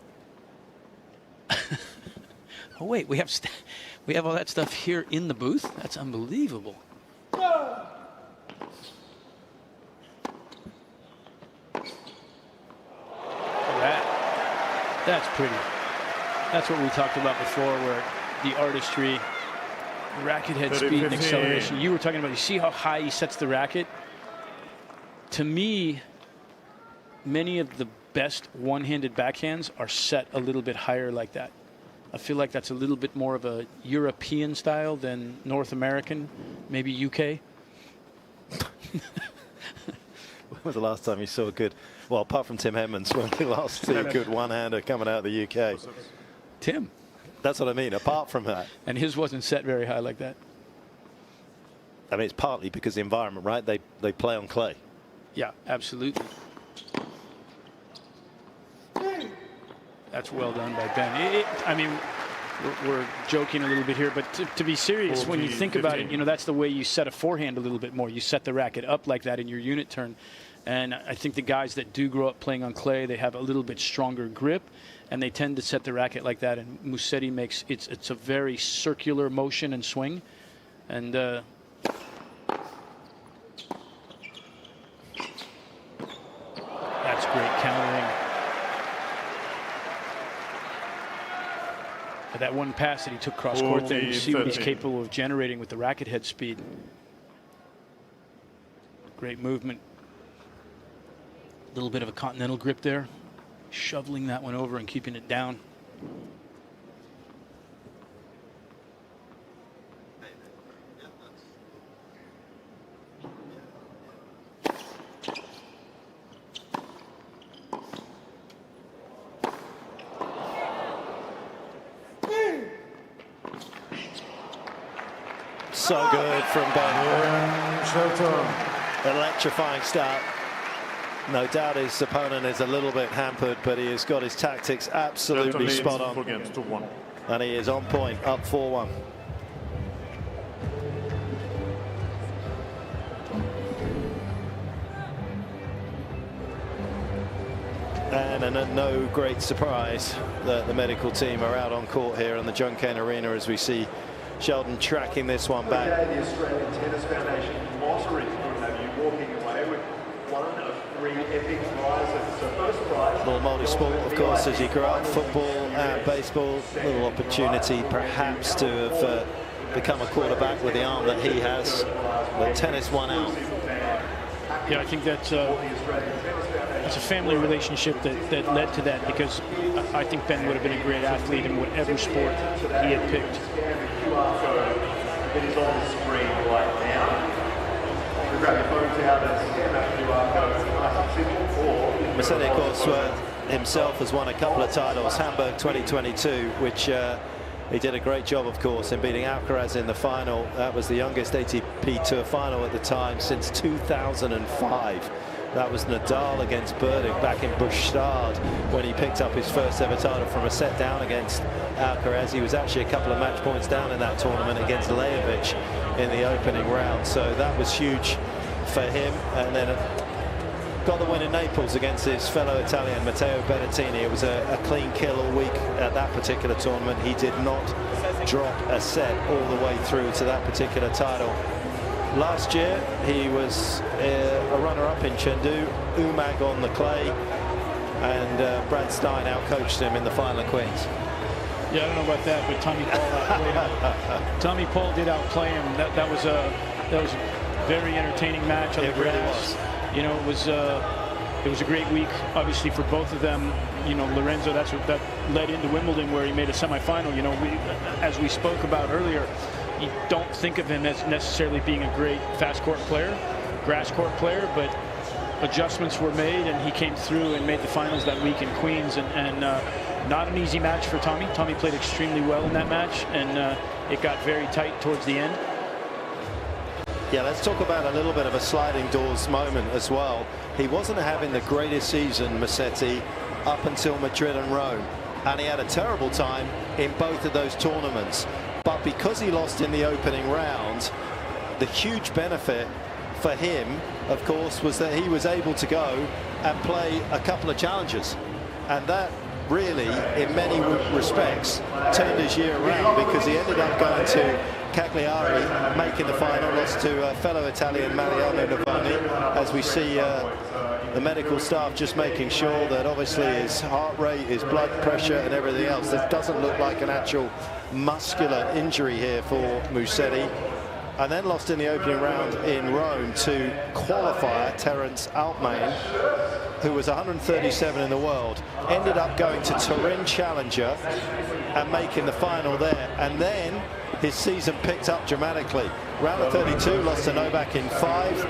Oh, wait, we have all that stuff here in the booth? That's unbelievable. That's pretty. That's what we talked about before, where the artistry, racket head speed and acceleration. You were talking about, you see how high he sets the racket? To me, many of the best one-handed backhands are set a little bit higher like that. I feel like that's a little bit more of a European style than North American, maybe UK. When was the last time you saw a good, well, apart from Tim Henman's, when we last see a good one-hander coming out of the UK? Tim. That's what I mean, apart from that. And his wasn't set very high like that. I mean, it's partly because the environment, right? They play on clay. Yeah, absolutely. That's well done by Ben. I mean, we're joking a little bit here, but to be serious, when you think about it, you know, that's the way you set a forehand a little bit more. You set the racket up like that in your unit turn. And I think the guys that do grow up playing on clay, they have a little bit stronger grip, and they tend to set the racket like that. And Musetti makes it's a very circular motion and swing, and that's great. that one pass that he took cross court there, you see what he's capable of generating with the racket head speed. Great movement. A little bit of a continental grip there, shoveling that one over and keeping it down. So good from Ben. Shelton. Electrifying start. No doubt his opponent is a little bit hampered, but he has got his tactics absolutely spot on. And he is on point, up 4-1. And no great surprise that the medical team are out on court here in the Cain Arena as we see Shelton tracking this one back. The Australian Tennis Foundation lottery will have you walking away with one of 3 epic prizes. So first prize. Little multi-sport, of course, as you grow up, football and baseball. Little opportunity perhaps to have become a quarterback with the arm that he has. But tennis won out. Yeah, I think that's it's a family relationship that led to that, because I think Ben would have been a great athlete in whatever sport he had picked. It is on the screen right now. Grab your phones out and scan that QR code. Nice and simple. Or Musetti, of course, himself has won a couple of titles. Hamburg 2022, which he did a great job, of course, in beating Alcaraz in the final. That was the youngest ATP Tour final at the time since 2005. That was Nadal against Burdick back in Bustad when he picked up his first ever title from a set down against Alcaraz. He was actually a couple of match points down in that tournament against Lajovic in the opening round. So that was huge for him. And then got the win in Naples against his fellow Italian, Matteo Berrettini. It was a clean kill all week at that particular tournament. He did not drop a set all the way through to that particular title. Last year, he was a runner-up in Chengdu, Umag on the clay, and Brad Stein outcoached him in the final of Queens. Yeah, I don't know about that, but Tommy Paul outplayed him. Tommy Paul did outplay him. That was a very entertaining match on the grass. Really was. You know, it was a great week, obviously, for both of them. You know, Lorenzo, that led into Wimbledon, where he made a semifinal. You know, as we spoke about earlier, you don't think of him as necessarily being a great fast court player, grass court player, but adjustments were made and he came through and made the finals that week in Queens, and not an easy match for Tommy. Tommy played extremely well in that match, and it got very tight towards the end. Yeah, let's talk about a little bit of a sliding doors moment as well. He wasn't having the greatest season, Musetti, up until Madrid and Rome, and he had a terrible time in both of those tournaments. But because he lost in the opening round, the huge benefit for him, of course, was that he was able to go and play a couple of challenges. And that really, in many respects, turned his year around, because he ended up going to Cagliari, making the final, lost to fellow Italian Mariano Navoni, as we see the medical staff just making sure that obviously his heart rate, his blood pressure and everything else, that doesn't look like an actual muscular injury here for Musetti. And then lost in the opening round in Rome to qualifier Terence Altman, who was 137 in the world, ended up going to Turin Challenger and making the final there. And then his season picked up dramatically. Round of 32, lost to Novak in 5,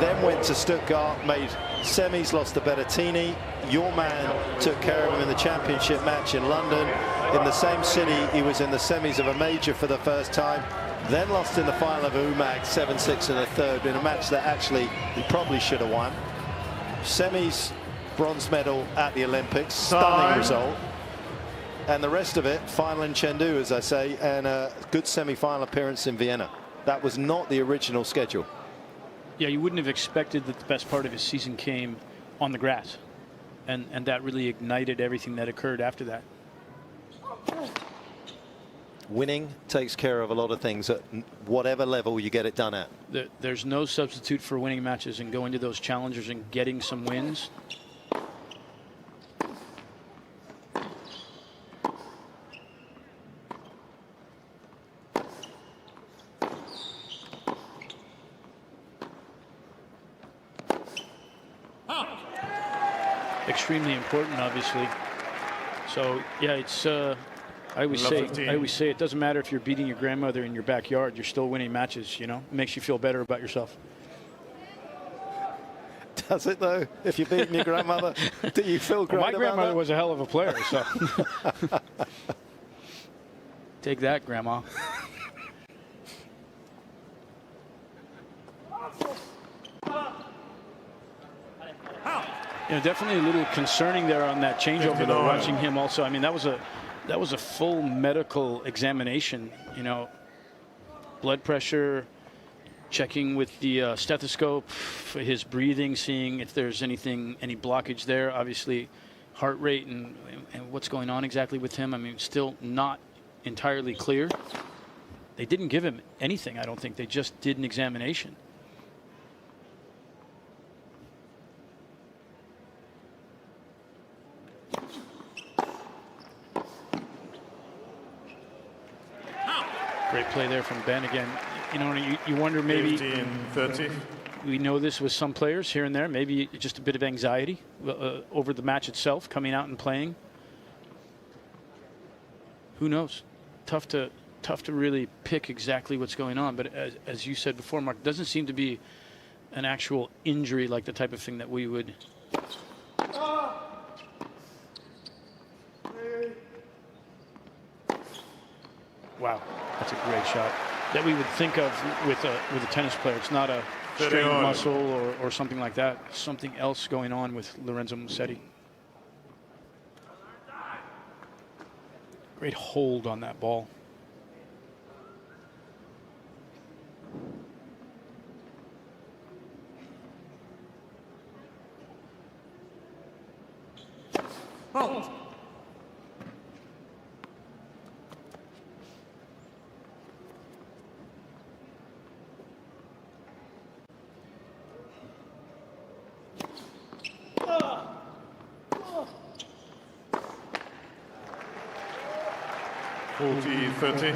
then went to Stuttgart, made semis, lost to Berrettini. Your man took care of him in the championship match in London. In the same city, he was in the semis of a major for the first time, then lost in the final of Umag 7-6 in the third, in a match that actually he probably should have won. Semis, bronze medal at the Olympics, stunning result. And the rest of it, final in Chengdu, as I say, and a good semi-final appearance in Vienna. That was not the original schedule. Yeah, you wouldn't have expected that the best part of his season came on the grass. And that really ignited everything that occurred after that. Winning takes care of a lot of things at whatever level you get it done at. There's no substitute for winning matches and going to those challengers and getting some wins. extremely important, obviously. So yeah, it's I always say it doesn't matter if you're beating your grandmother in your backyard, you're still winning matches, you know? It makes you feel better about yourself. Does it though? If you're beating your grandmother, do you feel great? Well, my grandmother about was a hell of a player, so take that, Grandma. You know, definitely a little concerning there on that changeover, though, watching him also. I mean, that was a full medical examination, you know, blood pressure, checking with the stethoscope for his breathing, seeing if there's any blockage there, obviously heart rate and what's going on exactly with him. I mean, still not entirely clear. They didn't give him anything, I don't think. They just did an examination. Great play there from Ben again. You know, you wonder maybe 15-30. We know this with some players here and there, maybe just a bit of anxiety over the match itself, coming out and playing. Who knows? Tough to really pick exactly what's going on. But as you said before, Mark, doesn't seem to be an actual injury like the type of thing that we would. Wow, that's a great shot that we would think of with a tennis player. It's not a strained muscle or something like that. Something else going on with Lorenzo Musetti. Great hold on that ball. Oh. (40-30).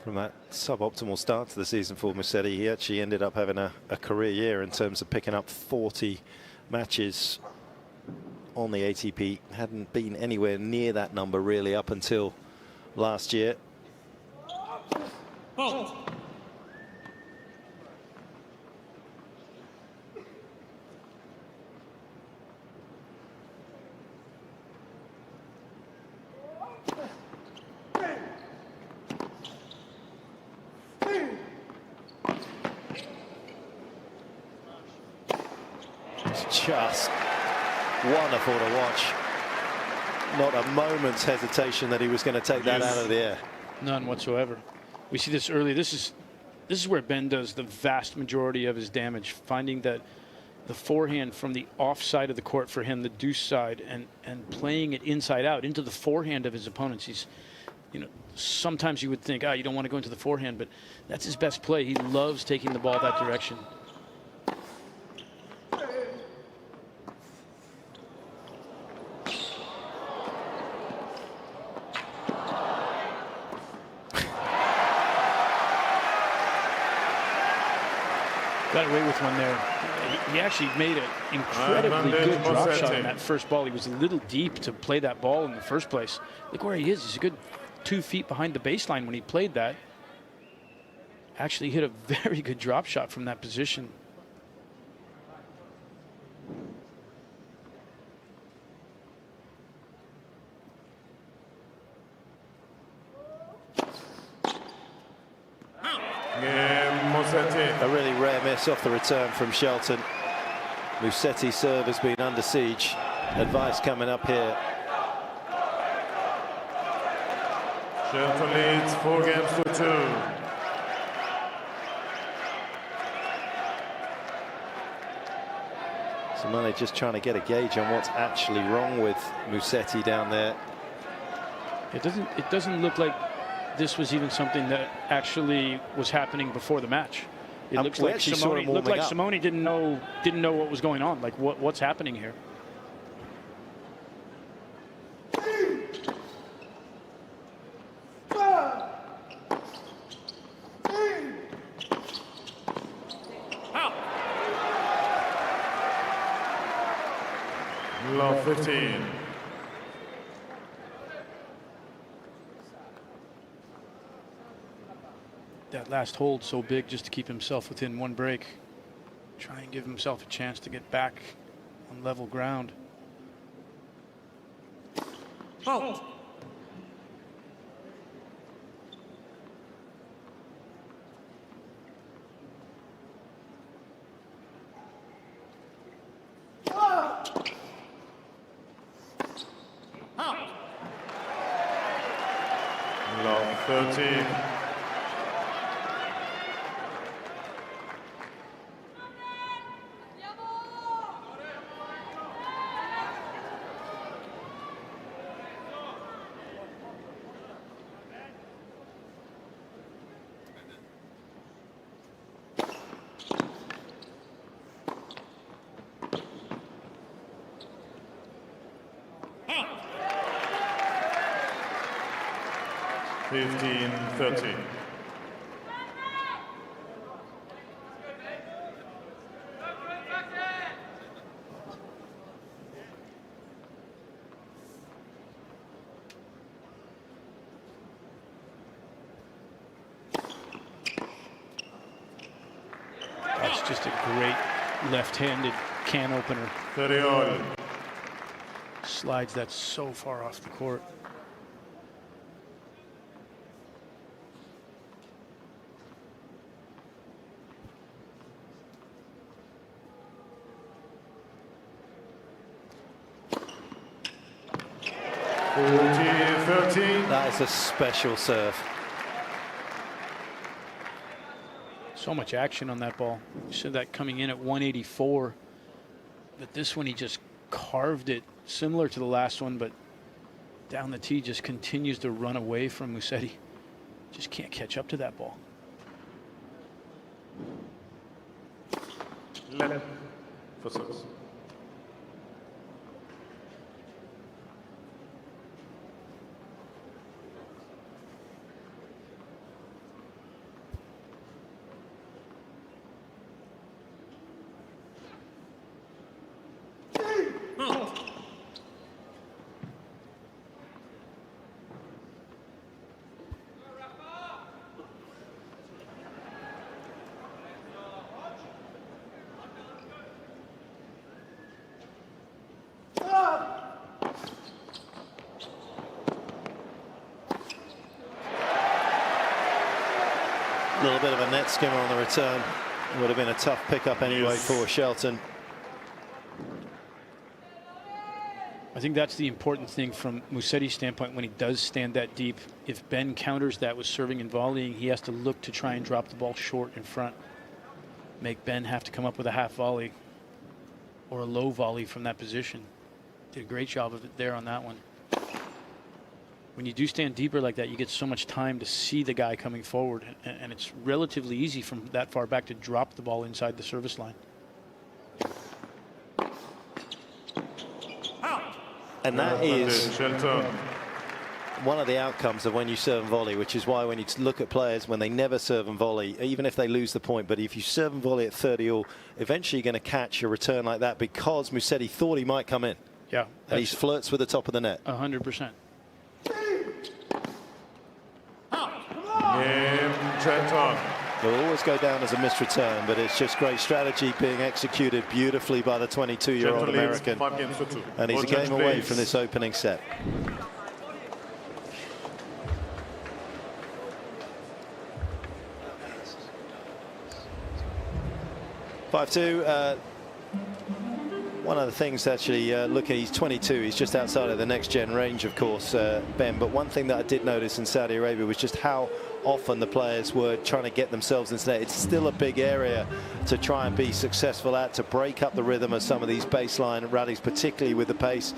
From that suboptimal start to the season for Musetti, he actually ended up having a career year in terms of picking up 40 matches on the ATP. Hadn't been anywhere near that number really up until last year. Oh. Just wonderful to watch. Not a moment's hesitation that he was going to take that out of the air. None whatsoever. We see this early. This is where Ben does the vast majority of his damage, finding that the forehand from the off side of the court for him, the deuce side, and playing it inside out into the forehand of his opponents. He's, you know, sometimes you would think, you don't want to go into the forehand, but that's his best play. He loves taking the ball that direction. Got away with one there. He actually made an incredibly good drop shot on that first ball. He was a little deep to play that ball in the first place. Look where he is. He's a good 2 feet behind the baseline when he played that. Actually hit a very good drop shot from that position. A really rare miss off the return from Shelton. Musetti's serve has been under siege. Advice coming up here. Shelton leads 4-2. Simone just trying to get a gauge on what's actually wrong with Musetti down there. It doesn't look like this was even something that actually was happening before the match. It looks like Simone didn't know what was going on. Like what's happening here? 15. That last hold so big just to keep himself within one break. Try and give himself a chance to get back on level ground. Out. Love 13. Fifteen, 13. That's just a great left-handed can opener. 30 all. Slides that so far off the court. That is a special serve. So much action on that ball. You said that coming in at 184, but this one he just carved it, similar to the last one, but down the tee just continues to run away from Musetti. Just can't catch up to that ball. 11 for 6. A little bit of a net skimmer on the return. Would have been a tough pickup anyway for Shelton. I think that's the important thing from Musetti's standpoint when he does stand that deep. If Ben counters that with serving and volleying, he has to look to try and drop the ball short in front. Make Ben have to come up with a half volley or a low volley from that position. Did a great job of it there on that one. When you do stand deeper like that, you get so much time to see the guy coming forward, and it's relatively easy from that far back to drop the ball inside the service line. And that is one of the outcomes of when you serve and volley, which is why when you look at players when they never serve and volley, even if they lose the point, but if you serve and volley at 30 all, eventually you're going to catch a return like that because Musetti thought he might come in. Yeah. And he flirts with the top of the net. 100%. It'll always go down as a missed return, but it's just great strategy being executed beautifully by the 22-year-old American. And he's a game away from this opening set. One of the things actually, look at, he's 22, he's just outside of the next gen range, of course, Ben, but one thing that I did notice in Saudi Arabia was just how often the players were trying to get themselves into net. It's still a big area to try and be successful at, to break up the rhythm of some of these baseline rallies, particularly with the pace.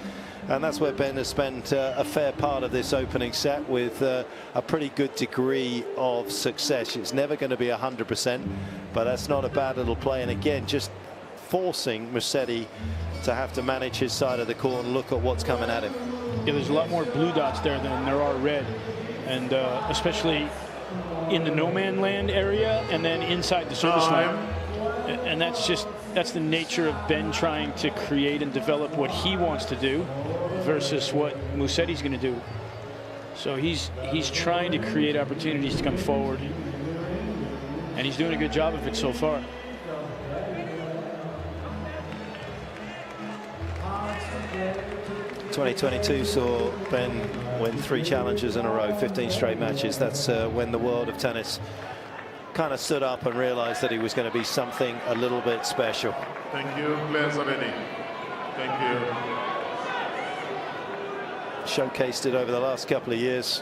And that's where Ben has spent a fair part of this opening set with a pretty good degree of success. It's never going to be 100%, but that's not a bad little play. And again, just forcing Musetti to have to manage his side of the court and look at what's coming at him. Yeah, there's a lot more blue dots there than there are red, and especially in the no man land area and then inside the service line. And that's that's the nature of Ben trying to create and develop what he wants to do versus what Musetti's going to do. So he's trying to create opportunities to come forward, and he's doing a good job of it so far. '22 saw Ben win 3 challenges in a row, 15 straight matches. That's when the world of tennis kind of stood up and realized that he was going to be something a little bit special. Thank you, players already. Thank you. Showcased it over the last couple of years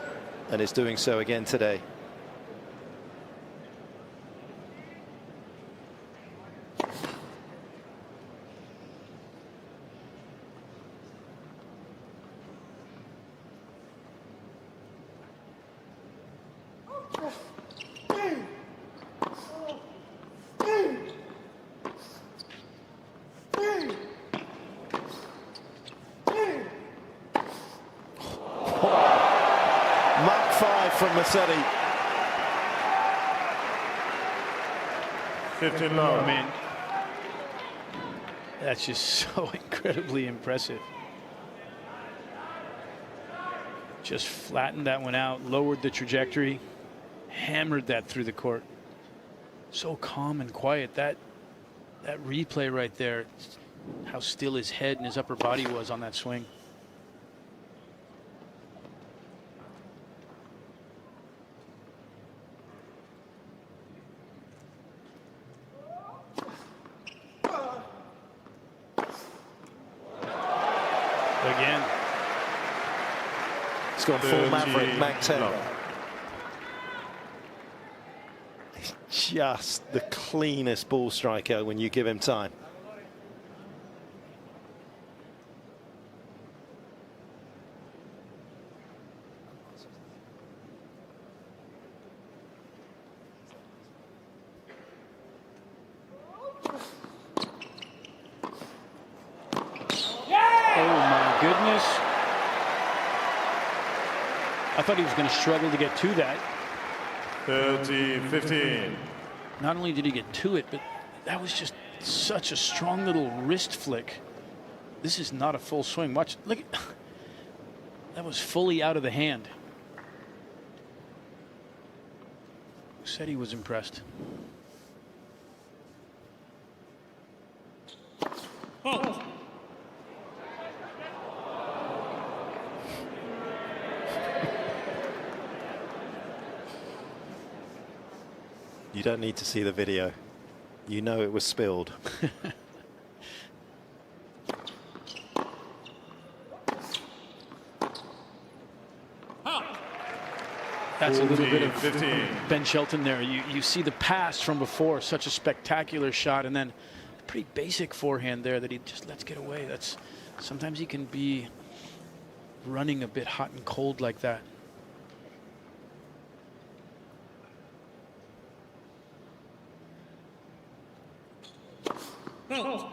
and is doing so again today. From Musetti. 15 low. I mean, that's just so incredibly impressive. Just flattened that one out, lowered the trajectory, hammered that through the court. So calm and quiet. That replay right there, how still his head and his upper body was on that swing. Again. He's gone full Maverick, Mag 10. No. He's just the cleanest ball striker when you give him time. I thought he was going to struggle to get to that. 30-15. Not only did he get to it, but that was just such a strong little wrist flick. This is not a full swing. Watch, look, that was fully out of the hand. Said he was impressed. Oh. You don't need to see the video. You know it was spilled. That's a little bit of Ben Shelton there. You see the pass from before, such a spectacular shot, and then a pretty basic forehand there that he just lets get away. That's sometimes he can be running a bit hot and cold like that. Oh.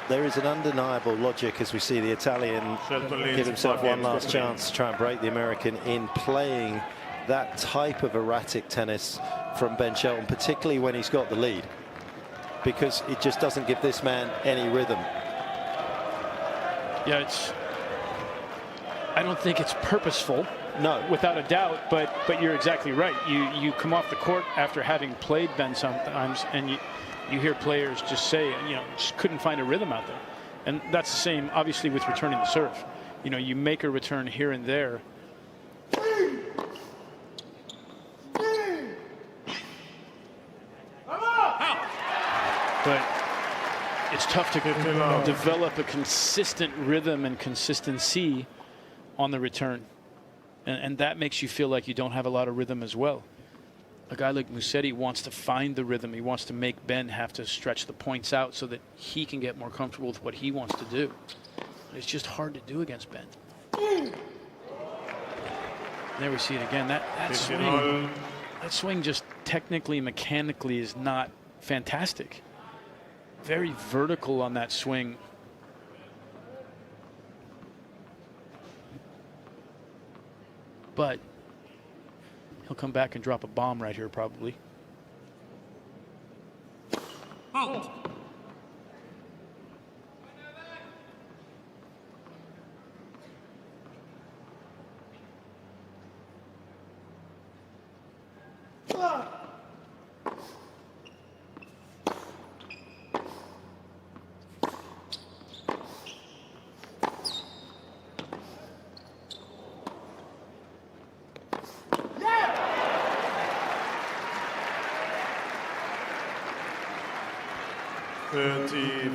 There is an undeniable logic as we see the Italian give himself one last chance to try and break the American in playing that type of erratic tennis from Ben Shelton, particularly when he's got the lead, because it just doesn't give this man any rhythm. Yeah, I don't think it's purposeful. No, without a doubt, but you're exactly right. You come off the court after having played Ben sometimes, and you hear players just say, just couldn't find a rhythm out there. And that's the same, obviously, with returning the serve. You make a return here and there. But it's tough to develop a consistent rhythm and consistency on the return. And that makes you feel like you don't have a lot of rhythm as well. A guy like Musetti wants to find the rhythm. He wants to make Ben have to stretch the points out so that he can get more comfortable with what he wants to do. But it's just hard to do against Ben. There we see it again. That swing just technically, mechanically is not fantastic. very vertical on that swing. But he'll come back and drop a bomb right here, probably. Out.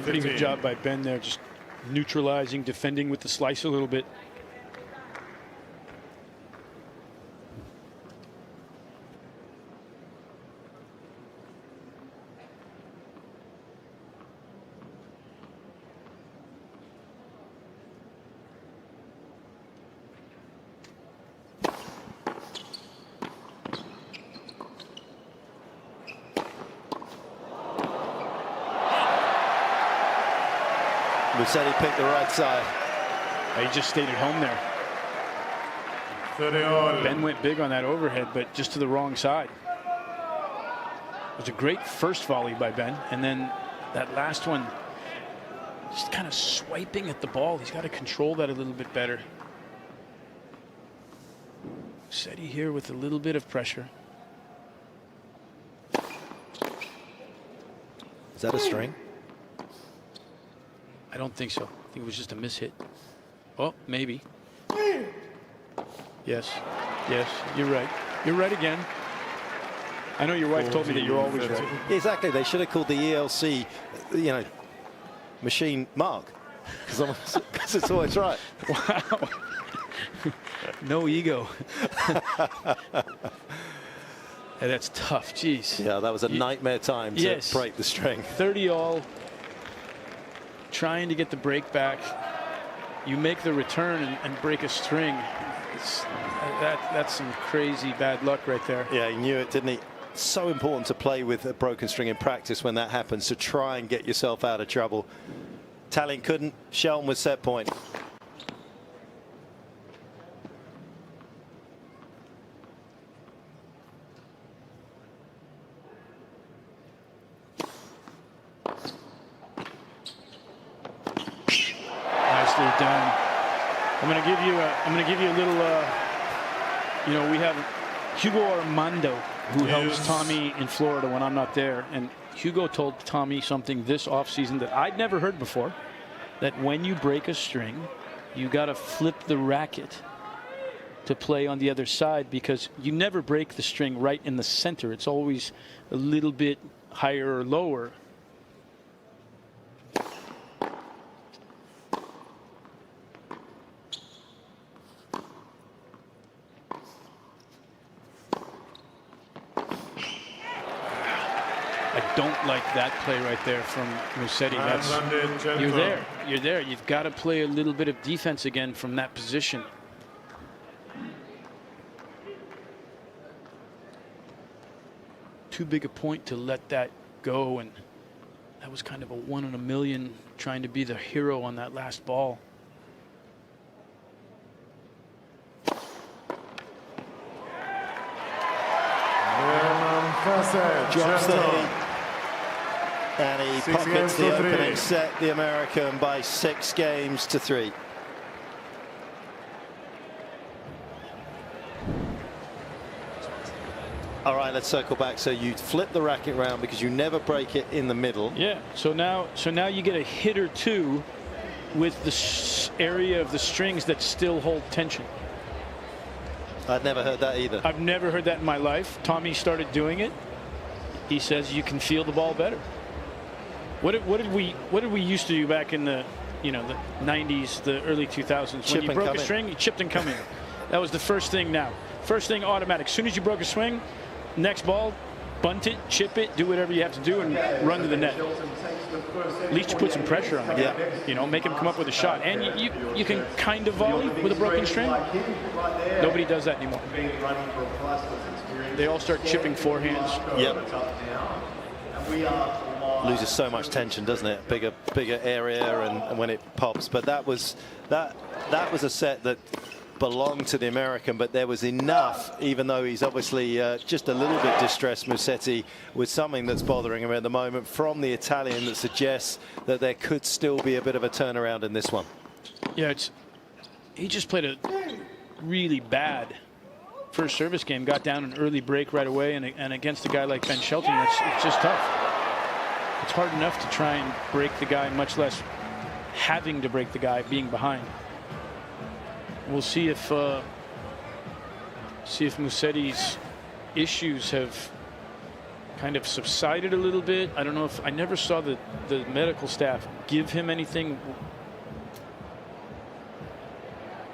Pretty good job by Ben there, just neutralizing, defending with the slice a little bit. Musetti picked the right side. He just stayed at home there. Ben went big on that overhead, but just to the wrong side. It was a great first volley by Ben, and then that last one, just kind of swiping at the ball. He's got to control that a little bit better. Musetti here with a little bit of pressure. Is that a string? I don't think so. I think it was just a mishit. Oh, maybe. Yes. Yes, you're right. You're right again. I know your wife told me that you're always right. Exactly. They should have called the ELC, machine Mark. Because it's always right. Wow. No ego. Hey, that's tough. Jeez. Yeah, that was a nightmare time to break the string. 30-all. Trying to get the break back. You make the return and break a string. That's some crazy bad luck right there. Yeah, he knew it, didn't he? So important to play with a broken string in practice when that happens, to try and get yourself out of trouble. Tallinn couldn't. Shelton with set point. Done. I'm going to give you a little. We have Hugo Armando, who helps Tommy in Florida when I'm not there, and Hugo told Tommy something this offseason that I'd never heard before. That when you break a string, you got to flip the racket to play on the other side, because you never break the string right in the center. It's always a little bit higher or lower. Don't like that play right there from Musetti. You're there. You've got to play a little bit of defense again from that position. Too big a point to let that go, and that was kind of a 1 in a million, trying to be the hero on that last ball. Drops the heat. And he pockets the opening set, the American, by 6 games to 3. All right, let's circle back. So you flip the racket round because you never break it in the middle. Yeah. So now you get a hit or two with the area of the strings that still hold tension. I'd never heard that either. I've never heard that in my life. Tommy started doing it. He says you can feel the ball better. What did we used to do back in the the 90s, the early 2000s? When you broke a string, you chipped and come in. That was the first thing now. First thing, automatic. As soon as you broke a swing, next ball, bunt it, chip it, do whatever you have to do, and run to the net. At least you put some pressure on the guy. Make him come up with a shot. And you can kind of volley with a broken string. Nobody does that anymore. They all start chipping forehands. Yep. loses so much tension, doesn't it? Bigger area, and when it pops. But that was a set that belonged to the American, but there was enough, even though he's obviously just a little bit distressed, Musetti, with something that's bothering him at the moment from the Italian that suggests that there could still be a bit of a turnaround in this one. Yeah, he just played a really bad first service game, got down an early break right away, and against a guy like Ben Shelton, it's just tough. It's hard enough to try and break the guy, much less having to break the guy being behind. We'll see if Musetti's issues have kind of subsided a little bit. I don't know if I never saw the medical staff give him anything.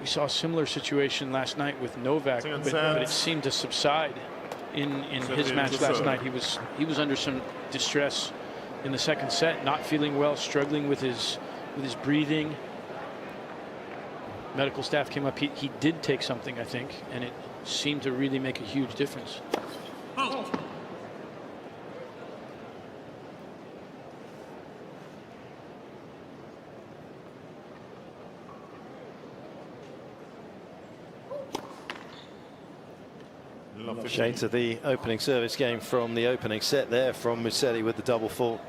We saw a similar situation last night with Novak, but it seemed to subside in his match last night. He was under some distress in the second set, not feeling well, struggling with his breathing. Medical staff came up. He did take something, I think, and it seemed to really make a huge difference. Oh. Shane to the opening service game from the opening set there from Musetti with the double fault.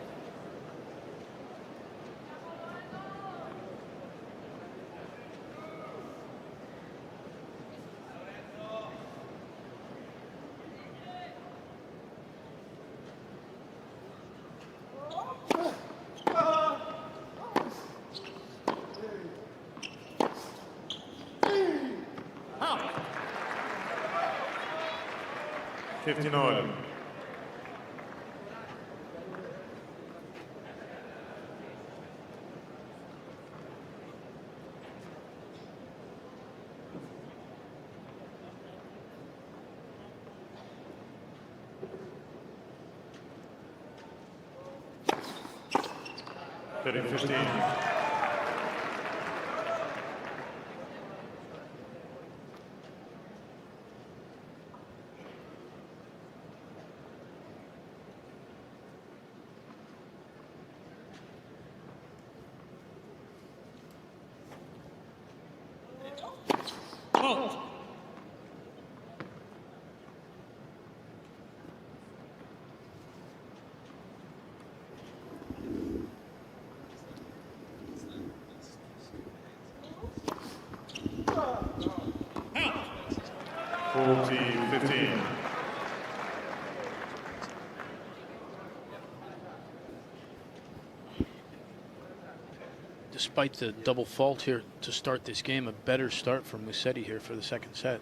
Oh. Despite the double fault here to start this game, a better start for Musetti here for the second set.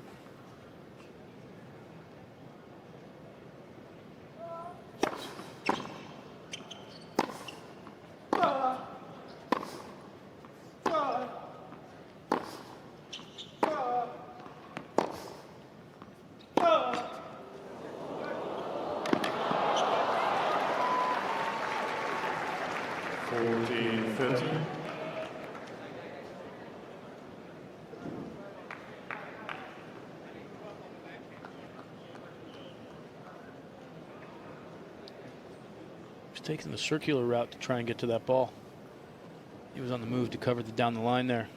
Taking the circular route to try and get to that ball. He was on the move to cover the down the line there.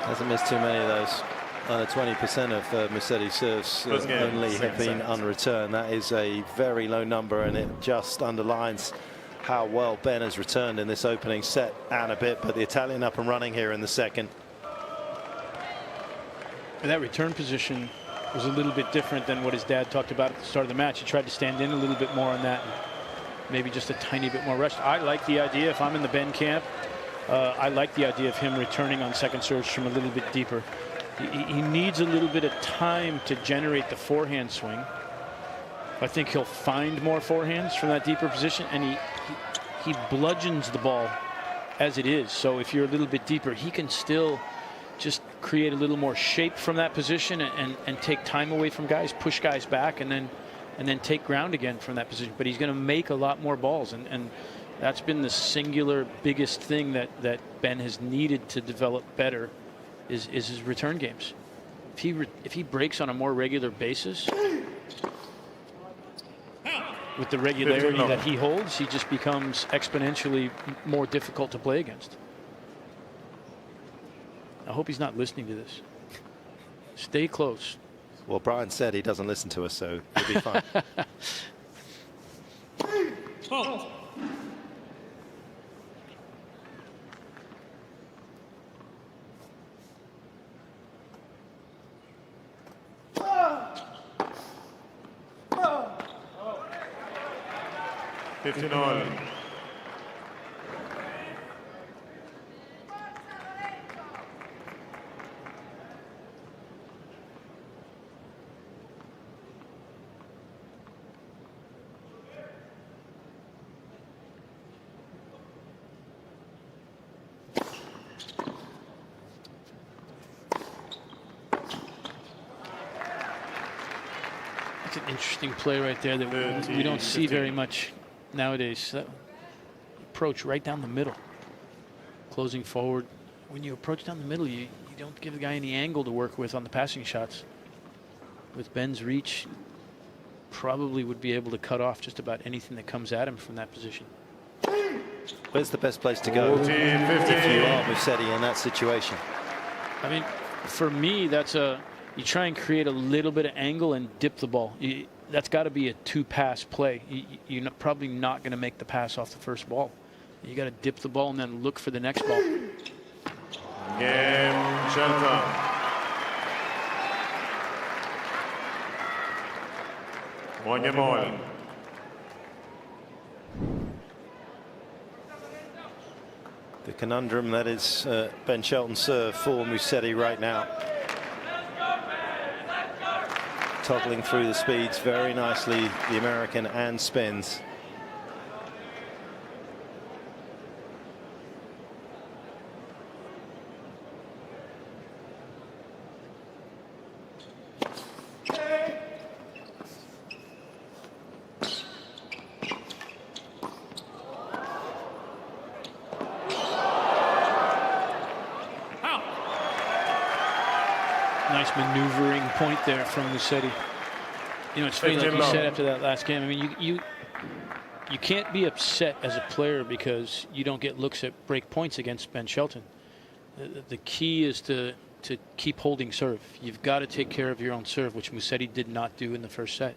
Hasn't missed too many of those. 20% of Musetti's serves only have been unreturned. That is a very low number, and it just underlines how well Ben has returned in this opening set and a bit. But the Italian up and running here in the second. And that return position was a little bit different than what his dad talked about at the start of the match. He tried to stand in a little bit more on that, and maybe just a tiny bit more rush. I like the idea, if I'm in the Ben camp, I like the idea of him returning on second serves from a little bit deeper. He needs a little bit of time to generate the forehand swing. I think he'll find more forehands from that deeper position, and he bludgeons the ball as it is. So if you're a little bit deeper, he can still just create a little more shape from that position and take time away from guys, push guys back, and then take ground again from that position. But he's going to make a lot more balls, and that's been the singular biggest thing that Ben has needed to develop better is his return games. If he breaks on a more regular basis, with the regularity that he holds, he just becomes exponentially more difficult to play against. I hope he's not listening to this. Stay close. Well, Brian said he doesn't listen to us, so he'll be fine. It's an interesting play right there that we don't see very much nowadays. That approach right down the middle, closing forward. When you approach down the middle, you don't give the guy any angle to work with on the passing shots. With Ben's reach, probably would be able to cut off just about anything that comes at him from that position. Where's the best place to go if you are Musetti in that situation? I mean, for me, that's you try and create a little bit of angle and dip the ball. That's got to be a two-pass play. You're probably not going to make the pass off the first ball. You got to dip the ball and then look for the next ball. Game, Shelton. One game all. The conundrum that is Ben Shelton's serve for Musetti right now. Toggling through the speeds very nicely, the American, and spins. Nice maneuvering point there from Musetti. You know, it's funny, like you said after that last game. I mean, you can't be upset as a player because you don't get looks at break points against Ben Shelton. The key is to keep holding serve. You've got to take care of your own serve, which Musetti did not do in the first set.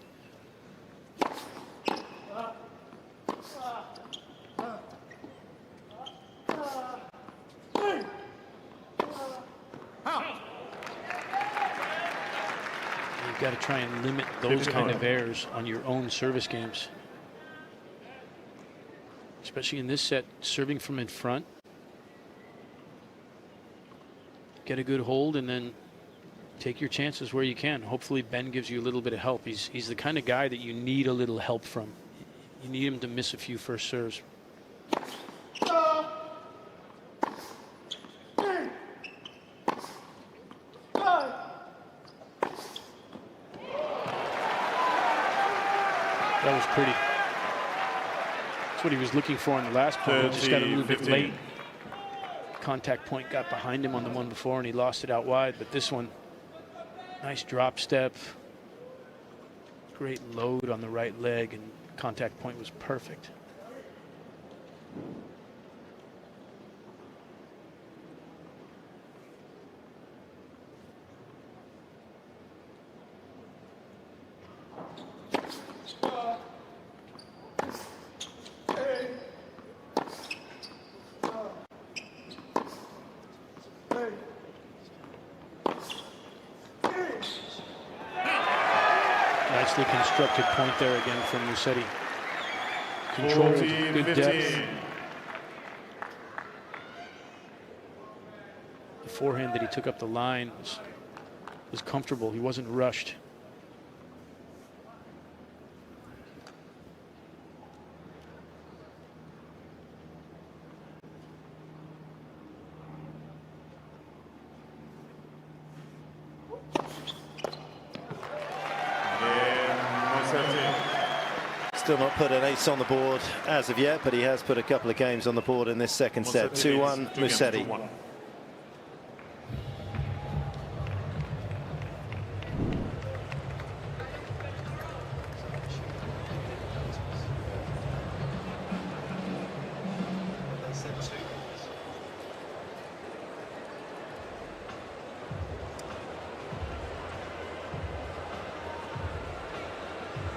You've got to try and limit those kind of errors on your own service games. Especially in this set, serving from in front. Get a good hold and then take your chances where you can. Hopefully Ben gives you a little bit of help. He's the kind of guy that you need a little help from. You need him to miss a few first serves. That was pretty. That's what he was looking for in the last point. He just got a little bit late. Contact point got behind him on the one before and he lost it out wide. But this one, nice drop step. Great load on the right leg and contact point was perfect. Nicely constructed point there again from Musetti. Controlled, good depth. The forehand that he took up the line was comfortable. He wasn't rushed. still not put an ace on the board as of yet, but he has put a couple of games on the board in this second set. 2-1 Musetti.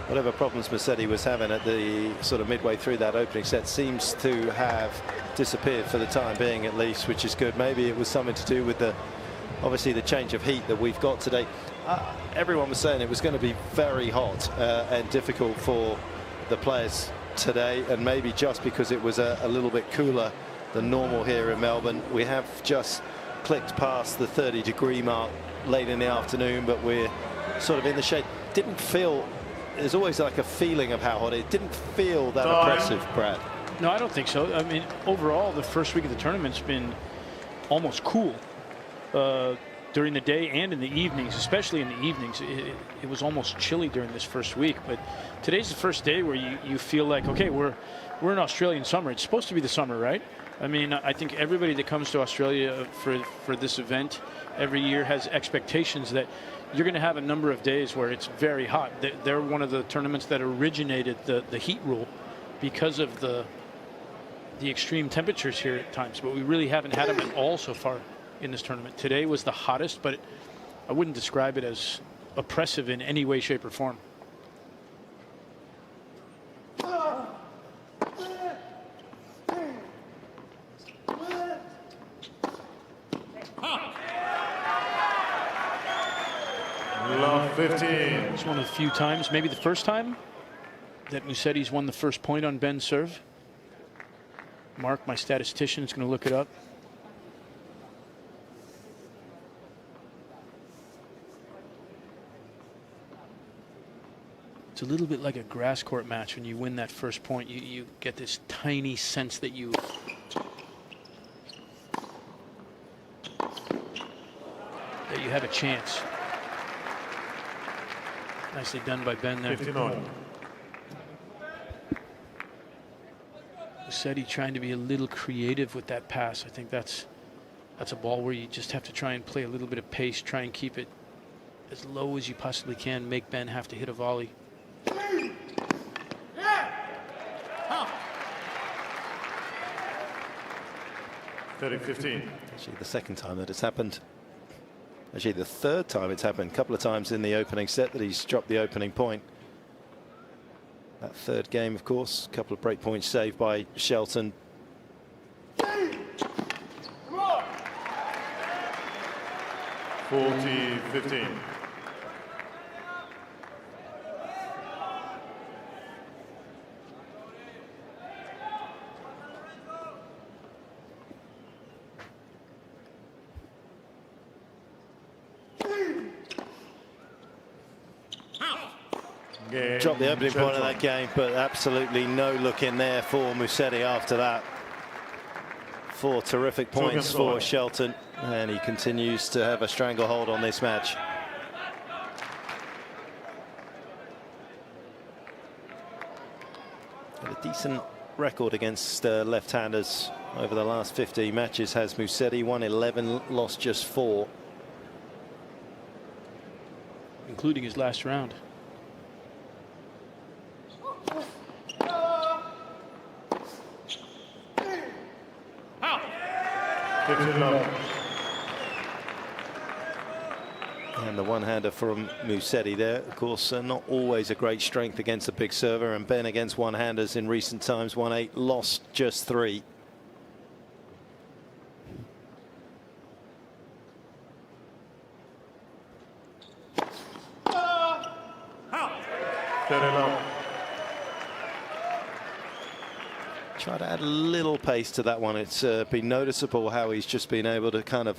Whatever problems Musetti was having at the sort of midway through that opening set seems to have disappeared for the time being, at least, which is good. Maybe it was something to do with obviously the change of heat that we've got today. Everyone was saying it was going to be very hot and difficult for the players today, and maybe just because it was a little bit cooler than normal here in Melbourne. We have just clicked past the 30-degree mark late in the afternoon, but we're sort of in the shade. Didn't feel, there's always like a feeling of how hot it didn't feel that oppressive, Brad. No, I don't think so. I mean, overall, the first week of the tournament's been almost cool during the day and in the evenings, especially in the evenings. It was almost chilly during this first week, but today's the first day where you feel like, okay, we're in Australian summer. It's supposed to be the summer, right? I mean, I think everybody that comes to Australia for this event every year has expectations that you're going to have a number of days where it's very hot. They're one of the tournaments that originated the heat rule because of the extreme temperatures here at times, but we really haven't had them at all so far in this tournament. Today was the hottest, but I wouldn't describe it as oppressive in any way, shape, or form. Love 15. It's one of the few times, maybe the first time, that Musetti's won the first point on Ben's serve. Mark, my statistician, is going to look it up. It's a little bit like a grass court match. When you win that first point, you get this tiny sense that you have a chance. Nicely done by Ben there. 59. Musetti trying to be a little creative with that pass. I think that's a ball where you just have to try and play a little bit of pace, try and keep it as low as you possibly can, make Ben have to hit a volley. 30-15. Actually, the second time that it's happened. Actually, the third time it's happened. A couple of times in the opening set that he's dropped the opening point. That third game, of course, a couple of break points saved by Shelton. 40-15. Dropped the opening point of that game, but absolutely no look in there for Musetti after that. 4 terrific points for Shelton, and he continues to have a stranglehold on this match. Had a decent record against left-handers over the last 15 matches, has Musetti. Won 11, lost just 4. Including his last round. And the one-hander from Musetti there, of course, not always a great strength against a big server, and Ben against one-handers in recent times, won 8, lost just 3. Try to add a little pace to that one. It's been noticeable how he's just been able to kind of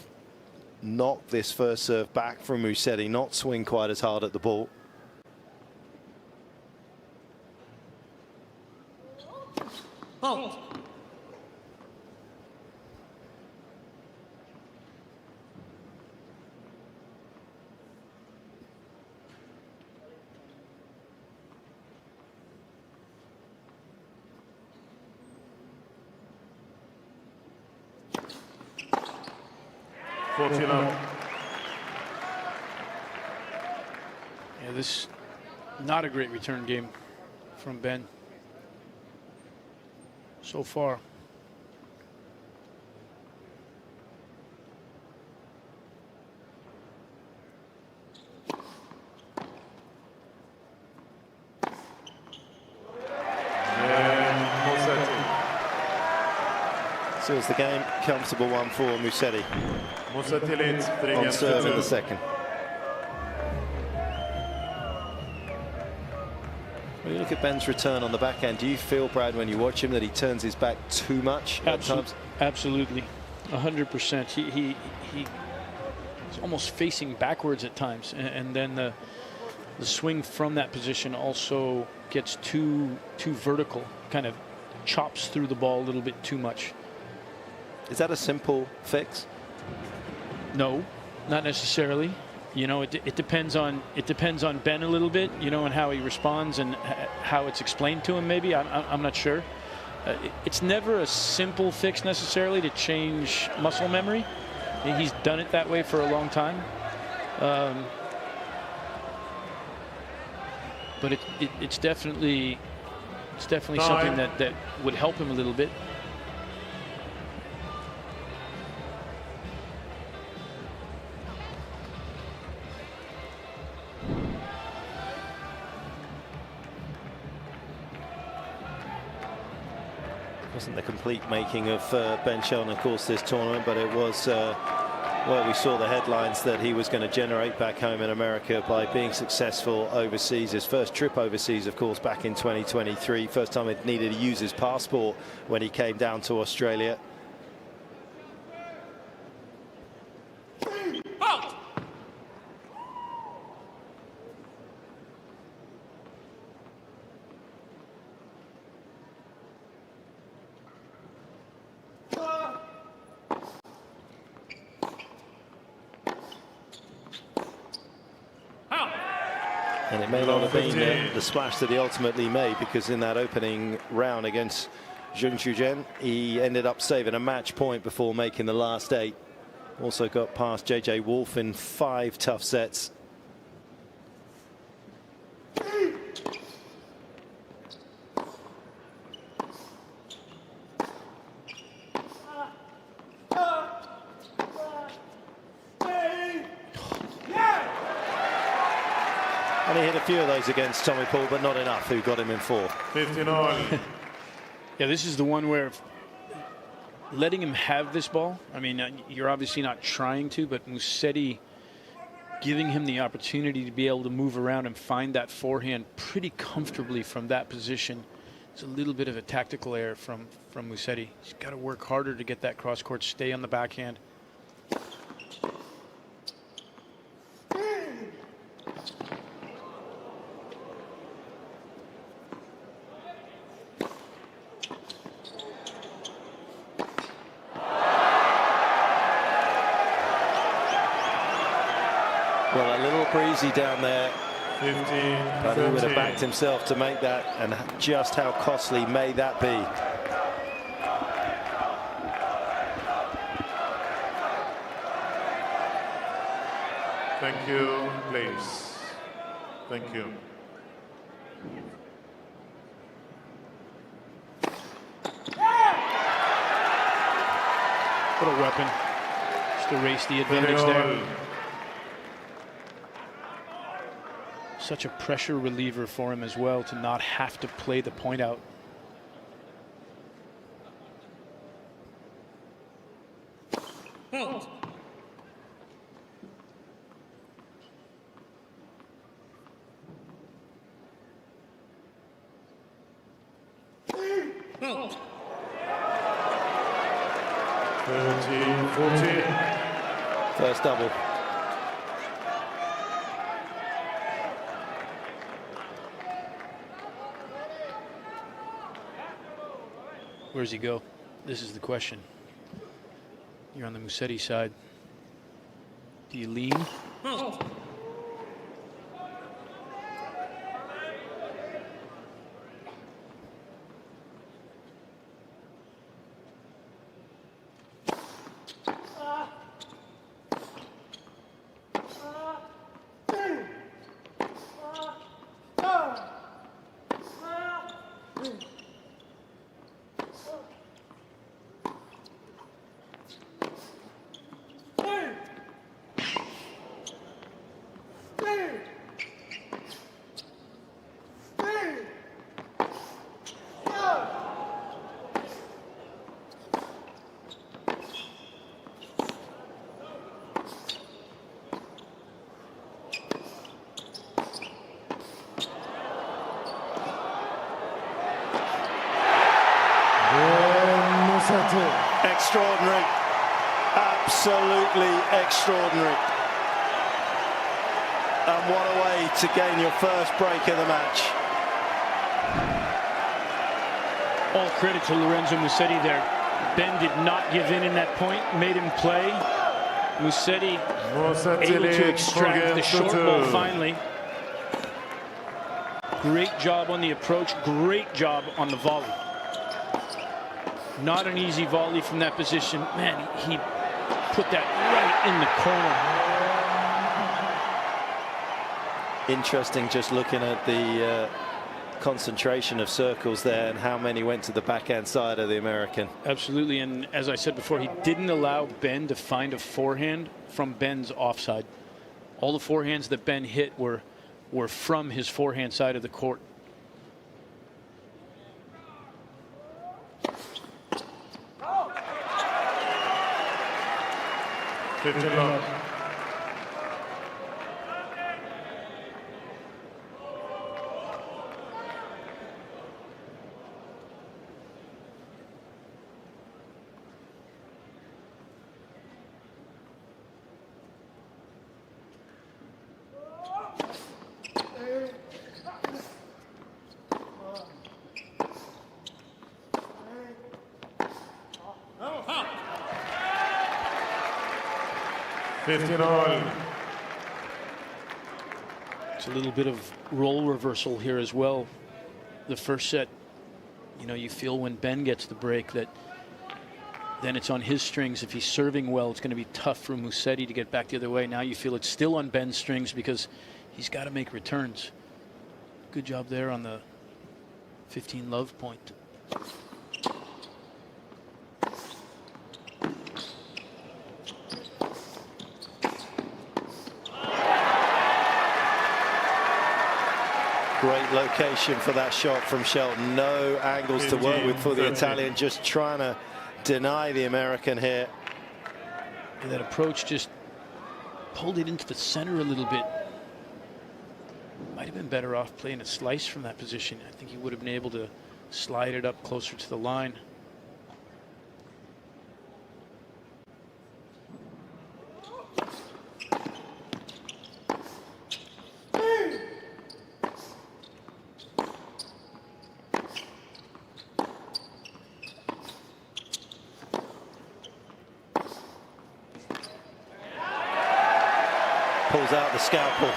knock this first serve back from Musetti, not swing quite as hard at the ball. Halt. 14 up. Yeah, this not a great return game from Ben so far. Seals the game. Comfortable one for Musetti. Musetti leads 3 on games serve to in 2. the second. When you look at Ben's return on the backhand, do you feel, Brad, when you watch him, that he turns his back too much at times? Absolutely, 100%. He's almost facing backwards at times, and then the swing from that position also gets too vertical, kind of chops through the ball a little bit too much. Is that a simple fix? No, not necessarily. You know, it depends on Ben a little bit, you know, and how he responds and how it's explained to him. Maybe I'm not sure. It's never a simple fix necessarily to change muscle memory. He's done it that way for a long time. But it's definitely something that would help him a little bit. Wasn't the complete making of Ben Shelton, of course, this tournament, but it was well, we saw the headlines that he was going to generate back home in America by being successful overseas. His first trip overseas, of course, back in 2023. First time it needed to use his passport when he came down to Australia. And it may not have been the splash that he ultimately made, because in that opening round against Jung Chuzhen, he ended up saving a match point before making the last 8. Also got past JJ Wolf in 5 tough sets. And he hit a few of those against Tommy Paul, but not enough, who got him in 4. 15-all. Yeah, this is the one where letting him have this ball, I mean, you're obviously not trying to, but Musetti giving him the opportunity to be able to move around and find that forehand pretty comfortably from that position. It's a little bit of a tactical error from Musetti. He's got to work harder to get that cross court, stay on the backhand. Well, a little breezy down there. 15, but he would have backed himself to make that, and just how costly may that be. Thank you, please. Thank you. What a weapon. Just erase the advantage there. Such a pressure reliever for him as well, to not have to play the point out. First double. Where does he go? This is the question. You're on the Musetti side. Do you lean? Extraordinary. Absolutely extraordinary. And what a way to gain your first break of the match. All credit to Lorenzo Musetti there. Ben did not give in that point, made him play. Musetti able to extract the short ball finally. Great job on the approach, great job on the volley. Not an easy volley from that position. Man, he put that right in the corner. Interesting just looking at the concentration of circles there and how many went to the backhand side of the American. Absolutely, and as I said before, he didn't allow Ben to find a forehand from Ben's offside. All the forehands that Ben hit were from his forehand side of the court. It's a little bit of role reversal here as well. The first set, you know, you feel when Ben gets the break that then it's on his strings. If he's serving well, it's going to be tough for Musetti to get back the other way. Now you feel it's still on Ben's strings because he's got to make returns. Good job there on the 15 love point. Great location for that shot from Shelton. No angles to work with for the Italian, just trying to deny the American here. And that approach just pulled it into the center a little bit. Might have been better off playing a slice from that position. I think he would have been able to slide it up closer to the line. Pulls out the scalpel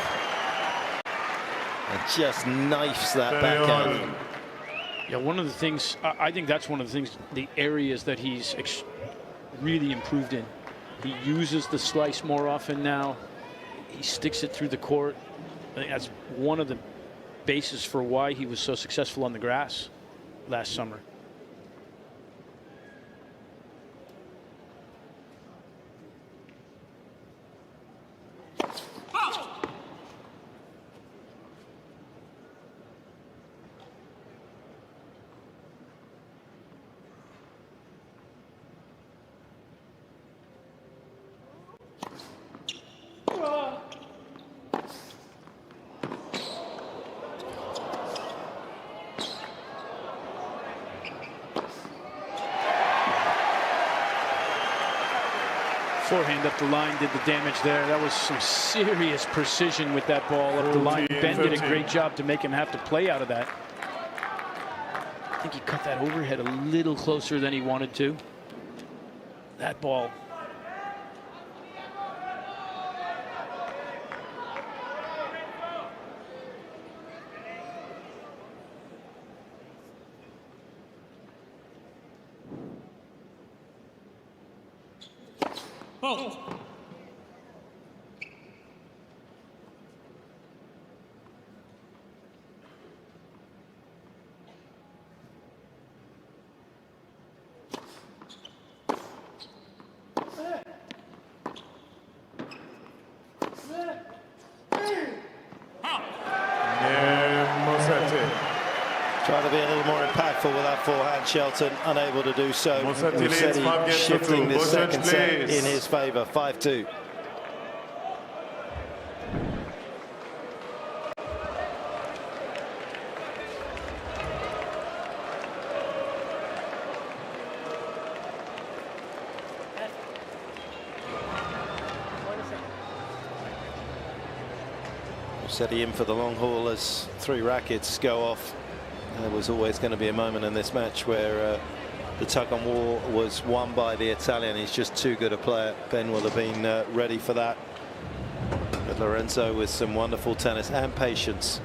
and just knifes that backhand. Yeah, one of the things, I think that's one of the things, the areas that he's really improved in. He uses the slice more often now. He sticks it through the court. I think that's one of the bases for why he was so successful on the grass last summer. Forehand up the line did the damage there. That was some serious precision with that ball up the line. Ben did a great job to make him have to play out of that. I think he cut that overhead a little closer than he wanted to. That ball. Oh. impactful with that forehand. Shelton unable to do so. Musetti shifting this second set please. in his favour, 5-2. Musetti in for the long haul as 3 rackets go off. There was always going to be a moment in this match where the tug on war was won by the Italian. He's just too good a player. Ben will have been ready for that. But Lorenzo with some wonderful tennis and patience.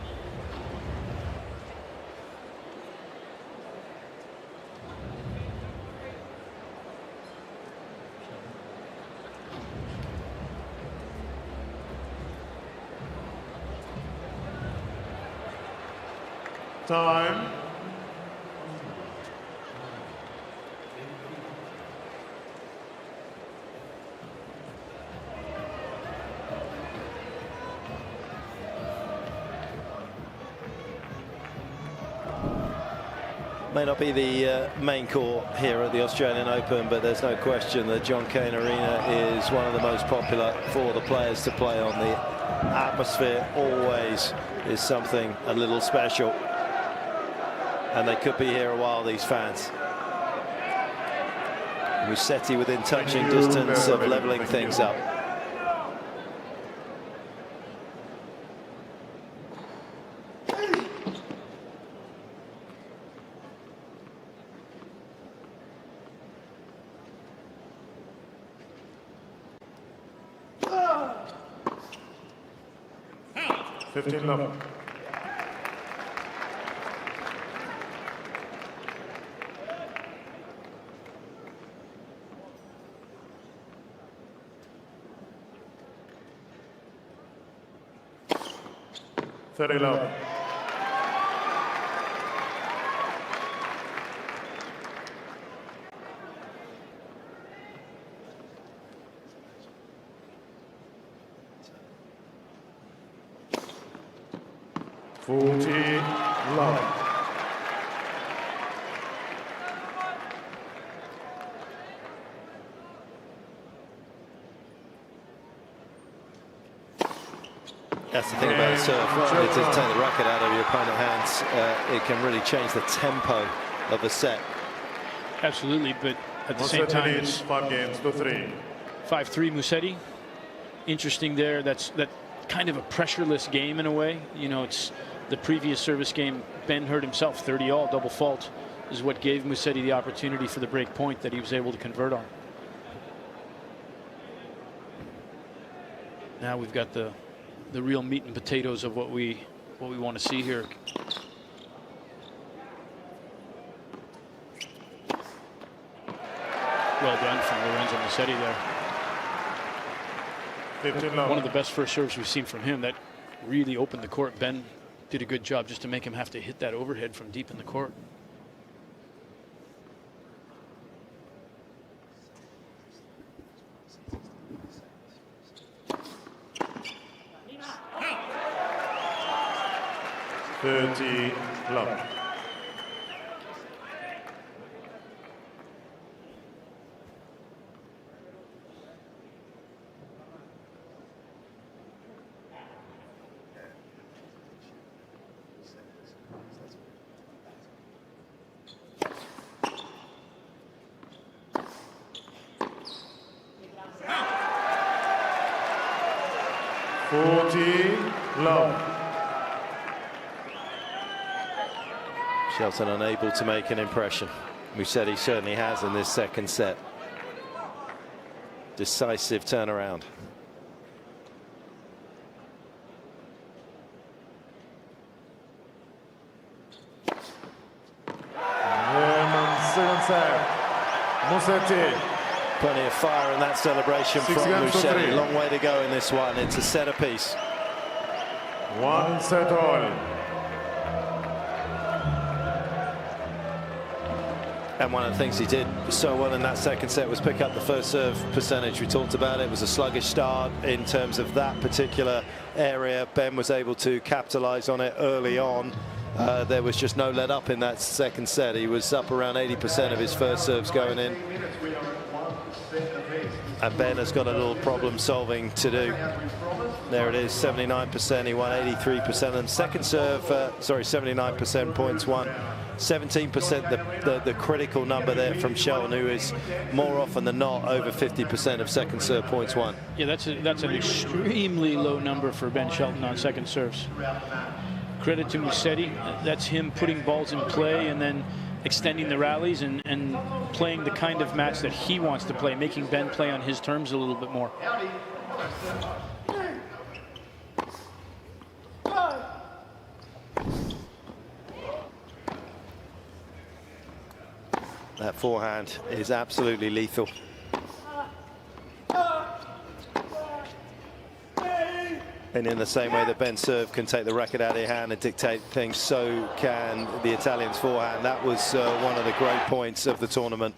Time. May not be the main court here at the Australian Open, but there's no question that Cain Arena is one of the most popular for the players to play on. The atmosphere always is something a little special, and they could be here a while, these fans. Musetti within touching distance of leveling things up. Love. Love. Love. That's the thing about a serve. It does take the racket out of your opponent's hands. It can really change the tempo of the set. Absolutely, but at the same time, it's 5 games to 3. 5-3 Musetti. Interesting there. That's kind of a pressureless game in a way. You know, it's the previous service game. Ben hurt himself, 30-all, double fault, is what gave Musetti the opportunity for the break point that he was able to convert on. Now we've got the real meat and potatoes of what we want to see here. Well done from Lorenzo Musetti there. One of the best first serves we've seen from him. That really opened the court. Ben did a good job just to make him have to hit that overhead from deep in the court. Love. Love. Shelton unable to make an impression. Musetti certainly has in this second set. Decisive turnaround. Second set. Musetti. Plenty of fire in that celebration from Musetti. Long way to go in this one. It's a set apiece. 1 set all. And one of the things he did so well in that second set was pick up the first serve percentage. We talked about it. It was a sluggish start in terms of that particular area. Ben was able to capitalize on it early on there was just no let up in that second set. He was up around 80% of his first serves going in. And Ben has got a little problem solving to do. There it is, 79%. He won 83%. And second serve, 79% points won. 17% the critical number there from Shelton, who is more often than not over 50% of second serve points won. Yeah, that's an extremely low number for Ben Shelton on second serves. Credit to Musetti. That's him putting balls in play and then extending the rallies and playing the kind of match that he wants to play, making Ben play on his terms a little bit more. That forehand is absolutely lethal. And in the same way that Ben's serve can take the racket out of your hand and dictate things, so can the Italian's forehand. That was one of the great points of the tournament,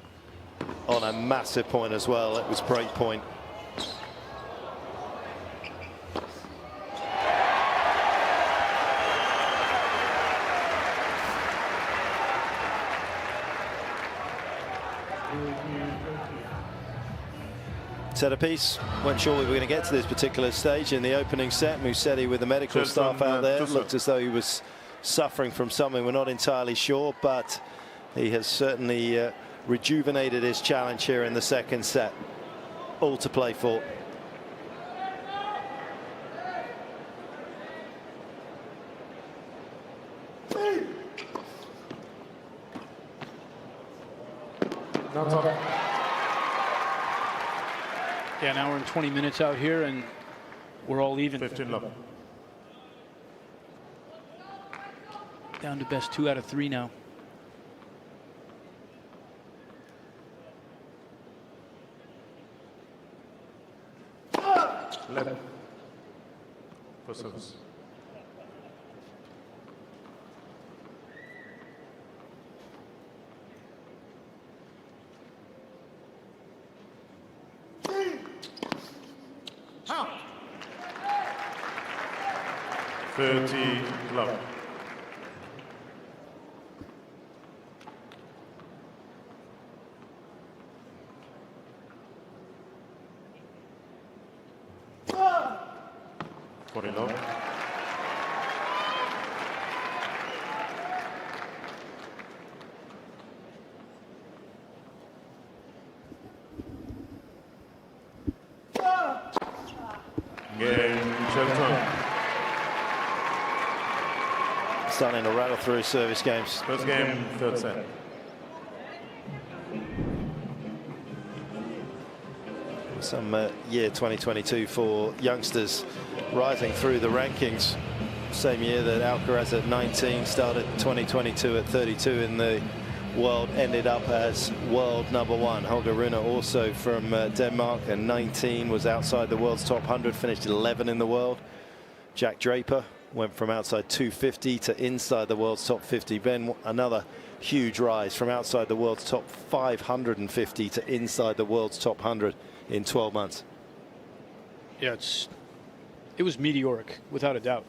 on a massive point as well. It was break point. Set a piece. Weren't sure we were going to get to this particular stage in the opening set. Musetti with the medical staff out there. Looked as though he was suffering from something. We're not entirely sure, but he has certainly rejuvenated his challenge here in the second set. All to play for. Yeah, an hour and 20 minutes out here, and we're all even. 15 love. Down to best 2 out of 3 now. Left. For service. Out. 30 love. Love. Game, Shelton. Starting to rattle through his service games. First game, third set. Some year 2022 for youngsters rising through the rankings. Same year that Alcaraz at 19 started 2022 at 32 in the world, ended up as world #1. Holger Rune also from Denmark, and 19 was outside the world's top 100, finished 11 in the world. Jack Draper went from outside 250 to inside the world's top 50. Ben, another huge rise from outside the world's top 550 to inside the world's top 100 in 12 months. Yeah, it was meteoric, without a doubt.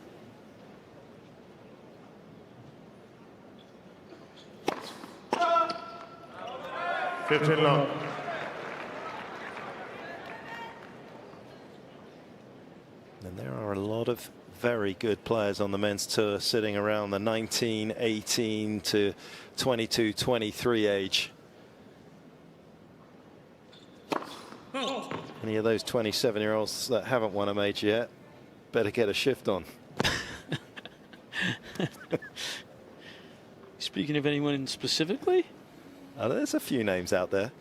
$15 long. And there are a lot of very good players on the men's tour sitting around the 19, 18 to 22, 23 age. Any of those 27-year-olds that haven't won a major yet, better get a shift on. Speaking of anyone specifically? There's a few names out there.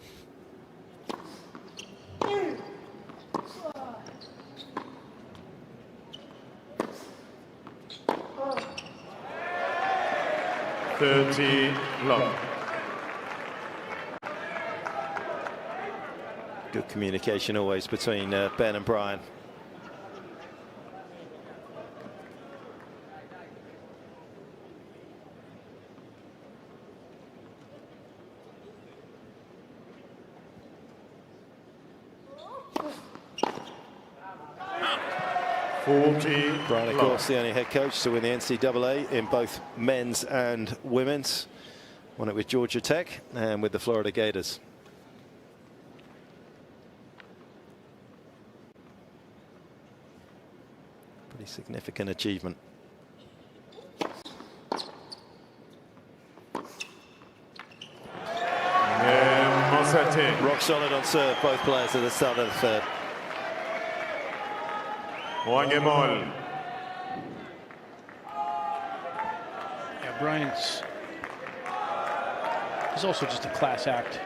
$30 long. Good communication always between Ben and Brian. 40. Brian, of course, the only head coach to win the NCAA in both men's and women's. Won it with Georgia Tech and with the Florida Gators. Pretty significant achievement. Musetti. Rock solid on serve, both players at the start of the third. Wangemol. Yeah, Bryant's is also just a class act.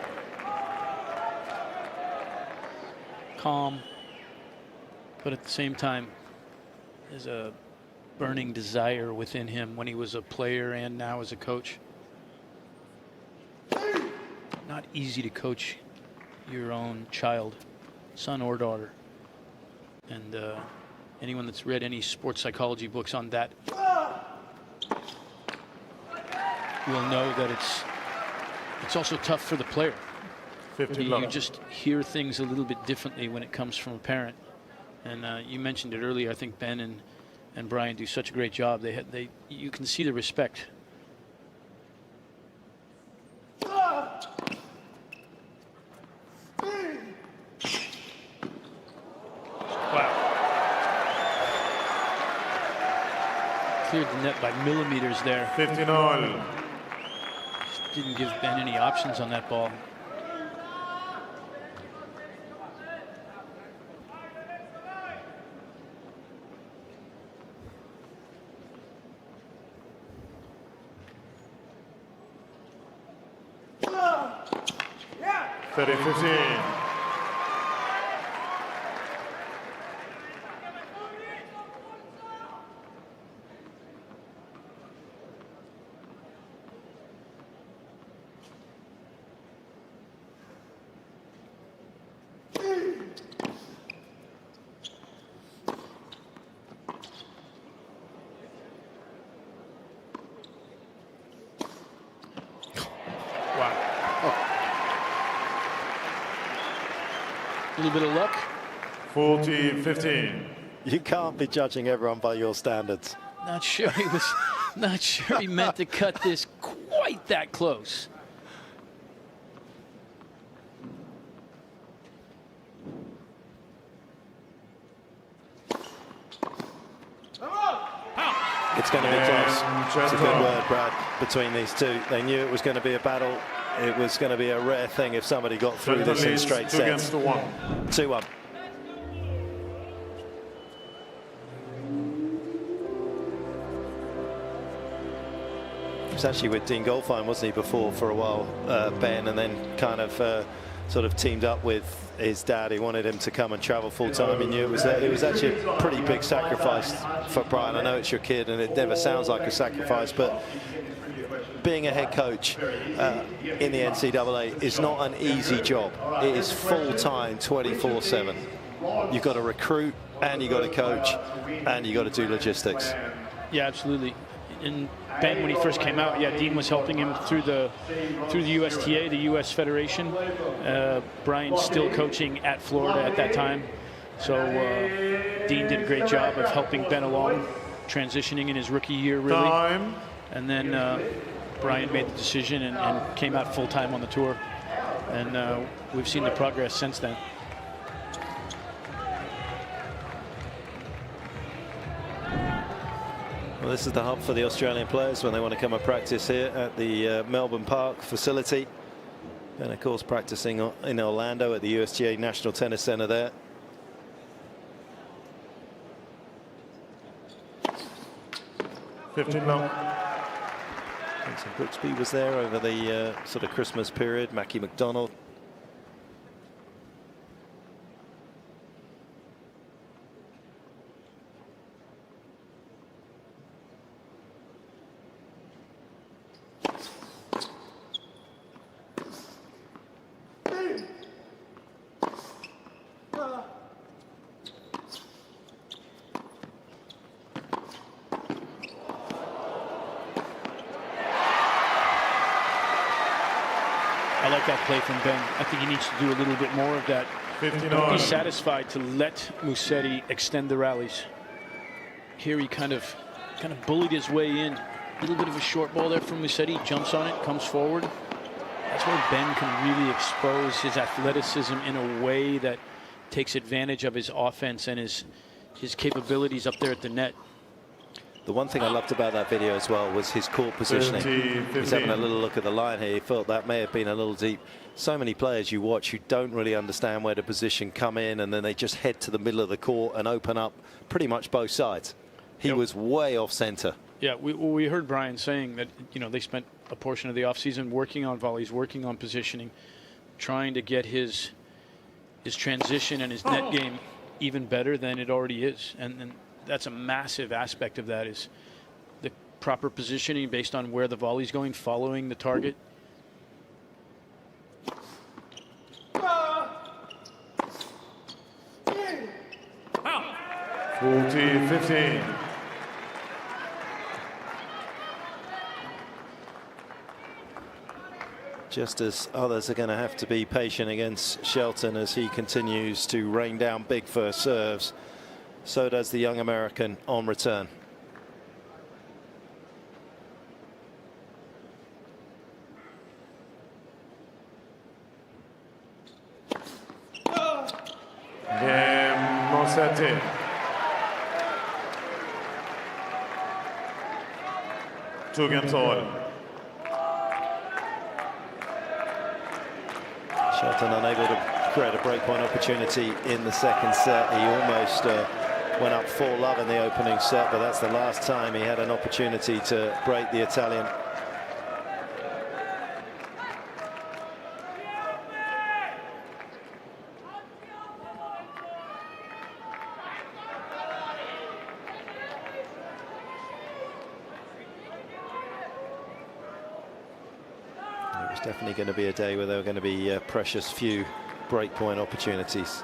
Calm, but at the same time, there's a burning desire within him when he was a player and now as a coach. Not easy to coach your own child, son or daughter. And anyone that's read any sports psychology books on that will know that it's also tough for the player. You just hear things a little bit differently when it comes from a parent. And you mentioned it earlier. I think Ben and Brian do such a great job. You can see the respect. Cleared the net by millimeters there. 59. Just didn't give Ben any options on that ball. Yeah. 30-15. A little bit of luck. 40-15. You can't be judging everyone by your standards. Not sure he meant to cut this quite that close. It's going to be close. It's a good word, Brad, between these two. They knew it was going to be a battle. It was going to be a rare thing if somebody got through this in straight sets. 2-1. He was actually with Dean Goldfine, wasn't he, before for a while, Ben, and then kind of sort of teamed up with his dad. He wanted him to come and travel full time. He knew it was actually a pretty big sacrifice for Brian. I know it's your kid and it never sounds like a sacrifice, but being a head coach in the NCAA is not an easy job. It is full-time, 24/7. You've got to recruit and you've got to coach and you've got to do logistics. Yeah, absolutely. And Ben, when he first came out, yeah, Dean was helping him through the USTA, the U.S. Federation. Brian's still coaching at Florida at that time. So Dean did a great job of helping Ben along, transitioning in his rookie year, really. Time. And then Brian made the decision and came out full-time on the tour. And we've seen the progress since then. Well, this is the hub for the Australian players when they want to come and practice here at the Melbourne Park facility. And of course practicing in Orlando at the USTA National Tennis Center there. $15 long. Vincent Brooksby was there over the sort of Christmas period. Mackie McDonald. I like that play from Ben. I think he needs to do a little bit more of that. Don't be satisfied to let Musetti extend the rallies. Here he kind of bullied his way in. A little bit of a short ball there from Musetti. Jumps on it, comes forward. That's where Ben can really expose his athleticism in a way that takes advantage of his offense and his capabilities up there at the net. The one thing I loved about that video as well was his court positioning. He's having a little look at the line here. He felt that may have been a little deep. So many players you watch who don't really understand where to position, come in, and then they just head to the middle of the court and open up pretty much both sides. He was way off center. Yeah, we heard Brian saying that, you know, they spent a portion of the offseason working on volleys, working on positioning, trying to get his transition and his net game even better than it already is. And that's a massive aspect of that, is the proper positioning based on where the volley's going, following the target. 40-15. Just as others are going to have to be patient against Shelton as he continues to rain down big first serves, so does the young American on return. Musetti. Two games all. Shelton unable to create a breakpoint opportunity in the second set. He almost went up 4-love in the opening set, but that's the last time he had an opportunity to break the Italian. Definitely going to be a day where there are going to be precious few breakpoint opportunities.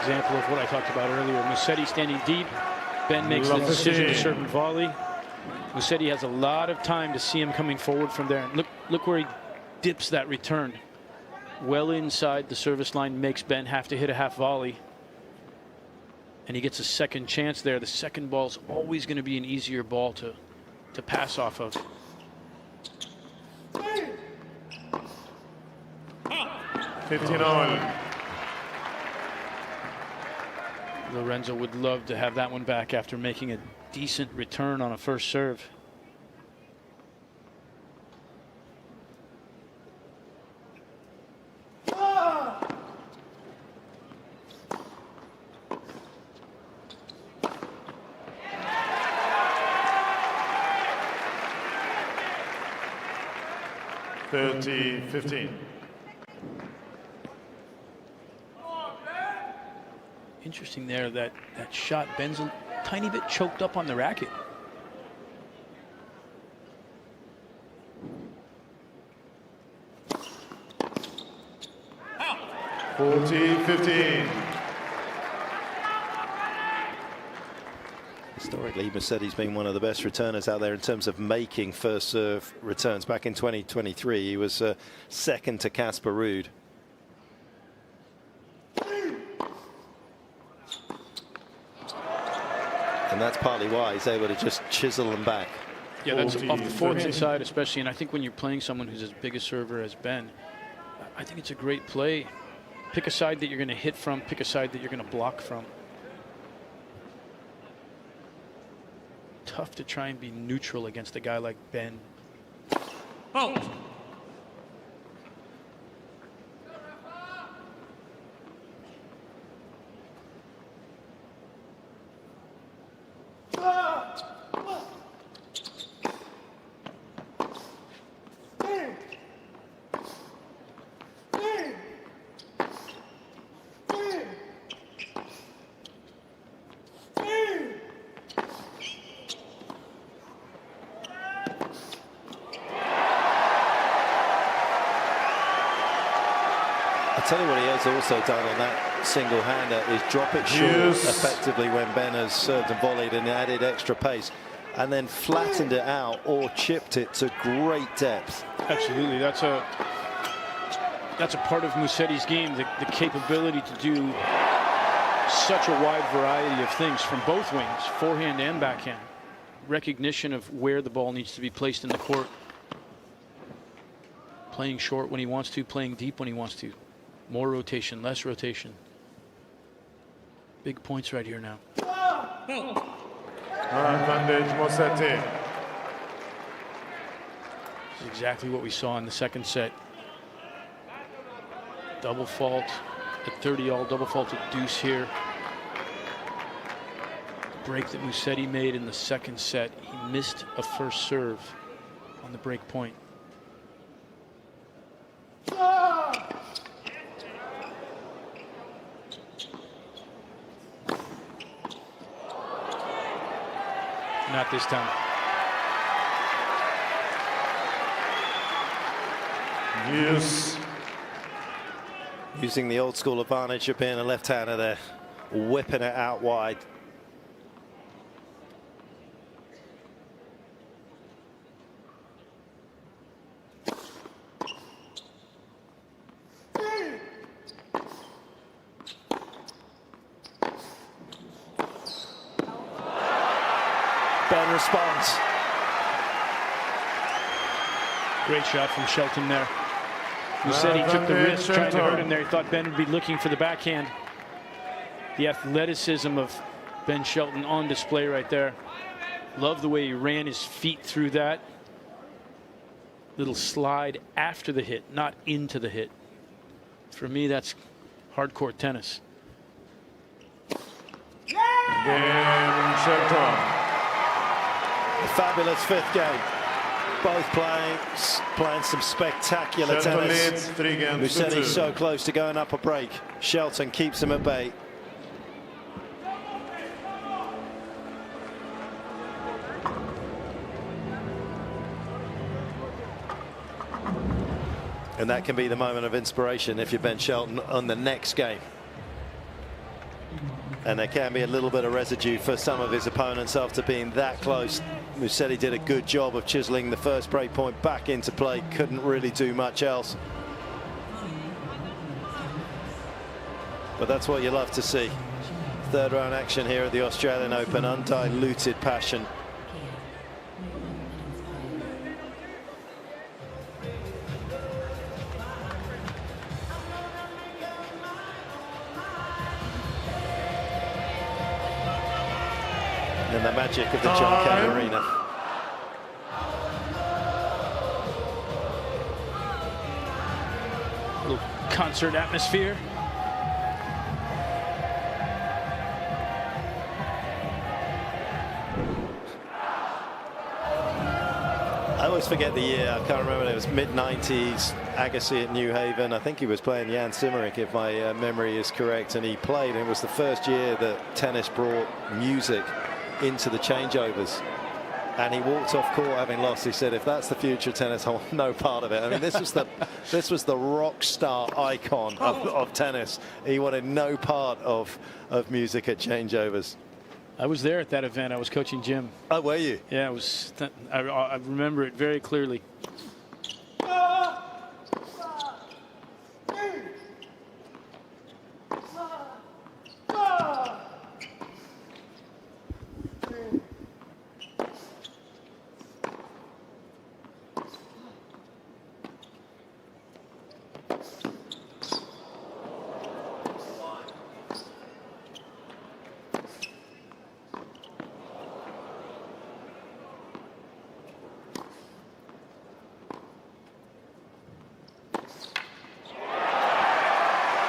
Example of what I talked about earlier. Musetti standing deep. Ben makes the decision to serve and volley. Musetti has a lot of time to see him coming forward from there. And look where he dips that return. Well inside the service line, makes Ben have to hit a half volley. And he gets a second chance there. The second ball's always going to be an easier ball to pass off of. 15-all. Lorenzo would love to have that one back after making a decent return on a first serve. $30-15. Interesting there, that shot. Ben's a tiny bit choked up on the racket. $40-15. Historically, Musetti's been one of the best returners out there in terms of making first serve returns. Back in 2023, he was second to Casper Ruud. And that's partly why he's able to just chisel them back. Yeah, that's off the forehand side especially. And I think when you're playing someone who's as big a server as Ben, I think it's a great play. Pick a side that you're going to hit from, pick a side that you're going to block from. Tough to try and be neutral against a guy like Ben. Oh. I'll tell you what he has also done on that single-hander is drop it short effectively when Ben has served and volleyed and added extra pace, and then flattened it out or chipped it to great depth. Absolutely, that's a part of Musetti's game, the capability to do such a wide variety of things from both wings, forehand and backhand. Recognition of where the ball needs to be placed in the court. Playing short when he wants to, playing deep when he wants to. More rotation, less rotation. Big points right here now. Advantage Musetti. This is exactly what we saw in the second set. Double fault at 30-all, double fault at deuce here. The break that Musetti made in the second set, he missed a first serve on the break point. Not this time. Yes. Using the old school advantage of being a left-hander there, whipping it out wide. Ben responds. Great shot from Shelton there. Musetti took the risk, tried to hurt him there. He thought Ben would be looking for the backhand. The athleticism of Ben Shelton on display right there. Love the way he ran his feet through that. Little slide after the hit, not into the hit. For me, that's hardcore tennis. Game, Shelton. A fabulous fifth game. Both playing some spectacular Shelton tennis. leads 3 games to 2. Musetti's so close to going up a break. Shelton keeps him at bay. And that can be the moment of inspiration if you're Ben Shelton on the next game. And there can be a little bit of residue for some of his opponents after being that close. Musetti did a good job of chiseling the first break point back into play. Couldn't really do much else. But that's what you love to see. Third round action here at the Australian Open. Undiluted passion. And the magic of the Cain Arena. A little concert atmosphere. I always forget the year. I can't remember. It was mid-90s. Agassi at New Haven. I think he was playing Jan Simmerich, if my memory is correct. And he played. And it was the first year that tennis brought music into the changeovers, and he walked off court having lost. He said, if that's the future of tennis, I want no part of it. I mean, this was the rock star icon of tennis. He wanted no part of music at changeovers. I was there at that event. I was coaching Jim. Oh, were you? Yeah, it was. I remember it very clearly.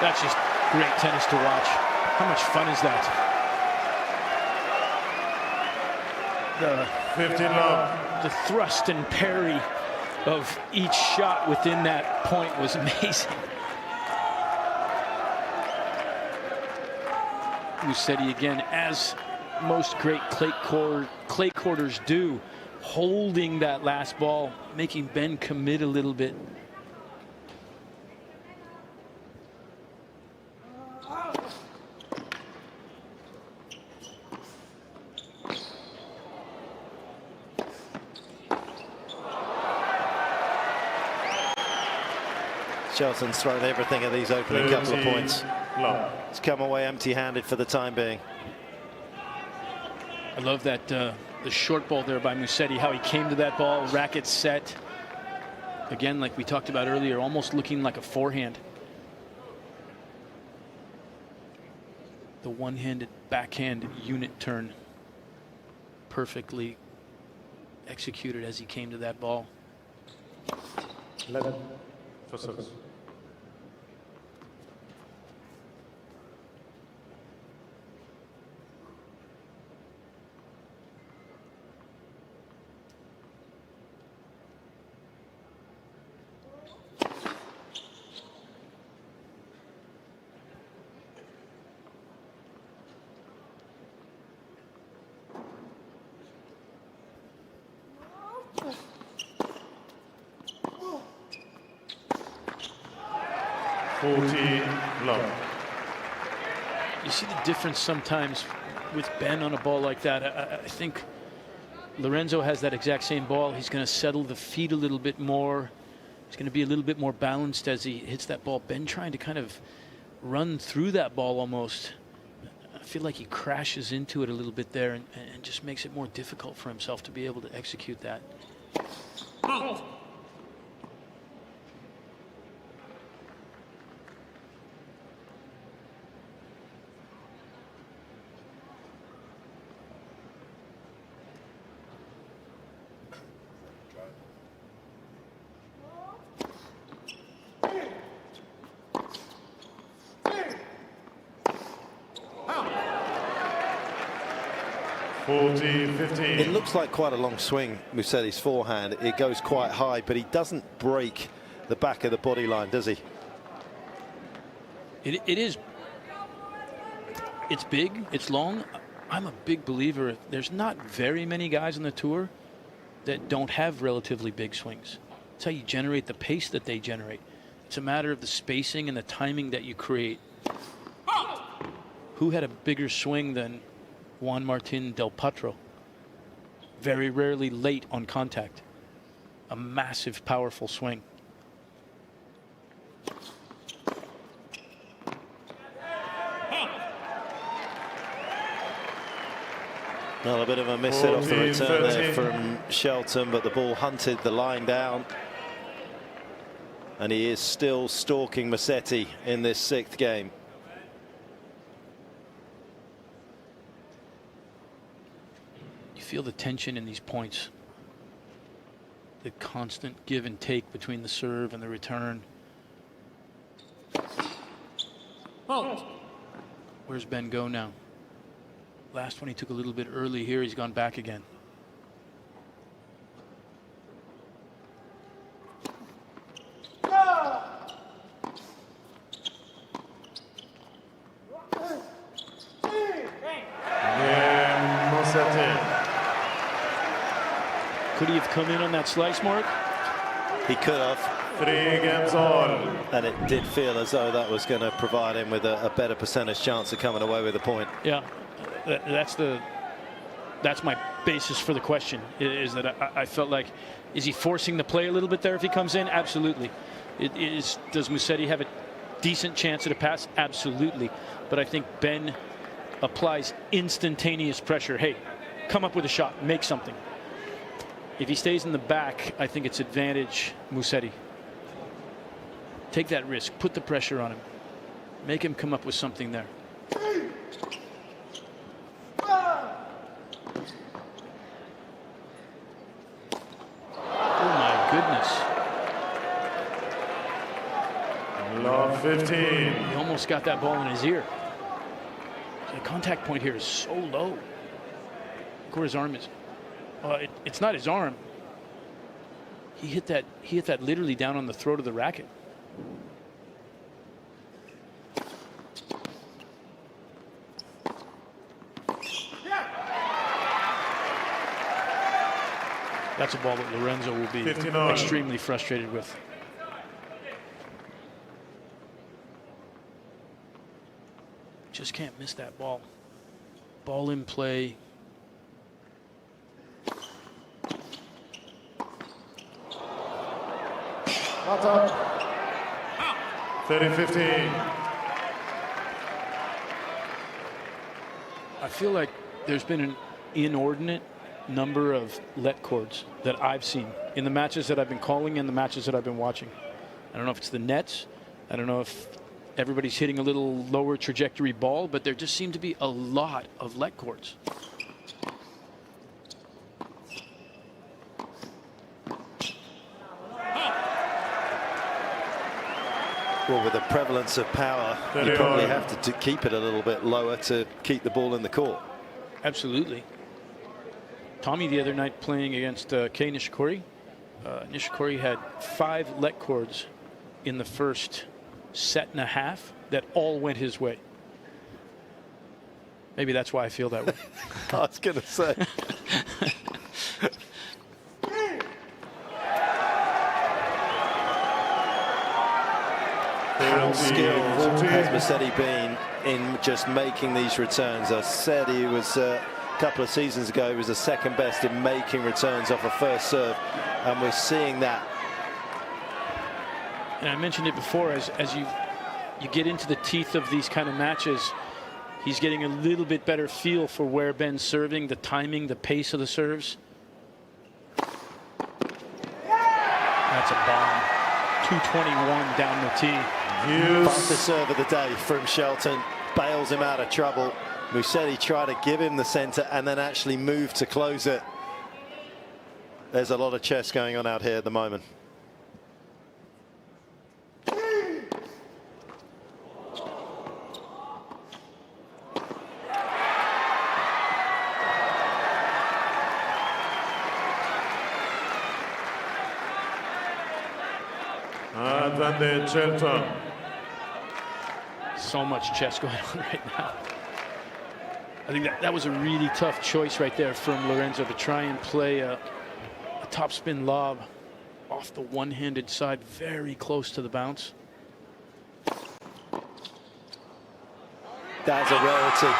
That's just great tennis to watch. How much fun is that? The 15-love. The thrust and parry of each shot within that point was amazing. Musetti again, as most great clay courters do, holding that last ball, making Ben commit a little bit. Shelton's thrown everything at these opening couple of points. Love. It's come away empty-handed for the time being. I love that the short ball there by Musetti, how he came to that ball, racket set. Again, like we talked about earlier, almost looking like a forehand. The one-handed backhand unit turn perfectly executed as he came to that ball. 11 for service. Love. You see the difference sometimes with Ben on a ball like that. I think Lorenzo has that exact same ball. He's going to settle the feet a little bit more. He's going to be a little bit more balanced as he hits that ball. Ben trying to kind of run through that ball almost. I feel like he crashes into it a little bit there and just makes it more difficult for himself to be able to execute that. Oh. It looks like quite a long swing, Musetti's forehand. It goes quite high, but he doesn't break the back of the body line, does he? It is. It's big. It's long. I'm a big believer. There's not very many guys on the tour that don't have relatively big swings. It's how you generate the pace that they generate. It's a matter of the spacing and the timing that you create. Who had a bigger swing than Juan Martín del Potro? Very rarely late on contact. A massive, powerful swing. Well, a bit of a miss hit off the return there from Shelton, but the ball hunted the line down. And he is still stalking Musetti in this 6th game. Feel the tension in these points, the constant give and take between the serve and the return. Oh. Where's Ben go now? Last one he took a little bit early here. He's gone back again. Could he have come in on that slice, Mark? He could have. 3 games all. And it did feel as though that was going to provide him with a better percentage chance of coming away with a point. Yeah, that's my basis for the question, is that I felt like, is he forcing the play a little bit there if he comes in? Absolutely. Does Musetti have a decent chance at a pass? Absolutely. But I think Ben applies instantaneous pressure. Hey, come up with a shot, make something. If he stays in the back, I think it's advantage Musetti. Take that risk, put the pressure on him, make him come up with something there. Oh my goodness. Love 15. He almost got that ball in his ear. The contact point here is so low. Look where his arm is. It's not his arm. He hit that literally down on the throat of the racket. That's a ball that Lorenzo will be 59. extremely frustrated with. just can't miss that ball. Ball in play. 30-15. I feel like there's been an inordinate number of let cords that I've seen in the matches that I've been calling and the matches that I've been watching. I don't know if it's the nets. I don't know if everybody's hitting a little lower trajectory ball, but there just seem to be a lot of let cords. Well, with the prevalence of power, you probably have to keep it a little bit lower to keep the ball in the court. Absolutely. Tommy the other night playing against Cain Nishikori. Nishikori had 5 let cords in the first set and a half that all went his way. Maybe that's why I feel that way. I was going to say. How skilled has Musetti been in just making these returns? I said he was a couple of seasons ago, he was the second best in making returns off a first serve, and we're seeing that. And I mentioned it before, as you get into the teeth of these kind of matches, he's getting a little bit better feel for where Ben's serving, the timing, the pace of the serves. That's a bomb. 221 down the tee. Fastest serve of the day from Shelton. Bails him out of trouble. Musetti tried to give him the center and then actually moved to close it. There's a lot of chess going on out here at the moment. Advantage Shelton. So much chess going on right now. I think that was a really tough choice right there from Lorenzo to try and play a topspin lob off the one-handed side, very close to the bounce. That's a rarity.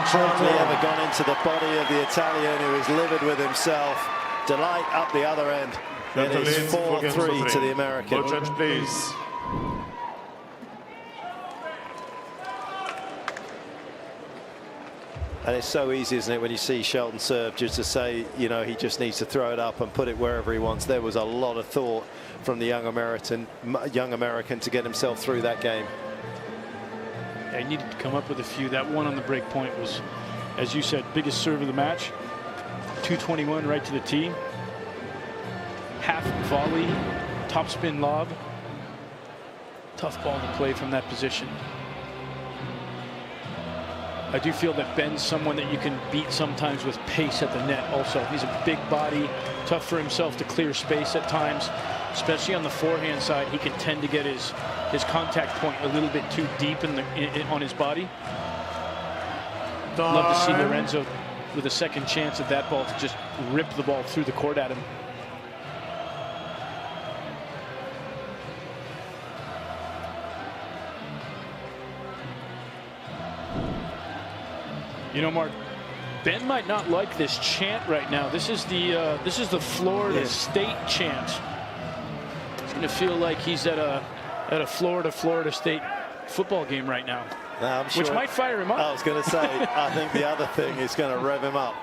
Hardly ever gone into the body of the Italian, who is livid with himself. Delight up the other end. It is 4-3 to the American. More change, please. And it's so easy, isn't it, when you see Shelton serve, just to say, you know, he just needs to throw it up and put it wherever he wants. There was a lot of thought from the young American to get himself through that game. Yeah, he needed to come up with a few. That one on the break point was, as you said, biggest serve of the match. 221 right to the tee. Half volley, topspin lob. Tough ball to play from that position. I do feel that Ben's someone that you can beat sometimes with pace at the net also. He's a big body, tough for himself to clear space at times, especially on the forehand side. He can tend to get his contact point a little bit too deep on his body. Love to see Lorenzo with a second chance at that ball to just rip the ball through the court at him. You know, Mark, Ben might not like this chant right now. This is the Florida State chant. He's going to feel like he's at a Florida State football game right now, I'm sure, which might fire him up. I was going to say, I think the other thing is going to rev him up.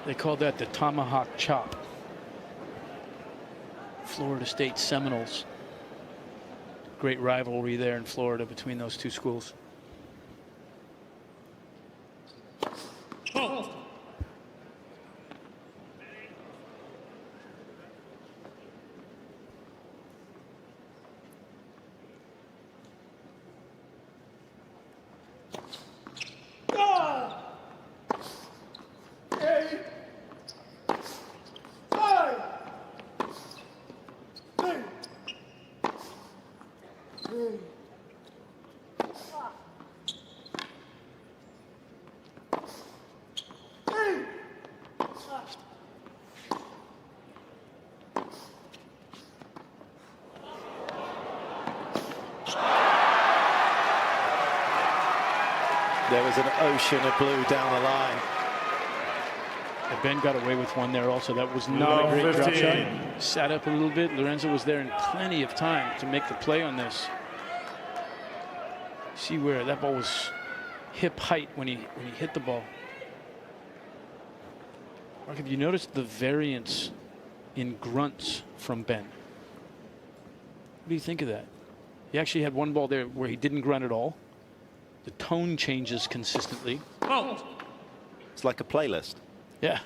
They call that the tomahawk chop. Florida State Seminoles. Great rivalry there in Florida between those two schools. Oh. There was an ocean of blue down the line. And Ben got away with one there also. That was not a great drop shot. Sat up a little bit. Lorenzo was there in plenty of time to make the play on this. See where that ball was hip height when he hit the ball. Mark, have you noticed the variance in grunts from Ben? What do you think of that? He actually had one ball there where he didn't grunt at all. The tone changes consistently. Oh. It's like a playlist. Yeah.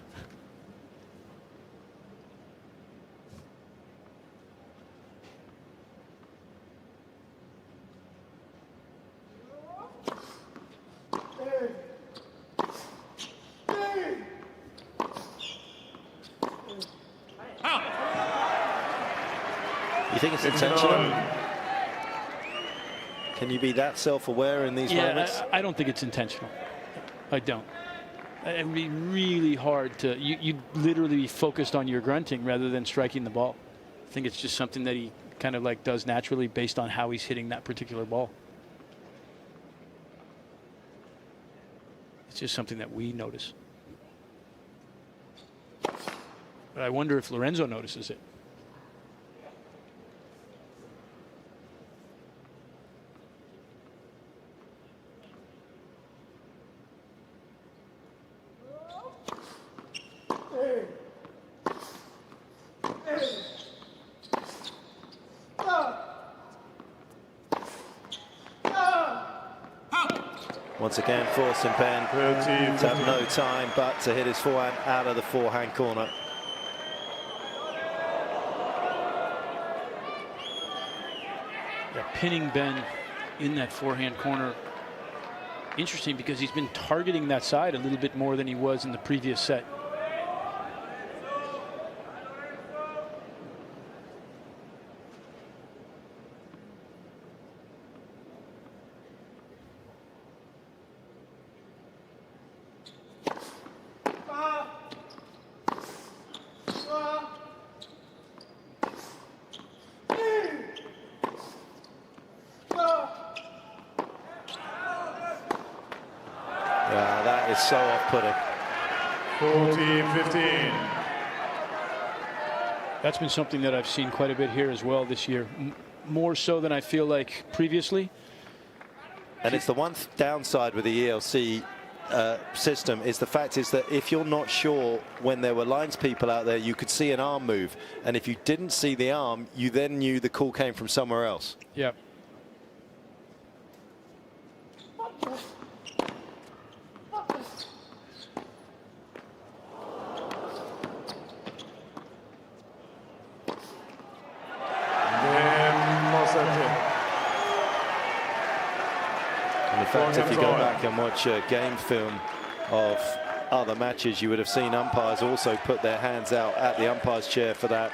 You think it's intentional? Can you be that self-aware in these moments? I don't think it's intentional. I don't. It would be really hard to, you'd literally be focused on your grunting rather than striking the ball. I think it's just something that he kind of like does naturally based on how he's hitting that particular ball. It's just something that we notice. But I wonder if Lorenzo notices it. Once again, forcing Ben to have no time but to hit his forehand out of the forehand corner. Yeah, pinning Ben in that forehand corner. Interesting because he's been targeting that side a little bit more than he was in the previous set. So off-putting. 14-15. That's been something that I've seen quite a bit here as well this year, more so than I feel like previously. And it's the one downside with the ELC system is the fact is that if you're not sure when there were lines people out there, you could see an arm move, and if you didn't see the arm, you then knew the call came from somewhere else. Yeah. In fact, if you go back and watch a game film of other matches, you would have seen umpires also put their hands out at the umpire's chair for that.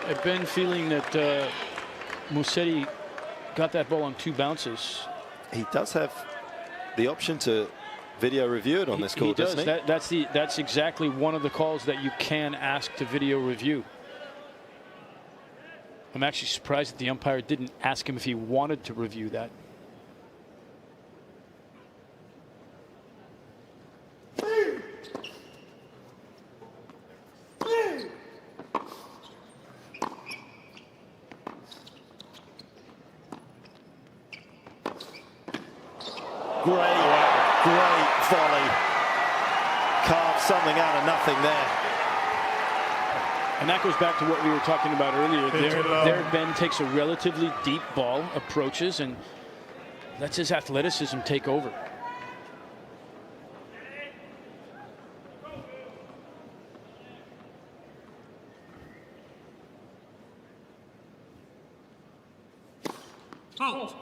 I've been feeling that Musetti got that ball on 2 bounces. He does have the option to video review it on this call, doesn't he? That's exactly one of the calls that you can ask to video review. I'm actually surprised that the umpire didn't ask him if he wanted to review that. Great volley. Carved something out of nothing there. And that goes back to what we were talking about earlier. There Ben takes a relatively deep ball, approaches, and lets his athleticism take over. Out.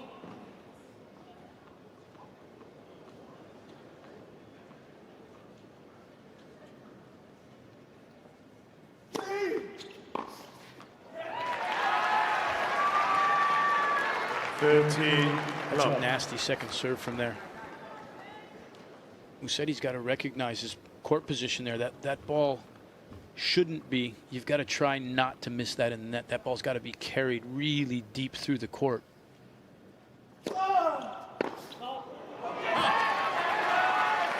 That's a nasty second serve from there. Musetti's got to recognize court position there. That ball shouldn't be. You've got to try not to miss that in the net. That ball's got to be carried really deep through the court.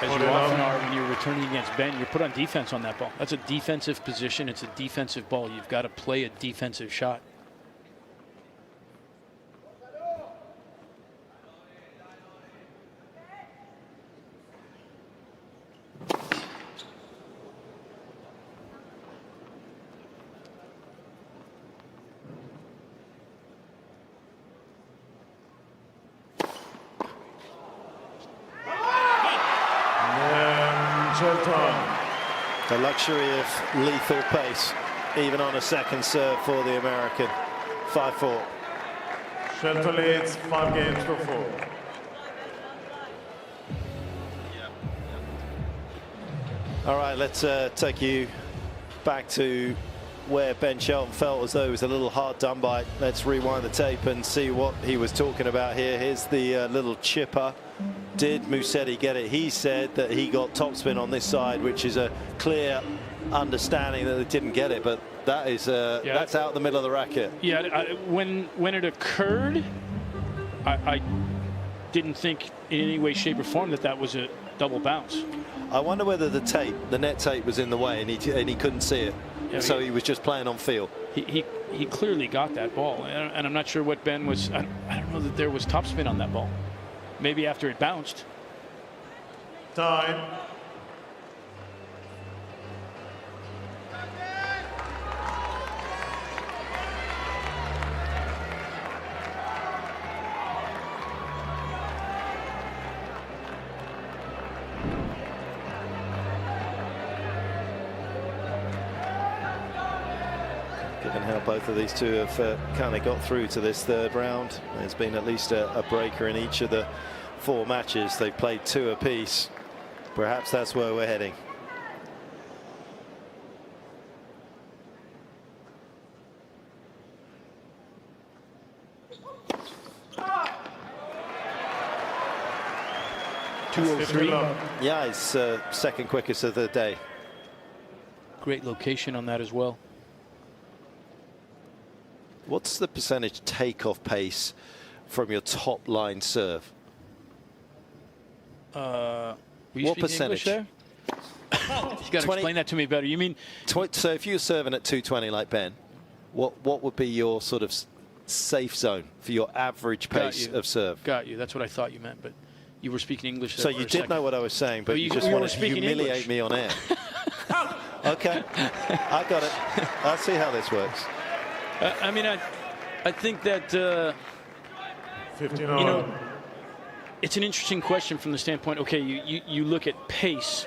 As you often are when you're returning against Ben, you're put on defense on that ball. That's a defensive position. It's a defensive ball. You've got to play a defensive shot. The luxury of lethal pace, even on a second serve for the American. 5-4. Shelton leads 5 games to 4. All right, let's take you back to where Ben Shelton felt as though it was a little hard done by. Let's rewind the tape and see what he was talking about here. Here's the little chipper. Did Musetti get it? He said that he got topspin on this side, which is a clear understanding that they didn't get it, but that is that's out the middle of the racket. Yeah, when it occurred, I didn't think in any way, shape, or form that was a double bounce. I wonder whether the net tape was in the way and he couldn't see it. Yeah, so he was just playing on feel. He clearly got that ball, and I'm not sure what Ben was. I don't know that there was topspin on that ball. Maybe after it bounced. Time. Given how both of these two have kind of got through to this third round, there's been at least a breaker in each of the 4 matches. They've played 2 apiece. Perhaps that's where we're heading. Yeah, he's second quickest of the day. Great location on that as well. What's the percentage takeoff pace from your top line serve? What percentage? There? You got to explain that to me better. You mean so if you're serving at 220 like Ben, what would be your sort of safe zone for your average pace of serve? Got you. That's what I thought you meant, but you were speaking English. So you did know what I was saying, but you just wanted to humiliate me on air. Okay, I got it. I'll see how this works. I mean, I think that you know, it's an interesting question from the standpoint. Okay, you look at pace,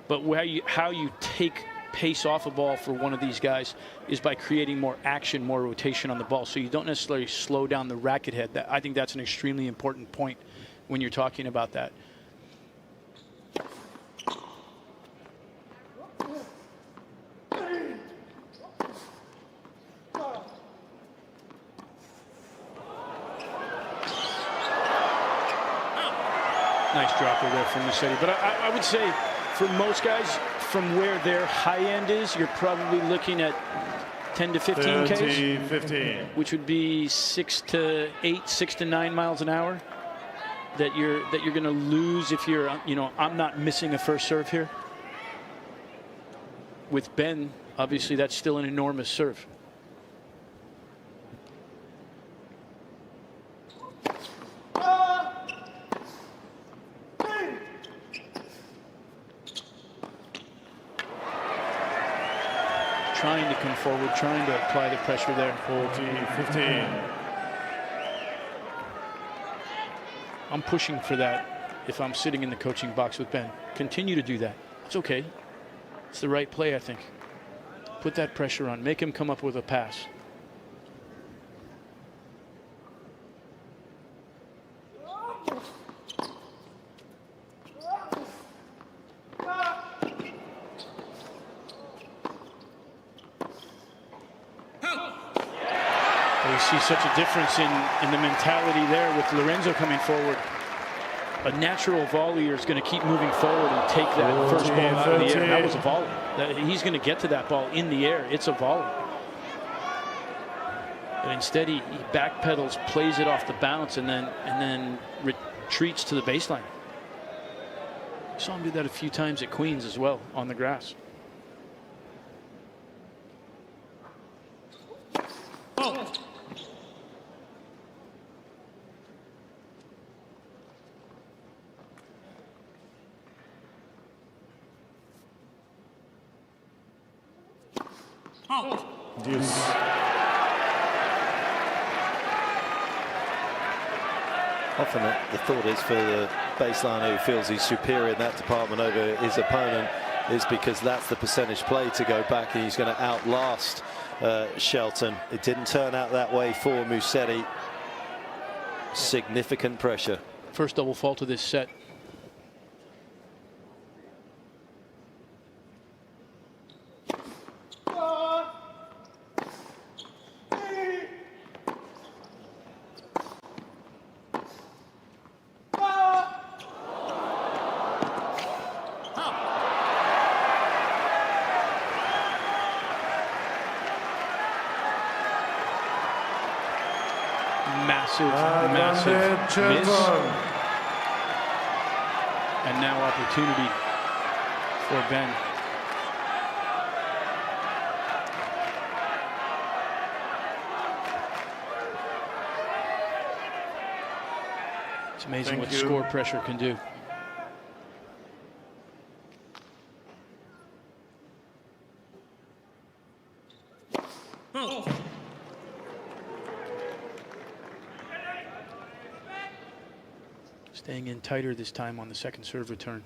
but how you take pace off a ball for one of these guys is by creating more action, more rotation on the ball. So you don't necessarily slow down the racket head. I think that's an extremely important point when you're talking about that. Nice dropper there from Musetti. But I would say for most guys, from where their high end is, you're probably looking at 10 to 15 Ks, 15. which would be 6 to 8, 6 to 9 miles an hour that you're going to lose if you're, I'm not missing a first serve here. With Ben, obviously that's still an enormous serve. Trying to come forward, trying to apply the pressure there. 15. I'm pushing for that if I'm sitting in the coaching box with Ben. Continue to do that. It's okay. It's the right play, I think. Put that pressure on. Make him come up with a pass. We see such a difference in the mentality there with Lorenzo coming forward. a natural volleyer is going to keep moving forward and take that first ball out of the air. That was a volley. He's going to get to that ball in the air. It's a volley. And instead, he backpedals, plays it off the bounce, and then retreats to the baseline. Saw him do that a few times at Queens as well on the grass. Oh. Deuce. Often the thought is for the baseliner who feels he's superior in that department over his opponent is because that's the percentage play to go back and he's going to outlast Shelton. It didn't turn out that way for Musetti. Significant pressure. First double fault of this set. Massive miss. And now opportunity for Ben. It's amazing what score pressure can do. Staying in tighter this time on the second serve return.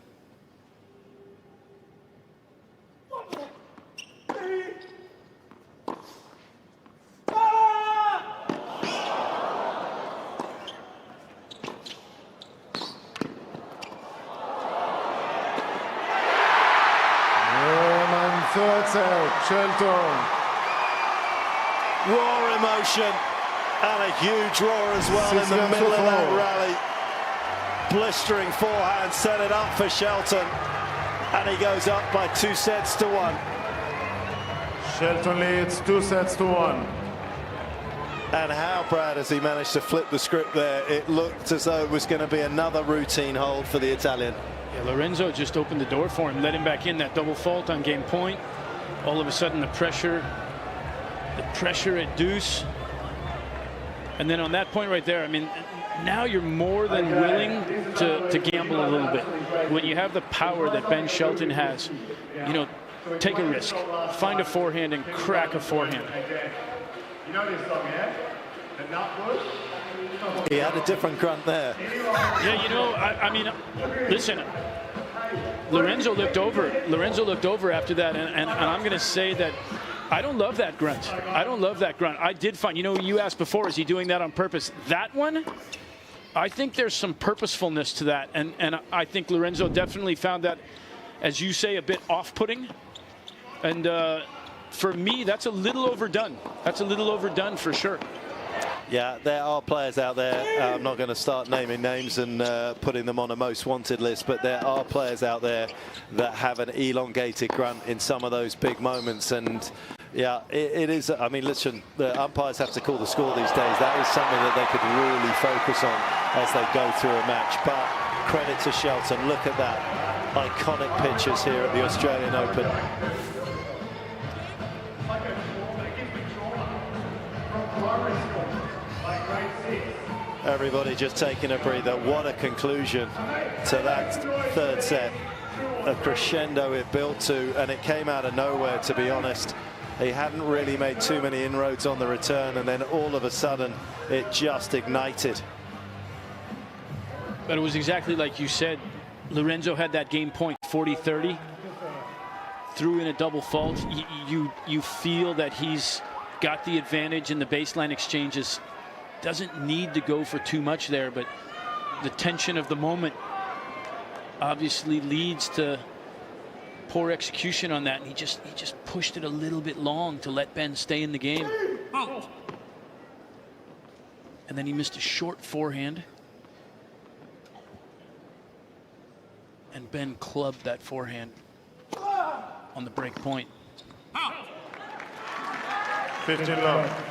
Shelton. Raw emotion and a huge roar as well in the middle of that rally. Blistering forehand set it up for Shelton, and he goes up by 2-1. Shelton leads 2-1. And how proud has he managed to flip the script there? It looked as though it was going to be another routine hold for the Italian. Yeah, Lorenzo just opened the door for him, let him back in. That double fault on game point. All of a sudden the pressure at deuce. And then on that point right there, I mean, now you're more than willing to gamble a little bit. When you have the power that Ben Shelton has, you know, take a risk. Find a forehand and crack a forehand. You know this song, yeah? The Nutwood? He had a different grunt there. Yeah, you know, I mean, listen, Lorenzo looked over after that, and I'm going to say that I don't love that grunt. I don't love that grunt. I did find, you know, you asked before, is he doing that on purpose? That one, I think there's some purposefulness to that, and I think Lorenzo definitely found that, as you say, a bit off-putting. And for me, that's a little overdone. That's a little overdone for sure. Yeah, there are players out there. I'm not going to start naming names and putting them on a most wanted list, but there are players out there that have an elongated grunt in some of those big moments. And yeah, it is. I mean, listen, the umpires have to call the score these days. That is something that they could really focus on as they go through a match. But credit to Shelton. Look at that. Iconic pictures here at the Australian Open. Everybody just taking a breather. What a conclusion to that third set. A crescendo it built to, and it came out of nowhere, to be honest. He hadn't really made too many inroads on the return, and then all of a sudden it just ignited. But it was exactly like you said. Lorenzo had that game point, 40-30. Threw in a double fault. You feel that he's got the advantage in the baseline exchanges. Doesn't need to go for too much there, but the tension of the moment obviously leads to poor execution on that, and he just pushed it a little bit long to let Ben stay in the game. And then he missed a short forehand. and Ben clubbed that forehand on the break point. 15 love.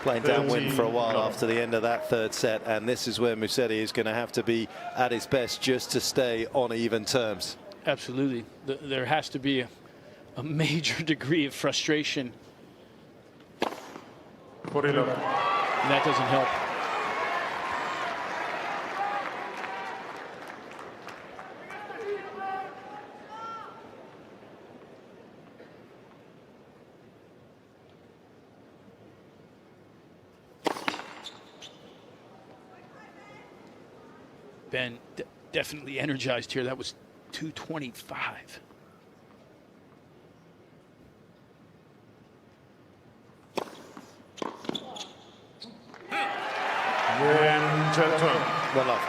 Playing downwind for a while after the end of that third set, and this is where Musetti is going to have to be at his best just to stay on even terms. Absolutely. There has to be a major degree of frustration. And that doesn't help. Ben definitely energized here. That was 225. Well,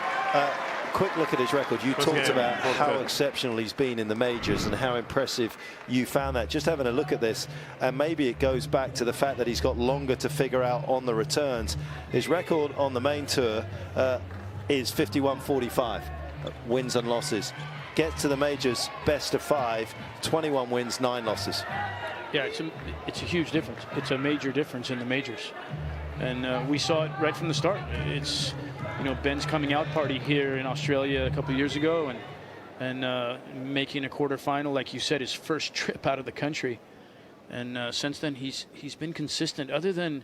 quick look at his record. You talked about how exceptional he's been in the majors and how impressive you found that. Just having a look at this, and maybe it goes back to the fact that he's got longer to figure out on the returns. His record on the main tour is 51-45, wins and losses. Gets to the majors, best of 5, 21 wins, 9 losses. Yeah, it's a huge difference. It's a major difference in the majors. And we saw it right from the start. It's, you know, Ben's coming out party here in Australia a couple of years ago, and making a quarterfinal, like you said, his first trip out of the country. And since then, he's been consistent. Other than,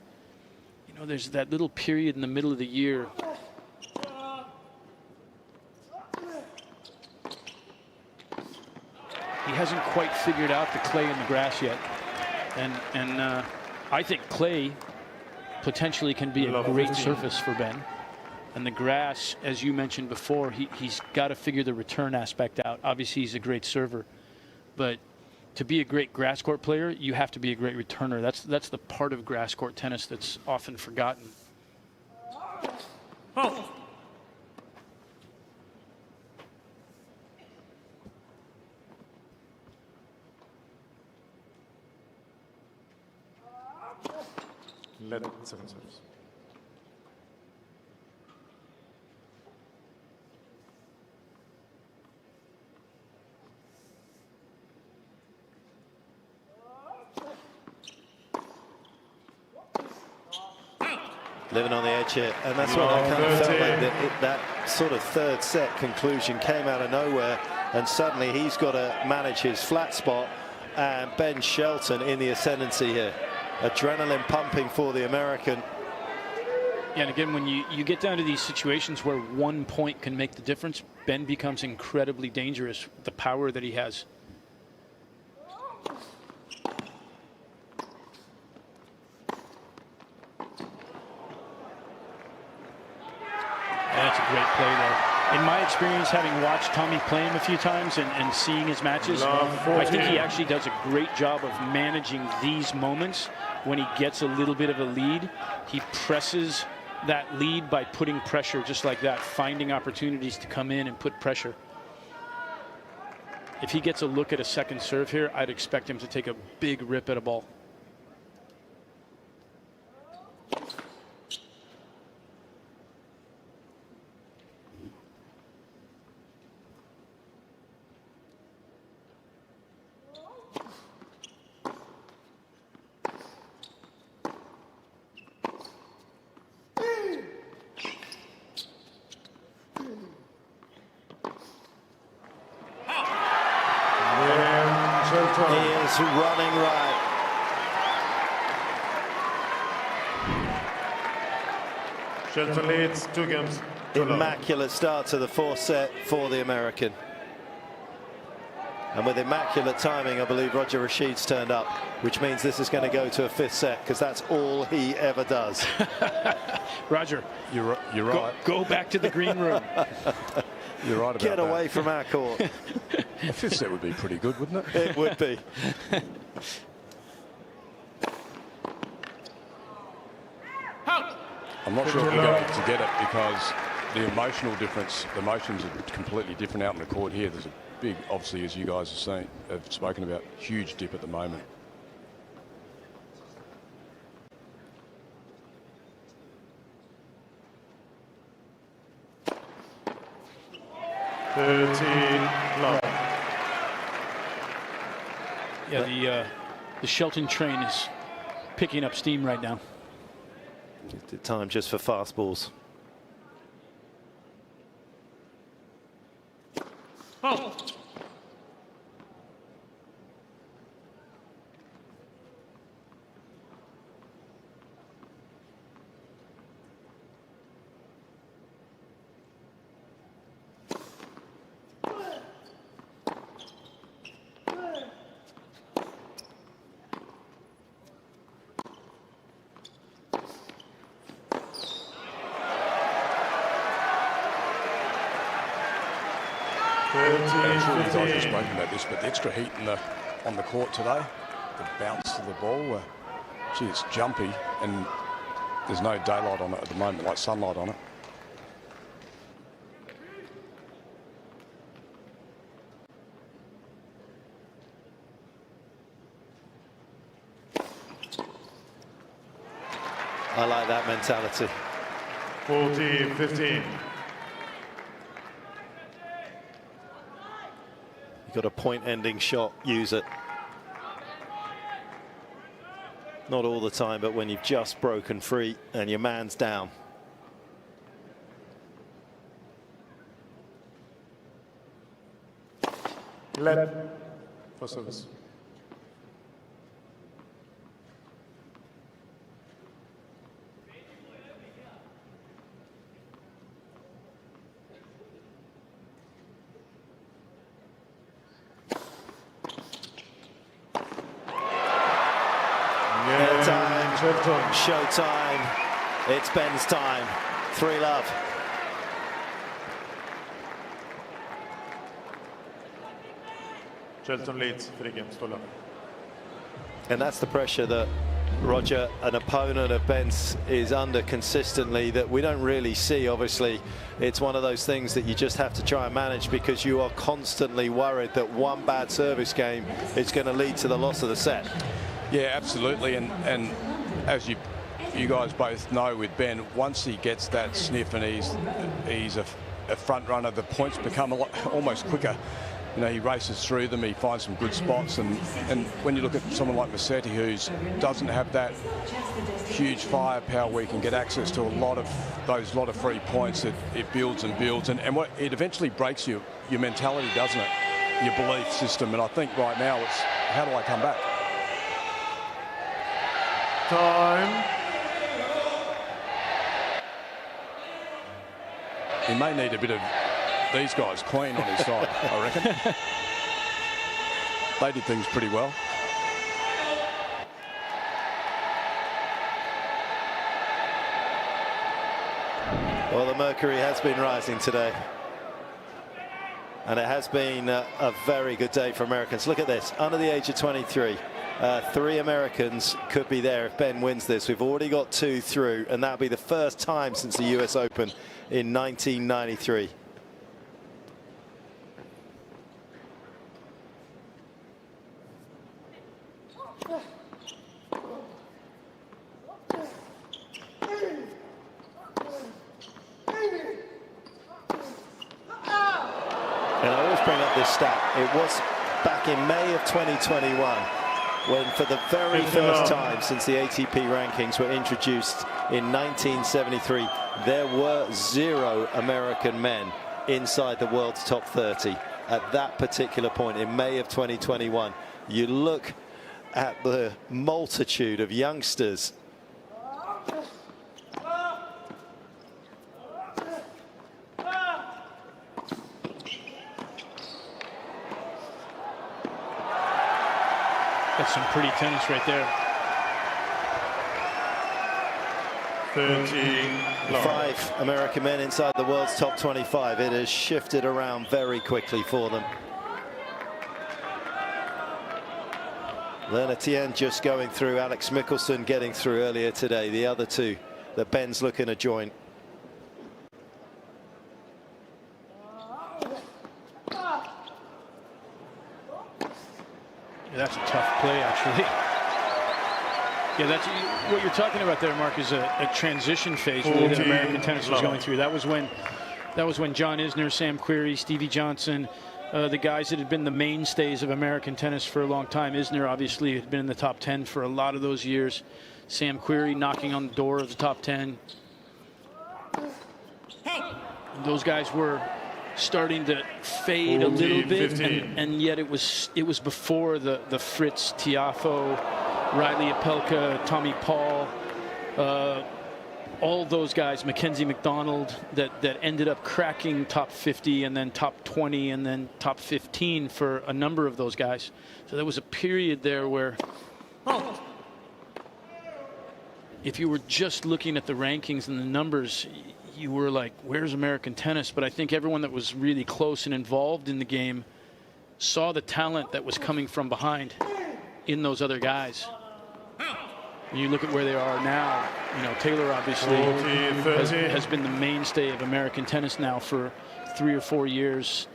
you know, there's that little period in the middle of the year. He hasn't quite figured out the clay and the grass yet. And I think clay potentially can be a great surface for Ben. And the grass, as you mentioned before, he's got to figure the return aspect out. Obviously, he's a great server. But to be a great grass court player, you have to be a great returner. That's the part of grass court tennis that's often forgotten. Oh. Let 7 serves. Living on the edge here, and that's what I kind of felt like that sort of third set conclusion came out of nowhere, and suddenly he's got to manage his flat spot, and Ben Shelton in the ascendancy here. Adrenaline pumping for the American. Yeah, and again, when you get down to these situations where 1 point can make the difference, Ben becomes incredibly dangerous with the power that he has. That's a great play there. In my experience, having watched Tommy play him a few times and seeing his matches, I think he actually does a great job of managing these moments. When he gets a little bit of a lead, he presses that lead by putting pressure just like that, finding opportunities to come in and put pressure. If he gets a look at a second serve here, I'd expect him to take a big rip at a ball. He is running right. Shelton leads 2 games. Immaculate start to the fourth set for the American. And with immaculate timing, I believe Roger Rashid's turned up, which means this is going to go to a 5th set, because that's all he ever does. Roger, you're right. Go back to the green room. You're right about Get that. away from our court. A 5th set would be pretty good, wouldn't it? It would be. I'm not sure if we're going to get it, because the emotional difference, the emotions are completely different out in the court here. There's a big, obviously, as you guys have spoken about, huge dip at the moment. Yeah, the Shelton train is picking up steam right now. Time just for fast balls. Oh. I'm sure you guys have spoken about this, but the extra heat on the court today, the bounce of the ball, gee, it's jumpy, and there's no daylight on it at the moment, like sunlight on it. I like that mentality. 40-15. You've got a point-ending shot, use it. Not all the time, but when you've just broken free and your man's down. Let for service. Showtime. It's Ben's time. 3-love. Shelton leads 3 games to love. And that's the pressure that Roger, an opponent of Ben's, is under consistently, that we don't really see. Obviously, it's one of those things that you just have to try and manage, because you are constantly worried that one bad service game is going to lead to the loss of the set. Yeah, absolutely. And as you guys both know, with Ben, once he gets that sniff and he's a front runner, the points become almost quicker. You know, he races through them, he finds some good spots, and when you look at someone like Musetti, who doesn't have that huge firepower where he can get access to a lot of free points, it builds and builds, and what it eventually breaks your mentality, doesn't it? Your belief system. And I think right now it's, how do I come back? Time. He may need a bit of these guys, Cain on his side, I reckon. They did things pretty well. Well, the mercury has been rising today. And it has been a very good day for Americans. Look at this, under the age of 23. 3 Americans could be there if Ben wins this. We've already got 2 through, and that'll be the first time since the US Open in 1993. And I always bring up this stat. It was back in May of 2021 when, for the very first time since the ATP rankings were introduced in 1973, there were 0 American men inside the world's top 30 at that particular point in May of 2021. You look at the multitude of youngsters . That's some pretty tennis right there. 5 American men inside the world's top 25. It has shifted around very quickly for them. Etienne just going through, Alex Mikkelsen getting through earlier today. The other two that Ben's looking to join. That's a tough play, actually. Yeah, that's what you're talking about there, Mark, is a transition phase really that American tennis was going through. That was when John Isner, Sam Querrey, Stevie Johnson, the guys that had been the mainstays of American tennis for a long time. Isner obviously had been in the top 10 for a lot of those years. Sam Querrey knocking on the door of the top 10. Those guys were starting to fade a little bit, and yet it was before the Fritz, Tiafoe, Riley Opelka, Tommy Paul, all those guys, Mackenzie McDonald, that ended up cracking top 50 and then top 20 and then top 15 for a number of those guys. So there was a period there where if you were just looking at the rankings and the numbers, you were like, where's American tennis? But I think everyone that was really close and involved in the game saw the talent that was coming from behind in those other guys. And you look at where they are now. You know, Taylor obviously has been the mainstay of American tennis now for 3 or 4 years,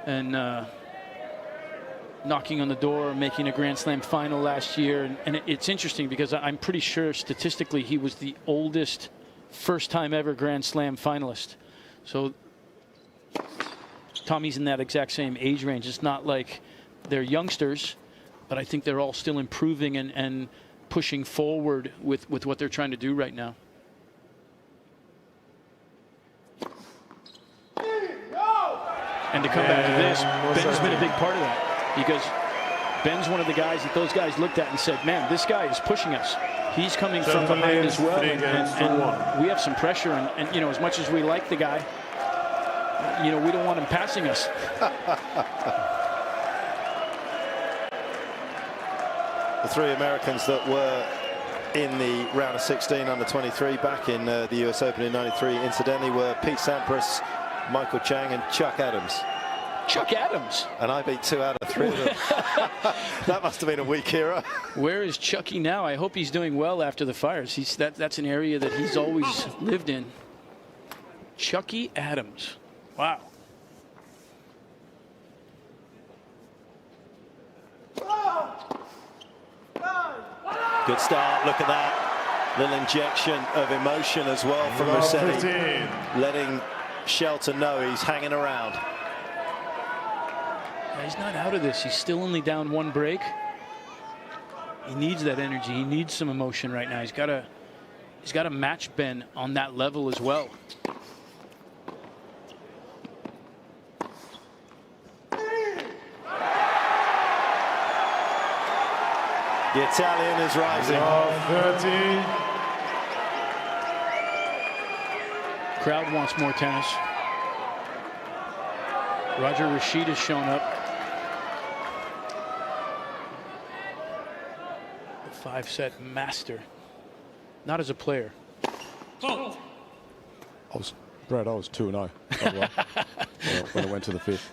and knocking on the door, making a Grand Slam final last year. And it's interesting because I'm pretty sure statistically he was the oldest first-time ever Grand Slam finalist. So Tommy's in that exact same age range. It's not like they're youngsters, but I think they're all still improving and pushing forward with what they're trying to do right now. And to come back to this, Ben's been a big part of that, because Ben's one of the guys that those guys looked at and said, man, this guy is pushing us. He's coming from behind as well, and we have some pressure. And you know, as much as we like the guy, you know, we don't want him passing us. The 3 Americans that were in the round of 16 under 23 back in the US Open in '93, incidentally, were Pete Sampras, Michael Chang, and Chuck Adams. Chuck Adams. And I beat 2 out of 3 of them. That must have been a weak era. Where is Chucky now? I hope he's doing well after the fires. That's an area that he's always lived in. Chucky Adams. Wow. Good start. Look at that. Little injection of emotion as well from Musetti, letting Shelton know he's hanging around. He's not out of this. He's still only down 1 break. He needs that energy. He needs some emotion right now. He's got to match Ben on that level as well. The Italian is rising. 30. Crowd wants more tennis. Roger Rashid has shown up. The 5-set master. Not as a player. I was 2-0, by the way, when I went to the 5th.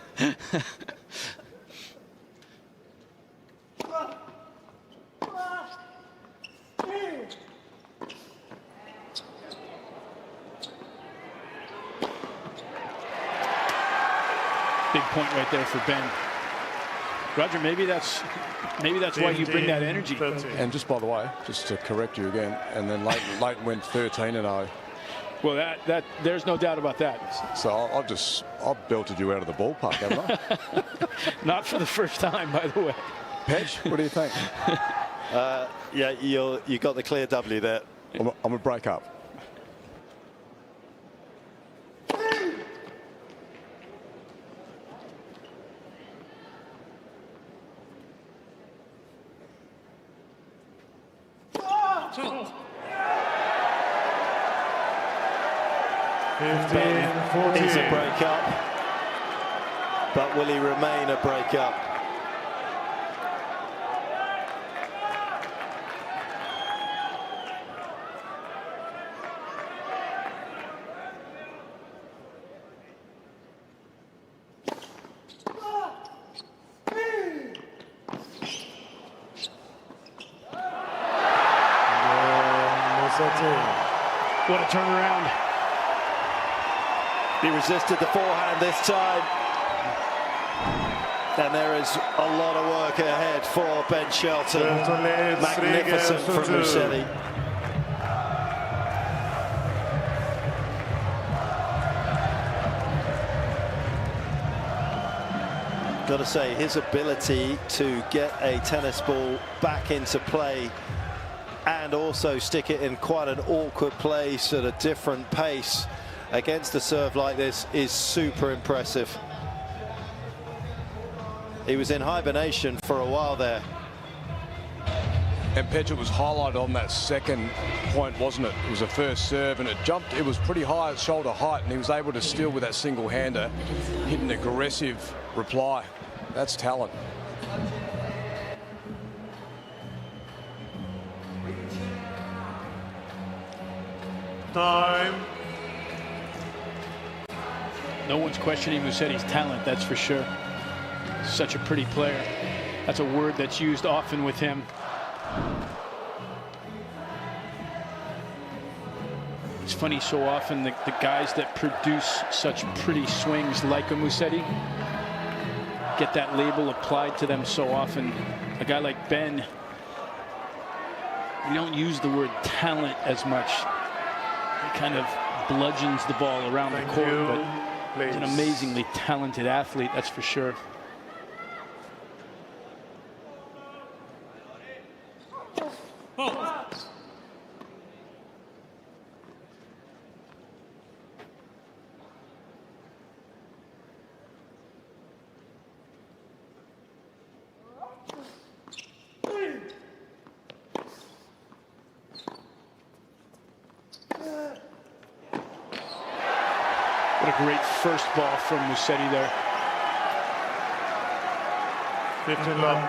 Big point right there for Ben. Roger, maybe that's why you bring that energy. And just by the way, just to correct you again, and then Leighton went 13-0. Well, there's no doubt about that. So I've belted you out of the ballpark, haven't I? Not for the first time, by the way. Pedge, what do you think? Yeah, you got the clear W there. I'm gonna break up. Is a break-up, but will he remain a break-up? What a turnaround. He resisted the forehand this time. And there is a lot of work ahead for Ben Shelton. Magnificent from Musetti. Got to say, his ability to get a tennis ball back into play and also stick it in quite an awkward place at a different pace against a serve like this is super impressive. He was in hibernation for a while there. And Petra was highlighted on that second point, wasn't it? It was a first serve and it jumped. It was pretty high at shoulder height and he was able to steal with that single hander, hit an aggressive reply. That's talent. Time. No one's questioning Musetti's talent, that's for sure. Such a pretty player. That's a word that's used often with him. It's funny, so often the guys that produce such pretty swings like a Musetti get that label applied to them so often. A guy like Ben, we don't use the word talent as much. He kind of bludgeons the ball around the court, but he's an amazingly talented athlete, that's for sure. What a great first ball from Musetti there. 15 love.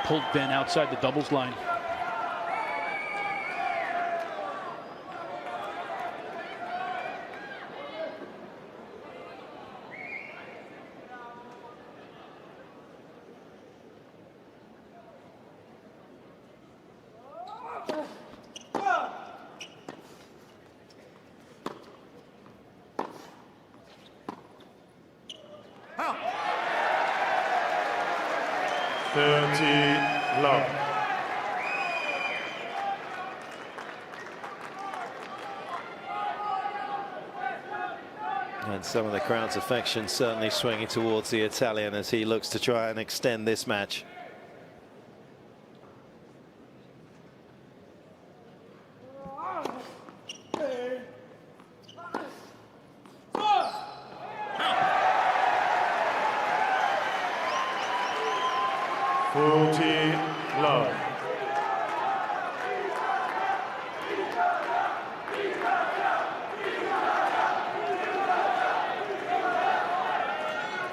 Pulled Ben outside the doubles line. And some of the crowd's affection certainly swinging towards the Italian as he looks to try and extend this match.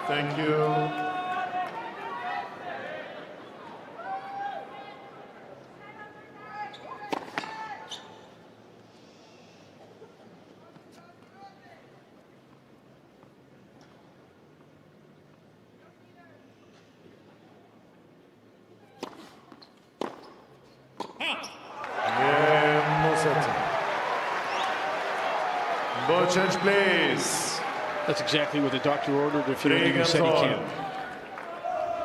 Thank you. Ball change, please. That's exactly what the doctor ordered if you're in the Musetti camp.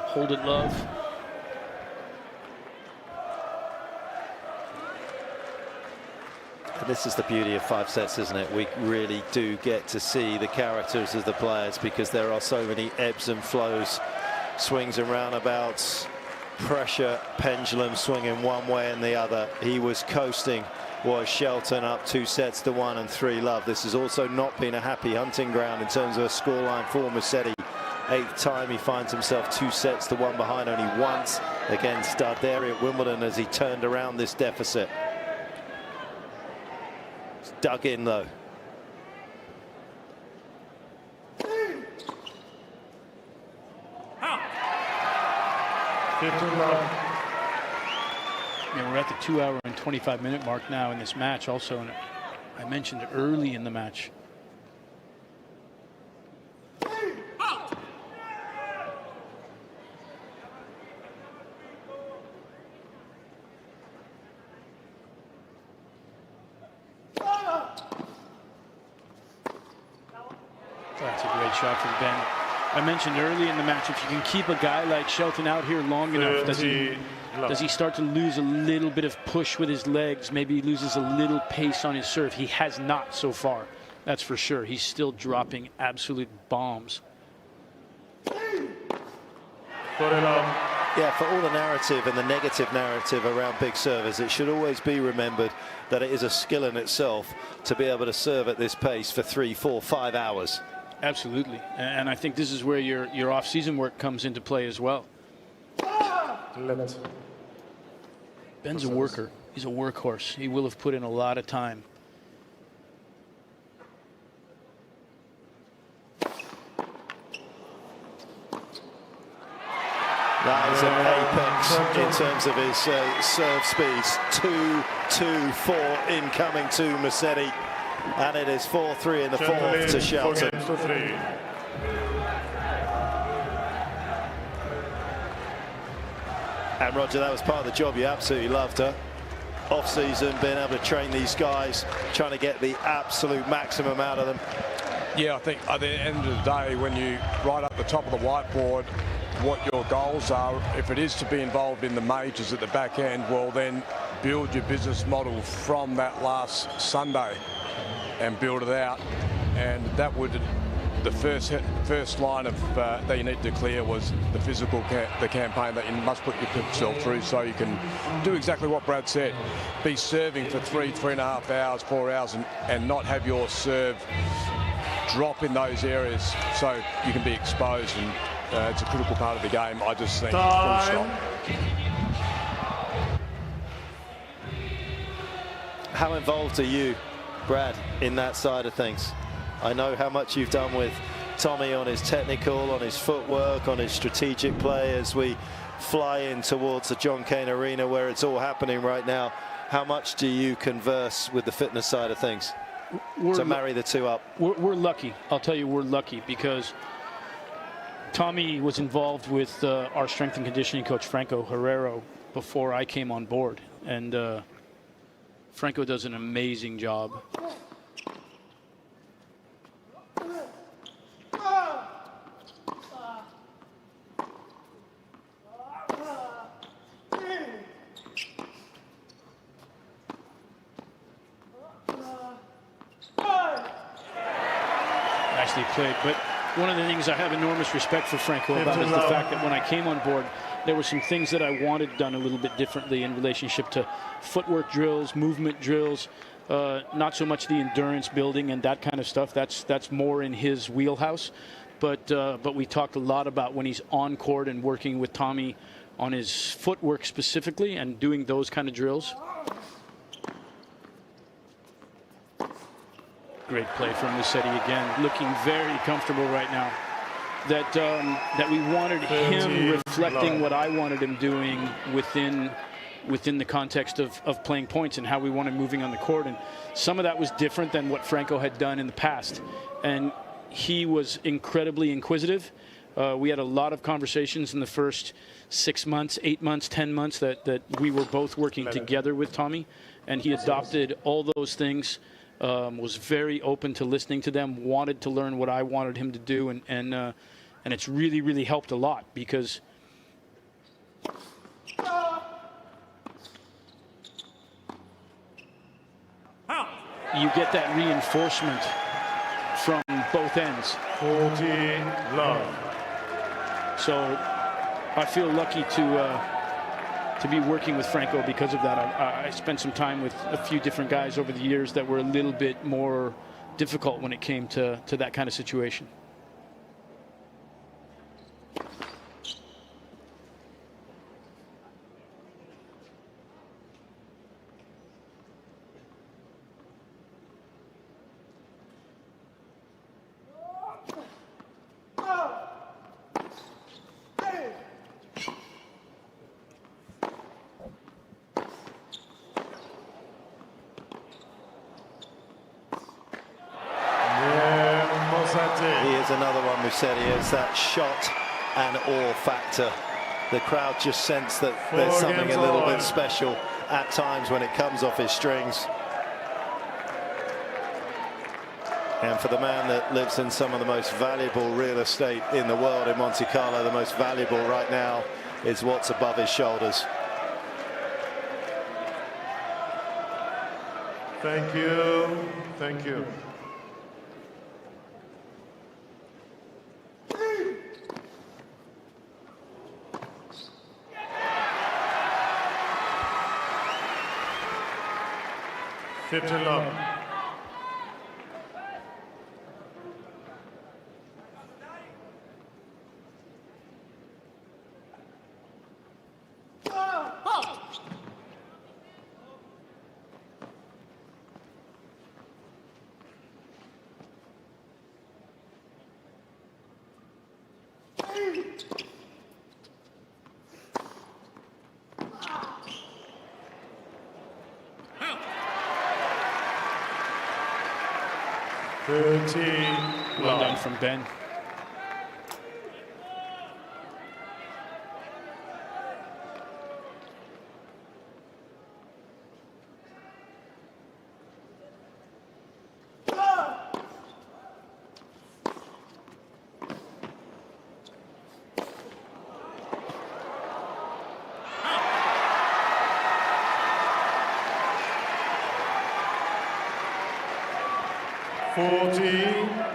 Hold it, love. And this is the beauty of 5 sets, isn't it? We really do get to see the characters of the players because there are so many ebbs and flows, swings and roundabouts, pressure, pendulum swinging one way and the other. He was coasting. Was Shelton up 2-1 and 3-love. This has also not been a happy hunting ground in terms of a scoreline for Musetti. 8th time he finds himself 2-1 behind only once against Darderi at Wimbledon as he turned around this deficit. It's dug in though. Yeah, we're at the 2-hour and 25-minute mark now in this match also, and I mentioned early in the match. That's a great shot from Ben. I mentioned early in the match, if you can keep a guy like Shelton out here long enough, does he start to lose a little bit of push with his legs? Maybe he loses a little pace on his serve. He has not so far, that's for sure. He's still dropping absolute bombs. Yeah, for all the narrative and the negative narrative around big servers, it should always be remembered that it is a skill in itself to be able to serve at this pace for 3, 4, 5 hours. Absolutely, and I think this is where your off-season work comes into play as well. Ben's a worker. He's a workhorse. He will have put in a lot of time. That is an apex in terms of his serve speeds. 2-2-4 incoming to Musetti. And it is 4-3 in the fourth to Shelton. And Roger, that was part of the job you absolutely loved, her. Off-season, being able to train these guys, trying to get the absolute maximum out of them. Yeah, I think at the end of the day, when you write up the top of the whiteboard what your goals are, if it is to be involved in the majors at the back end, well then build your business model from that last Sunday and build it out. And that would, the first line of that you need to clear was the physical, the campaign that you must put yourself through, so you can do exactly what Brad said, be serving for 3.5 hours, 4 hours, and not have your serve drop in those areas, so you can be exposed. And it's a critical part of the game, I just think. Full stop. How involved are you, Brad, in that side of things? I know how much you've done with Tommy on his technical, on his footwork, on his strategic play as we fly in towards the John Cain Arena where it's all happening right now. How much do you converse with the fitness side of things to marry the two up? We're lucky. I'll tell you, we're lucky because Tommy was involved with our strength and conditioning coach, Franco Herrero, before I came on board. And Franco does an amazing job. Nicely played, but one of the things I have enormous respect for Franco about is the fact that when I came on board, there were some things that I wanted done a little bit differently in relationship to footwork drills, movement drills, not so much the endurance building and that kind of stuff. That's more in his wheelhouse. But we talked a lot about when he's on court and working with Tommy on his footwork specifically and doing those kind of drills. Great play from Musetti again, looking very comfortable right now. That we wanted him reflecting what I wanted him doing within the context of playing points and how we wanted moving on the court. And some of that was different than what Franco had done in the past. And he was incredibly inquisitive. We had a lot of conversations in the first 6 months, 8 months, 10 months that we were both working together with Tommy. And he adopted all those things. Was very open to listening to them, wanted to learn what I wanted him to do, and it's really, really helped a lot because you get that reinforcement from both ends. 40 love. So I feel lucky to be working with Franco because of that. I spent some time with a few different guys over the years that were a little bit more difficult when it came to that kind of situation. Another one Musetti is that shot and awe factor. The crowd just sense that there's something a little bit special at times when it comes off his strings. And for the man that lives in some of the most valuable real estate in the world in Monte Carlo, the most valuable right now is what's above his shoulders. Thank you. Thank you. Fifteen love. Well done from Ben.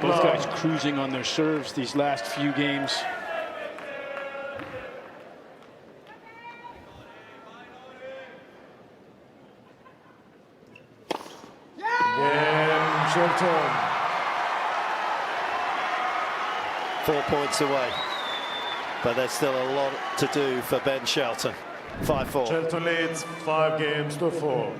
Both guys cruising on their serves these last few games. Shelton. 4 points away, but there's still a lot to do for Ben Shelton. 5-4. Shelton leads 5 games to 4.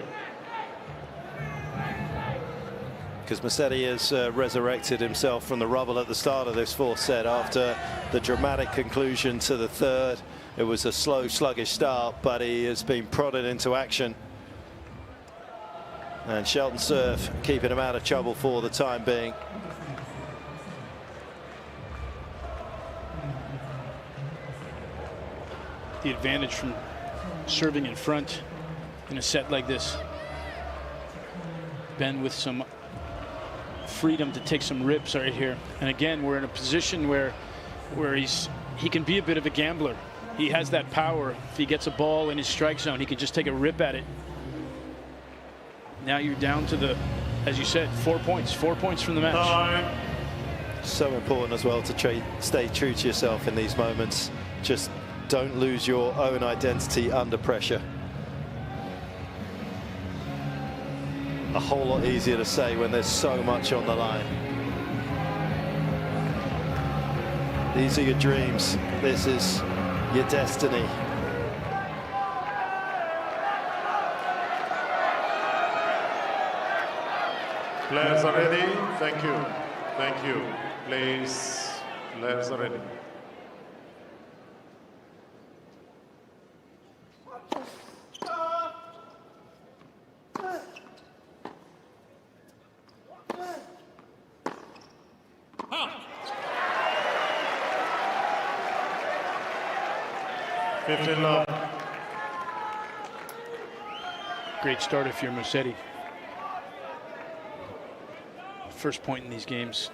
Because Musetti has resurrected himself from the rubble at the start of this fourth set after the dramatic conclusion to the third. It was a slow, sluggish start, but he has been prodded into action. And Shelton serve keeping him out of trouble for the time being. The advantage from serving in front in a set like this. Ben with some freedom to take some rips right here, and again we're in a position where he can be a bit of a gambler. He has that power. If he gets a ball in his strike zone, he can just take a rip at it. Now you're down to the, as you said, 4 points from the match. So important as well to stay true to yourself in these moments. Just don't lose your own identity under pressure. A whole lot easier to say when there's so much on the line. These are your dreams. This is your destiny. Players are ready. Thank you. Thank you. Please, players are ready. Great start if you're Musetti. First point in these games,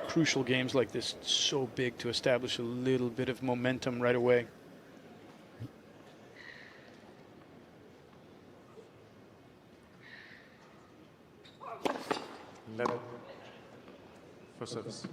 crucial games like this, so big to establish a little bit of momentum right away. Level for service.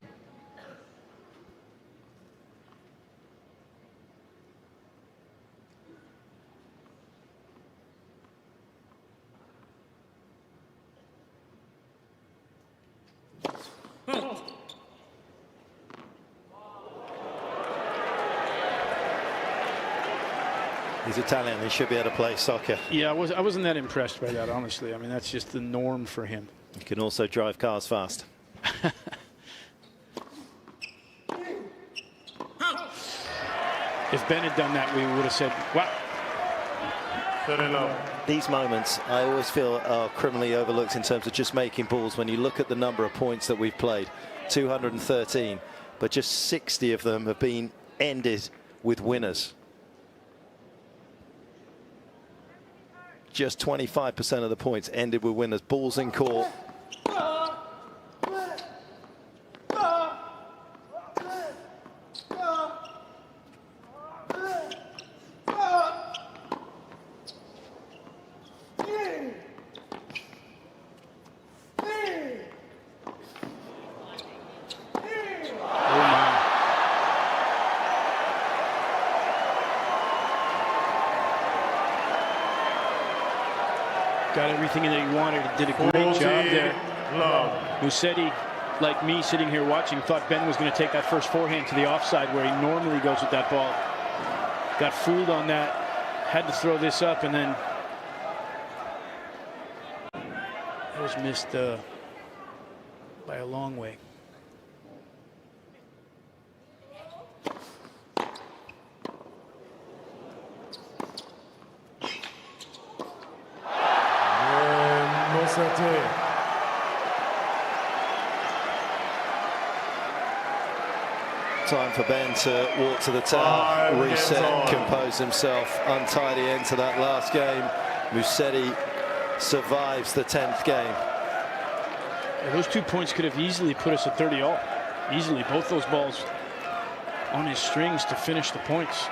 He's Italian, he should be able to play soccer. Yeah, I wasn't that impressed by that, honestly. I mean, that's just the norm for him. He can also drive cars fast. If Ben had done that, we would have said, wow. These moments, I always feel, are criminally overlooked in terms of just making balls. When you look at the number of points that we've played, 213, but just 60 of them have been ended with winners. Just 25% of the points ended with winners. Balls in court. got everything that he wanted. Did a great job there. Musetti, like me sitting here watching, thought Ben was going to take that first forehand to the offside where he normally goes with that ball. Got fooled on that. Had to throw this up, and then that was missed by a long way. Musetti. Time for Ben to walk to the tower, reset, compose himself. Untidy end to that last game. Musetti survives the 10th game. Yeah, those 2 points could have easily put us at 30-all. Easily, both those balls on his strings to finish the points.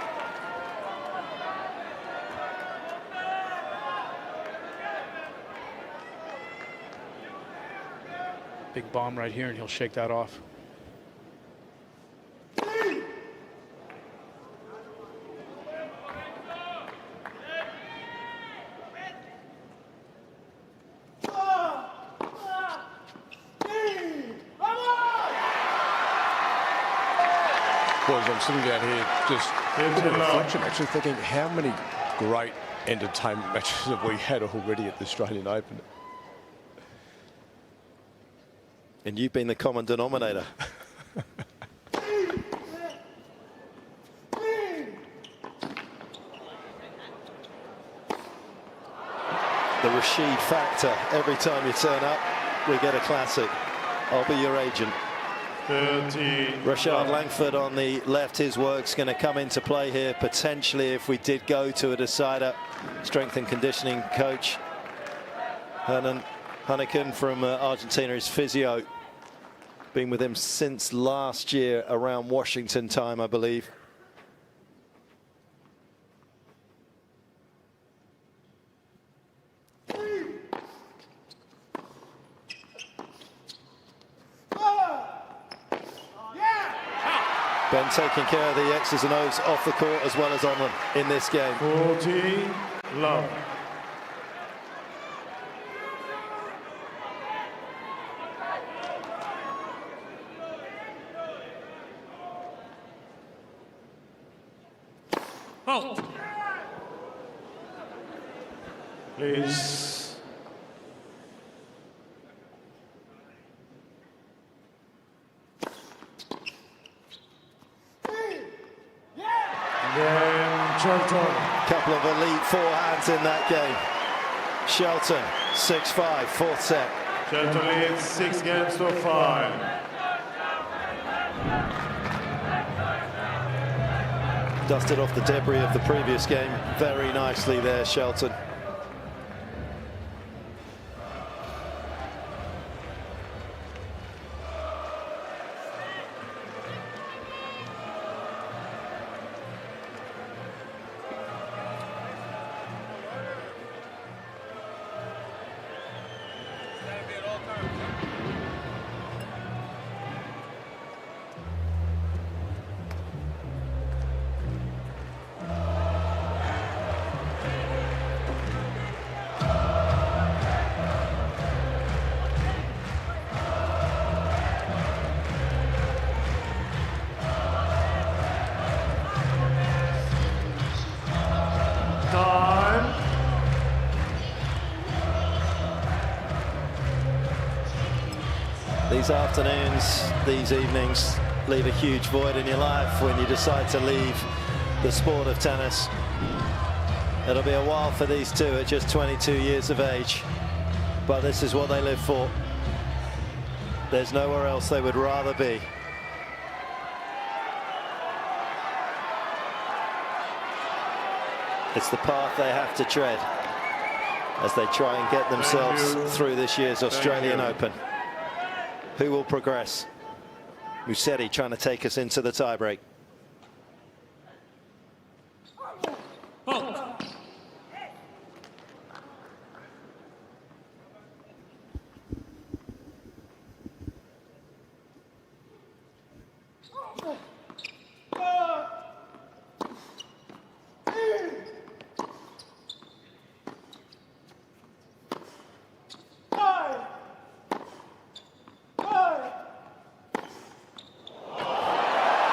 Big bomb right here, and he'll shake that off. Boys, I'm sitting down here just in reflection, actually thinking how many great entertainment matches have we had already at the Australian Open? And you've been the common denominator. The Rashid factor. Every time you turn up, we get a classic. I'll be your agent. Rashad Langford on the left, his work's going to come into play here potentially if we did go to a decider. Strength and conditioning coach Hernan Hanneken from Argentina is physio. Been with him since last year around Washington time, I believe. Ben taking care of the X's and O's off the court as well as on them in this game. 40 love. Please. Shelton. Couple of elite forehands in that game. Shelton, 6-5, fourth set. Shelton leads 6 games to 5. Dusted off the debris of the previous game very nicely there, Shelton. These afternoons, these evenings leave a huge void in your life when you decide to leave the sport of tennis. It'll be a while for these two at just 22 years of age, but this is what they live for. There's nowhere else they would rather be. It's the path they have to tread as they try and get themselves through this year's Australian Open. Who will progress? Musetti trying to take us into the tiebreak.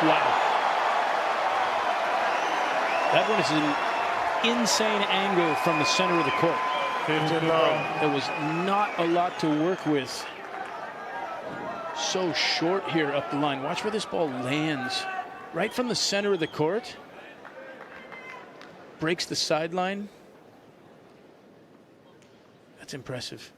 Wow. That one is an insane angle from the center of the court. 15 love. There was not a lot to work with. So short here up the line. Watch where this ball lands. Right from the center of the court. Breaks the sideline. That's impressive.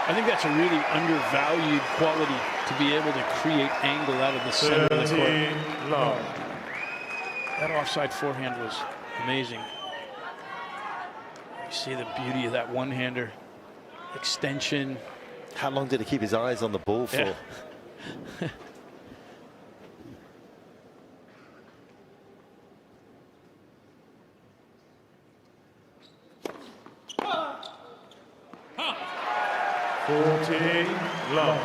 I think that's a really undervalued quality to be able to create angle out of the center of the court. Love. That offside forehand was amazing. You see the beauty of that one-hander. Extension. How long did he keep his eyes on the ball for? Yeah. Love.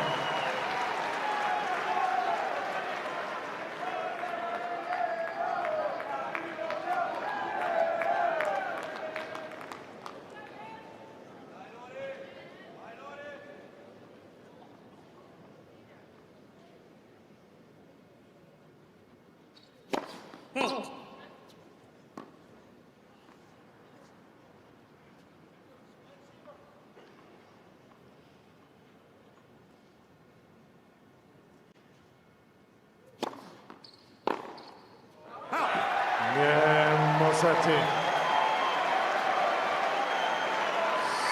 Musetti.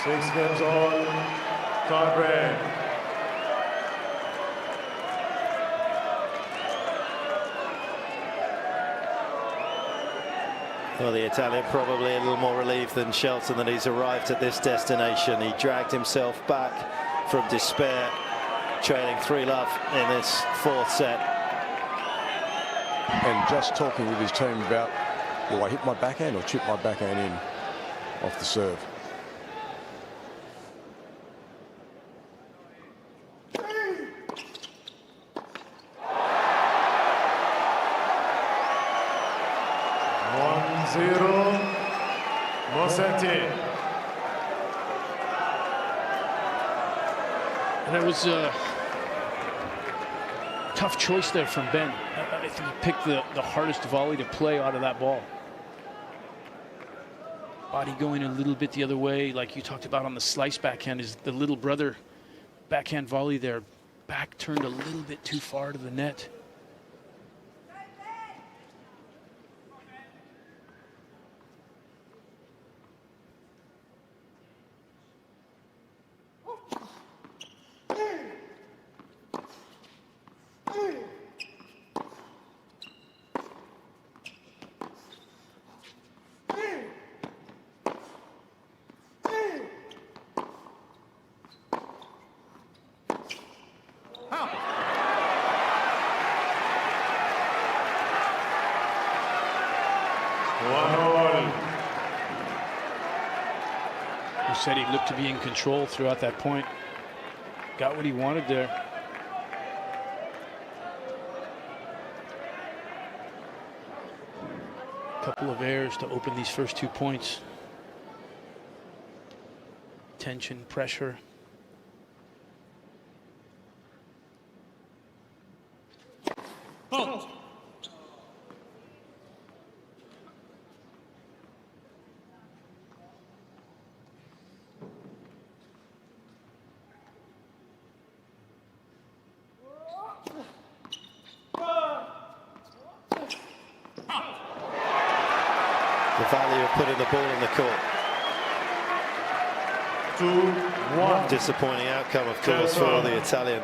6 games on, tie break. Well, the Italian probably a little more relieved than Shelton that he's arrived at this destination. He dragged himself back from despair, trailing 3-love in this 4th set. And just talking with his team about, do I hit my backhand or chip my backhand in off the serve? Musetti. And it was a tough choice there from Ben. I think he picked the hardest volley to play out of that ball. Body going a little bit the other way, like you talked about on the slice backhand, is the little brother backhand volley there. Back turned a little bit too far to the net. Said he looked to be in control throughout that point. Got what he wanted there. Couple of errors to open these first 2 points. Tension, pressure. Oh. The value of putting the ball in the court. 2-1. Disappointing outcome, of course, for the Italian.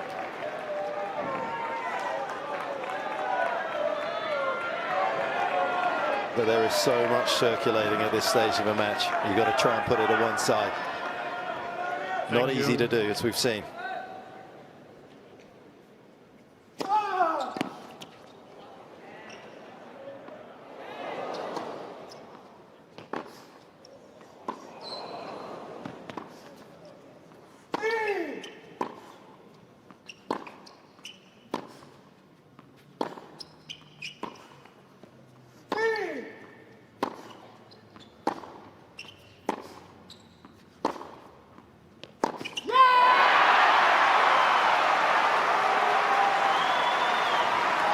But there is so much circulating at this stage of a match. You've got to try and put it to one side. Not easy to do, as we've seen.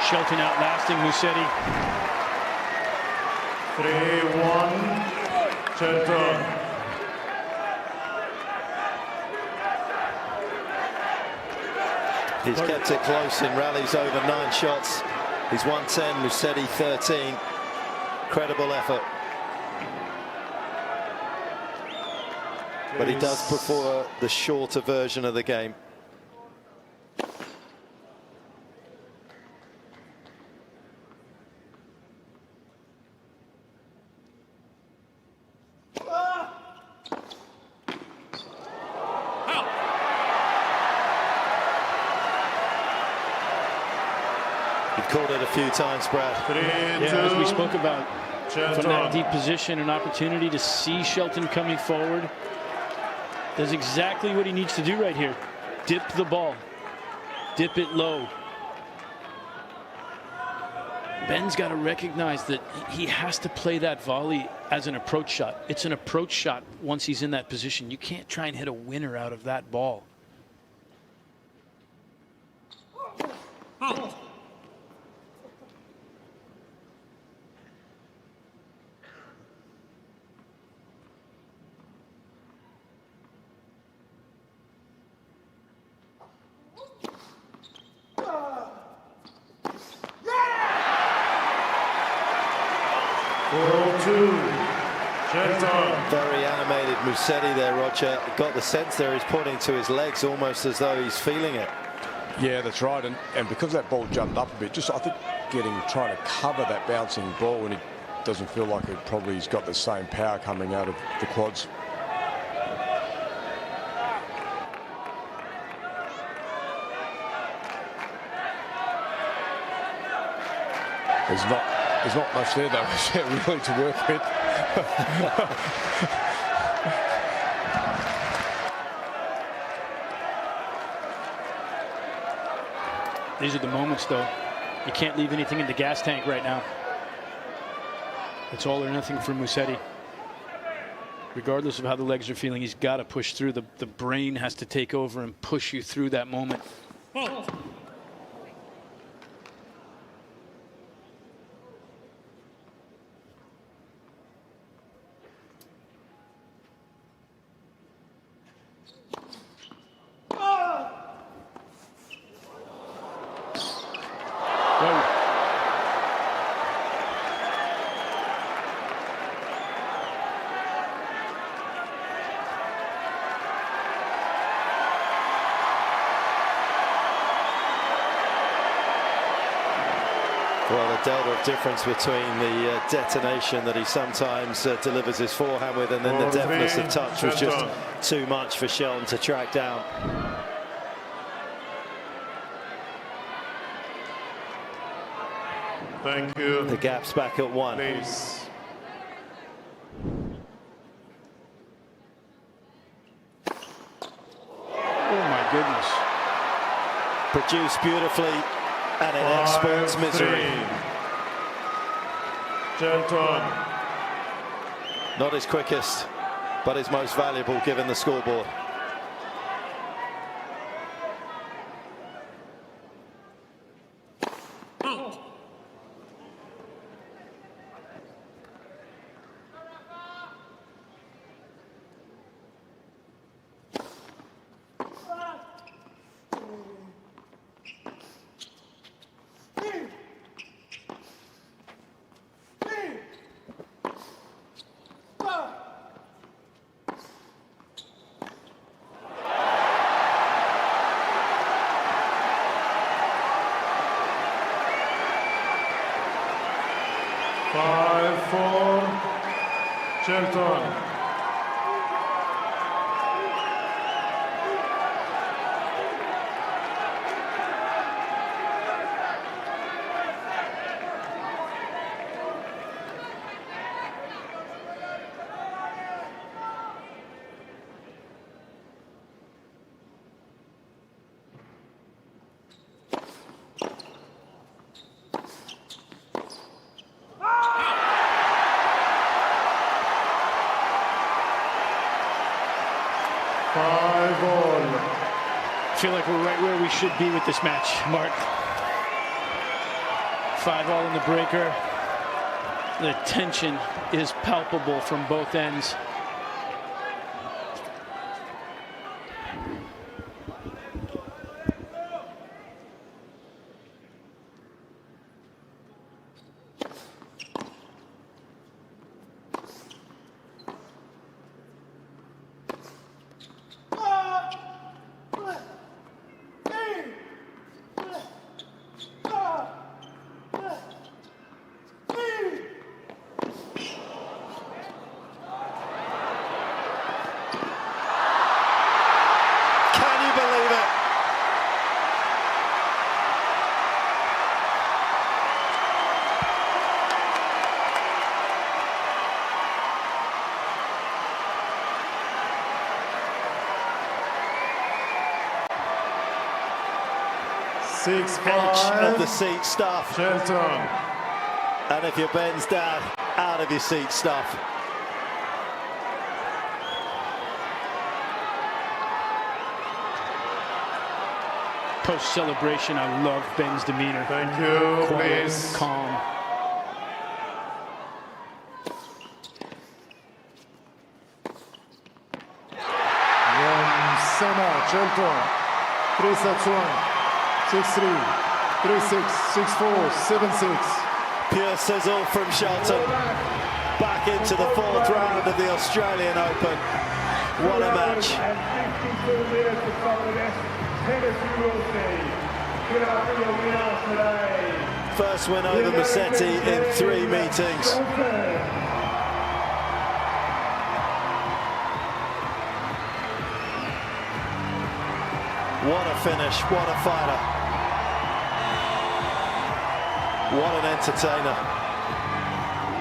Shelton outlasting Musetti. 3-1, Shelton. He's kept it close in rallies over 9 shots. He's won 10, Musetti 13. Incredible effort. But he does prefer the shorter version of the game. You've called it a few times, Brad. Yeah, as we spoke about, from that deep position, an opportunity to see Shelton coming forward. Does exactly what he needs to do right here. Dip the ball. Dip it low. Ben's got to recognize that he has to play that volley as an approach shot. It's an approach shot once he's in that position. You can't try and hit a winner out of that ball. Very animated Musetti there, Roger. Got the sense there he's pointing to his legs almost as though he's feeling it. Yeah, that's right. And because that ball jumped up a bit, just I think trying to cover that bouncing ball, and he doesn't feel like he's got the same power coming out of the quads. There's not much there though, really, to work with. These are the moments, though. You can't leave anything in the gas tank right now. It's all or nothing for Musetti. Regardless of how the legs are feeling, he's got to push through. The brain has to take over and push you through that moment. Well, the delta of difference between the detonation that he sometimes delivers his forehand with, and then the deftness of touch was just too much for Shelton to track down. Thank you. The gap's back at 1. Please. Oh my goodness. Produced beautifully, and it exports misery. Shelton. Not his quickest, but his most valuable given the scoreboard. Shelton. I feel like we're right where we should be with this match, Mark. 5-all in the breaker. The tension is palpable from both ends. Edge of the seat stuff. Shelton. And if you're Ben's dad, out of your seat stuff. Post-celebration, I love Ben's demeanor. Thank you, quiet, please. calm. Shelton. 3 sets 1. 6-3, 3-6, 6-4, 7-6. Pure sizzle from Shelton. Back into the 4th round of the Australian Open. What a match. And 52 minutes of some of the best tennis you will see. Good after your winner today. First win over Musetti in 3 meetings. What a finish, what a fighter. What an entertainer.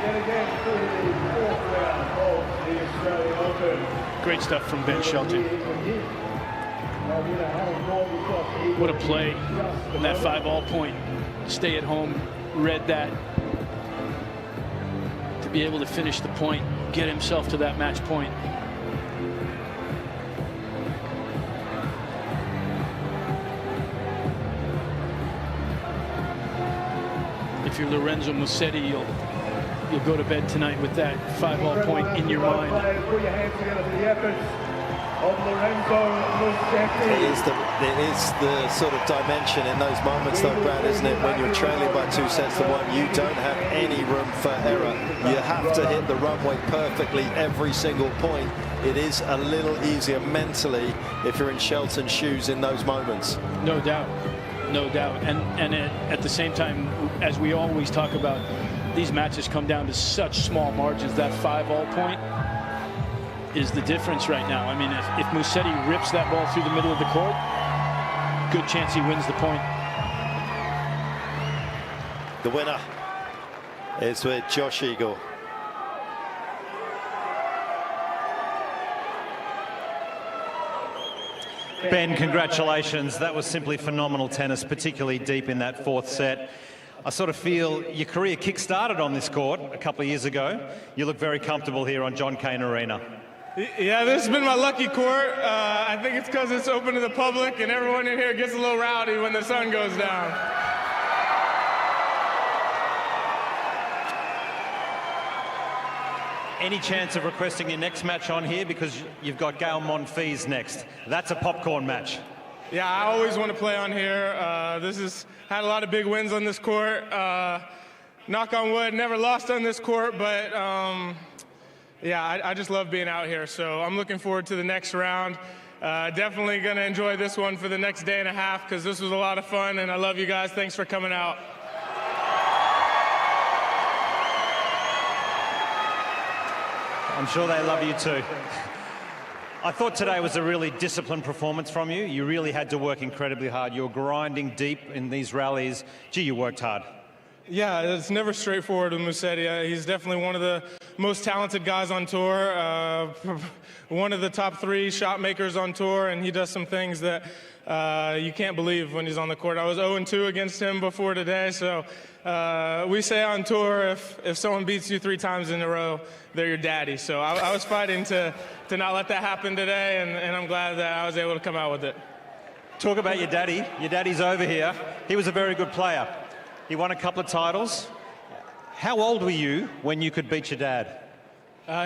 Yet again through the 4th round of the Australian Open. Great stuff from Ben Shelton. What a play from that 5-all point. Stay at home, read that. To be able to finish the point, get himself to that match point. If you're Lorenzo Musetti, you'll go to bed tonight with that 5-all point in your mind. Put your hands together for the efforts of Lorenzo Musetti. It is the sort of dimension in those moments, though, Brad, isn't it? When you're trailing by 2 sets to 1, you don't have any room for error. You have to hit the runway perfectly every single point. It is a little easier mentally if you're in Shelton's shoes in those moments. No doubt. No doubt. And at the same time, as we always talk about, these matches come down to such small margins. That 5-all point is the difference right now. I mean, if Musetti rips that ball through the middle of the court, good chance he wins the point. The winner is with Josh Eagle. Ben, congratulations. That was simply phenomenal tennis, particularly deep in that 4th set. I sort of feel your career kick-started on this court a couple of years ago. You look very comfortable here on Cain Arena. Yeah, this has been my lucky court. I think it's because it's open to the public and everyone in here gets a little rowdy when the sun goes down. Any chance of requesting your next match on here, because you've got Gael Monfils next? That's a popcorn match. Yeah, I always want to play on here. This has had a lot of big wins on this court. Knock on wood, never lost on this court, but yeah, I just love being out here. So I'm looking forward to the next round. Definitely going to enjoy this one for the next day and a half, because this was a lot of fun, and I love you guys. Thanks for coming out. I'm sure they love you too. I thought today was a really disciplined performance from you. You really had to work incredibly hard. You're grinding deep in these rallies. Gee, you worked hard. Yeah, it's never straightforward with Musetti. He's definitely one of the most talented guys on tour, one of the top 3 shot makers on tour, and he does some things that you can't believe when he's on the court. I was 0-2 against him before today, so we say on tour, if someone beats you 3 times in a row, they're your daddy. So I was fighting to not let that happen today, and I'm glad that I was able to come out with it. Talk about your daddy. Your daddy's over here. He was a very good player. He won a couple of titles. How old were you when you could beat your dad?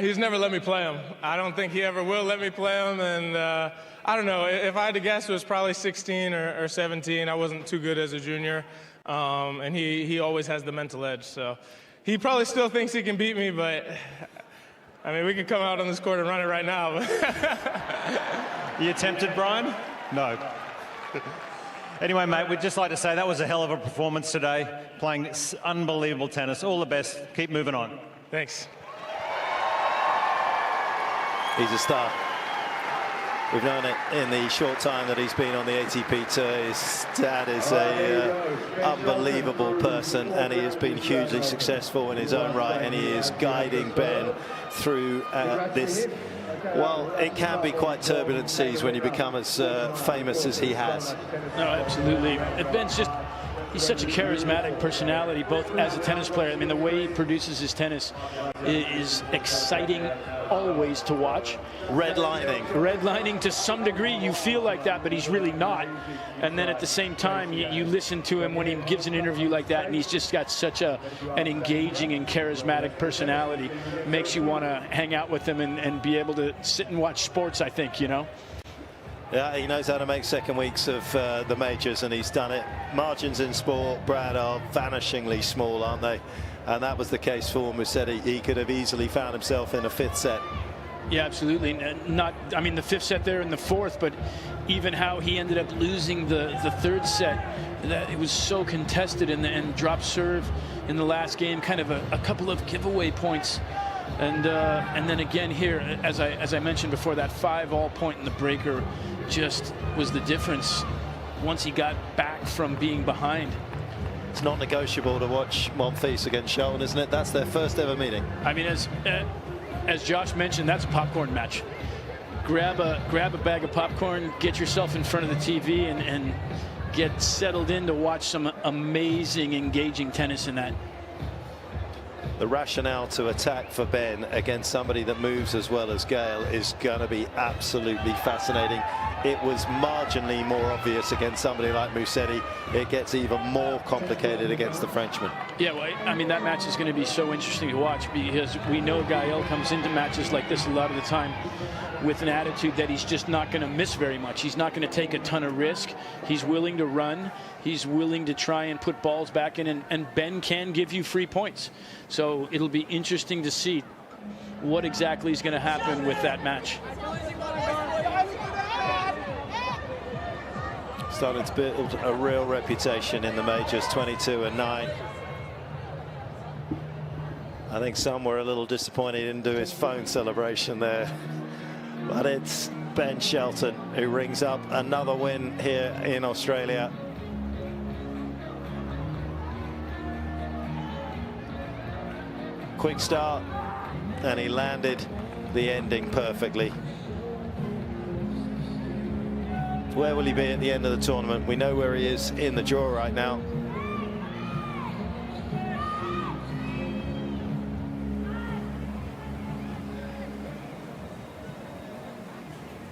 He's never let me play him. I don't think he ever will let me play him. And I don't know. If I had to guess, it was probably 16 or 17. I wasn't too good as a junior. And he always has the mental edge. So he probably still thinks he can beat me, but I mean, we could come out on this court and run it right now. You tempted, Brian? No. Anyway, mate, we'd just like to say that was a hell of a performance today, playing unbelievable tennis. All the best. Keep moving on. Thanks. He's a star. We've known it in the short time that he's been on the ATP Tour. His dad is a unbelievable person, and he has been hugely successful in his own right, and he is guiding Ben through this. Well, it can be quite turbulent seas when you become as famous as he has. No, absolutely. Ben's just, he's such a charismatic personality, both as a tennis player. I mean, the way he produces his tennis is exciting always to watch. Redlining to some degree, you feel like that, but he's really not. And then at the same time, you listen to him when he gives an interview like that, and he's just got such an engaging and charismatic personality. Makes you want to hang out with him and be able to sit and watch sports, I think, you know. Yeah, he knows how to make second weeks of the majors, and he's done it. Margins in sport, Brad, are vanishingly small, aren't they? And that was the case for Musetti. He could have easily found himself in a fifth set. Yeah, absolutely. I mean, the fifth set there and the fourth, but even how he ended up losing the third set, that it was so contested, and drop serve in the last game, kind of a couple of giveaway points. And then again here, as I mentioned before, that 5-all point in the breaker just was the difference once he got back from being behind. It's not negotiable to watch Monfils against Shelton, isn't it? That's their first ever meeting. I mean, as Josh mentioned, that's a popcorn match. Grab a bag of popcorn, get yourself in front of the TV, and get settled in to watch some amazing, engaging tennis in that. The rationale to attack for Ben against somebody that moves as well as Gael is going to be absolutely fascinating. It was marginally more obvious against somebody like Musetti. It gets even more complicated against the Frenchman. Yeah, well, I mean, that match is going to be so interesting to watch, because we know Gael comes into matches like this a lot of the time with an attitude that he's just not going to miss very much. He's not going to take a ton of risk. He's willing to run. He's willing to try and put balls back in, and Ben can give you free points. So it'll be interesting to see what exactly is going to happen with that match. Starting to build a real reputation in the majors, 22-9. I think some were a little disappointed he didn't do his phone celebration there. But it's Ben Shelton who rings up another win here in Australia. Quick start, and he landed the ending perfectly. Where will he be at the end of the tournament? We know where he is in the draw right now.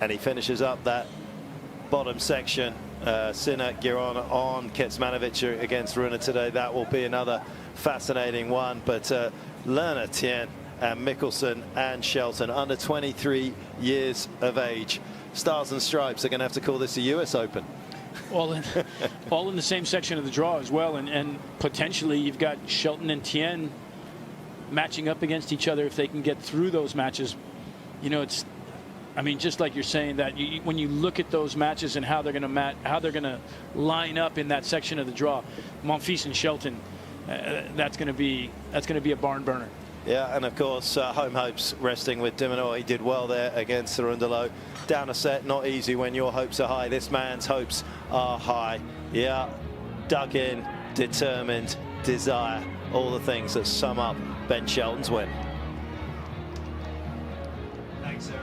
And he finishes up that bottom section. Sinner, Giron on Kecmanovic against Rune today. That will be another fascinating one. But Lerner, Tien, and Mickelson and Shelton, under 23 years of age. Stars and Stripes are going to have to call this a US Open. All in the same section of the draw as well, and potentially you've got Shelton and Tien matching up against each other if they can get through those matches. You know, it's, I mean, just like you're saying that when you look at those matches and how they're going to line up in that section of the draw, Monfils and Shelton, that's going to be a barn burner. Yeah, and of course, home hopes resting with de Minaur. He did well there against Cerundolo. Down a set, not easy when your hopes are high. This man's hopes are high. Yeah, dug in, determined, desire, all the things that sum up Ben Shelton's win. Thanks, Eric.